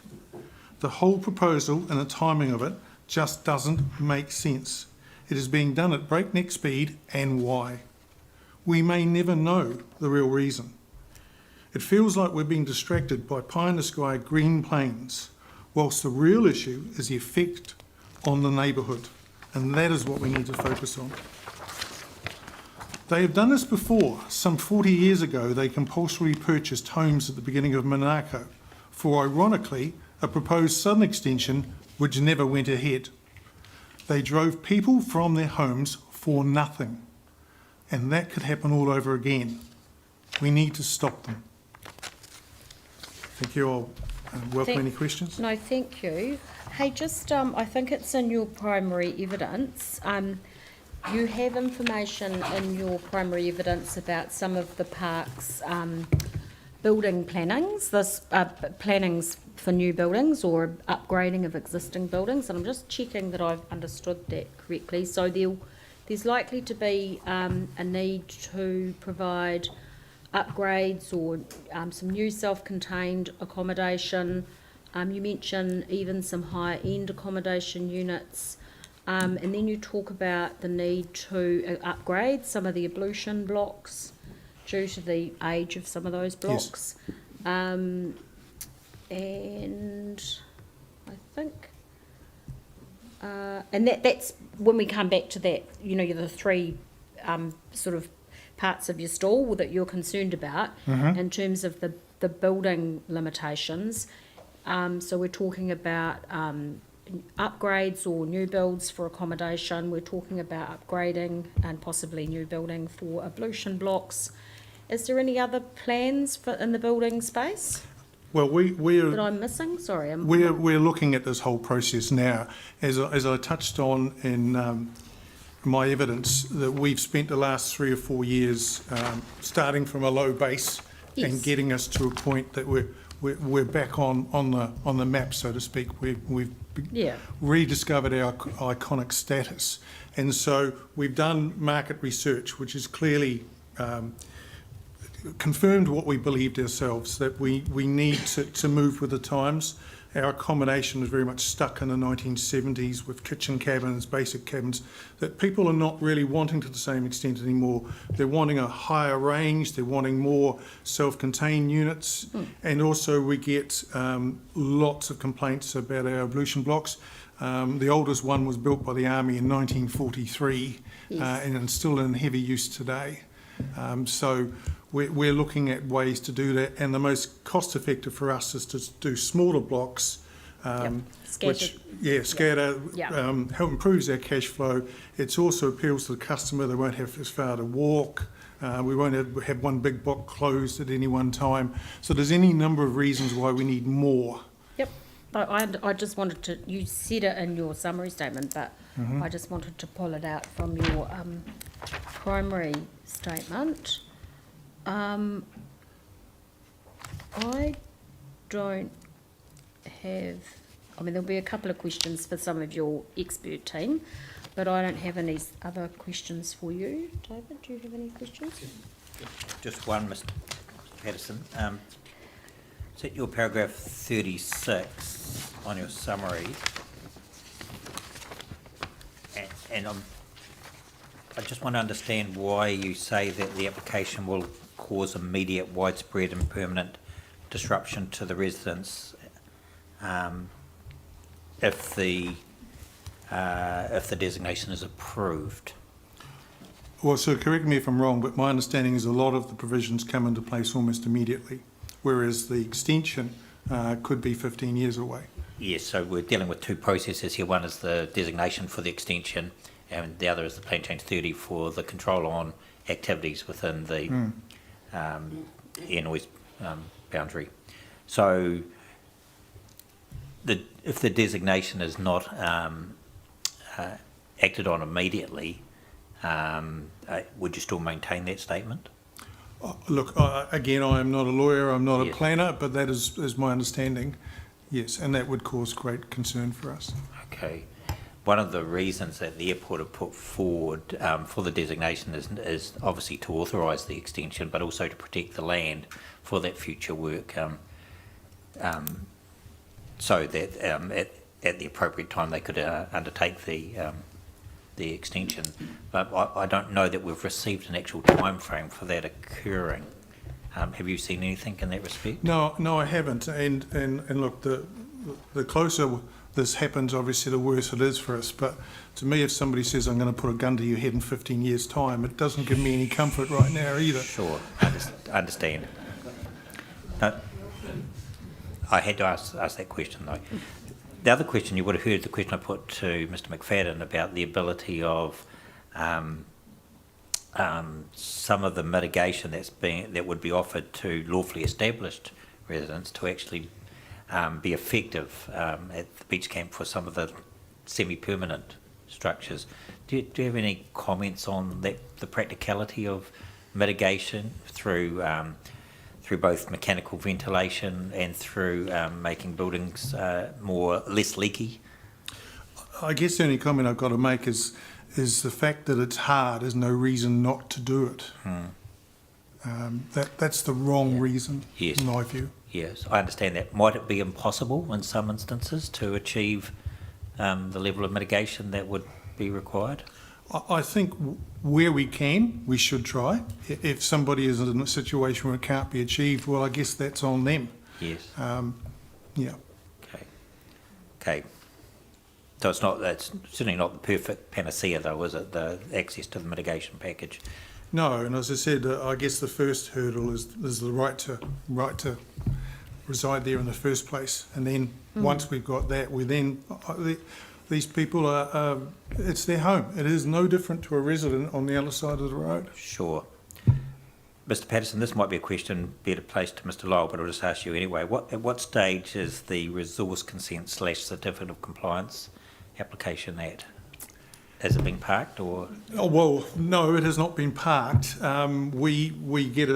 The whole proposal and the timing of it just doesn't make sense. It is being done at breakneck speed, and why? We may never know the real reason. It feels like we're being distracted by pie-in-the-sky green planes, whilst the real issue is the effect on the neighbourhood, and that is what we need to focus on. They have done this before. Some 40 years ago, they compulsorily purchased homes at the beginning of Monaco for, ironically, a proposed southern extension which never went ahead. They drove people from their homes for nothing, and that could happen all over again. We need to stop them. Thank you all. Welcome any questions? No, thank you. Hey, just I think it's in your primary evidence. You have information in your primary evidence about some of the park's building plannings, plannings for new buildings or upgrading of existing buildings, and I'm just checking that I've understood that correctly. So there's likely to be a need to provide upgrades or some new self-contained accommodation. You mention even some higher-end accommodation units, and then you talk about the need to upgrade some of the ablution blocks due to the age of some of those blocks. Yes. And I think, and that's when we come back to that, you know, the three sort of parts of your stall that you're concerned about in terms of the building limitations. So we're talking about upgrades or new builds for accommodation. We're talking about upgrading and possibly new building for ablution blocks. Is there any other plans in the building space? Well, we're that I'm missing. Sorry, we're looking at this whole process now. As I touched on in my evidence, that we've spent the last 3 or 4 years starting from a low base and getting us to a point that we're back on the map, so to speak. We've rediscovered our iconic status, and so we've done market research, which has clearly confirmed what we believed ourselves, that we need to move with the times. Our accommodation was very much stuck in the 1970s with kitchen cabins, basic cabins, that people are not really wanting to the same extent anymore. They're wanting a higher range, they're wanting more self-contained units, and also we get lots of complaints about our ablution blocks. The oldest one was built by the Army in 1943 and it's still in heavy use today. So we're looking at ways to do that, and the most cost-effective for us is to do smaller blocks, which help improves our cash flow. It also appeals to the customer. They won't have as far to walk. We won't have one big block closed at any one time. So there's any number of reasons why we need more. Yep. I just wanted to, you said it in your summary statement, but I just wanted to pull it out from your primary statement. I don't have, I mean, there'll be a couple of questions for some of your expert team, but I don't have any other questions for you. David, do you have any questions? Just one, Mr. Patterson. It's at your paragraph 36 on your summary, and I just want to understand why you say that the application will cause immediate, widespread and permanent disruption to the residents if the designation is approved. Well, so correct me if I'm wrong, but my understanding is a lot of the provisions come into place almost immediately, whereas the extension could be 15 years away. Yes, so we're dealing with two processes here. One is the designation for the extension, and the other is the Plan Change 30 for the control on activities within the air noise boundary. So if the designation is not acted on immediately, would you still maintain that statement? Look, again, I am not a lawyer, I'm not a Yes. planner, but that is my understanding, yes, and that would cause great concern for us. Okay. One of the reasons that the airport have put forward for the designation is obviously to authorise the extension, but also to protect the land for that future work, so that at the appropriate time they could undertake the extension. But I don't know that we've received an actual time frame for that occurring. Have you seen anything in that respect? No, I haven't, and look, the closer this happens, obviously, the worse it is for us, but to me, if somebody says, I'm going to put a gun to your head in 15 years' time, it doesn't give me any comfort right now either. Sure, understand. I had to ask that question though. The other question, you would have heard the question I put to Mr McFadden about the ability of some of the mitigation that would be offered to lawfully established residents to actually be effective at the beach camp for some of the semi-permanent structures. Do you have any comments on that, the practicality of mitigation through both mechanical ventilation and through making buildings less leaky? I guess the only comment I've got to make is the fact that it's hard is no reason not to do it. That's the wrong reason, Yes. in my view. Yes, I understand that. Might it be impossible in some instances to achieve the level of mitigation that would be required? I think where we can, we should try. If somebody is in a situation where it can't be achieved, well, I guess that's on them. Yes. Yeah. Okay. So that's certainly not the perfect panacea, though, is it? The access to the mitigation package. No, and as I said, I guess the first hurdle is the right to reside there in the first place, and then once we've got that, we then these people are it's their home. It is no different to a resident on the other side of the road. Sure. Mr Patterson, this might be a question better placed to Mr Lowell, but I'll just ask you anyway. At what stage is the resource consent / certificate of compliance application at? Has it been parked or? Oh, well, no, it has not been parked. We get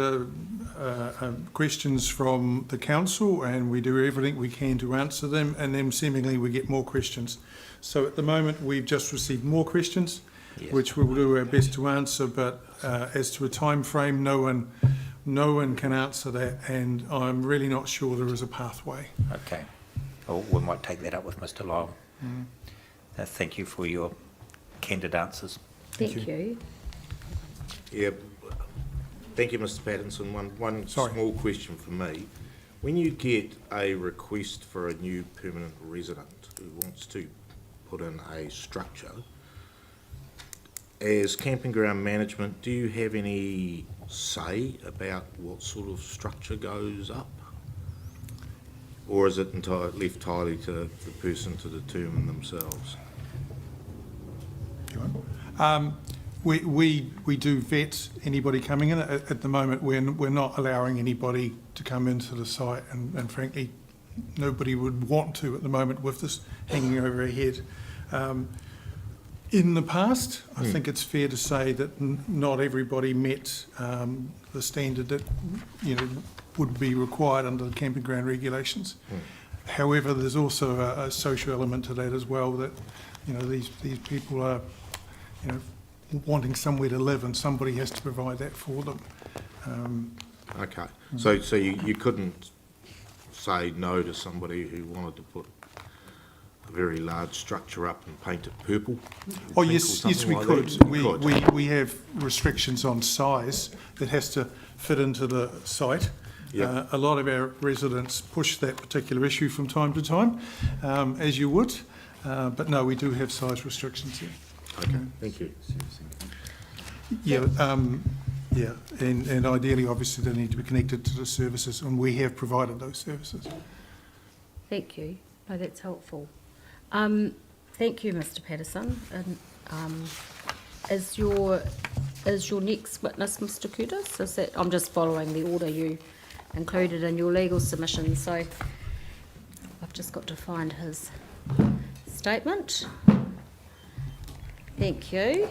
questions from the council, and we do everything we can to answer them, and then seemingly we get more questions. So at the moment, we've just received more questions, Yes. which we will do our best to answer. But as to a time frame, no one can answer that, and I'm really not sure there is a pathway. Okay. Well, we might take that up with Mr Lowell. Thank you for your candid answers. Thank you. Yeah, thank you, Mr Pattinson. One small question for me. When you get a request for a new permanent resident who wants to put in a structure, as camping ground management, do you have any say about what sort of structure goes up? Or is it left entirely to the person to determine themselves? We do vet anybody coming in. At the moment, we're not allowing anybody to come into the site, and frankly, nobody would want to at the moment with this hanging over our head. In the past, I think it's fair to say that not everybody met the standard that would be required under the camping ground regulations. However, there's also a social element to that as well, that these people are wanting somewhere to live, and somebody has to provide that for them. Okay, so you couldn't say no to somebody who wanted to put a very large structure up and paint it purple? Oh yes, we like could. that? We have restrictions on size that has to fit into the site. Yep. A lot of our residents push that particular issue from time to time, as you would, but no, we do have size restrictions here. Okay, thank you. Yeah, and ideally, obviously, they need to be connected to the services, and we have provided those services. Thank you. No, that's helpful. Thank you, Mr. Patterson. And is your next witness Mr. Curtis? Is that, I'm just following the order you included in your legal submission, so I've just got to find his statement. Thank you.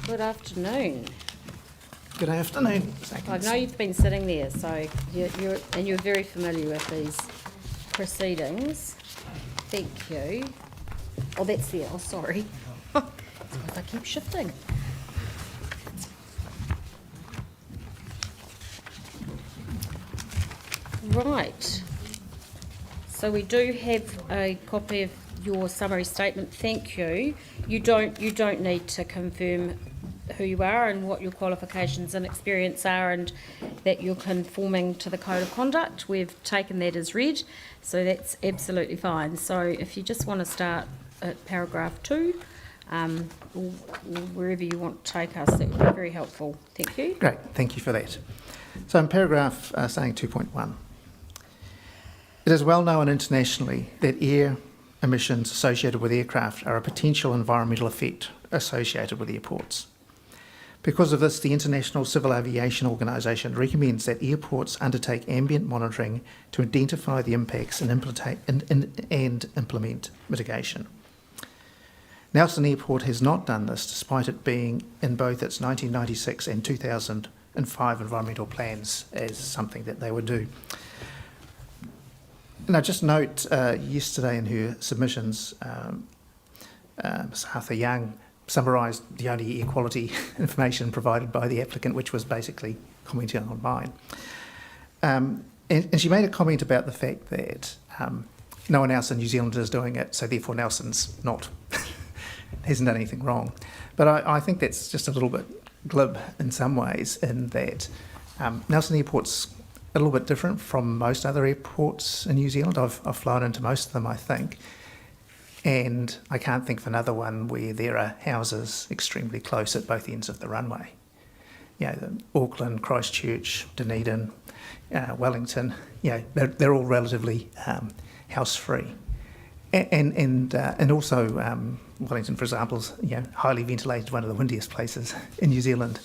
Good afternoon. Good afternoon. I know you've been sitting there, so you're very familiar with these proceedings. Thank you. Oh, that's there. Oh, sorry. It's because I keep shifting. Right. So we do have a copy of your summary statement. Thank you. You don't need to confirm who you are and what your qualifications and experience are, and that you're conforming to the code of conduct. We've taken that as read, so that's absolutely fine. So if you just want to start at paragraph 2, or wherever you want to take us, that would be very helpful. Thank you. Great, thank you for that. So in paragraph saying 2.1, it is well known internationally that air emissions associated with aircraft are a potential environmental effect associated with airports. Because of this, the International Civil Aviation Organisation recommends that airports undertake ambient monitoring to identify the impacts and implement mitigation. Nelson Airport has not done this, despite it being in both its 1996 and 2005 environmental plans as something that they would do. Now, just note, yesterday in her submissions, Ms. Arthur Young summarised the only air quality information provided by the applicant, which was basically commenting on mine. And she made a comment about the fact that no one else in New Zealand is doing it, so therefore Nelson's not, hasn't done anything wrong. But I think that's just a little bit glib in some ways, in that Nelson Airport's a little bit different from most other airports in New Zealand. I've flown into most of them, I think. And I can't think of another one where there are houses extremely close at both ends of the runway. You know, Auckland, Christchurch, Dunedin, Wellington, you know, they're all relatively house-free. And also Wellington, for example, is, you know, highly ventilated, one of the windiest places in New Zealand.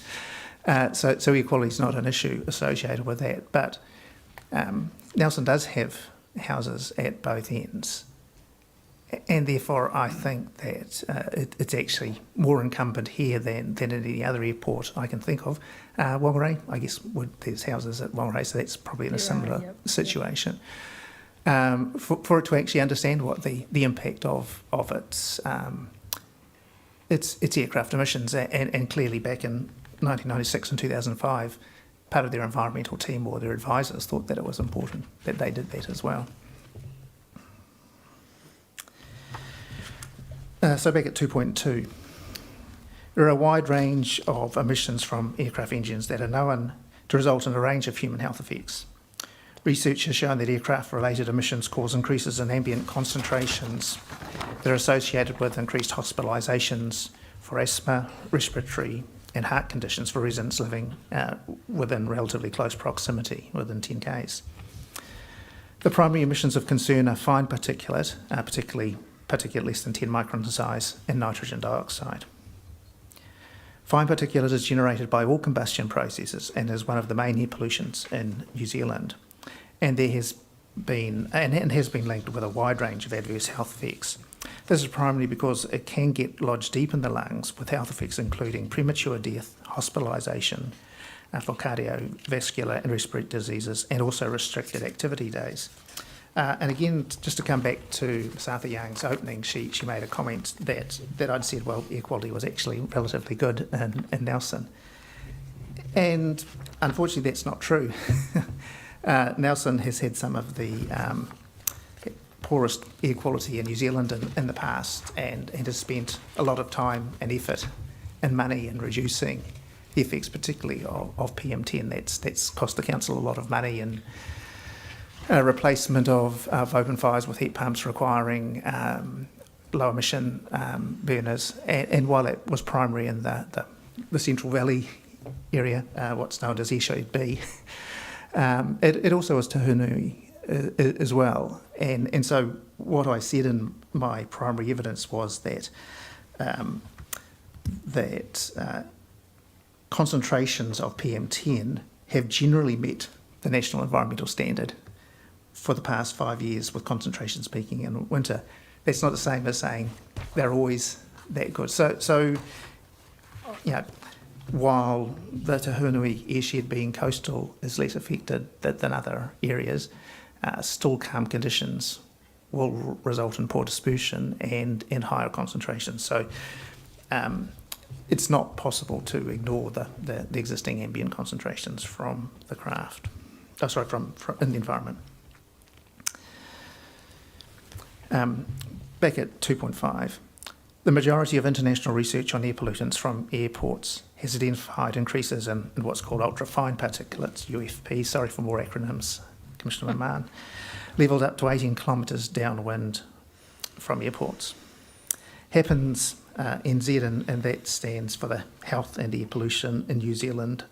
So air quality is not an issue associated with that. But Nelson does have houses at both ends. And therefore, I think that it's actually more incumbent here than in any other airport I can think of. Whangarei, I guess, there's houses at Whangarei, so that's probably in a similar situation. For it to actually understand what the impact of its aircraft emissions, and clearly back in 1996 and 2005, part of their environmental team or their advisors thought that it was important that they did that as well. So back at 2.2, there are a wide range of emissions from aircraft engines that are known to result in a range of human health effects. Research has shown that aircraft-related emissions cause increases in ambient concentrations that are associated with increased hospitalisations for asthma, respiratory and heart conditions for residents living within relatively close proximity, within 10 k's. The primary emissions of concern are fine particulate, particularly less than 10 microns in size, and nitrogen dioxide. Fine particulate is generated by all combustion processes and is one of the main air pollutions in New Zealand. And there has been linked with a wide range of adverse health effects. This is primarily because it can get lodged deep in the lungs, with health effects including premature death, hospitalisation for cardiovascular and respiratory diseases, and also restricted activity days. And again, just to come back to Ms. Arthur Young's opening, she made a comment that I'd said, well, air quality was actually relatively good in Nelson. And unfortunately, that's not true. Nelson has had some of the poorest air quality in New Zealand in the past, and has spent a lot of time and effort and money in reducing the effects particularly of PM10. That's cost the council a lot of money, and replacement of open fires with heat pumps requiring low emission burners. And while it was primary in the Central Valley area, what's known as Airshade B, it also was Te Hunui as well. And so what I said in my primary evidence was that concentrations of PM10 have generally met the National Environmental Standard for the past 5 years, with concentrations peaking in winter. That's not the same as saying they're always that good. So you know, while the Te Hunui airshed being coastal is less affected than other areas, still calm conditions will result in poor dispersion and in higher concentrations. So it's not possible to ignore the existing ambient concentrations from the craft. Oh, sorry, from in the environment. Back at 2.5, the majority of international research on air pollutants from airports has identified increases in what's called ultrafine particulates, UFP, sorry for more acronyms, Commissioner Mann, levelled up to 18 kilometres downwind from airports. HAPPENS NZ, and that stands for the Health and Air Pollution in New Zealand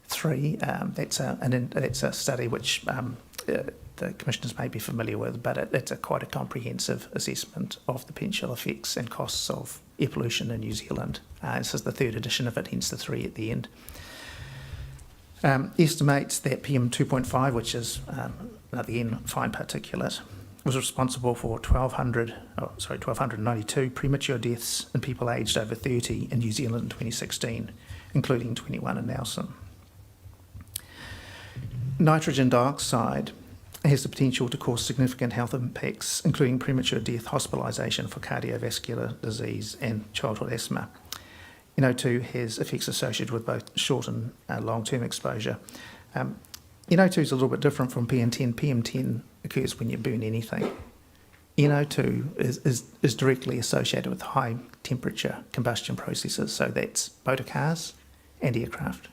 3. That's a study which the commissioners may be familiar with, but it's quite a comprehensive assessment of the potential effects and costs of air pollution in New Zealand. This is the 3rd edition of it, hence the 3 at the end. Estimates that PM 2.5, which is another N fine particulate, was responsible for 1,292 premature deaths in people aged over 30 in New Zealand in 2016, including 21 in Nelson. Nitrogen dioxide has the potential to cause significant health impacts, including premature death, hospitalisation for cardiovascular disease and childhood asthma. NO2 has effects associated with both short and long-term exposure. NO2 is a little bit different from PM10. PM10 occurs when you burn anything. NO2 is directly associated with high temperature combustion processes, so that's motor cars and aircraft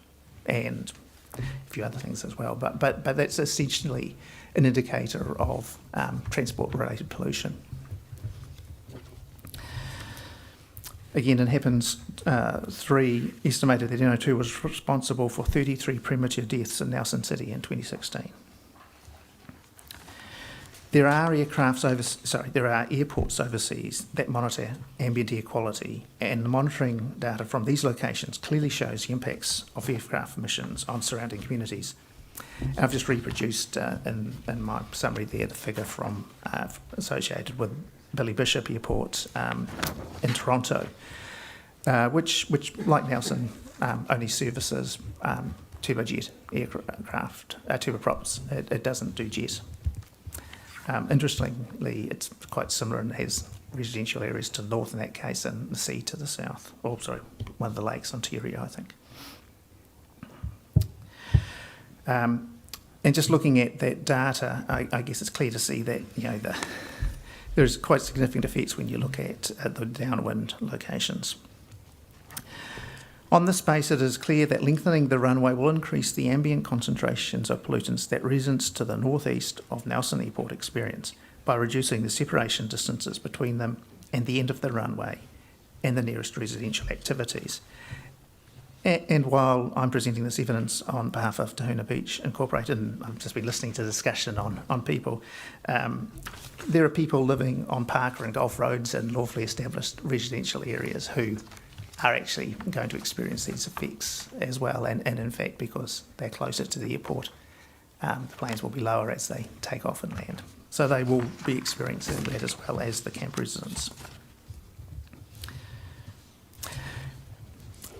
and a few other things as well. But that's essentially an indicator of transport-related pollution. Again, in HAPPENS 3, estimated that NO2 was responsible for 33 premature deaths in Nelson City in 2016. There are airports overseas that monitor ambient air quality, and the monitoring data from these locations clearly shows the impacts of aircraft emissions on surrounding communities. And I've just reproduced in my summary there the figure from associated with Billy Bishop Airport in Toronto, which like Nelson, only services turbojet aircraft, turboprops. It doesn't do jet. Interestingly, it's quite similar and has residential areas to the north in that case and the sea to the south. Or, sorry, one of the lakes, Ontario, I think. And just looking at that data, I guess it's clear to see that there's quite significant effects when you look at the downwind locations. On this base, it is clear that lengthening the runway will increase the ambient concentrations of pollutants that residents to the northeast of Nelson Airport experience by reducing the separation distances between them and the end of the runway and the nearest residential activities. And while I'm presenting this evidence on behalf of Tahuna Beach Incorporated, and I've just been listening to the discussion on people, there are people living on Parker and Gulf Roads and lawfully established residential areas who are actually going to experience these effects as well, and in fact, because they're closer to the airport, the planes will be lower as they take off and land. So they will be experiencing that as well as the camp residents.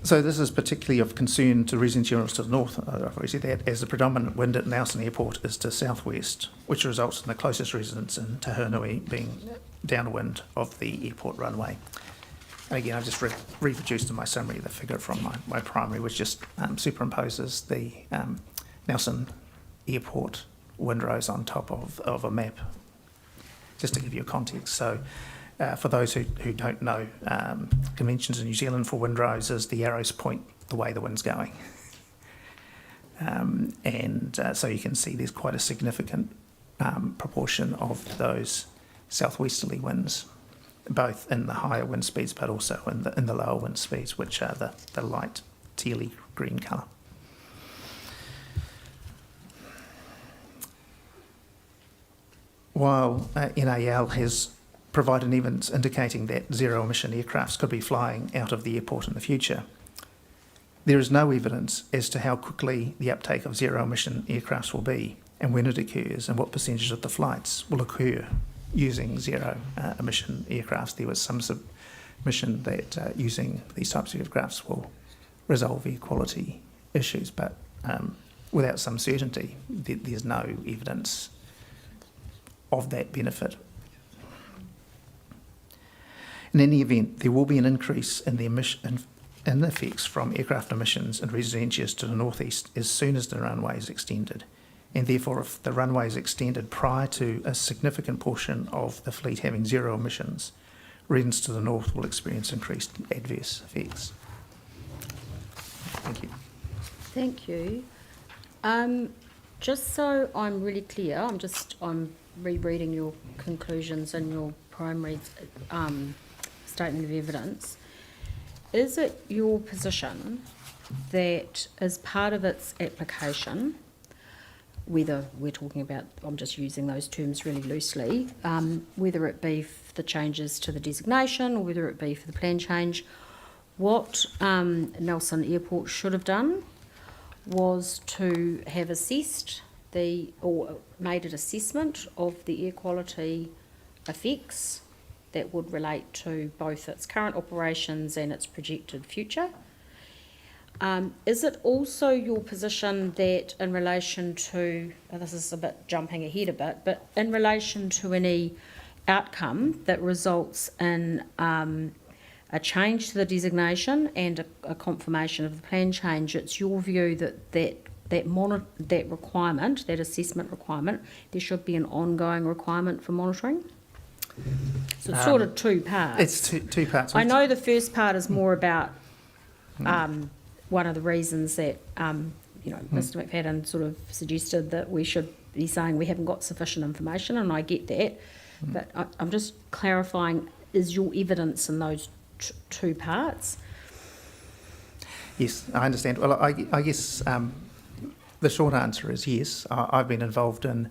So this is particularly of concern to residents to the north, obviously, that as the predominant wind at Nelson Airport is to southwest, which results in the closest residents in Te Hunui being downwind of the airport runway. And again, I've just reproduced in my summary the figure from my primary, which just superimposes the Nelson Airport windrows on top of a map, just to give you a context. So for those who don't know, conventions in New Zealand for windrows is the arrows point the way the wind's going. So you can see there's quite a significant proportion of those southwesterly winds, both in the higher wind speeds but also in the lower wind speeds, which are the light tealy green colour. While NAL has provided evidence indicating that zero-emission aircrafts could be flying out of the airport in the future, there is no evidence as to how quickly the uptake of zero-emission aircrafts will be and when it occurs and what percentage of the flights will occur using zero-emission aircrafts. There was some submission that using these types of aircrafts will resolve air quality issues, but without some certainty, there's no evidence of that benefit. In any event, there will be an increase in the in the effects from aircraft emissions in resident areas to the northeast as soon as the runway is extended. And therefore, if the runway is extended prior to a significant portion of the fleet having zero emissions, residents to the north will experience increased adverse effects. Thank you. Thank you. Just so I'm really clear, I'm rereading your conclusions and your primary statement of evidence. Is it your position that as part of its application, whether we're talking about, I'm just using those terms really loosely, whether it be for the changes to the designation or whether it be for the plan change, what Nelson Airport should have done was to have assessed or made an assessment of the air quality effects that would relate to both its current operations and its projected future. Is it also your position that in relation to, this is a bit jumping ahead a bit, but in relation to any outcome that results in a change to the designation and a confirmation of the plan change, it's your view that requirement, that assessment requirement, there should be an ongoing requirement for monitoring? So it's sort of two parts. It's two parts. I know the first part is more about one of the reasons that Mr. McFadden sort of suggested that we should be saying we haven't got sufficient information, and I get that, but I'm just clarifying, is your evidence in those two parts? Yes, I understand. Well, I guess the short answer is yes. I've been involved in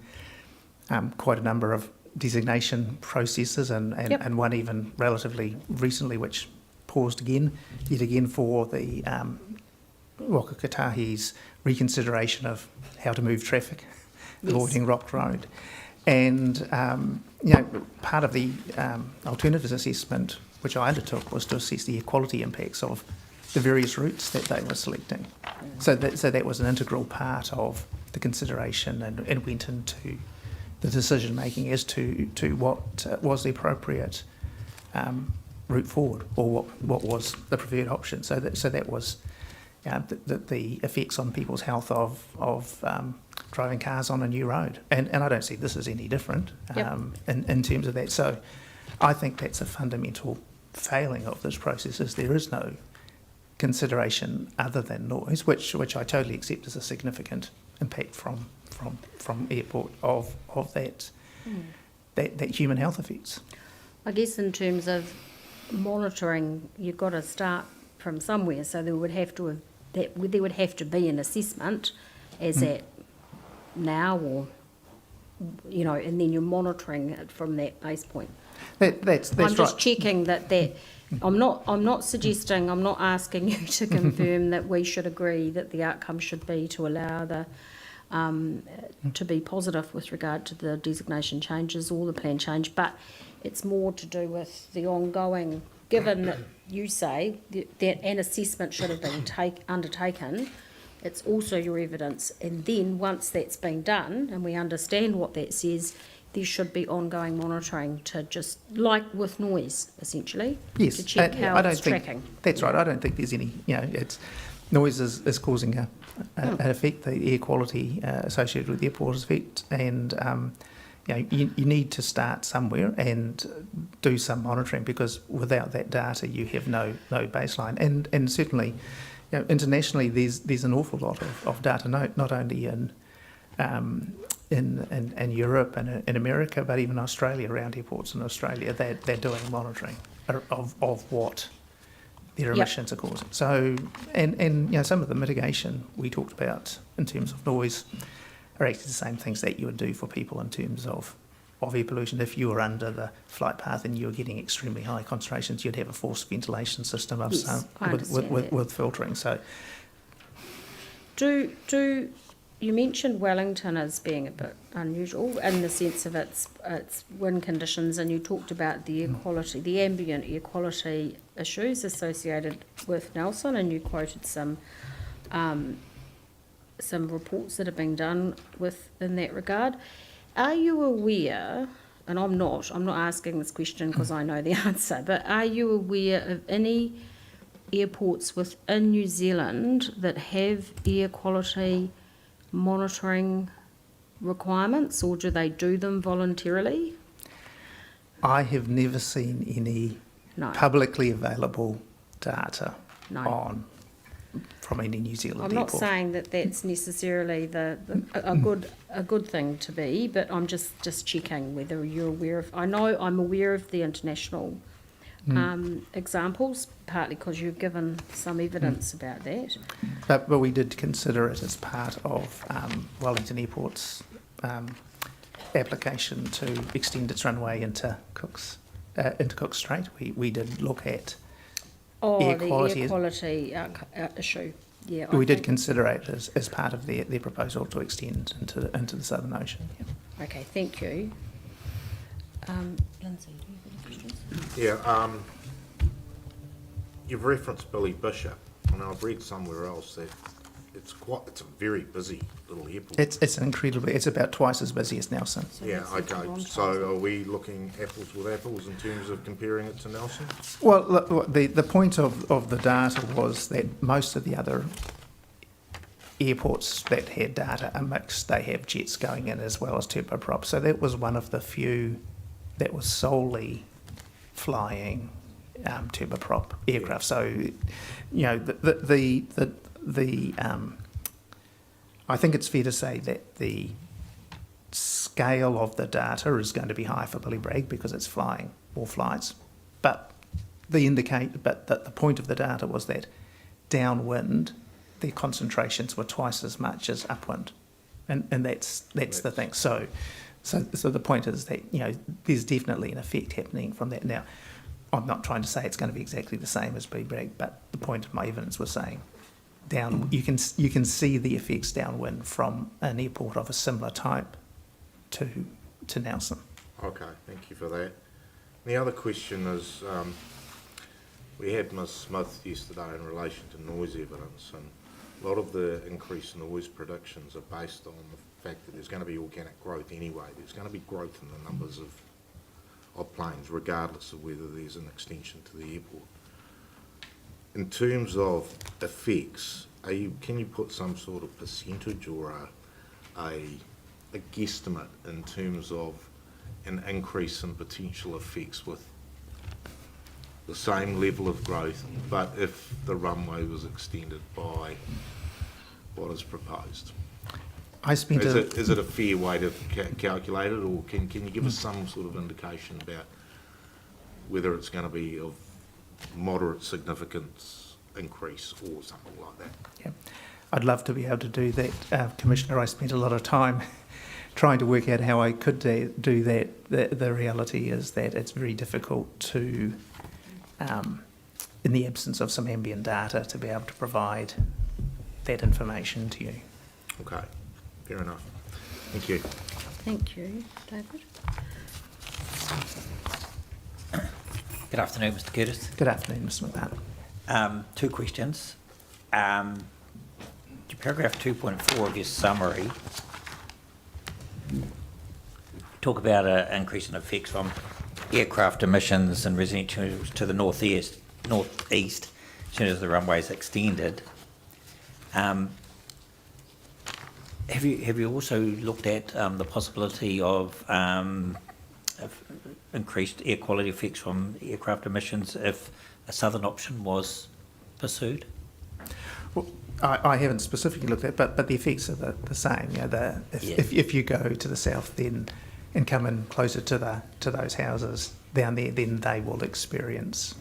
quite a number of designation processes and one even relatively recently which paused yet again for the Waka Kotahi's reconsideration of how to move traffic, avoiding Rock Road. And part of the alternatives assessment which I undertook was to assess the air quality impacts of the various routes that they were selecting. So that was an integral part of the consideration and went into the decision making as to what was the appropriate route forward, or what was the preferred option. So that was the effects on people's health of driving cars on a new road. And I don't see this as any different in terms of that. So I think that's a fundamental failing of this process, is there is no consideration other than noise, which I totally accept as a significant impact from airport of that human health effects. I guess in terms of monitoring, you've got to start from somewhere, so there would have to be an assessment as at now, or and then you're monitoring it from that base point. That's I'm just right. checking that I'm not suggesting, I'm not asking you to confirm that we should agree that the outcome should be to allow the to be positive with regard to the designation changes or the plan change, but it's more to do with the ongoing, given that you say that an assessment should have been undertaken, it's also your evidence, and then once that's been done and we understand what that says, there should be ongoing monitoring to just, like with noise, essentially, yes, to check how it's tracking. That's right. I don't think there's any, it's noise is causing an effect, the air quality associated with the airport effect, and you need to start somewhere and do some monitoring, because without that data you have no baseline. And certainly internationally, there's an awful lot of data, not only in Europe and in America, but even Australia, around airports in Australia, they're doing monitoring of what their emissions are causing. So, and some of the mitigation we talked about in terms of noise are actually the same things that you would do for people in terms of air pollution. If you were under the flight path and you were getting extremely high concentrations, you'd have a forced ventilation system of with filtering. So, do you mentioned Wellington as being a bit unusual in the sense of its wind conditions, and you talked about the air quality, the ambient air quality issues associated with Nelson, and you quoted some reports that have been done in that regard. Are you aware, and I'm not asking this question because I know the answer, but are you aware of any airports within New Zealand that have air quality monitoring requirements, or do they do them voluntarily? I have never seen any publicly available data from any New Zealand I'm airport. not saying that that's necessarily a good thing to be, but I'm just checking whether you're aware of. I know I'm aware of the international examples, partly because you've given some evidence about that. But we did consider it as part of Wellington Airport's application to extend its runway into Cook's Strait. We did look at air quality issue. Yeah, we did consider it as part of their proposal to extend into the Southern Ocean. Yeah. Okay, thank you. Lindsay, do you have any questions? Yeah, you've referenced Billy Bishop, and I've read somewhere else that it's a very busy little airport. It's about twice as busy as Nelson. Yeah, okay. So are we looking apples with apples in terms of comparing it to Nelson? Well, look, the point of the data was that most of the other airports that had data are mixed. They have jets going in as well as turboprop. So that was one of the few that was solely flying turboprop aircraft. So, I think it's fair to say that the scale of the data is going to be high for Billy Bragg because it's flying more flights. But the point of the data was that downwind, the concentrations were twice as much as upwind, and that's the thing. So the point is that there's definitely an effect happening from that. Now, I'm not trying to say it's going to be exactly the same as Billy Bragg, but the point of my evidence was saying you can see the effects downwind from an airport of a similar type to Nelson. Okay, thank you for that. The other question is, we had Ms Smith yesterday in relation to noise evidence, and a lot of the increased noise predictions are based on the fact that there's going to be organic growth anyway. There's going to be growth in the numbers of planes, regardless of whether there's an extension to the airport. In terms of effects, can you put some sort of percentage or a guesstimate in terms of an increase in potential effects with the same level of growth, but if the runway was extended by what is proposed? Is it a fair way to calculate it, or can you give us some sort of indication about whether it's going to be of moderate significance increase or something like that? Yeah, I'd love to be able to do that, Commissioner. I spent a lot of time trying to work out how I could do that. The reality is that it's very difficult to, in the absence of some ambient data, to be able to provide that information to you. Okay, fair enough. Thank you. Thank you, David. Good afternoon, Mr. Curtis. Good afternoon, Mr. McMahon. Two questions. To paragraph 2.4 of your summary, talk about an increase in effects from aircraft emissions and residential to the northeast, as soon as the runway is extended. Have you also looked at the possibility of increased air quality effects from aircraft emissions if a southern option was pursued? Well, I haven't specifically looked at it, but the effects are the same. You know, if you go to the south then and come in closer to those houses down there, then they will experience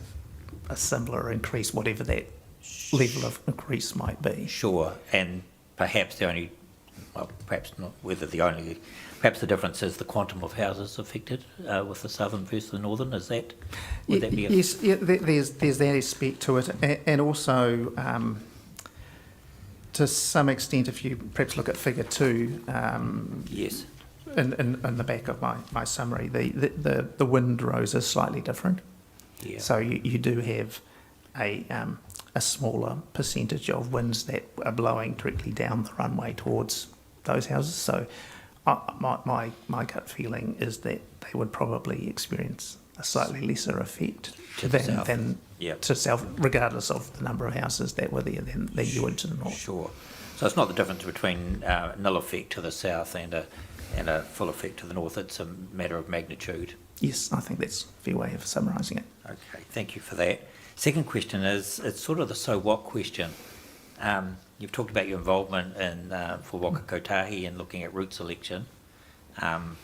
a similar increase, whatever that level of increase might be. Sure, and perhaps perhaps the difference is the quantum of houses affected with the southern versus the northern. Would that be? Yes, yeah, there's that aspect to it, and also to some extent, if you perhaps look at Figure 2, yes, in the back of my summary, the windrows are slightly different. Yeah. So you do have a smaller percentage of winds that are blowing directly down the runway towards those houses. So my gut feeling is that they would probably experience a slightly lesser effect than to south, regardless of the number of houses that were there than you would to the north. Sure. So it's not the difference between nil effect to the south and a full effect to the north. It's a matter of magnitude. Yes, I think that's a fair way of summarising it. Okay, thank you for that. Second question is, it's sort of the so what question. You've talked about your involvement in for Waka Kotahi and looking at route selection and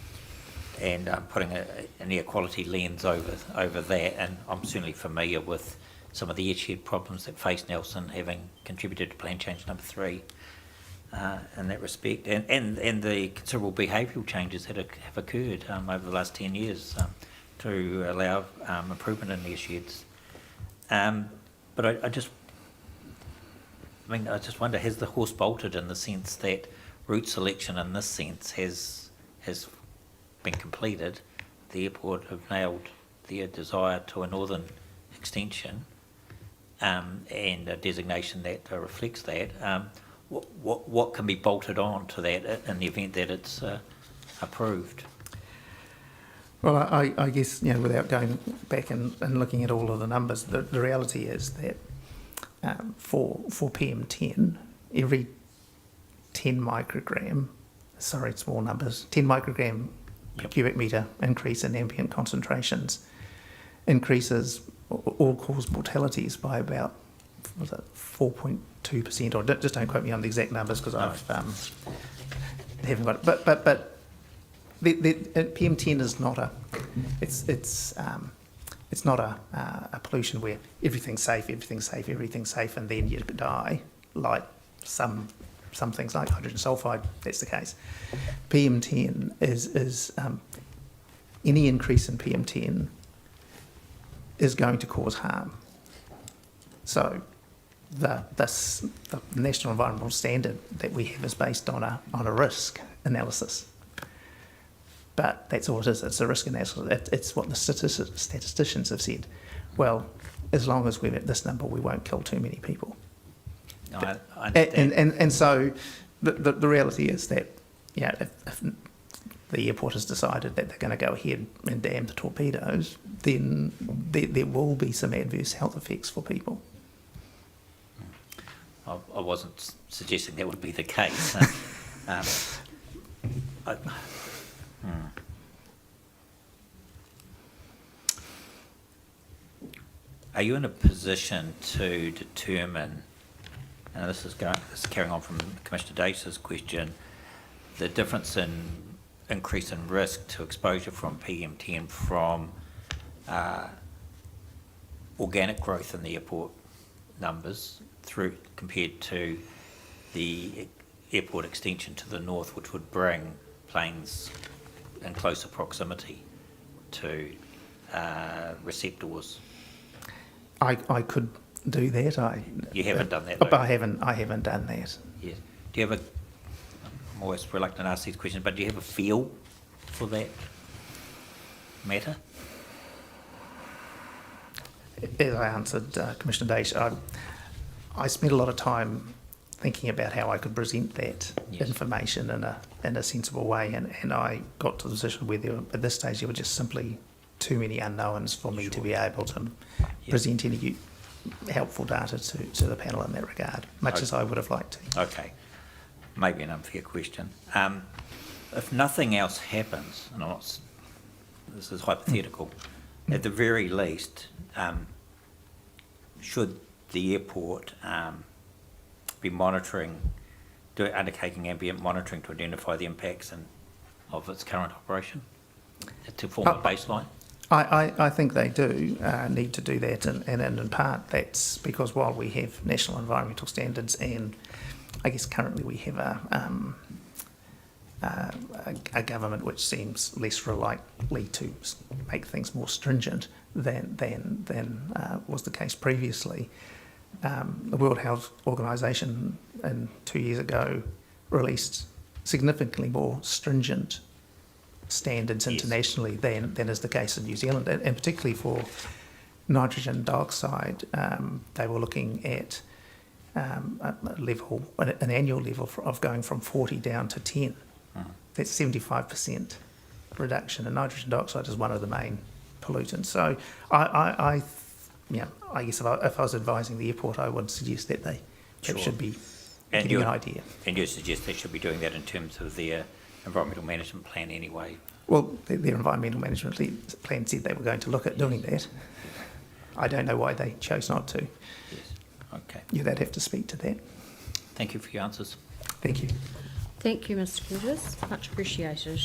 putting an air quality lens over that, and I'm certainly familiar with some of the airshed problems that face Nelson, having contributed to plan change number 3 in that respect, and the considerable behavioural changes that have occurred over the last 10 years to allow improvement in airsheds. But I just wonder, has the horse bolted in the sense that route selection in this sense has been completed? The airport have nailed their desire to a northern extension and a designation that reflects that. What can be bolted on to that in the event that it's approved? Well, I guess, without going back and looking at all of the numbers, the reality is that for PM10, every 10 microgram, sorry, small numbers, 10 microgram per cubic metre increase in ambient concentrations increases all-cause mortalities by about 4.2%, or just don't quote me on the exact numbers because I haven't got it. But the PM10 is not it's not a pollution where everything's safe, and then you die, like some things like hydrogen sulfide. That's the case. PM10 is any increase in PM10 is going to cause harm. So the National Environmental Standard that we have is based on a risk analysis. But that's all it is. It's a risk analysis. It's what the statisticians have said. Well, as long as we're at this number, we won't kill too many people. No, I understand. And so the reality is that, if the airport has decided that they're going to go ahead and dam the torpedoes, then there will be some adverse health effects for people. I wasn't suggesting that would be the case. Are you in a position to determine, and this is carrying on from Commissioner Dace's question, the difference in increase in risk to exposure from PM10 from organic growth in the airport numbers compared to the airport extension to the north, which would bring planes in closer proximity to receptors? I could do that. You haven't done that, but though. I haven't done that. Yes. Do you have I'm always reluctant to ask these questions, but do you have a feel for that matter? As I answered Commissioner Dace, I spent a lot of time thinking about how I could present that information in a sensible way, and I got to the position where at this stage there were just simply too many unknowns for me to be able to present any helpful data to the panel in that regard, much as I would have liked to. Okay. Maybe an unfair question. If nothing else happens, and this is hypothetical, at the very least, should the airport be undertaking ambient monitoring to identify the impacts of its current operation to form a baseline? I think they do need to do that, and in part that's because while we have national environmental standards, and I guess currently we have a government which seems less likely to make things more stringent than was the case previously. The World Health Organization 2 years ago released significantly more stringent standards internationally than is the case in New Zealand, and particularly for nitrogen dioxide. They were looking at an annual level of going from 40 down to 10. That's 75% reduction, and nitrogen dioxide is one of the main pollutants. So I guess if I was advising the airport, I would suggest that they should be getting an idea. And you suggest they should be doing that in terms of their environmental management plan anyway? Well, their environmental management plan said they were going to look at doing that. I don't know why they chose not to. Yes. Okay. They'd have to speak to that. Thank you for your answers. Thank you. Thank you, Mr. Curtis. Much appreciated.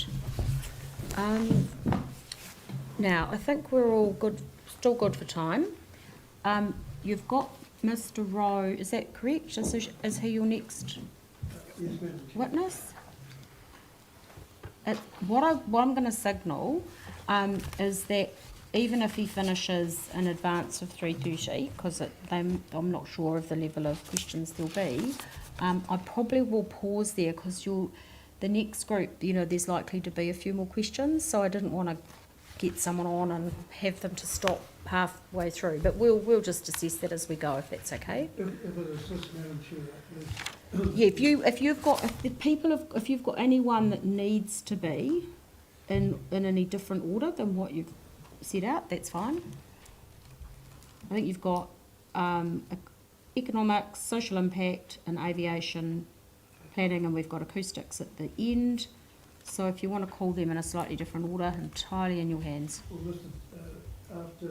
Now, I think we're all good, still good for time. You've got Mr. Rowe, is that correct? Is he your next witness? What I'm going to signal is that even if he finishes in advance of 3:30, because I'm not sure of the level of questions there'll be, I probably will pause there because the next group, there's likely to be a few more questions, so I didn't want to get someone on and have them to stop halfway through. But we'll just assess that as we go, if that's okay. If it assists Madam Chair, Yeah, if you've got anyone that needs to be in any different order than what you've set out, that's fine. I think you've got economics, social impact, and aviation planning, and we've got acoustics at the end. So if you want to call them in a slightly different order, entirely in your hands. well, after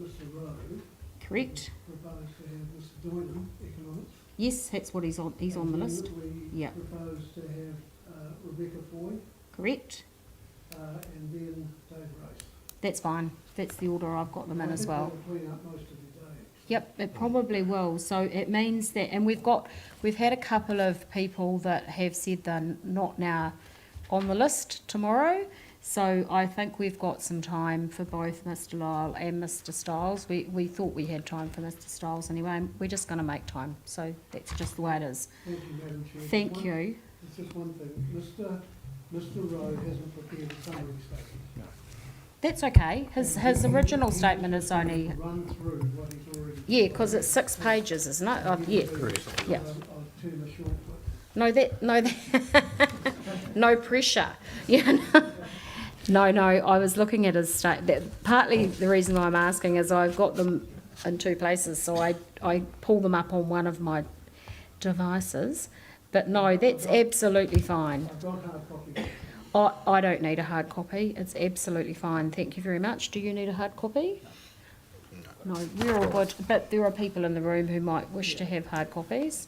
Mr. Rowe, Correct? proposed to have Mr. Doynham, economics. Yes, that's what he's on. He's on the list. We Yeah. proposed to have Rebecca Foy, Correct? and then Dave Race. That's fine. That's the order I've got them in as well. That'll clean up most of your day. Yep, it probably will. So it means that, and we've had a couple of people that have said they're not now on the list tomorrow. So I think we've got some time for both Mr. Lyle and Mr. Stiles. We thought we had time for Mr. Stiles anyway. We're just going to make time. So that's just the way it is. Thank you, Madam Chair. Thank you. It's just one thing. Mr. Rowe hasn't prepared a summary statement. That's okay. His original statement is only, Run through what he's already. yeah, because it's 6 pages, isn't it? Yeah. Correct. Yeah. I'll turn the short foot. No pressure. Yeah. No, I was looking at his statement. Partly the reason why I'm asking is I've got them in 2 places, so I pull them up on one of my devices. But no, that's absolutely fine. I've got hard copy. I don't need a hard copy. It's absolutely fine. Thank you very much. Do you need a hard copy? No, we're all good. But there are people in the room who might wish to have hard copies.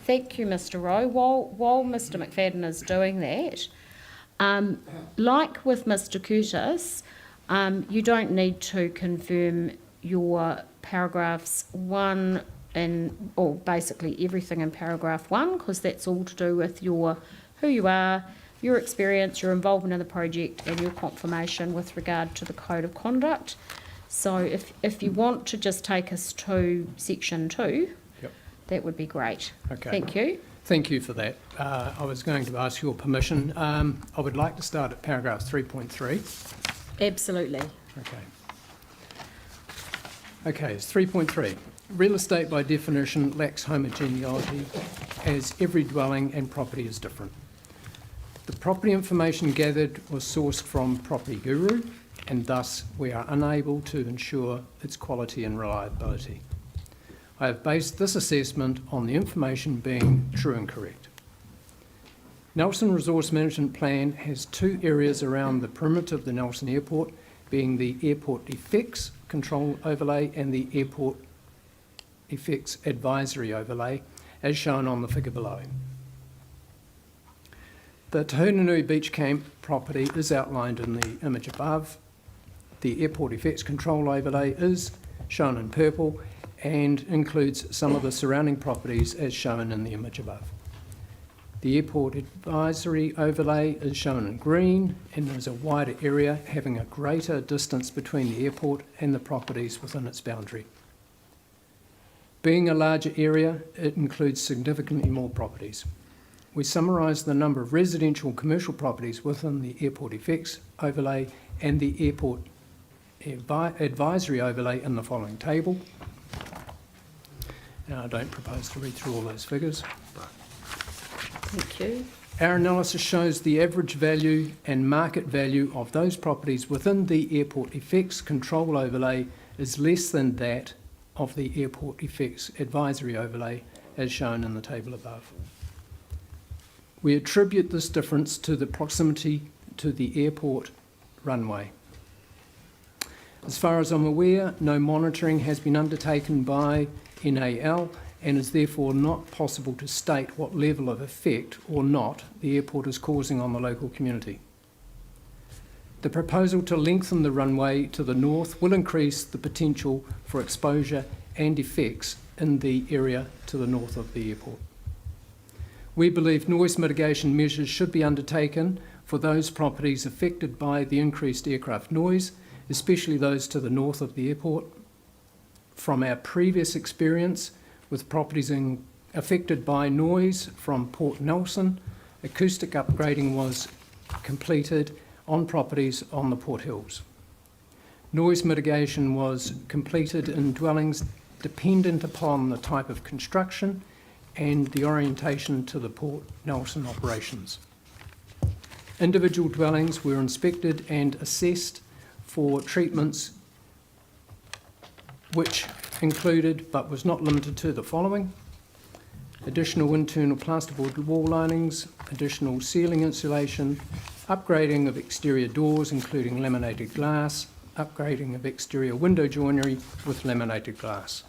Thank you, Mr. Rowe. While Mr. McFadden is doing that, like with Mr. Curtis, you don't need to confirm your paragraphs 1 or basically everything in paragraph 1, because that's all to do with who you are, your experience, your involvement in the project, and your confirmation with regard to the code of conduct. So if you want to just take us to section 2, Yep. that would be great. Okay. Thank you. Thank you for that. I was going to ask your permission. I would like to start at paragraph 3.3. Absolutely. Okay. Okay, it's 3.3. Real estate by definition lacks homogeneity, as every dwelling and property is different. The property information gathered was sourced from Property Guru, and thus we are unable to ensure its quality and reliability. I have based this assessment on the information being true and correct. Nelson Resource Management Plan has 2 areas around the perimeter of the Nelson Airport, being the Airport Effects Control Overlay and the Airport Effects Advisory Overlay, as shown on the figure below. The Tahunanui Beach Camp property is outlined in the image above. The airport effects control overlay is shown in purple and includes some of the surrounding properties as shown in the image above. The airport advisory overlay is shown in green, and there is a wider area having a greater distance between the airport and the properties within its boundary. Being a larger area, it includes significantly more properties. We summarise the number of residential and commercial properties within the airport effects overlay and the airport advisory overlay in the following table. Now, I don't propose to read through all those figures. Thank you. Our analysis shows the average value and market value of those properties within the airport effects control overlay is less than that of the airport effects advisory overlay as shown in the table above. We attribute this difference to the proximity to the airport runway. As far as I'm aware, no monitoring has been undertaken by NAL and is therefore not possible to state what level of effect or not the airport is causing on the local community. The proposal to lengthen the runway to the north will increase the potential for exposure and effects in the area to the north of the airport. We believe noise mitigation measures should be undertaken for those properties affected by the increased aircraft noise, especially those to the north of the airport. From our previous experience with properties affected by noise from Port Nelson, acoustic upgrading was completed on properties on the Port Hills. Noise mitigation was completed in dwellings dependent upon the type of construction and the orientation to the Port Nelson operations. Individual dwellings were inspected and assessed for treatments which included, but was not limited to, the following: additional internal plasterboard wall linings, additional ceiling insulation, upgrading of exterior doors including laminated glass, upgrading of exterior window joinery with laminated glass.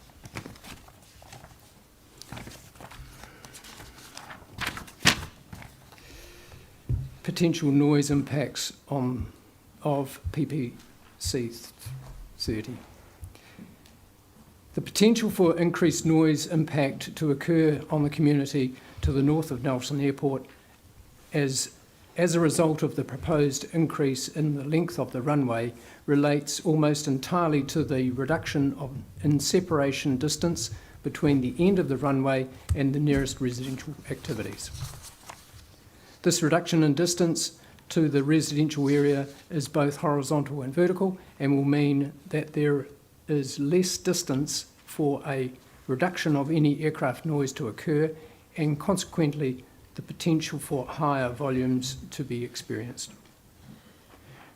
Potential noise impacts of PPC 30. The potential for increased noise impact to occur on the community to the north of Nelson Airport as a result of the proposed increase in the length of the runway relates almost entirely to the reduction in separation distance between the end of the runway and the nearest residential activities. This reduction in distance to the residential area is both horizontal and vertical and will mean that there is less distance for a reduction of any aircraft noise to occur and consequently the potential for higher volumes to be experienced.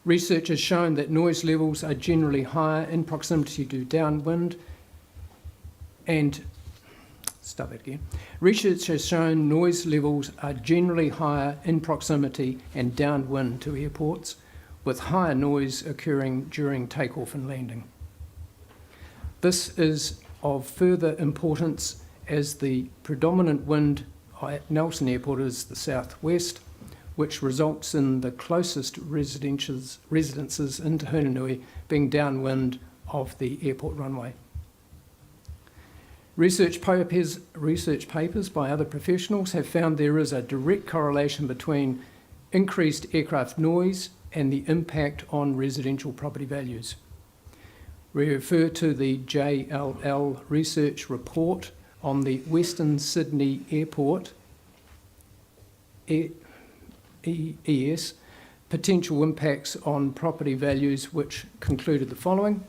Research has shown that noise levels are generally higher in proximity to downwind Research has shown noise levels are generally higher in proximity and downwind to airports, with higher noise occurring during takeoff and landing. This is of further importance as the predominant wind at Nelson Airport is the southwest, which results in the closest residences in Tahunanui being downwind of the airport runway. Research papers by other professionals have found there is a direct correlation between increased aircraft noise and the impact on residential property values. We refer to the JLL research report on the Western Sydney Airport ES potential impacts on property values, which concluded the following.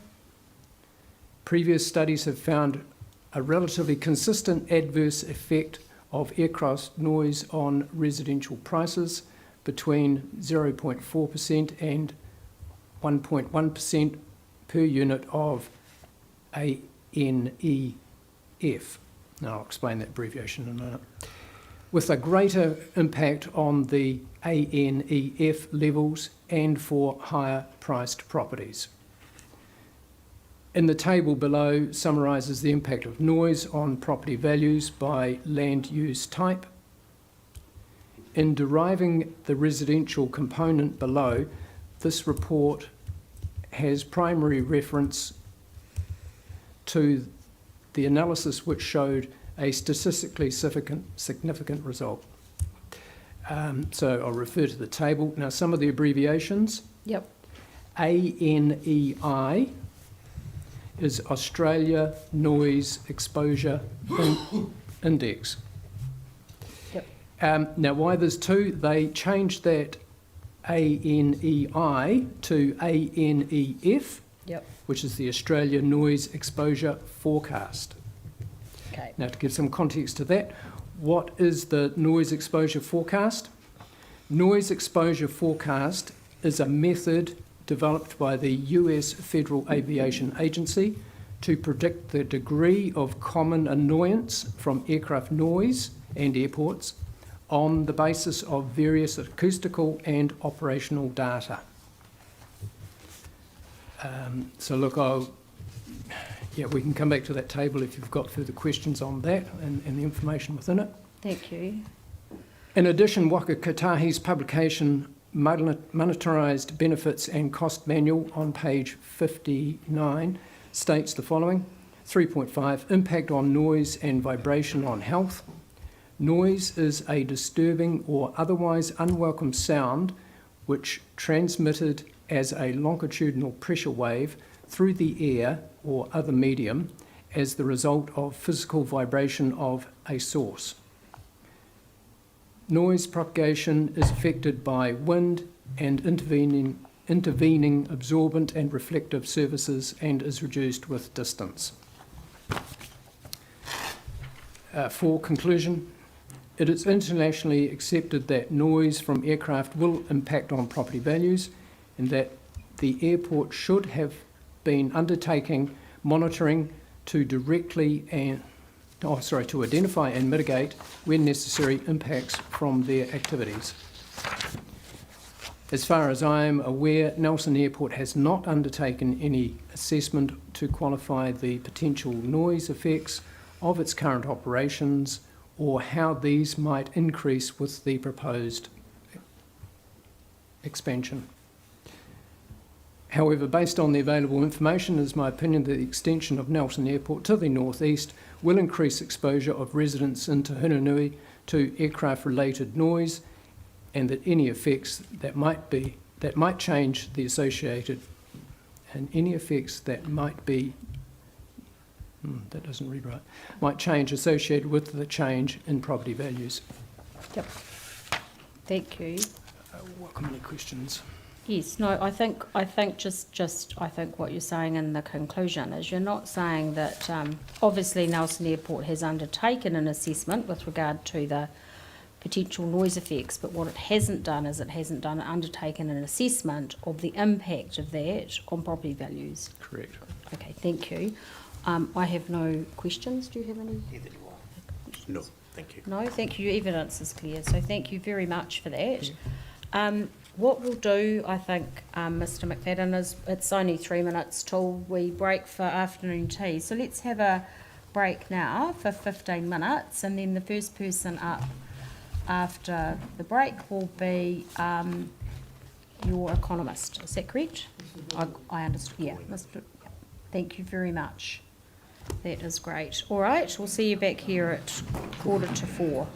Previous studies have found a relatively consistent adverse effect of aircraft noise on residential prices between 0.4% and 1.1% per unit of ANEF. Now I'll explain that abbreviation in a minute. With a greater impact on the ANEF levels and for higher priced properties. In the table below summarises the impact of noise on property values by land use type. In deriving the residential component below, this report has primary reference to the analysis which showed a statistically significant result. So I'll refer to the table. Now, some of the abbreviations. Yep. ANEI is Australia Noise Exposure Index. Yep. Now, why there's two? They changed that ANEI to ANEF, Yep. which is the Australia Noise Exposure Forecast. Okay. Now, to give some context to that, what is the Noise Exposure Forecast? Noise Exposure Forecast is a method developed by the US Federal Aviation Agency to predict the degree of common annoyance from aircraft noise and airports on the basis of various acoustical and operational data. So look, we can come back to that table if you've got further questions on that and the information within it. Thank you. In addition, Waka Kotahi's publication Monetarised Benefits and Cost Manual on page 59 states the following. 3.5, impact on noise and vibration on health. Noise is a disturbing or otherwise unwelcome sound which transmitted as a longitudinal pressure wave through the air or other medium as the result of physical vibration of a source. Noise propagation is affected by wind and intervening absorbent and reflective surfaces and is reduced with distance. For conclusion, it is internationally accepted that noise from aircraft will impact on property values and that the airport should have been undertaking monitoring to to identify and mitigate, when necessary, impacts from their activities. As far as I am aware, Nelson Airport has not undertaken any assessment to qualify the potential noise effects of its current operations or how these might increase with the proposed expansion. However, based on the available information, it is my opinion that the extension of Nelson Airport to the northeast will increase exposure of residents into Hunanui to aircraft-related noise, and that any effects that might change the associated, and any effects that might be, that doesn't read right, might change associated with the change in property values. Yep. Thank you. Welcome any questions. Yes, no, I think what you're saying in the conclusion is you're not saying that obviously Nelson Airport has undertaken an assessment with regard to the potential noise effects, but what it hasn't done is undertaken an assessment of the impact of that on property values. Correct. Okay, thank you. I have no questions. Do you have any? No, thank you. No, thank you. Your evidence is clear, so thank you very much for that. What we'll do, I think, Mr McFadden, is it's only 3 minutes till we break for afternoon tea. So let's have a break now for 15 minutes, and then the first person up after the break will be your economist. Is that correct? I understand. Yeah, Mr. Thank you very much. That is great. All right, we'll see you back here at 3:45.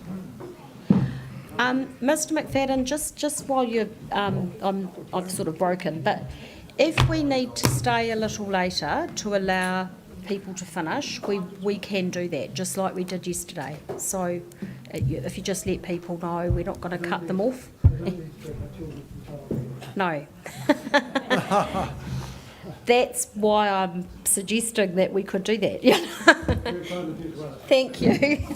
Mr McFadden, just while you're, I've sort of broken, but if we need to stay a little later to allow people to finish, we can do that, just like we did yesterday. So if you just let people know, we're not going to cut them off. No. That's why I'm suggesting that we could do that. Thank you.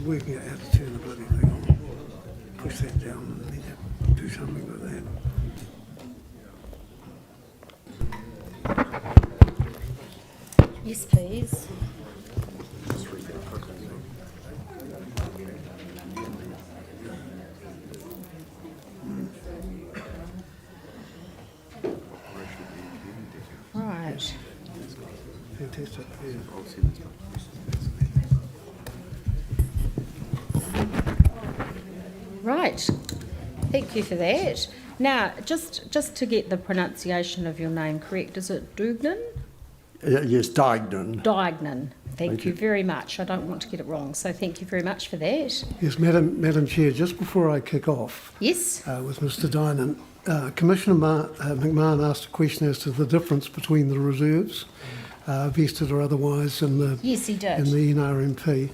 working out how to turn the bloody thing on. Push that down and then do something with that. Yes, please. Right. Fantastic. Yeah. Right. Thank you for that. Now, just to get the pronunciation of your name correct, is it Dugnan? Yes, Dignan. Dignan. Thank you very much. I don't want to get it wrong, so thank you very much for that. Yes, Madam Chair, just before I kick off Yes. with Mr Dinan, Commissioner McMahon asked a question as to the difference between the reserves, vested or otherwise, in the, Yes, he did. in the NRMP.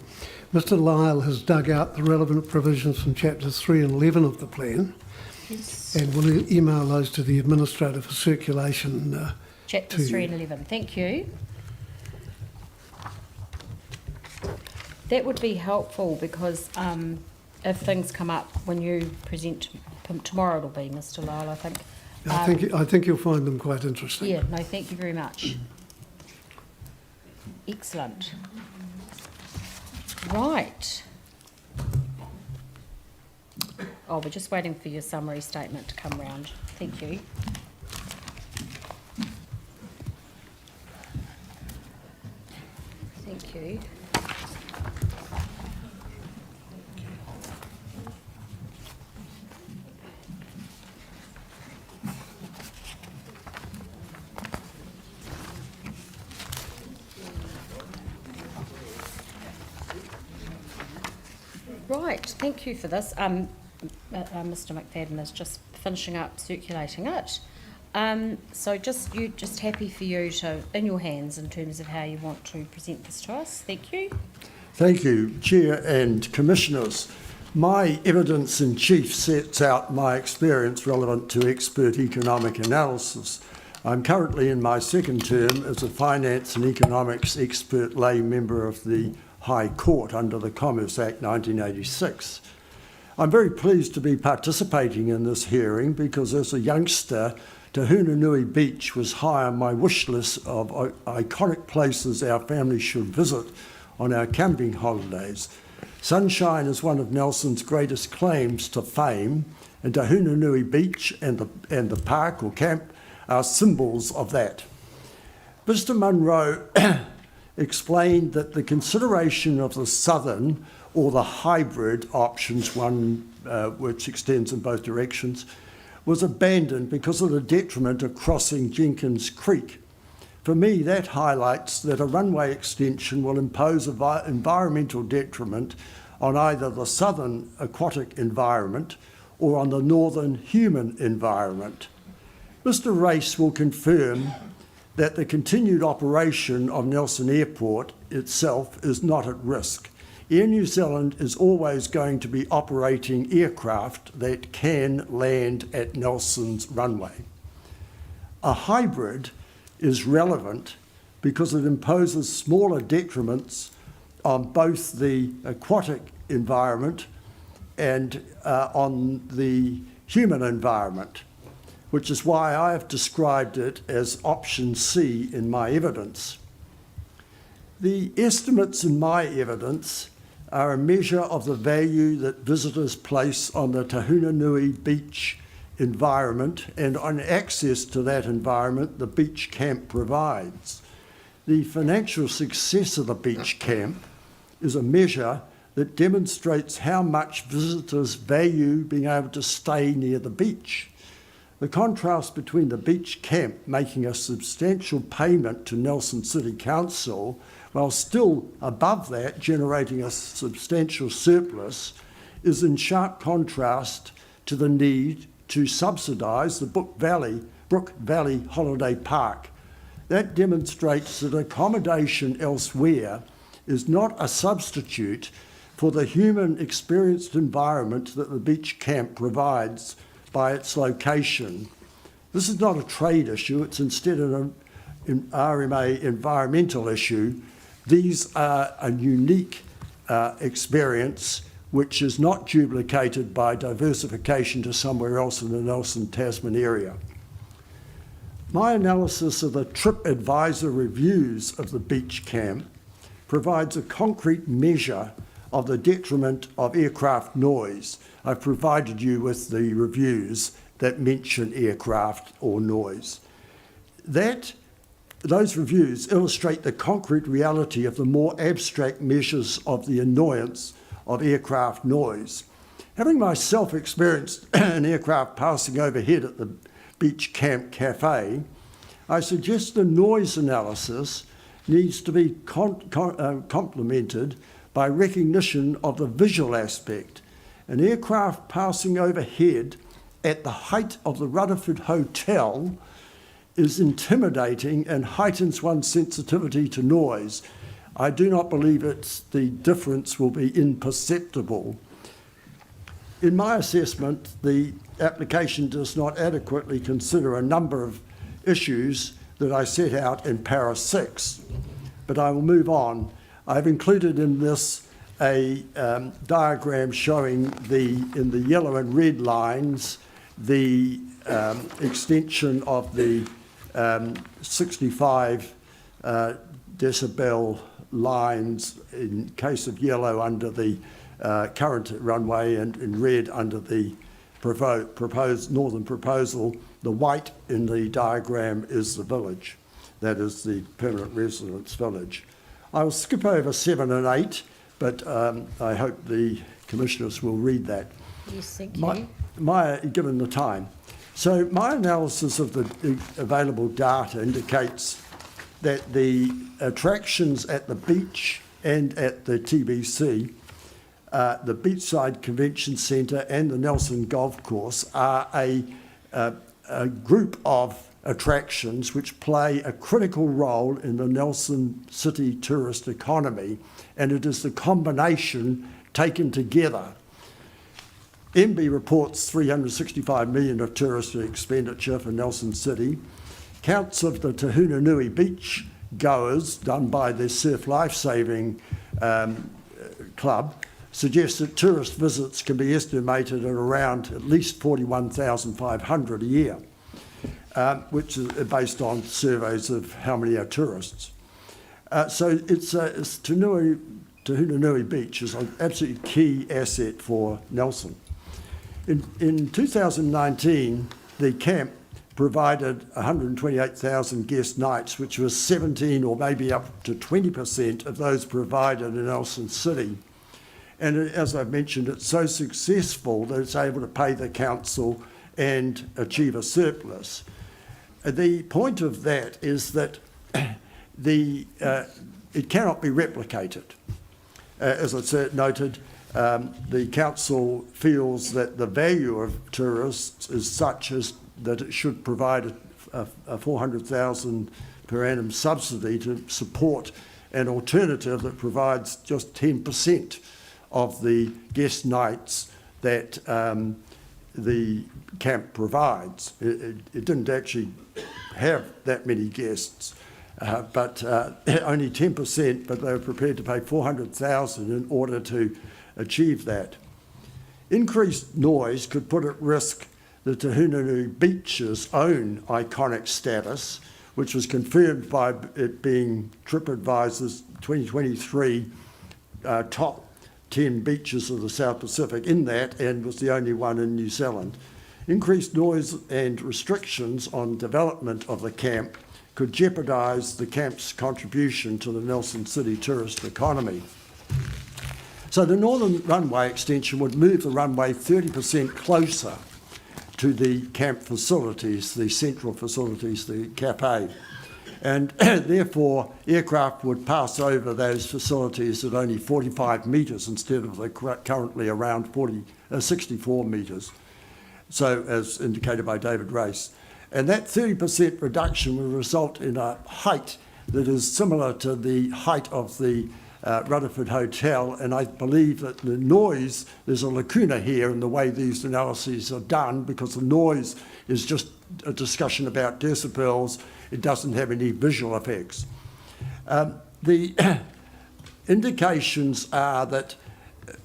Mr Lyle has dug out the relevant provisions from chapters 3 and 11 of the plan, Yes. and will email those to the administrator for circulation. Chapters 3 and 11. Thank you. That would be helpful because if things come up when you present tomorrow, it'll be Mr Lyle, I think. I think you'll find them quite interesting. Yeah, no, thank you very much. Excellent. Right. Oh, we're just waiting for your summary statement to come round. Thank you. Thank you. Right, thank you for this. Mr McFadden is just finishing up circulating it. So just happy for you to, in your hands in terms of how you want to present this to us. Thank you. Thank you, Chair and Commissioners. My evidence in chief sets out my experience relevant to expert economic analysis. I'm currently in my second term as a finance and economics expert lay member of the High Court under the Commerce Act 1986. I'm very pleased to be participating in this hearing because as a youngster, Tahunanui Beach was high on my wish list of iconic places our family should visit on our camping holidays. Sunshine is one of Nelson's greatest claims to fame, and Tahunanui Beach and the park or camp are symbols of that. Mr Munro explained that the consideration of the southern or the hybrid options, one which extends in both directions, was abandoned because of the detriment of crossing Jenkins Creek. For me, that highlights that a runway extension will impose environmental detriment on either the southern aquatic environment or on the northern human environment. Mr Race will confirm that the continued operation of Nelson Airport itself is not at risk. Air New Zealand is always going to be operating aircraft that can land at Nelson's runway. A hybrid is relevant because it imposes smaller detriments on both the aquatic environment and on the human environment, which is why I have described it as option C in my evidence. The estimates in my evidence are a measure of the value that visitors place on the Tahunanui Beach environment and on access to that environment the beach camp provides. The financial success of the beach camp is a measure that demonstrates how much visitors value being able to stay near the beach. The contrast between the beach camp making a substantial payment to Nelson City Council while still above that generating a substantial surplus is in sharp contrast to the need to subsidise the Brook Valley Holiday Park. That demonstrates that accommodation elsewhere is not a substitute for the human experienced environment that the beach camp provides by its location. This is not a trade issue, it's instead an RMA environmental issue. These are a unique experience which is not duplicated by diversification to somewhere else in the Nelson Tasman area. My analysis of the TripAdvisor reviews of the beach camp provides a concrete measure of the detriment of aircraft noise. I've provided you with the reviews that mention aircraft or noise. Those reviews illustrate the concrete reality of the more abstract measures of the annoyance of aircraft noise. Having myself experienced an aircraft passing overhead at the Beach Camp Cafe, I suggest the noise analysis needs to be complemented by recognition of the visual aspect. An aircraft passing overhead at the height of the Rutherford Hotel is intimidating and heightens one's sensitivity to noise. I do not believe the difference will be imperceptible. In my assessment, the application does not adequately consider a number of issues that I set out in para 6, but I will move on. I've included in this a diagram showing in the yellow and red lines the extension of the 65 decibel lines in case of yellow under the current runway and in red under the proposed northern proposal. The white in the diagram is the village. That is the permanent residence village. I will skip over 7 and 8, but I hope the commissioners will read that. Yes, thank you. Given the time. So my analysis of the available data indicates that the attractions at the beach and at the TBC, the Beachside Convention Centre and the Nelson Golf Course are a group of attractions which play a critical role in the Nelson City tourist economy, and it is the combination taken together. MB reports 365 million of tourist expenditure for Nelson City. Counts of the Tahuna Nui beach goers done by the Surf Lifesaving Club suggest that tourist visits can be estimated at around at least 41,500 a year, which is based on surveys of how many are tourists. So Tahuna Nui Beach is an absolutely key asset for Nelson. In 2019, the camp provided 128,000 guest nights, which was 17 or maybe up to 20% of those provided in Nelson City. And as I've mentioned, it's so successful that it's able to pay the council and achieve a surplus. The point of that is that it cannot be replicated. As I said, the council feels that the value of tourists is such as that it should provide a 400,000 per annum subsidy to support an alternative that provides just 10% of the guest nights that the camp provides. It didn't actually have that many guests, but only 10%, but they were prepared to pay 400,000 in order to achieve that. Increased noise could put at risk the Tahuna Nui Beach's own iconic status, which was confirmed by it being TripAdvisor's 2023 top 10 beaches of the South Pacific in that, and was the only one in New Zealand. Increased noise and restrictions on development of the camp could jeopardise the camp's contribution to the Nelson City tourist economy. So the northern runway extension would move the runway 30% closer to the camp facilities, the central facilities, the cafe. And therefore, aircraft would pass over those facilities at only 45 metres instead of the currently around 64 metres, so as indicated by David Race. And that 30% reduction will result in a height that is similar to the height of the Rutherford Hotel, and I believe that the noise, there's a lacuna here in the way these analyses are done, because the noise is just a discussion about decibels. It doesn't have any visual effects. Indications are that,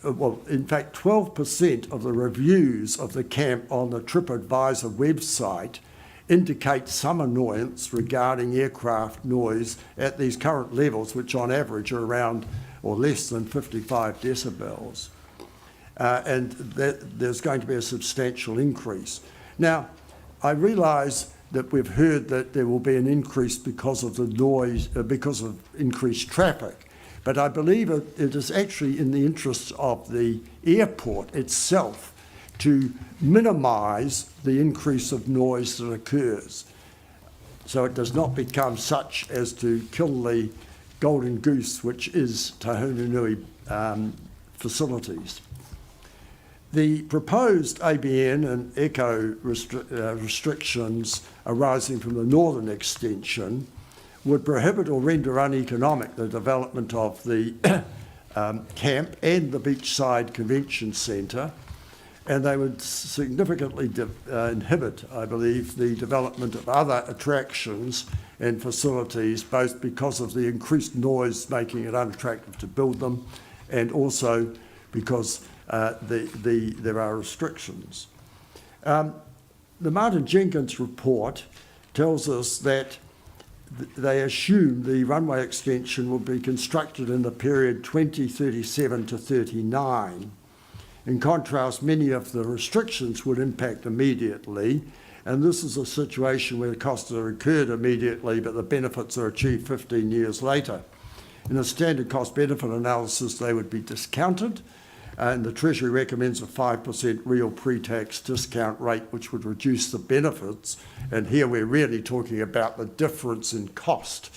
well, in fact, 12% of the reviews of the camp on the TripAdvisor website indicate some annoyance regarding aircraft noise at these current levels, which on average are around or less than 55 decibels. And that there's going to be a substantial increase. Now, I realise that we've heard that there will be an increase because of the noise, because of increased traffic, but I believe it is actually in the interests of the airport itself to minimise the increase of noise that occurs, so it does not become such as to kill the golden goose, which is Tahununui facilities. The proposed ABN and echo restrictions arising from the northern extension would prohibit or render uneconomic the development of the camp and the beachside convention centre, and they would significantly inhibit, I believe, the development of other attractions and facilities, both because of the increased noise making it unattractive to build them, and also because there are restrictions. The Martin Jenkins report tells us that they assume the runway extension will be constructed in the period 2037 to 39. In contrast, many of the restrictions would impact immediately, and this is a situation where the costs are incurred immediately, but the benefits are achieved 15 years later. In a standard cost-benefit analysis, they would be discounted, and the Treasury recommends a 5% real pre-tax discount rate, which would reduce the benefits. And here we're really talking about the difference in cost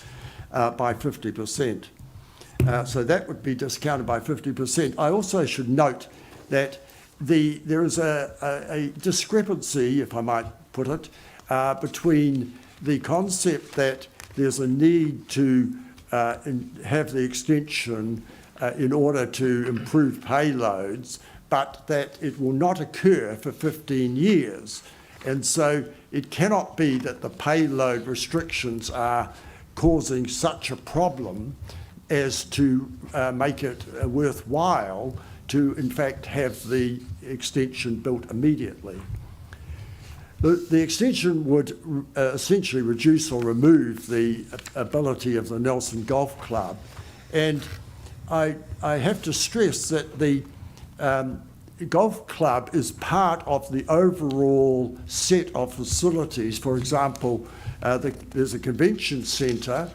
by 50%. So that would be discounted by 50%. I also should note that there is a discrepancy, if I might put it, between the concept that there's a need to have the extension in order to improve payloads, but that it will not occur for 15 years. And so it cannot be that the payload restrictions are causing such a problem as to make it worthwhile to, in fact, have the extension built immediately. The extension would essentially reduce or remove the ability of the Nelson Golf Club, and I have to stress that the golf club is part of the overall set of facilities. For example, there's a convention centre,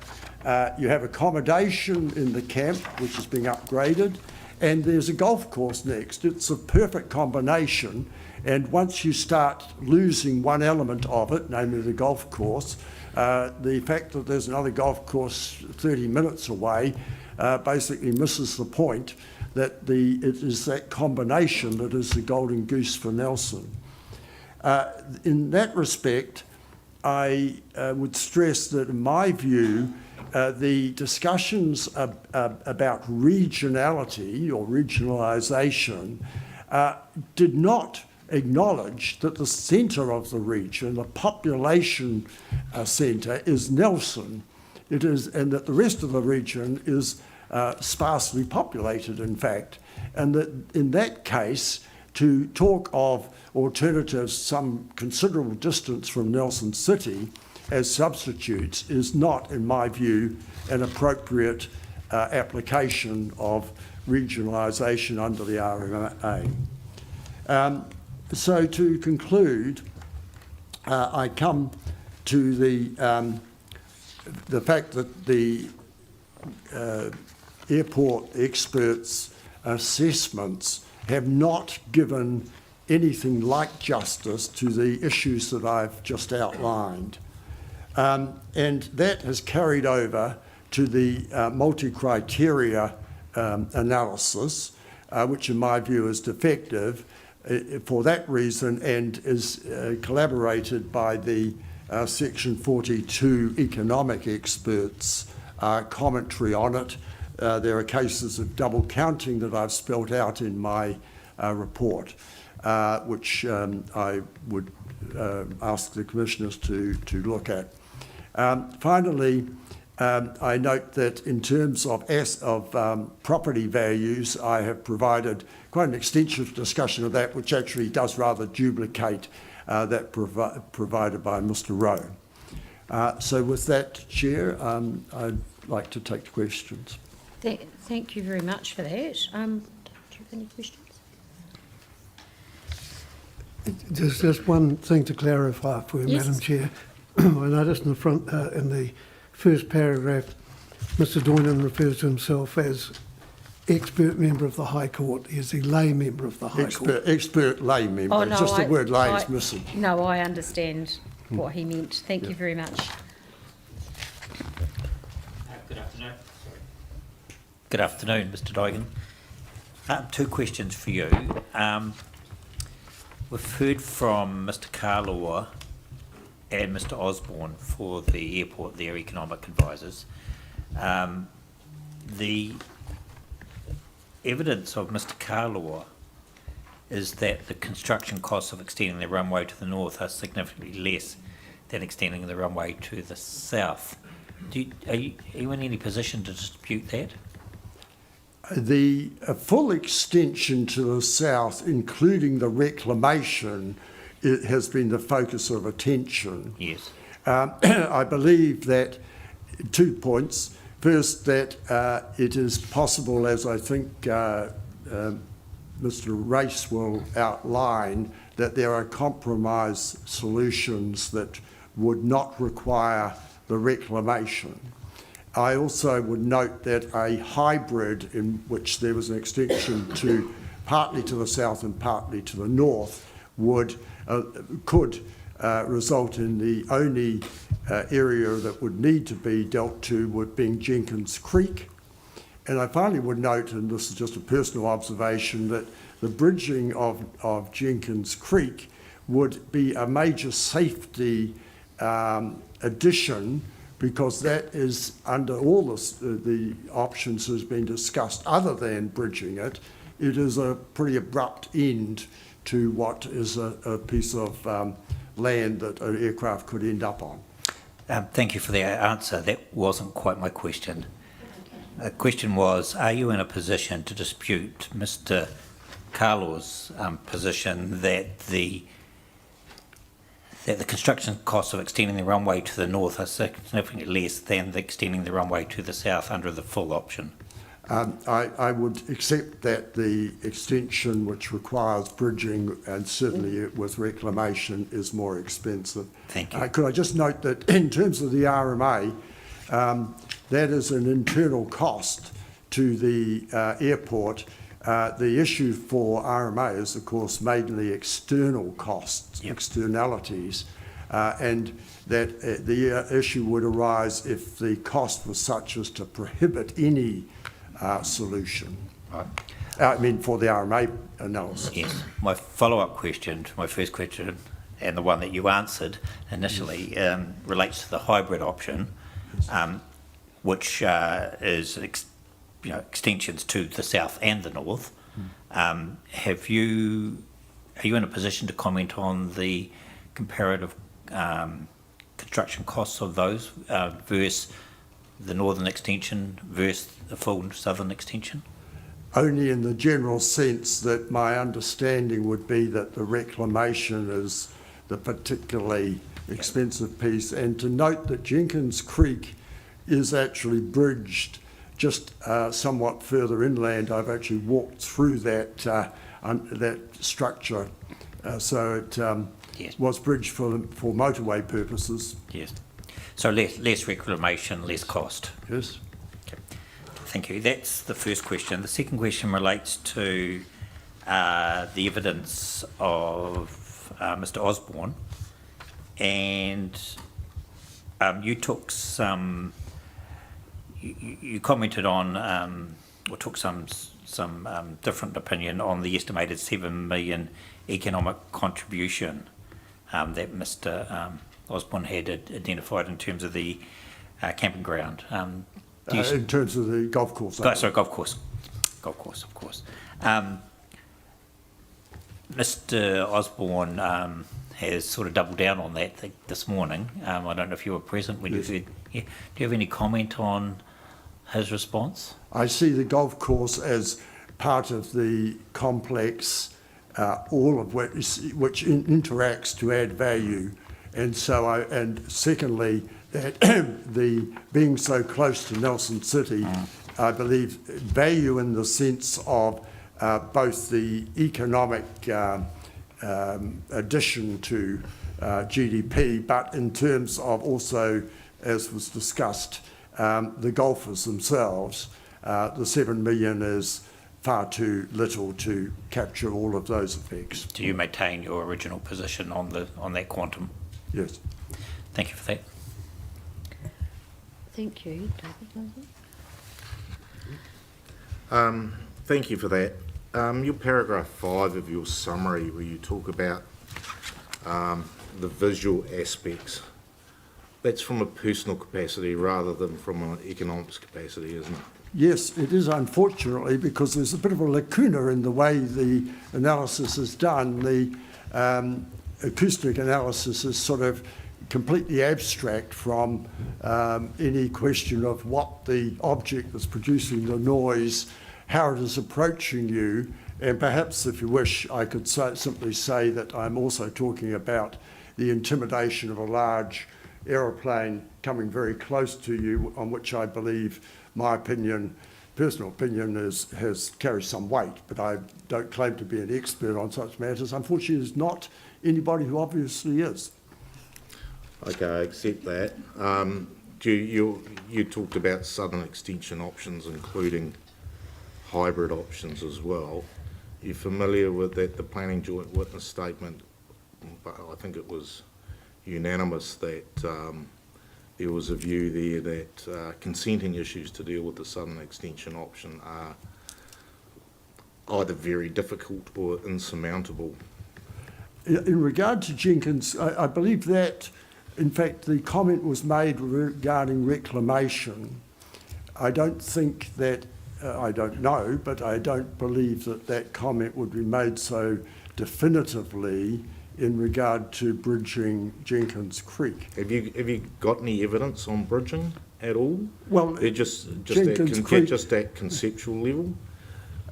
you have accommodation in the camp, which is being upgraded, and there's a golf course next. It's a perfect combination, and once you start losing one element of it, namely the golf course, the fact that there's another golf course 30 minutes away basically misses the point that it is that combination that is the golden goose for Nelson. In that respect, I would stress that in my view, the discussions about regionality or regionalisation did not acknowledge that the centre of the region, the population centre, is Nelson. It is, and that the rest of the region is sparsely populated, in fact, and that in that case, to talk of alternatives some considerable distance from Nelson City as substitutes is not, in my view, an appropriate application of regionalisation under the RMA. So to conclude, I come to the fact that the airport experts' assessments have not given anything like justice to the issues that I've just outlined. And that has carried over to the multi-criteria analysis, which in my view is defective for that reason, and is collaborated by the Section 42 economic experts' commentary on it. There are cases of double counting that I've spelt out in my report, which I would ask the commissioners to look at. Finally, I note that in terms of property values, I have provided quite an extensive discussion of that, which actually does rather duplicate that provided by Mr. Rowe. So with that, Chair, I'd like to take the questions. Thank you very much for that. Do you have any questions? There's just one thing to clarify for you, Yes. Madam Chair. I noticed in the front, in the first paragraph, Mr. Doynan refers to himself as expert member of the High Court. He is a lay member of the High Court. Expert lay member. Oh, It's no, just the word lay is missing. No, I understand what he meant. Thank you very much. Good afternoon. Good afternoon, Mr. Doigan. Two questions for you. We've heard from Mr. Carlaw and Mr. Osborne for the airport, their economic advisors. The evidence of Mr. Carlaw is that the construction costs of extending the runway to the north are significantly less than extending the runway to the south. Are you in any position to dispute that? The full extension to the south, including the reclamation, it has been the focus of attention. Yes. I believe that 2 points. First, that it is possible, as I think Mr. Race will outline, that there are compromise solutions that would not require the reclamation. I also would note that a hybrid in which there was an extension to partly to the south and partly to the north could result in the only area that would need to be dealt to would being Jenkins Creek. And I finally would note, and this is just a personal observation, that the bridging of Jenkins Creek would be a major safety addition, because that is under all the options has been discussed other than bridging it. It is a pretty abrupt end to what is a piece of land that an aircraft could end up on. Thank you for that answer. That wasn't quite my question. The question was, are you in a position to dispute Mr. Carlaw's position that the construction costs of extending the runway to the north are significantly less than extending the runway to the south under the full option? I would accept that the extension, which requires bridging and certainly with reclamation, is more expensive. Thank you. Could I just note that in terms of the RMA, that is an internal cost to the airport. The issue for RMA is, of course, mainly external costs, externalities, and that the issue would arise if the cost was such as to prohibit any solution. Right. I mean, for the RMA analysis. Yes. My follow-up question to my first question, and the one that you answered initially, relates to the hybrid option, which is extensions to the south and the north. Are you in a position to comment on the comparative construction costs of those versus the northern extension versus the full southern extension? Only in the general sense that my understanding would be that the reclamation is the particularly expensive piece, and to note that Jenkins Creek is actually bridged just somewhat further inland. I've actually walked through that that structure, so it was bridged for motorway purposes. Yes. So less reclamation, less cost. Yes. Okay. Thank you. That's the first question. The second question relates to the evidence of Mr. Osborne, and you took some. You commented on, or took some different opinion on the estimated $7 million economic contribution that Mr. Osborne had identified in terms of the camping ground. In terms of the golf course. Sorry, golf course, of course. Mr. Osborne has sort of doubled down on that this morning. I don't know if you were present when you heard Yeah. Do you have any comment on his response? I see the golf course as part of the complex, all of which interacts to add value. And so, and secondly, that the being so close to Nelson City, I believe value in the sense of both the economic addition to GDP, but in terms of also, as was discussed, the golfers themselves. The 7 million is far too little to capture all of those effects. Do you maintain your original position on that quantum? Yes. Thank you for that. Thank you, David. Thank you for that. Your paragraph 5 of your summary, where you talk about the visual aspects, that's from a personal capacity rather than from an economics capacity, isn't it? Yes, it is, unfortunately, because there's a bit of a lacuna in the way the analysis is done. The acoustic analysis is sort of completely abstract from any question of what the object that's producing the noise, how it is approaching you, and perhaps, if you wish, I could simply say that I'm also talking about the intimidation of a large aeroplane coming very close to you, on which I believe my opinion, personal opinion, carries some weight, but I don't claim to be an expert on such matters. Unfortunately, there's not anybody who obviously is. Okay, I accept that. You talked about southern extension options, including hybrid options as well. You're familiar with that, the planning joint witness statement, but I think it was unanimous that there was a view there that consenting issues to deal with the southern extension option are either very difficult or insurmountable. In regard to Jenkins, I believe that, in fact, the comment was made regarding reclamation. I don't think that, I don't know, but I don't believe that that comment would be made so definitively in regard to bridging Jenkins Creek. Have you got any evidence on bridging at all? Well, they're just at conceptual level.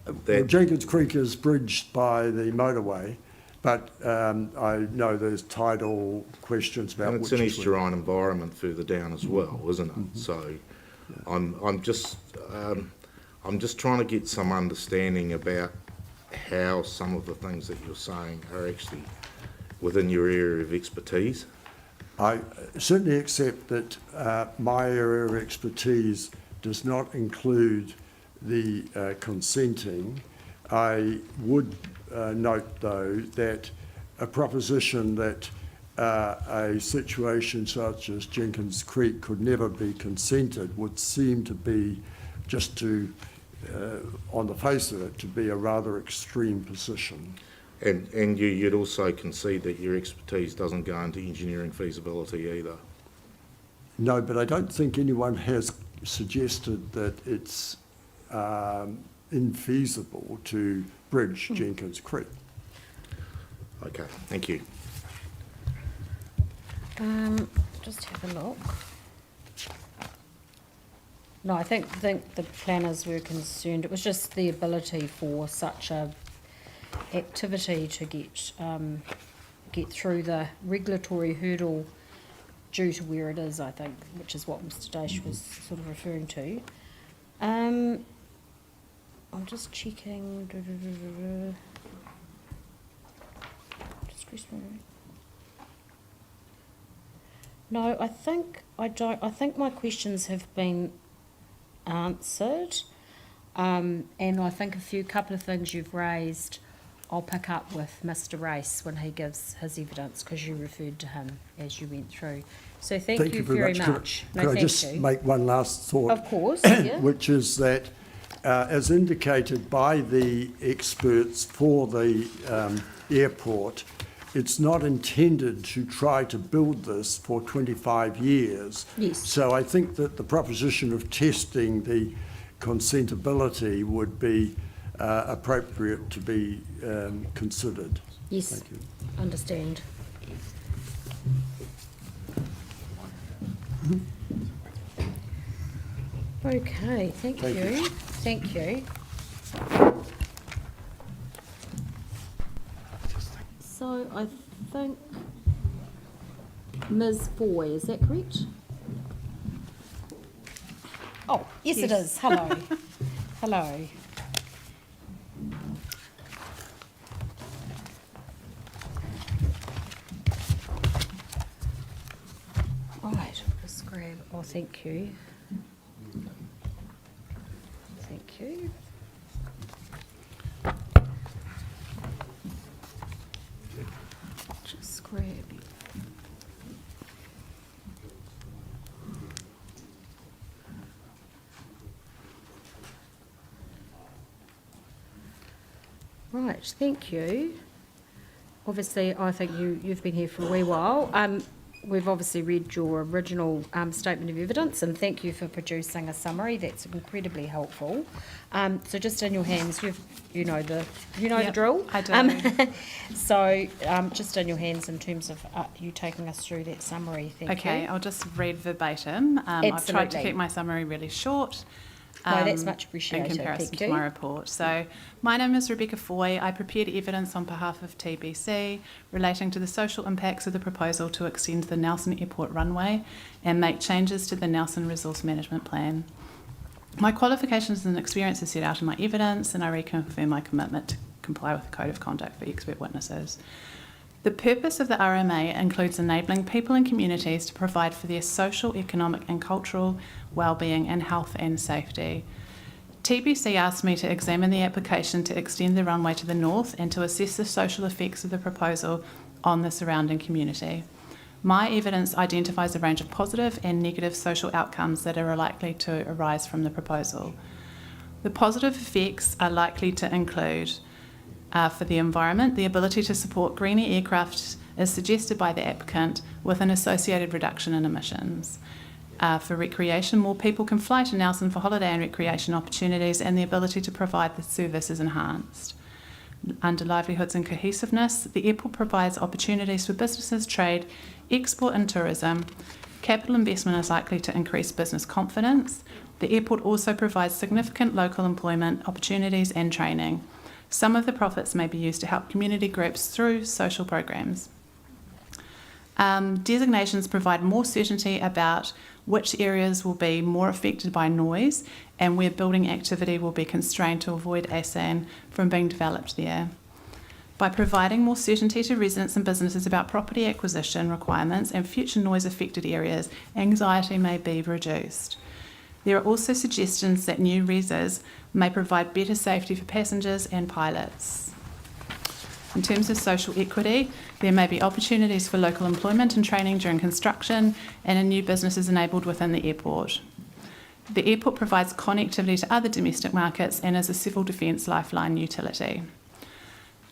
Well, Jenkins Creek is bridged by the motorway, but I know there's tidal questions about. And it's an estuarine environment further down as well, isn't it? Mm-hmm. So, I'm just trying to get some understanding about how some of the things that you're saying are actually within your area of expertise. I certainly accept that my area of expertise does not include the consenting. I would note, though, that a proposition that a situation such as Jenkins Creek could never be consented would seem to be, just to, on the face of it, to be a rather extreme position. And you'd also concede that your expertise doesn't go into engineering feasibility either? No, but I don't think anyone has suggested that it's infeasible to bridge Jenkins Creek. Okay, thank you. Just have a look. No, I think the planners were concerned. It was just the ability for such a activity to get through the regulatory hurdle due to where it is, I think, which is what Mr. Dash was sort of referring to. I'm just checking. Discretionary. No, I think my questions have been answered, and I think a couple of things you've raised I'll pick up with Mr. Race when he gives his evidence, because you referred to him as you went through. So thank you very much. Could I just make one last thought? Of course, yeah. Which is that, as indicated by the experts for the airport, it's not intended to try to build this for 25 years. Yes. So I think that the proposition of testing the consentability would be appropriate to be considered. Yes, Thank you. Understand. Okay, thank you. Thank you. So I think Ms. Foy, is that correct? Oh, yes, it is. Hello. Hello. Right, just grab. Oh, thank you. Thank you. Just grab. Right, thank you. Obviously, I think you've been here for a wee while. We've obviously read your original statement of evidence, and thank you for producing a summary. That's incredibly helpful. So just in your hands, you know the drill. I do. So just in your hands in terms of you taking us through that summary. Thank you. Okay, I'll just read verbatim. I've tried to Absolutely. keep my summary really short. No, that's much appreciated. In comparison Thank to you. my report. So, my name is Rebecca Foy. I prepared evidence on behalf of TBC relating to the social impacts of the proposal to extend the Nelson Airport runway and make changes to the Nelson Resource Management Plan. My qualifications and experience are set out in my evidence, and I reconfirm my commitment to comply with the Code of Conduct for expert witnesses. The purpose of the RMA includes enabling people and communities to provide for their social, economic and cultural well-being and health and safety. TBC asked me to examine the application to extend the runway to the north and to assess the social effects of the proposal on the surrounding community. My evidence identifies a range of positive and negative social outcomes that are likely to arise from the proposal. The positive effects are likely to include for the environment, the ability to support greener aircraft is suggested by the applicant with an associated reduction in emissions. For recreation, more people can fly to Nelson for holiday and recreation opportunities, and the ability to provide the service is enhanced. Under livelihoods and cohesiveness, the airport provides opportunities for businesses, trade, export and tourism. Capital investment is likely to increase business confidence. The airport also provides significant local employment opportunities and training. Some of the profits may be used to help community groups through social programs. Designations provide more certainty about which areas will be more affected by noise and where building activity will be constrained to avoid ASAN from being developed there. By providing more certainty to residents and businesses about property acquisition requirements and future noise-affected areas, anxiety may be reduced. There are also suggestions that new reses may provide better safety for passengers and pilots. In terms of social equity, there may be opportunities for local employment and training during construction and in new businesses enabled within the airport. The airport provides connectivity to other domestic markets and is a civil defence lifeline utility.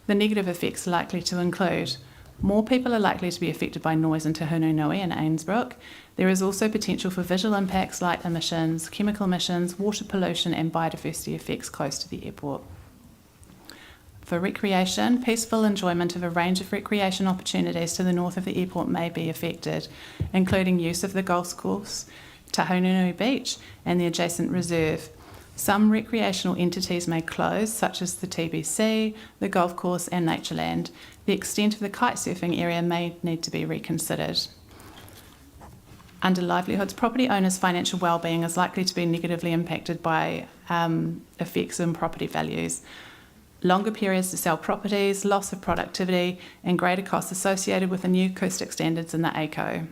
The negative effects are likely to include more people are likely to be affected by noise in Te Hununui and Ainsbrook. There is also potential for visual impacts, light emissions, chemical emissions, water pollution and biodiversity effects close to the airport. For recreation, peaceful enjoyment of a range of recreation opportunities to the north of the airport may be affected, including use of the golf course, Te Hununui Beach and the adjacent reserve. Some recreational entities may close, such as the TBC, the golf course and Natureland. The extent of the kite surfing area may need to be reconsidered. Under livelihoods, property owners' financial well-being is likely to be negatively impacted by effects on property values. Longer periods to sell properties, loss of productivity and greater costs associated with the new acoustic standards in the ACO.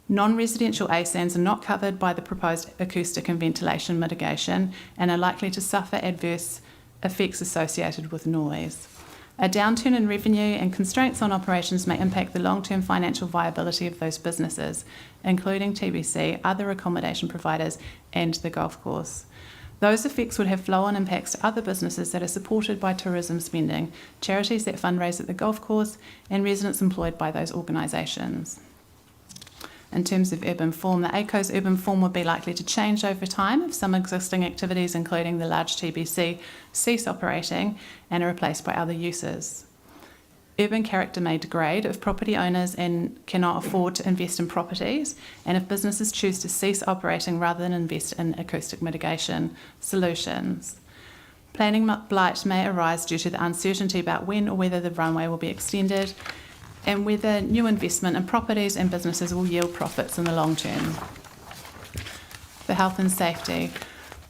Non-residential ASANs are not covered by the proposed acoustic and ventilation mitigation and are likely to suffer adverse effects associated with noise. A downturn in revenue and constraints on operations may impact the long-term financial viability of those businesses, including TBC, other accommodation providers and the golf course. Those effects would have flow-on impacts to other businesses that are supported by tourism spending, charities that fundraise at the golf course and residents employed by those organisations. In terms of urban form, the ACO's urban form would be likely to change over time if some existing activities, including the large TBC, cease operating and are replaced by other uses. urban character may degrade if property owners cannot afford to invest in properties, and if businesses choose to cease operating rather than invest in acoustic mitigation solutions. Planning blight may arise due to the uncertainty about when or whether the runway will be extended and whether new investment in properties and businesses will yield profits in the long term. For health and safety,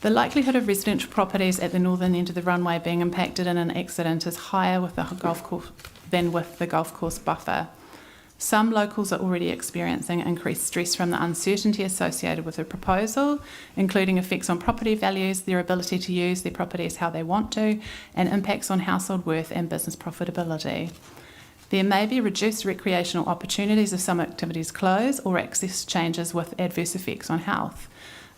the likelihood of residential properties at the northern end of the runway being impacted in an accident is higher with the golf course than with the golf course buffer. Some locals are already experiencing increased stress from the uncertainty associated with the proposal, including effects on property values, their ability to use their properties how they want to, and impacts on household worth and business profitability. There may be reduced recreational opportunities if some activities close or access changes with adverse effects on health.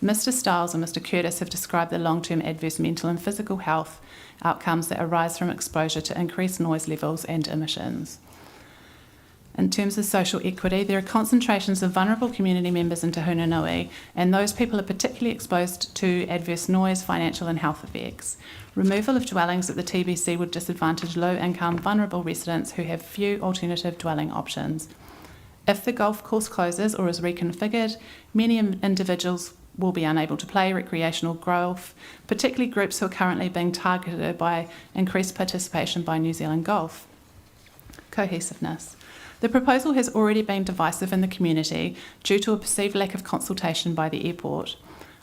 Mr. Stiles and Mr. Curtis have described the long-term adverse mental and physical health outcomes that arise from exposure to increased noise levels and emissions. In terms of social equity, there are concentrations of vulnerable community members in Te Hunanui, and those people are particularly exposed to adverse noise, financial and health effects. Removal of dwellings at the TBC would disadvantage low-income, vulnerable residents who have few alternative dwelling options. If the golf course closes or is reconfigured, many individuals will be unable to play recreational golf, particularly groups who are currently being targeted by increased participation by New Zealand Golf. Cohesiveness. The proposal has already been divisive in the community due to a perceived lack of consultation by the airport.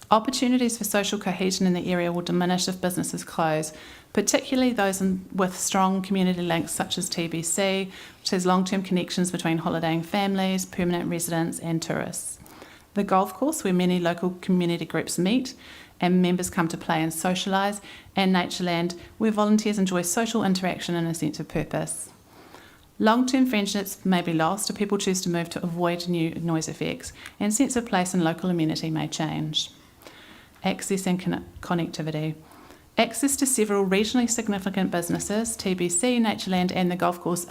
Opportunities for social cohesion in the area will diminish if businesses close, particularly those with strong community links such as TBC, which has long-term connections between holidaying families, permanent residents and tourists. The golf course, where many local community groups meet and members come to play and socialise, and Natureland, where volunteers enjoy social interaction and a sense of purpose. Long-term friendships may be lost if people choose to move to avoid new noise effects, and sense of place and local amenity may change. Access and connectivity. Access to several regionally significant businesses, TBC, Natureland and the golf course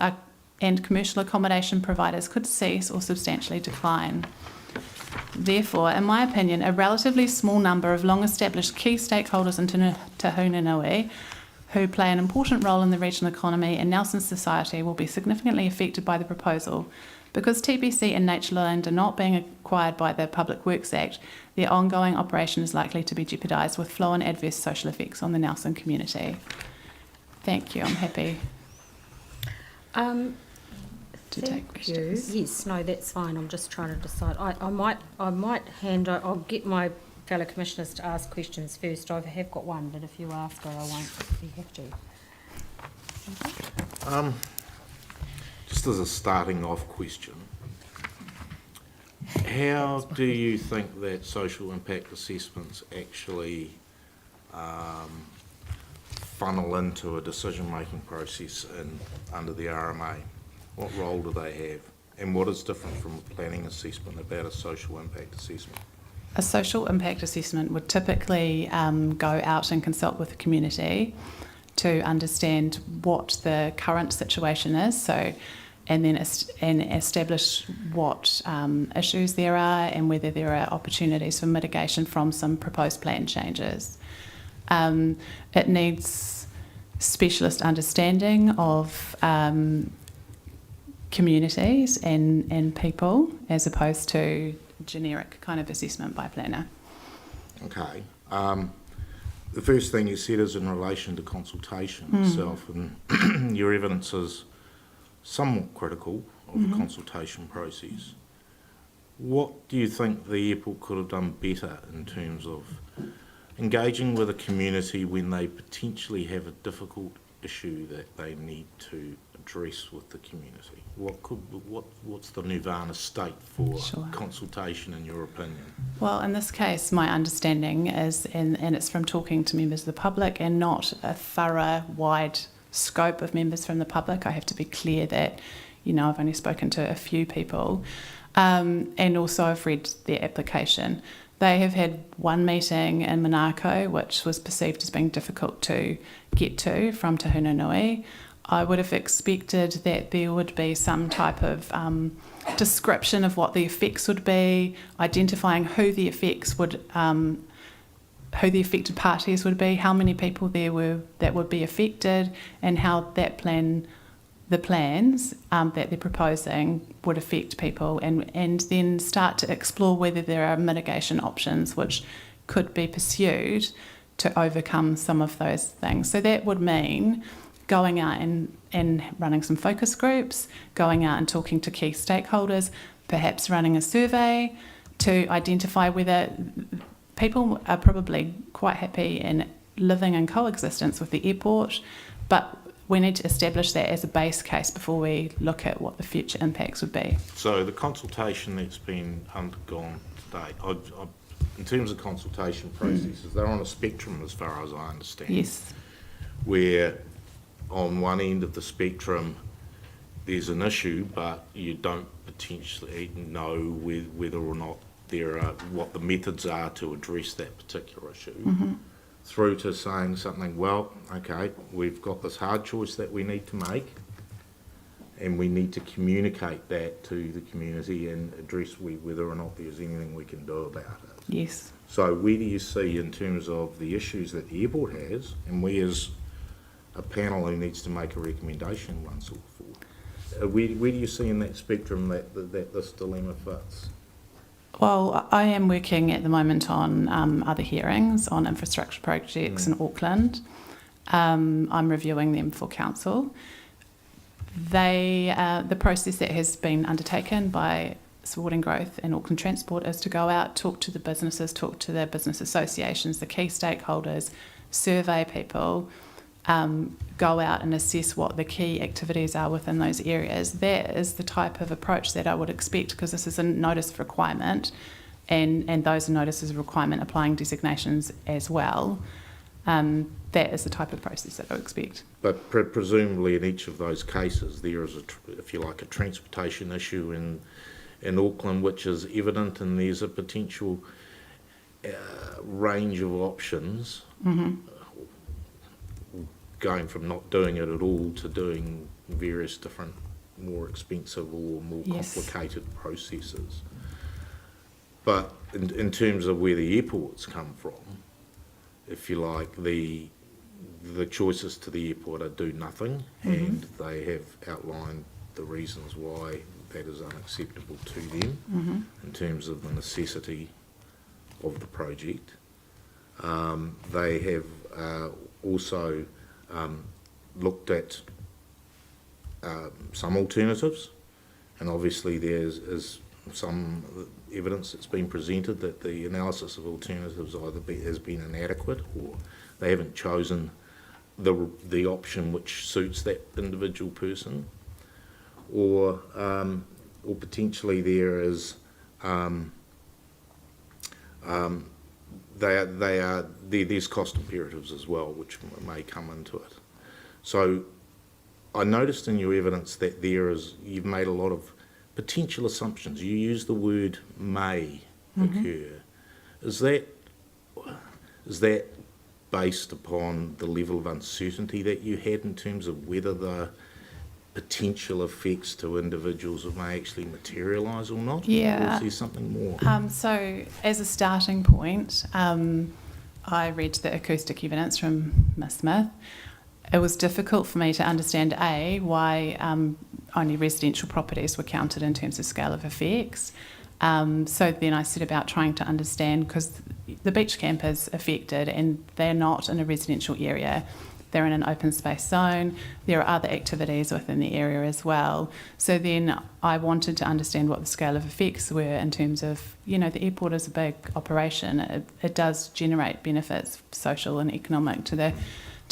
and commercial accommodation providers could cease or substantially decline. Therefore, in my opinion, a relatively small number of long-established key stakeholders in Te Hunanui who play an important role in the regional economy and Nelson society will be significantly affected by the proposal. Because TBC and Natureland are not being acquired by the Public Works Act, their ongoing operation is likely to be jeopardised with flow-on adverse social effects on the Nelson community. Thank you. I'm happy to take questions. Yes, no, that's fine. I'm just trying to decide. I might hand over. I'll get my fellow commissioners to ask questions first. I have got one, but if you ask her, I won't have to. Just as a starting off question, how do you think that social impact assessments actually funnel into a decision-making process under the RMA? What role do they have? And what is different from a planning assessment about a social impact assessment? A social impact assessment would typically go out and consult with the community to understand what the current situation is, and then establish what issues there are and whether there are opportunities for mitigation from some proposed plan changes. It needs specialist understanding of communities and people as opposed to generic kind of assessment by planner. Okay. The first thing you said is in relation to consultation itself, and your evidence is somewhat critical of the consultation process. What do you think the airport could have done better in terms of engaging with a community when they potentially have a difficult issue that they need to address with the community? What's the nirvana state for consultation in your opinion? Well, in this case, my understanding is, and it's from talking to members of the public and not a thorough, wide scope of members from the public. I have to be clear that, I've only spoken to a few people, and also I've read their application. They have had one meeting in Manako, which was perceived as being difficult to get to from Te Hunanui. I would have expected that there would be some type of description of what the effects would be, identifying who the effects would, who the affected parties would be, how many people there were that would be affected, and how that plan the plans that they're proposing would affect people, and then start to explore whether there are mitigation options which could be pursued to overcome some of those things. So that would mean going out and running some focus groups, going out and talking to key stakeholders, perhaps running a survey to identify whether people are probably quite happy in living in coexistence with the airport, but we need to establish that as a base case before we look at what the future impacts would be. So the consultation that's been undergone to date, in terms of consultation processes, they're on a spectrum as far as I understand. Yes. Where on one end of the spectrum there's an issue, but you don't potentially know whether or not there are, what the methods are to address that particular issue, through to saying something, well, okay, we've got this hard choice that we need to make, and we need to communicate that to the community and address whether or not there's anything we can do about it. Yes. So where do you see, in terms of the issues that the airport has, and we as a panel who needs to make a recommendation once or forward, where do you see in that spectrum that this dilemma fits? Well, I am working at the moment on other hearings on infrastructure projects in Auckland. I'm reviewing them for council. The process that has been undertaken by Supporting Growth and Auckland Transport is to go out, talk to the businesses, talk to the business associations, the key stakeholders, survey people, go out and assess what the key activities are within those areas. That is the type of approach that I would expect, because this is a notice of requirement, and those notices of requirement applying designations as well. That is the type of process that I would expect. But presumably in each of those cases there is, if you like, a transportation issue in Auckland which is evident, and there's a potential range of options, going from not doing it at all to doing various different more expensive or more complicated processes. But in terms of where the airports come from, if you like, the choices to the airport are do nothing, and they have outlined the reasons why that is unacceptable to them in terms of the necessity of the project. They have also looked at some alternatives, and obviously is some evidence that's been presented that the analysis of alternatives has been inadequate, or they haven't chosen the option which suits that individual person, or potentially there is there's cost imperatives as well which may come into it. So I noticed in your evidence that you've made a lot of potential assumptions. You use the word may occur. Is that based upon the level of uncertainty that you had in terms of whether the potential effects to individuals may actually materialise or not? Yeah. Or is there something more? So as a starting point, I read the acoustic evidence from Ms Smith. It was difficult for me to understand, why only residential properties were counted in terms of scale of effects. So then I set about trying to understand, because the beach camp is affected and they're not in a residential area. They're in an open space zone. There are other activities within the area as well. So then I wanted to understand what the scale of effects were in terms of, the airport is a big operation. It does generate benefits, social and economic, to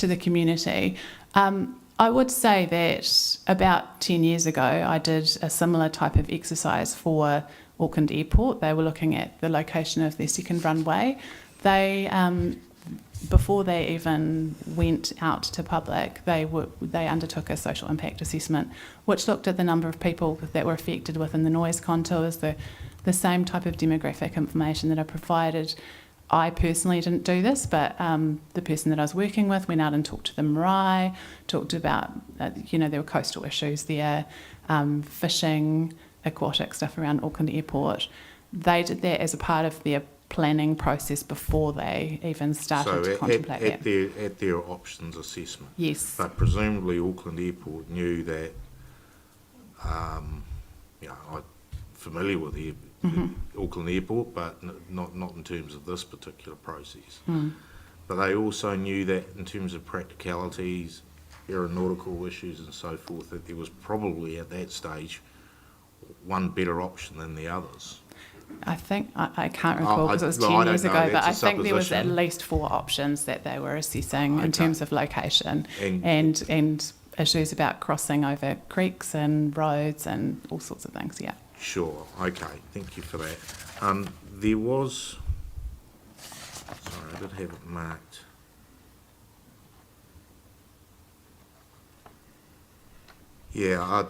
the community. I would say that about 10 years ago, I did a similar type of exercise for Auckland Airport. They were looking at the location of their second runway. They, before they even went out to public, they undertook a social impact assessment, which looked at the number of people that were affected within the noise contours, the same type of demographic information that I provided. I personally didn't do this, but the person that I was working with went out and talked to the marae, talked about, there were coastal issues there, fishing, aquatic stuff around Auckland Airport. They did that as a part of their planning process before they even started to contemplate that. At their options assessment. Yes. But presumably Auckland Airport knew that I'm familiar with the Auckland Airport, but not in terms of this particular process. But they also knew that in terms of practicalities, aeronautical issues and so forth, that there was probably at that stage one better option than the others. I think, I can't recall because it was 10 years ago, but I think there was at least 4 options that they were assessing in terms of location and issues about crossing over creeks and roads and all sorts of things, yeah. Sure, okay, thank you for that. There was, sorry, I did have it marked. Yeah,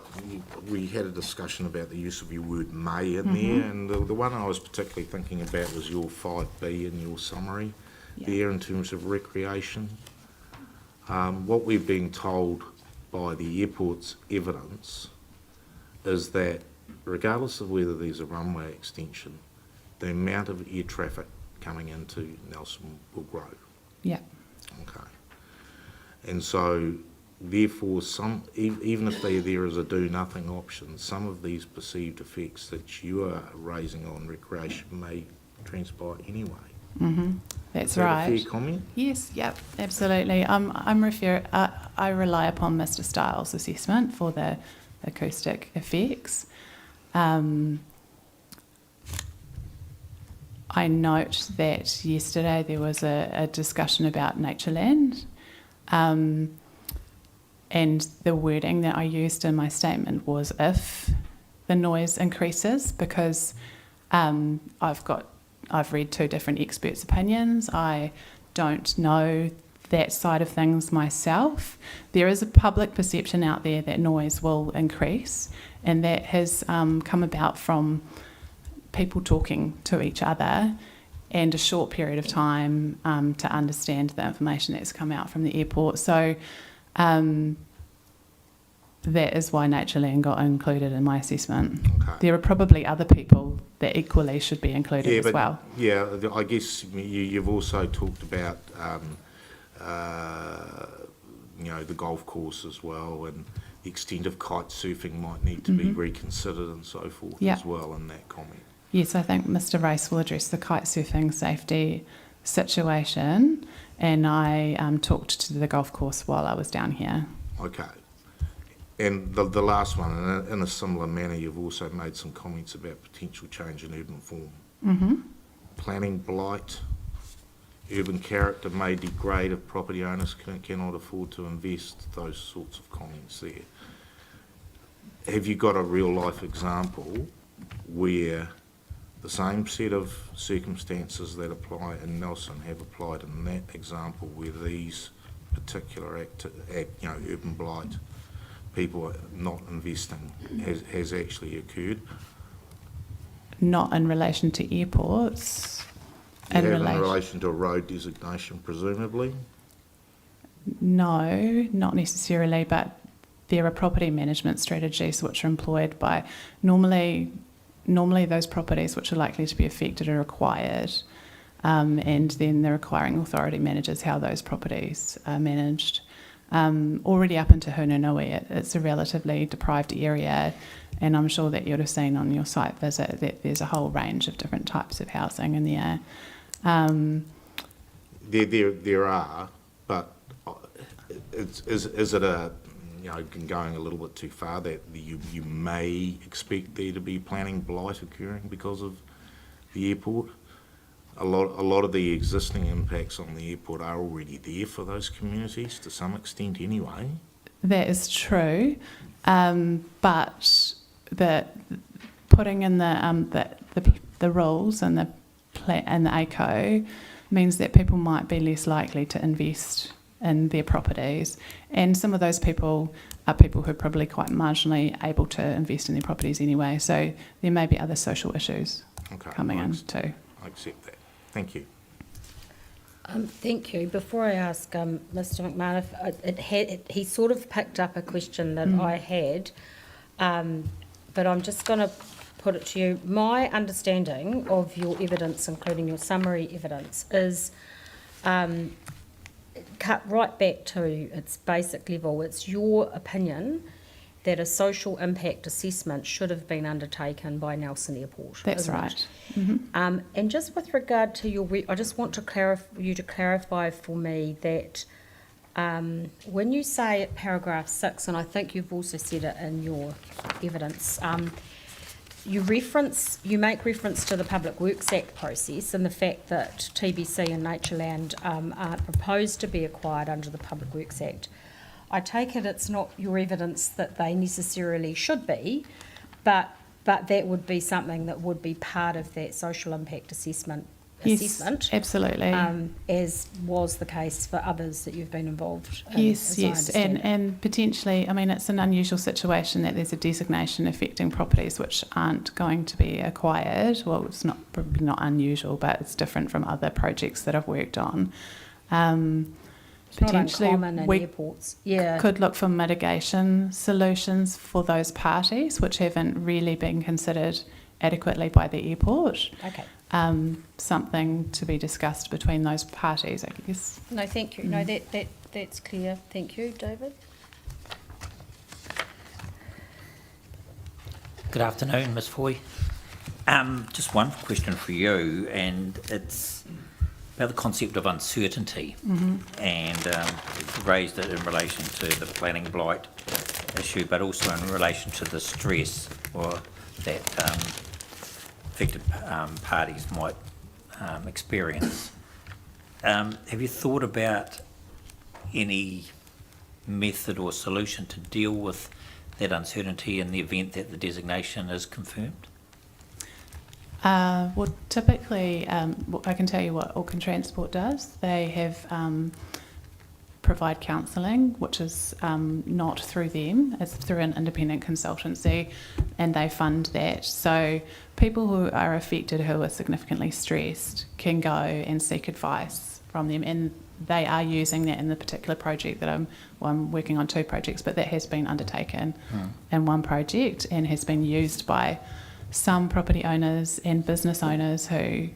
we had a discussion about the use of your word may in there, and the one I was particularly thinking about was your 5B in your summary there in terms of recreation. What we're being told by the airport's evidence is that regardless of whether there's a runway extension, the amount of air traffic coming into Nelson will grow. Yeah. Okay. And so, therefore, even if there is a do-nothing option, some of these perceived effects that you are raising on recreation may transpire anyway. That's is that right. a fair comment? Yes, yep, absolutely. I rely upon Mr. Styles' assessment for the acoustic effects. I note that yesterday there was a discussion about Natureland, and the wording that I used in my statement was if the noise increases, because I've read 2 different experts' opinions. I don't know that side of things myself. There is a public perception out there that noise will increase, and that has come about from people talking to each other and a short period of time to understand the information that's come out from the airport. So that is why Natureland got included in my assessment. Okay. There are probably other people that equally should be included as well. Yeah, I guess you've also talked about the golf course as well, and the extent of kite surfing might need to be reconsidered and so forth as well in that comment. Yes, I think Mr. Race will address the kite surfing safety situation, and I talked to the golf course while I was down here. Okay. And the last one, in a similar manner, you've also made some comments about potential change in urban form. Planning blight, urban character may degrade if property owners cannot afford to invest, those sorts of comments there. Have you got a real-life example where the same set of circumstances that apply in Nelson have applied in that example, where these particular urban blight, people are not investing, has actually occurred? Not in relation to airports. In relation to a road designation, presumably? No, not necessarily, but there are property management strategies which are employed by normally those properties which are likely to be affected are acquired, and then the acquiring authority manages how those properties are managed. Already up into Hununui, it's a relatively deprived area, and I'm sure that you'd have seen on your site visit that there's a whole range of different types of housing in there. There are, but is it a, going a little bit too far that you may expect there to be planning blight occurring because of the airport? A lot of the existing impacts on the airport are already there for those communities to some extent anyway. That is true, but the putting in the rules and the ACO means that people might be less likely to invest in their properties, and some of those people are people who are probably quite marginally able to invest in their properties anyway. So there may be other social issues coming in too. I accept that. Thank you. Thank you. Before I ask Mr. McMahon, he sort of picked up a question that I had, but I'm just going to put it to you. My understanding of your evidence, including your summary evidence, is cut right back to its basic level. It's your opinion that a social impact assessment should have been undertaken by Nelson Airport. That's isn't it? right. And just with regard to your, I just want to clarify for me that when you say at paragraph 6, and I think you've also said it in your evidence, you make reference to the Public Works Act process and the fact that TBC and Natureland aren't proposed to be acquired under the Public Works Act. I take it it's not your evidence that they necessarily should be, but that would be something that would be part of that social impact assessment. Yes, absolutely. As was the case for others that you've been involved in. Yes, and potentially, I mean, it's an unusual situation that there's a designation affecting properties which aren't going to be acquired. Well, it's probably not unusual, but it's different from other projects that I've worked on. It's potentially not uncommon in airports. Yeah. Could look for mitigation solutions for those parties which haven't really been considered adequately by the airport. Okay. Something to be discussed between those parties, I guess. No, thank you. No, that's clear. Thank you, David. Good afternoon, Ms. Foy. Just one question for you, and it's about the concept of uncertainty, and raised it in relation to the planning blight issue, but also in relation to the stress or that affected parties might experience. Have you thought about any method or solution to deal with that uncertainty in the event that the designation is confirmed? Well, typically, I can tell you what Auckland Transport does. They have provide counselling, which is not through them, it's through an independent consultancy, and they fund that. So people who are affected, who are significantly stressed, can go and seek advice from them, and they are using that in the particular project that I'm working on 2 projects, but that has been undertaken in one project and has been used by some property owners and business owners who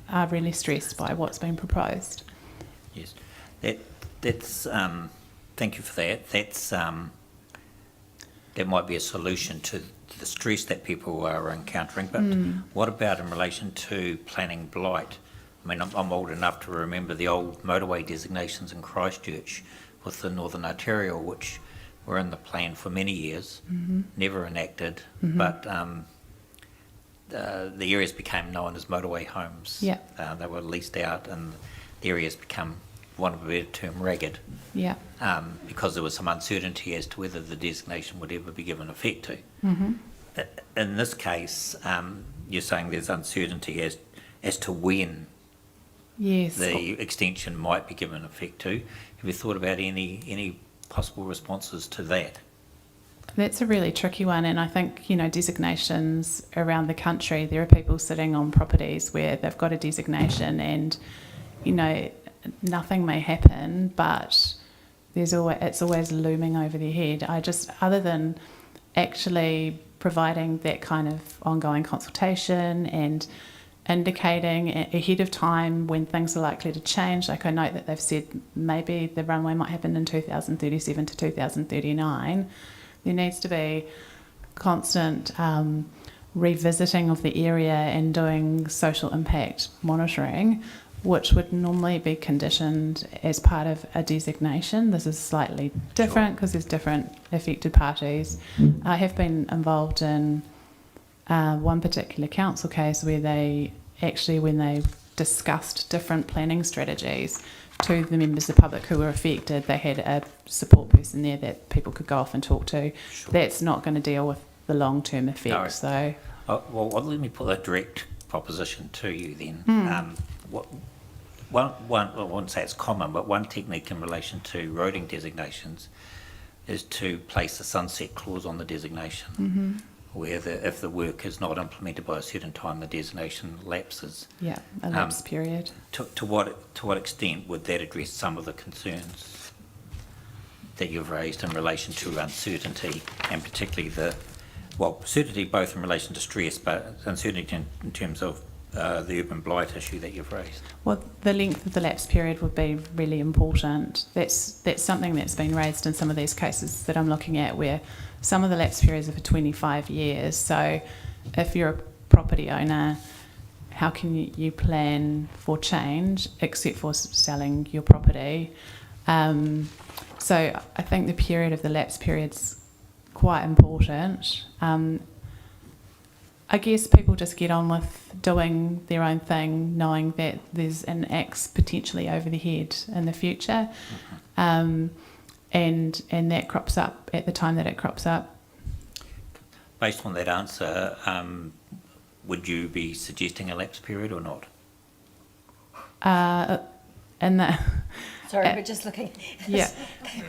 are really stressed by what's been proposed. Yes, that's thank you for that. That's that might be a solution to the stress that people are encountering. But what about in relation to planning blight? I mean, I'm old enough to remember the old motorway designations in Christchurch with the Northern Arterial, which were in the plan for many years, never enacted, but the areas became known as motorway homes. Yeah. They were leased out, and the areas become, for want of a better term, ragged. Yeah. Because there was some uncertainty as to whether the designation would ever be given effect to. In this case, you're saying there's uncertainty as to when the extension might be given effect to. Have you thought about any possible responses to that? That's a really tricky one, and I think, designations around the country, there are people sitting on properties where they've got a designation and, nothing may happen, but it's always looming over their head. Other than actually providing that kind of ongoing consultation and indicating ahead of time when things are likely to change, like I note that they've said maybe the runway might happen in 2037 to 2039, there needs to be constant revisiting of the area and doing social impact monitoring, which would normally be conditioned as part of a designation. This is slightly different because there's different affected parties. I have been involved in one particular council case where they actually, when they discussed different planning strategies to the members of the public who were affected, they had a support person there that people could go off and talk to. That's not going to deal with the long-term effects, though. Well, let me put a direct proposition to you then. I wouldn't say it's common, but one technique in relation to roading designations is to place a sunset clause on the designation, where if the work is not implemented by a certain time, the designation lapses. Yeah, a lapse period. To what extent would that address some of the concerns that you've raised in relation to uncertainty, and particularly certainty both in relation to stress, but uncertainty in terms of the urban blight issue that you've raised? Well, the length of the lapse period would be really important. That's something that's been raised in some of these cases that I'm looking at, where some of the lapse periods are for 25 years. So if you're a property owner, how can you plan for change except for selling your property? So I think the period of the lapse period's quite important. I guess people just get on with doing their own thing, knowing that there's an axe potentially over their head in the future, and that crops up at the time that it crops up. Based on that answer, would you be suggesting a lapse period or not? And that. Sorry, we're just looking. Yeah.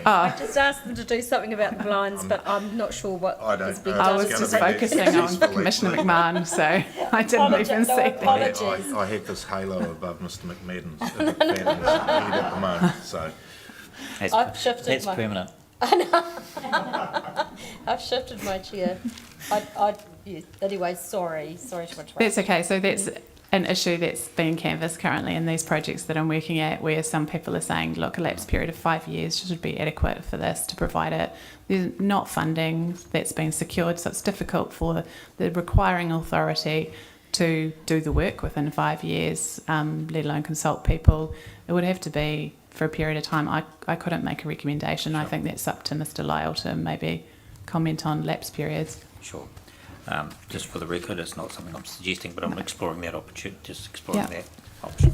I just asked them to do something about the blinds, but I'm not sure what has been done. I was just focusing on Commissioner McMahon, so I didn't even see that. Apologies. I have this halo above Mr McMadden's head at the moment, so. I've shifted That's my... permanent. I've shifted my chair. Yeah, anyway, sorry to interrupt. That's okay. So that's an issue that's being canvassed currently in these projects that I'm working at, where some people are saying, look, a lapse period of 5 years should be adequate for this to provide it. There's not funding that's been secured, so it's difficult for the requiring authority to do the work within 5 years, let alone consult people. It would have to be for a period of time. I couldn't make a recommendation. Sure. I think that's up to Mr Lyle to maybe comment on lapse periods. Sure. Just for the record, it's not something I'm suggesting, but I'm exploring that opportunity, that option.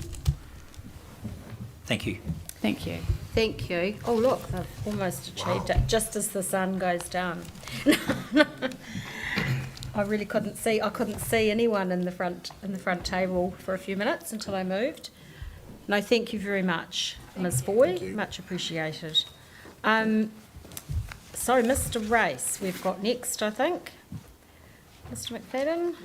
Thank you. Thank you. Thank you. Oh, look, they've almost achieved it, just as the sun goes down. I really couldn't see anyone in the front table for a few minutes until I moved. No, thank you very much, Ms Boy. Much appreciated. So, Mr Race, we've got next, I think. Mr McFadden.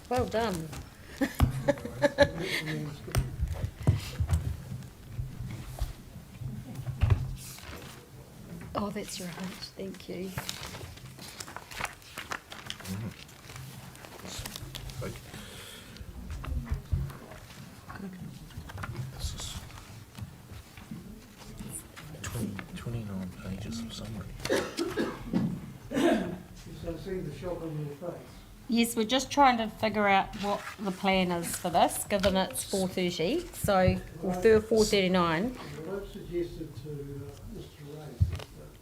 Well done. Oh, that's right. Thank you. This is 29 pages of summary. So see the shock on your face. Yes, we're just trying to figure out what the plan is for this, given it's 4:30, so, or 4:39. What I've suggested to Mr Race is that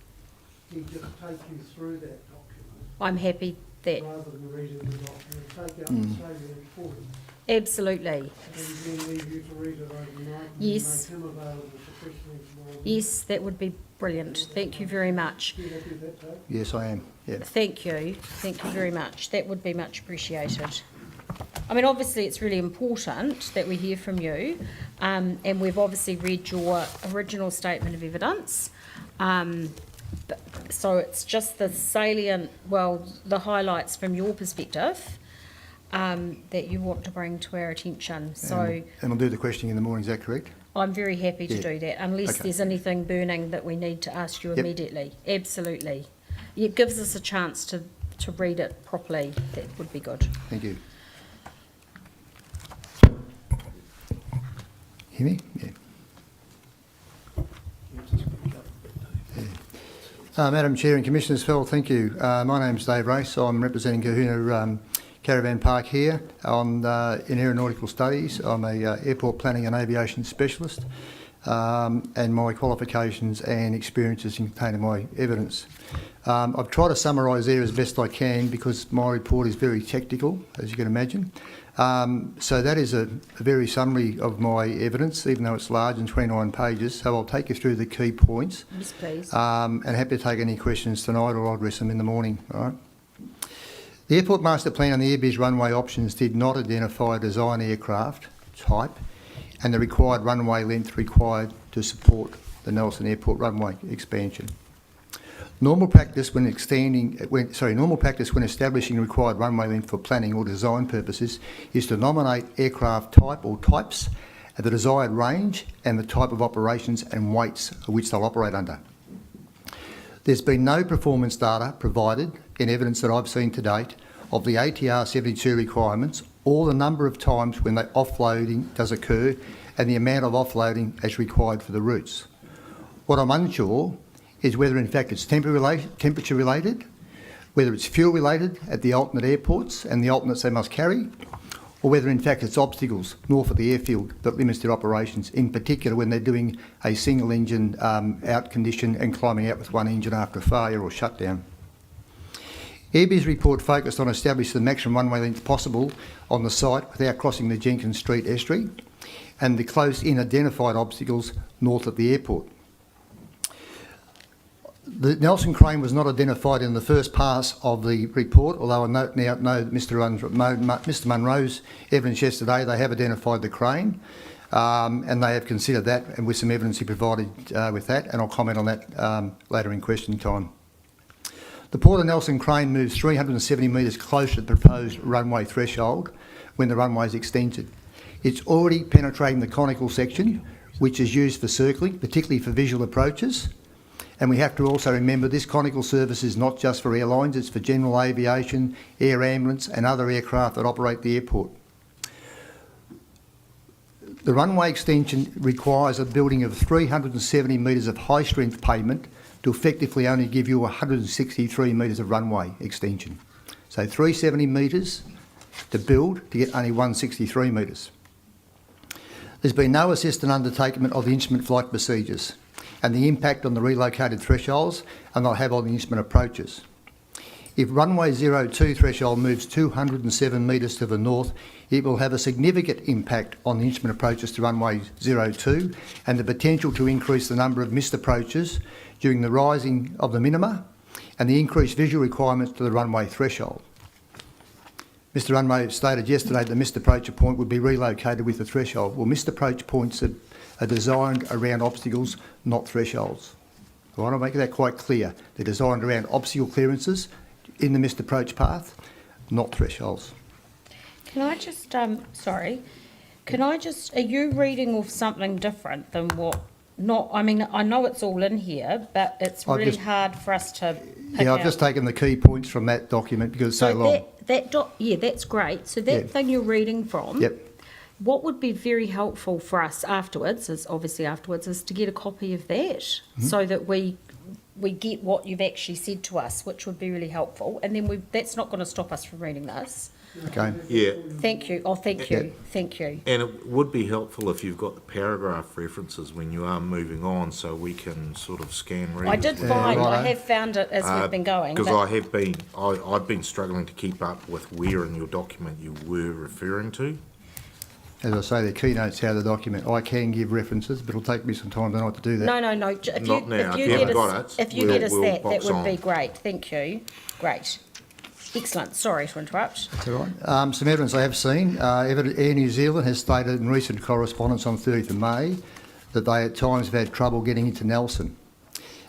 he just take you through that document. I'm happy that... Rather than reading the document, take out the salient points. Absolutely. And then leave you to read it overnight. Yes. And make him available for questioning tomorrow. Yes, that would be brilliant. Thank you very much. Are you happy with that, Dave? Yes, I am. Yeah. Thank you. Thank you very much. That would be much appreciated. I mean, obviously, it's really important that we hear from you, and we've obviously read your original statement of evidence. So it's just the salient, well, the highlights from your perspective that you want to bring to our attention. So, And I'll do the questioning in the morning, is that correct? I'm very happy to do that, unless Okay. there's anything burning that we need to ask you Yep. immediately. Absolutely. It gives us a chance to read it properly. That would be good. Thank you. Hear me? Yeah. Madam Chair and Commissioners, thank you. My name's Dave Race. I'm representing Kahuna Caravan Park here in Aeronautical Studies. I'm a airport planning and aviation specialist, and my qualifications and experiences contained in my evidence. I've tried to summarise there as best I can because my report is very technical, as you can imagine. So that is a very summary of my evidence, even though it's large and 29 pages. So I'll take you through the key points. Yes, please. And happy to take any questions tonight, or I'll address them in the morning. All right. The Airport Master Plan and the Airbiz runway options did not identify a design aircraft type and the required runway length required to support the Nelson Airport runway expansion. Normal practice when establishing required runway length for planning or design purposes is to nominate aircraft type or types at the desired range and the type of operations and weights which they'll operate under. There's been no performance data provided in evidence that I've seen to date of the ATR 72 requirements or the number of times when the offloading does occur and the amount of offloading as required for the routes. What I'm unsure is whether in fact it's temperature related, whether it's fuel related at the alternate airports and the alternates they must carry, or whether in fact it's obstacles north of the airfield that limits their operations, in particular when they're doing a single engine out condition and climbing out with one engine after a failure or shutdown. Airbiz report focused on establishing the maximum runway length possible on the site without crossing the Jenkins Street estuary and the close-in identified obstacles north of the airport. The Nelson crane was not identified in the first pass of the report, although I know that Mr Munro's evidence yesterday, they have identified the crane and they have considered that, and with some evidence he provided with that, and I'll comment on that later in question time. The Port of Nelson crane moves 370 metres closer to the proposed runway threshold when the runway is extended. It's already penetrating the conical section, which is used for circling, particularly for visual approaches. And we have to also remember this conical service is not just for airlines, it's for general aviation, air ambulance and other aircraft that operate the airport. The runway extension requires a building of 370 metres of high-strength pavement to effectively only give you 163 metres of runway extension. So 370 metres to build to get only 163 metres. There's been no assessment undertaken of the instrument flight procedures and the impact on the relocated thresholds and they'll have on the instrument approaches. If runway 02 threshold moves 207 metres to the north, it will have a significant impact on the instrument approaches to runway 02 and the potential to increase the number of missed approaches during the rising of the minima and the increased visual requirements to the runway threshold. Mr Runway stated yesterday that the missed approach point would be relocated with the threshold. Well, missed approach points are designed around obstacles, not thresholds. I want to make that quite clear. They're designed around obstacle clearances in the missed approach path, not thresholds. Can I just, are you reading off something different than what, I mean, I know it's all in here, but it's really hard for us to pick out. I've just taken the key points from that document because it's so long. That's great. So that thing you're reading from, what would be very helpful for us afterwards is to get a copy of that so that we get what you've actually said to us, which would be really helpful. And then that's not going to stop us from reading this. Okay. Yeah. Thank you. Oh, thank you. Thank you. And it would be helpful if you've got the paragraph references when you are moving on so we can sort of scan read. I have found it as we've been going. Because I've been struggling to keep up with where in your document you were referring to. As I say, the keynotes out of the document. I can give references, but it'll take me some time tonight to do that. No. If you get us that would be great. Thank you. Great. Excellent. Sorry to interrupt. That's all right. Some evidence I have seen. Air New Zealand has stated in recent correspondence on 30th of May that they at times have had trouble getting into Nelson.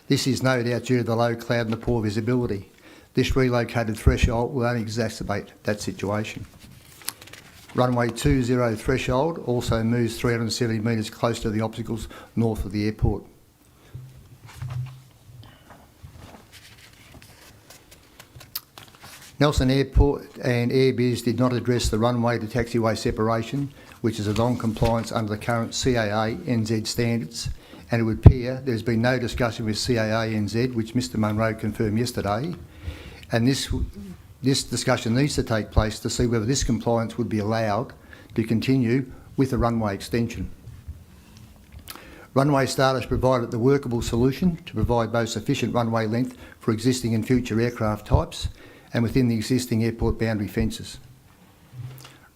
This is no doubt due to the low cloud and the poor visibility. This relocated threshold will only exacerbate that situation. Runway 20 threshold also moves 370 metres close to the obstacles north of the airport. Nelson Airport and Airbiz did not address the runway to taxiway separation, which is a non-compliance under the current CAA NZ standards, and it would appear there's been no discussion with CAA NZ, which Mr Munro confirmed yesterday, and this discussion needs to take place to see whether this compliance would be allowed to continue with the runway extension. Runway Starters provided the workable solution to provide both sufficient runway length for existing and future aircraft types and within the existing airport boundary fences.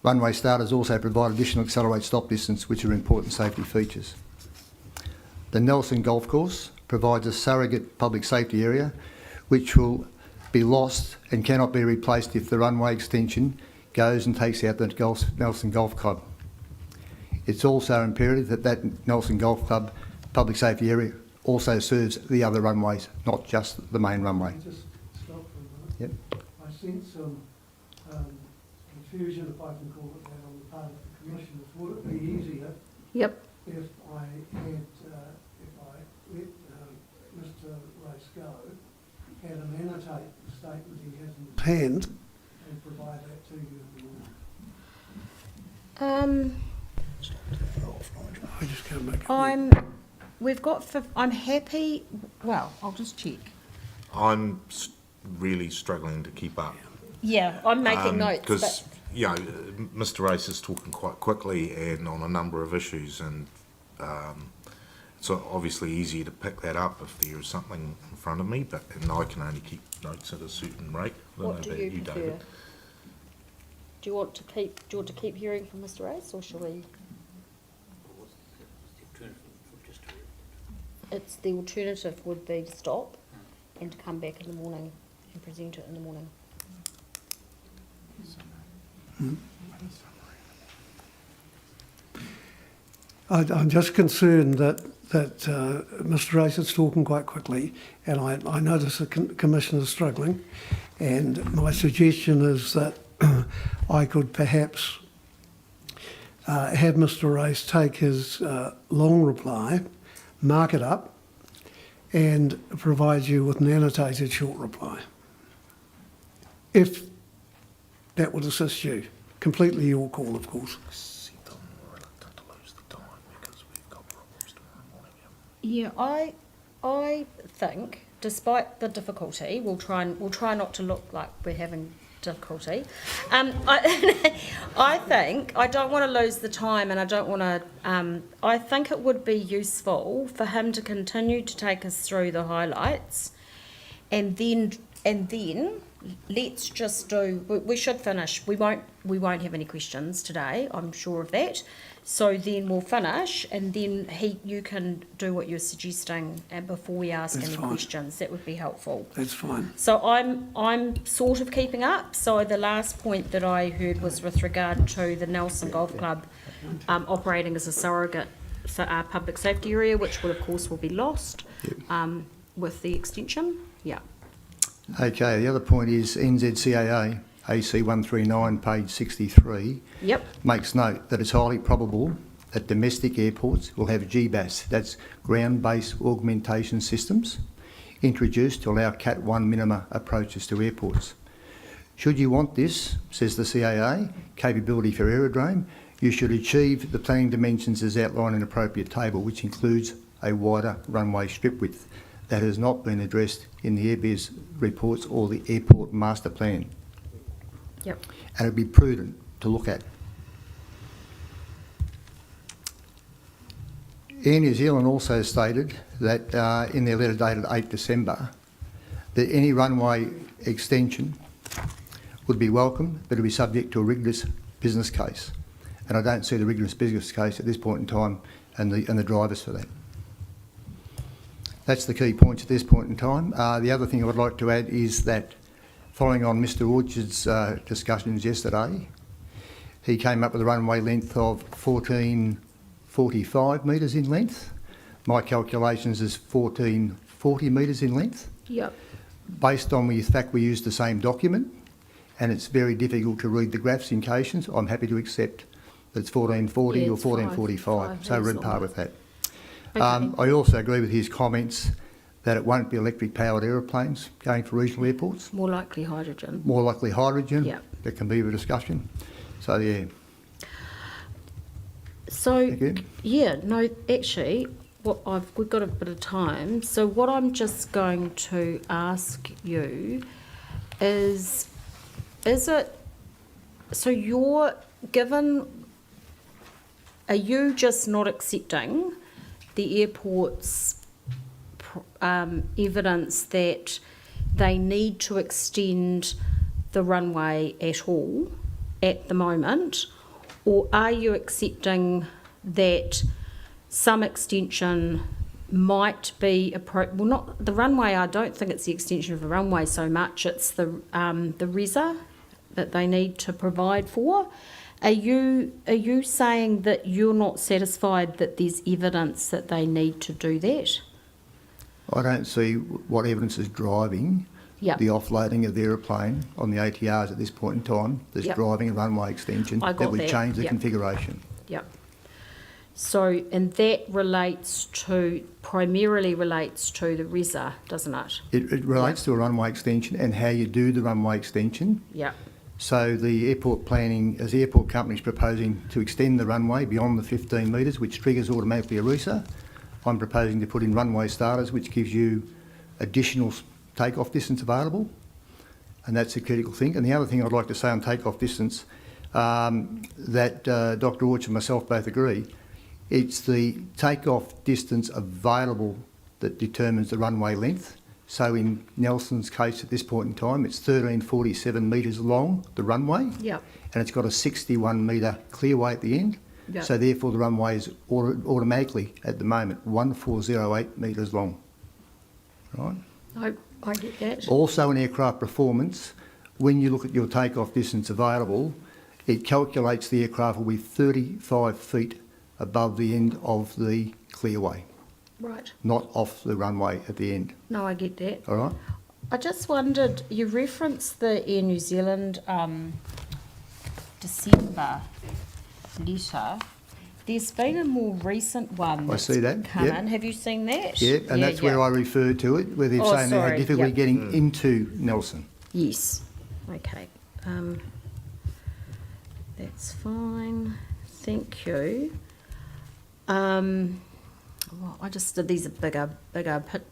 Runway Starters also provide additional accelerate stop distance, which are important safety features. The Nelson Golf Course provides a surrogate public safety area which will be lost and cannot be replaced if the runway extension goes and takes out the Nelson Golf Club. It's also imperative that that Nelson Golf Club public safety area also serves the other runways, not just the main runway. Just stop for a minute. Yep. I sense some confusion, if I can call it that, on the part of the commissioners. Would it be easier Yep. If I let Mr. Race go, had him annotate the statement he has in his hand and provide that to you in the morning. I just can't make it. I'm happy, well, I'll just check. I'm really struggling to keep up. Yeah, I'm making notes. Because, you know, Mr. Race is talking quite quickly and on a number of issues, and it's obviously easier to pick that up if there is something in front of me, and I can only keep notes at a certain rate. I don't What know do about you prefer? David. Do you want to keep hearing from Mr. Race, or shall we? It's the alternative would be to stop and to come back in the morning and present it in the morning. I'm just concerned that Mr. Race is talking quite quickly, and I notice the Commissioner is struggling, and my suggestion is that I could perhaps have Mr. Race take his long reply, mark it up, and provide you with an annotated short reply. If that would assist you. Completely your call, of course. Yeah, I think, despite the difficulty, we'll try not to look like we're having difficulty. I think I don't want to lose the time, and I don't want to. I think it would be useful for him to continue to take us through the highlights, and then let's just do. We should finish. We won't have any questions today. I'm sure of that. So then we'll finish, and then you can do what you're suggesting, and before we ask any questions, that would be helpful. That's fine. So I'm sort of keeping up. So the last point that I heard was with regard to the Nelson Golf Club operating as a surrogate for our public safety area, which will of course be lost with the extension. Yeah. Okay, the other point is NZCAA, AC 139, page 63, makes note that it's highly probable that domestic airports will have GBAS, that's ground-based augmentation systems, introduced to allow Cat 1 minima approaches to airports. Should you want this, says the CAA, capability for aerodrome, you should achieve the planning dimensions as outlined in an appropriate table, which includes a wider runway strip width. That has not been addressed in the Airbus reports or the airport master plan. Yep. And it'd be prudent to look at. Air New Zealand also stated that in their letter dated 8 December, that any runway extension would be welcome, but it would be subject to a rigorous business case. And I don't see the rigorous business case at this point in time and the drivers for that. That's the key points at this point in time. The other thing I would like to add is that following on Mr Orchard's discussions yesterday, he came up with a runway length of 1445 metres in length. My calculations is 1440 metres in length. Yep. Based on the fact we used the same document, and it's very difficult to read the graphs in cations, I'm happy to accept that it's 1440 or 1445, so we're in par with that. Okay. I also agree with his comments that it won't be electric-powered aeroplanes going for regional airports. More likely hydrogen. More likely hydrogen. Yeah. There can be a discussion. So, yeah. So, yeah, no, actually, we've got a bit of time. So what I'm just going to ask you is it, so are you just not accepting the airport's evidence that they need to extend the runway at all at the moment, or are you accepting that some extension might be well, not the runway? I don't think it's the extension of the runway so much. It's the RESA that they need to provide for. Are you saying that you're not satisfied that there's evidence that they need to do that? I don't see what evidence is driving the offloading of the aeroplane on the ATRs at this point in time that's driving a runway extension that would change the configuration. Yep. So, and that primarily relates to the RESA, doesn't it? It relates to a runway extension and how you do the runway extension. Yeah. So the airport planning, as the airport company is proposing to extend the runway beyond the 15 metres, which triggers automatically a RESA, I'm proposing to put in runway starters, which gives you additional takeoff distance available, and that's a critical thing. And the other thing I'd like to say on takeoff distance, that Dr. Orch and myself both agree, it's the takeoff distance available that determines the runway length. So in Nelson's case at this point in time, it's 1347 metres long, the runway, Yep. and it's got a 61 metre clearway at the end. Yep. So therefore the runway is automatically, at the moment, 1408 metres long. Right? I get that. Also in aircraft performance, when you look at your takeoff distance available, it calculates the aircraft will be 35 feet above the end of the clearway, Right. not off the runway at the end. No, I get that. All right? I just wondered, you referenced the Air New Zealand December letter. There's been a more recent one that's see that, come yep. in. Have you seen that? Yeah, and that's where I referred to it, where they're saying they had difficulty getting into Nelson. Yes. Okay. That's fine. Thank you. Well, these are bigger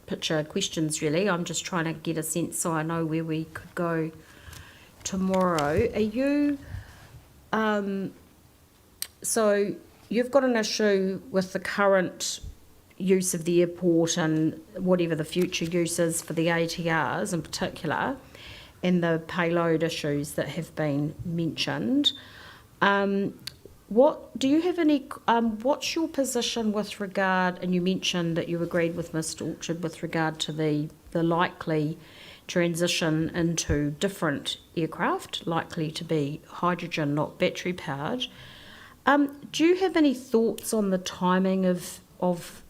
picture questions, really. I'm just trying to get a sense so I know where we could go tomorrow. Are you, so you've got an issue with the current use of the airport and whatever the future use is for the ATRs in particular, and the payload issues that have been mentioned. What do you have any? What's your position with regard? And you mentioned that you agreed with Mr. Orchard with regard to the likely transition into different aircraft, likely to be hydrogen, not battery powered. Do you have any thoughts on the timing of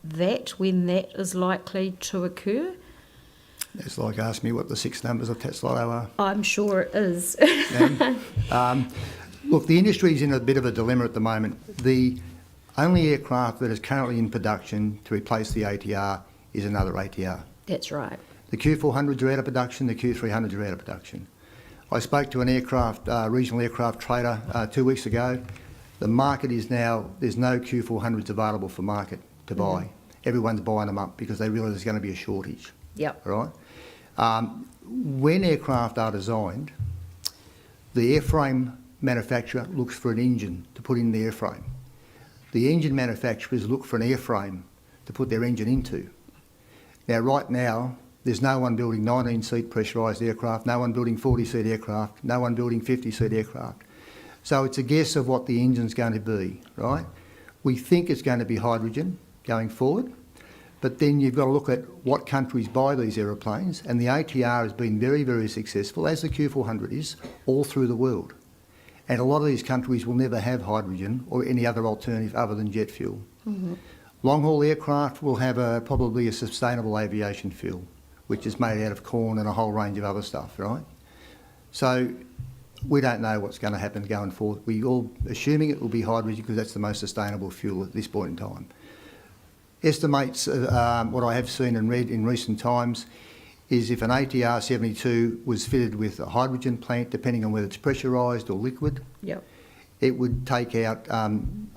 that, when that is likely to occur? It's like asking me what the 6 numbers of Tesla are. I'm sure it is. Look, the industry is in a bit of a dilemma at the moment. The only aircraft that is currently in production to replace the ATR is another ATR. That's right. The Q400s are out of production, the Q300s are out of production. I spoke to an regional aircraft trader 2 weeks ago. The market is now, there's no Q400s available for market to buy. Everyone's buying them up because they realise there's going to be a shortage. Yep. Right? When aircraft are designed, the airframe manufacturer looks for an engine to put in the airframe. The engine manufacturers look for an airframe to put their engine into. Now, right now, there's no one building 19-seat pressurised aircraft, no one building 40-seat aircraft, no one building 50-seat aircraft. So it's a guess of what the engine's going to be, right? We think it's going to be hydrogen going forward, but then you've got to look at what countries buy these aeroplanes, and the ATR has been very, very successful, as the Q400 is, all through the world. And a lot of these countries will never have hydrogen or any other alternative other than jet fuel. Mm-hmm. Long-haul aircraft will have probably a sustainable aviation fuel, which is made out of corn and a whole range of other stuff, right? So we don't know what's going to happen going forward. We're all assuming it will be hydrogen because that's the most sustainable fuel at this point in time. Estimates, what I have seen and read in recent times, is if an ATR 72 was fitted with a hydrogen plant, depending on whether it's pressurised or liquid, Yep. it would take out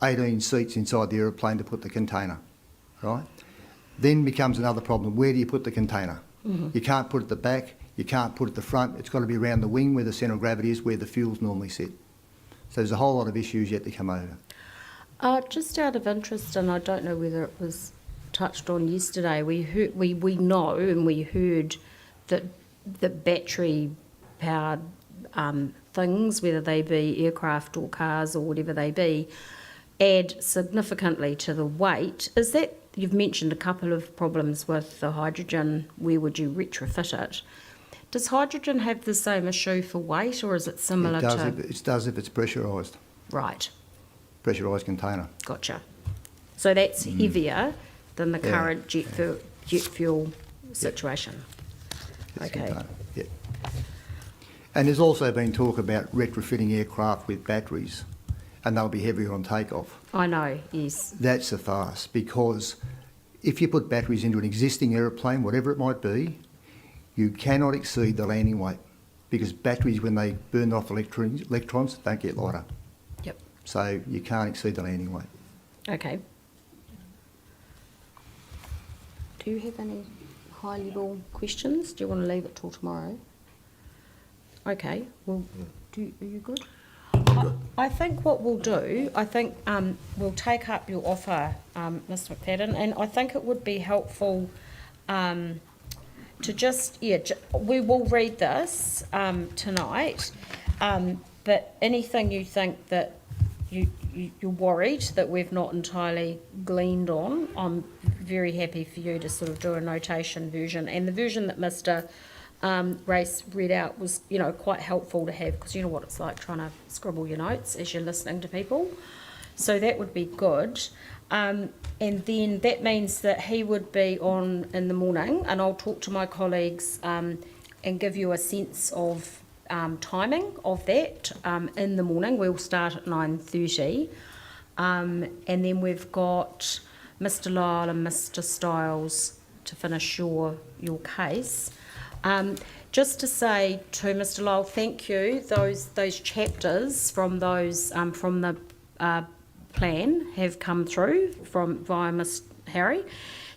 18 seats inside the aeroplane to put the container, right? Then becomes another problem. Where do you put the container? Mm-hmm. You can't put it at the back, you can't put it at the front. It's got to be around the wing where the centre of gravity is, where the fuels normally sit. So there's a whole lot of issues yet to come over. Just out of interest, and I don't know whether it was touched on yesterday, we know and we heard that the battery powered things, whether they be aircraft or cars or whatever they be, add significantly to the weight. Is that, you've mentioned a couple of problems with the hydrogen, where would you retrofit it? Does hydrogen have the same issue for weight, or is it similar to... It does if it's pressurised. Right. Pressurised container. Gotcha. So that's heavier than the current jet fuel situation. Okay. Yeah. And there's also been talk about retrofitting aircraft with batteries, and they'll be heavier on takeoff. I know, yes. That's a farce, because if you put batteries into an existing aeroplane, whatever it might be, you cannot exceed the landing weight, because batteries, when they burn off electrons, don't get lighter. Yep. So you can't exceed the landing weight. Okay. Do you have any high-level questions? Do you want to leave it till tomorrow? Okay, well, are you good? I think what we'll do, we'll take up your offer, Mr McFadden, and I think it would be helpful to just, we will read this tonight, but anything you think that you're worried that we've not entirely gleaned on, I'm very happy for you to sort of do a notation version. And the version that Mr Race read out was, quite helpful to have, because you know what it's like trying to scribble your notes as you're listening to people. So that would be good. And then that means that he would be on in the morning, and I'll talk to my colleagues and give you a sense of timing of that in the morning. We'll start at 9:30. And then we've got Mr Lyle and Mr Stiles to finish your case. Just to say to Mr Lyle, thank you. Those chapters from the plan have come through via Miss Harry,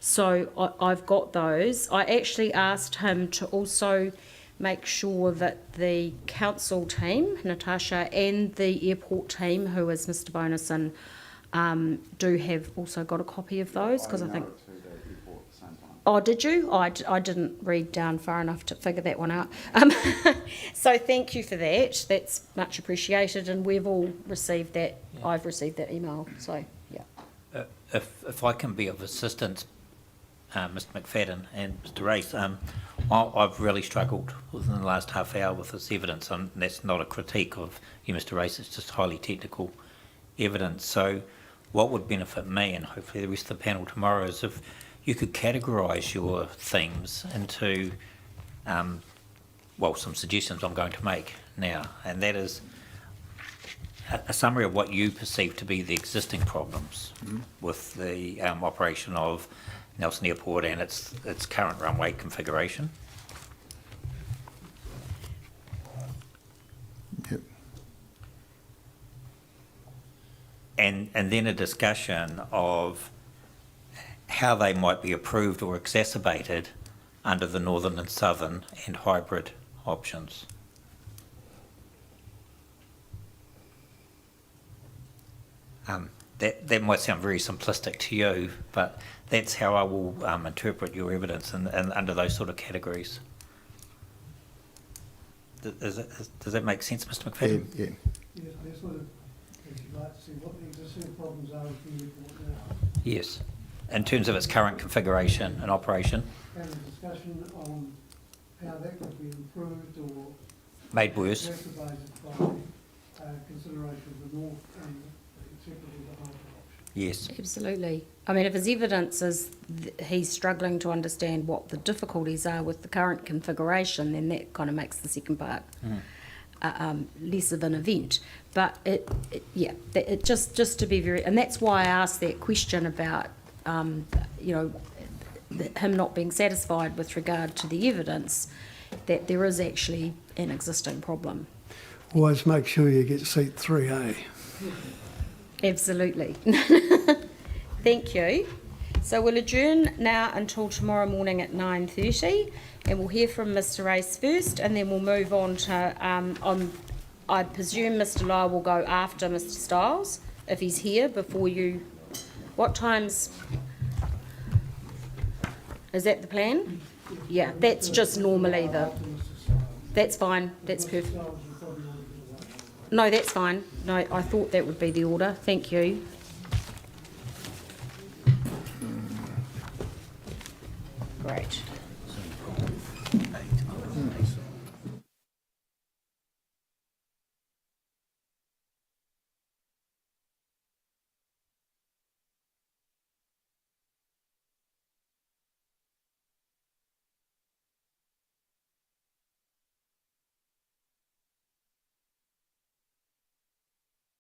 so I've got those. I actually asked him to also make sure that the council team, Natasha, and the airport team, who is Mr Bonison, do have also got a copy of those, because I think. Oh, did you? I didn't read down far enough to figure that one out. So thank you for that. That's much appreciated, and we've all received that. Yeah. I've received that email. So yeah. If I can be of assistance, Mr McFadden and Mr Race, I've really struggled within the last half hour with this evidence, and that's not a critique of you, Mr Race. It's just highly technical evidence. So what would benefit me, and hopefully the rest of the panel tomorrow, is if you could categorise your themes into, some suggestions I'm going to make now, and that is a summary of what you perceive to be the existing problems with the operation of Nelson Airport and its current runway configuration. Yep. And then a discussion of how they might be improved or exacerbated under the northern and southern and hybrid options. That might sound very simplistic to you, but that's how I will interpret your evidence and under those sort of categories. Does that make sense, Mr McFadden? Yeah. Yes, I sort of, if you'd like to see what the existing problems are with the airport now. Yes. In terms of its current configuration and operation. And a discussion on how that could be improved or made worse. exacerbated by consideration of the north and particularly the hybrid option. Yes. Absolutely. I mean, if his evidence is he's struggling to understand what the difficulties are with the current configuration, then that kind of makes the second part less of an event. But it just to be very, and that's why I asked that question about him not being satisfied with regard to the evidence, that there is actually an existing problem. Always make sure you get seat 3A. Absolutely. Thank you. So we'll adjourn now until tomorrow morning at 9:30, and we'll hear from Mr Race first, and then we'll move on to, I presume Mr Lyle will go after Mr Stiles, if he's here, before you. What times? Is that the plan? Yeah, that's just normally that's fine, that's perfect. No, that's fine. No, I thought that would be the order. Thank you. Great.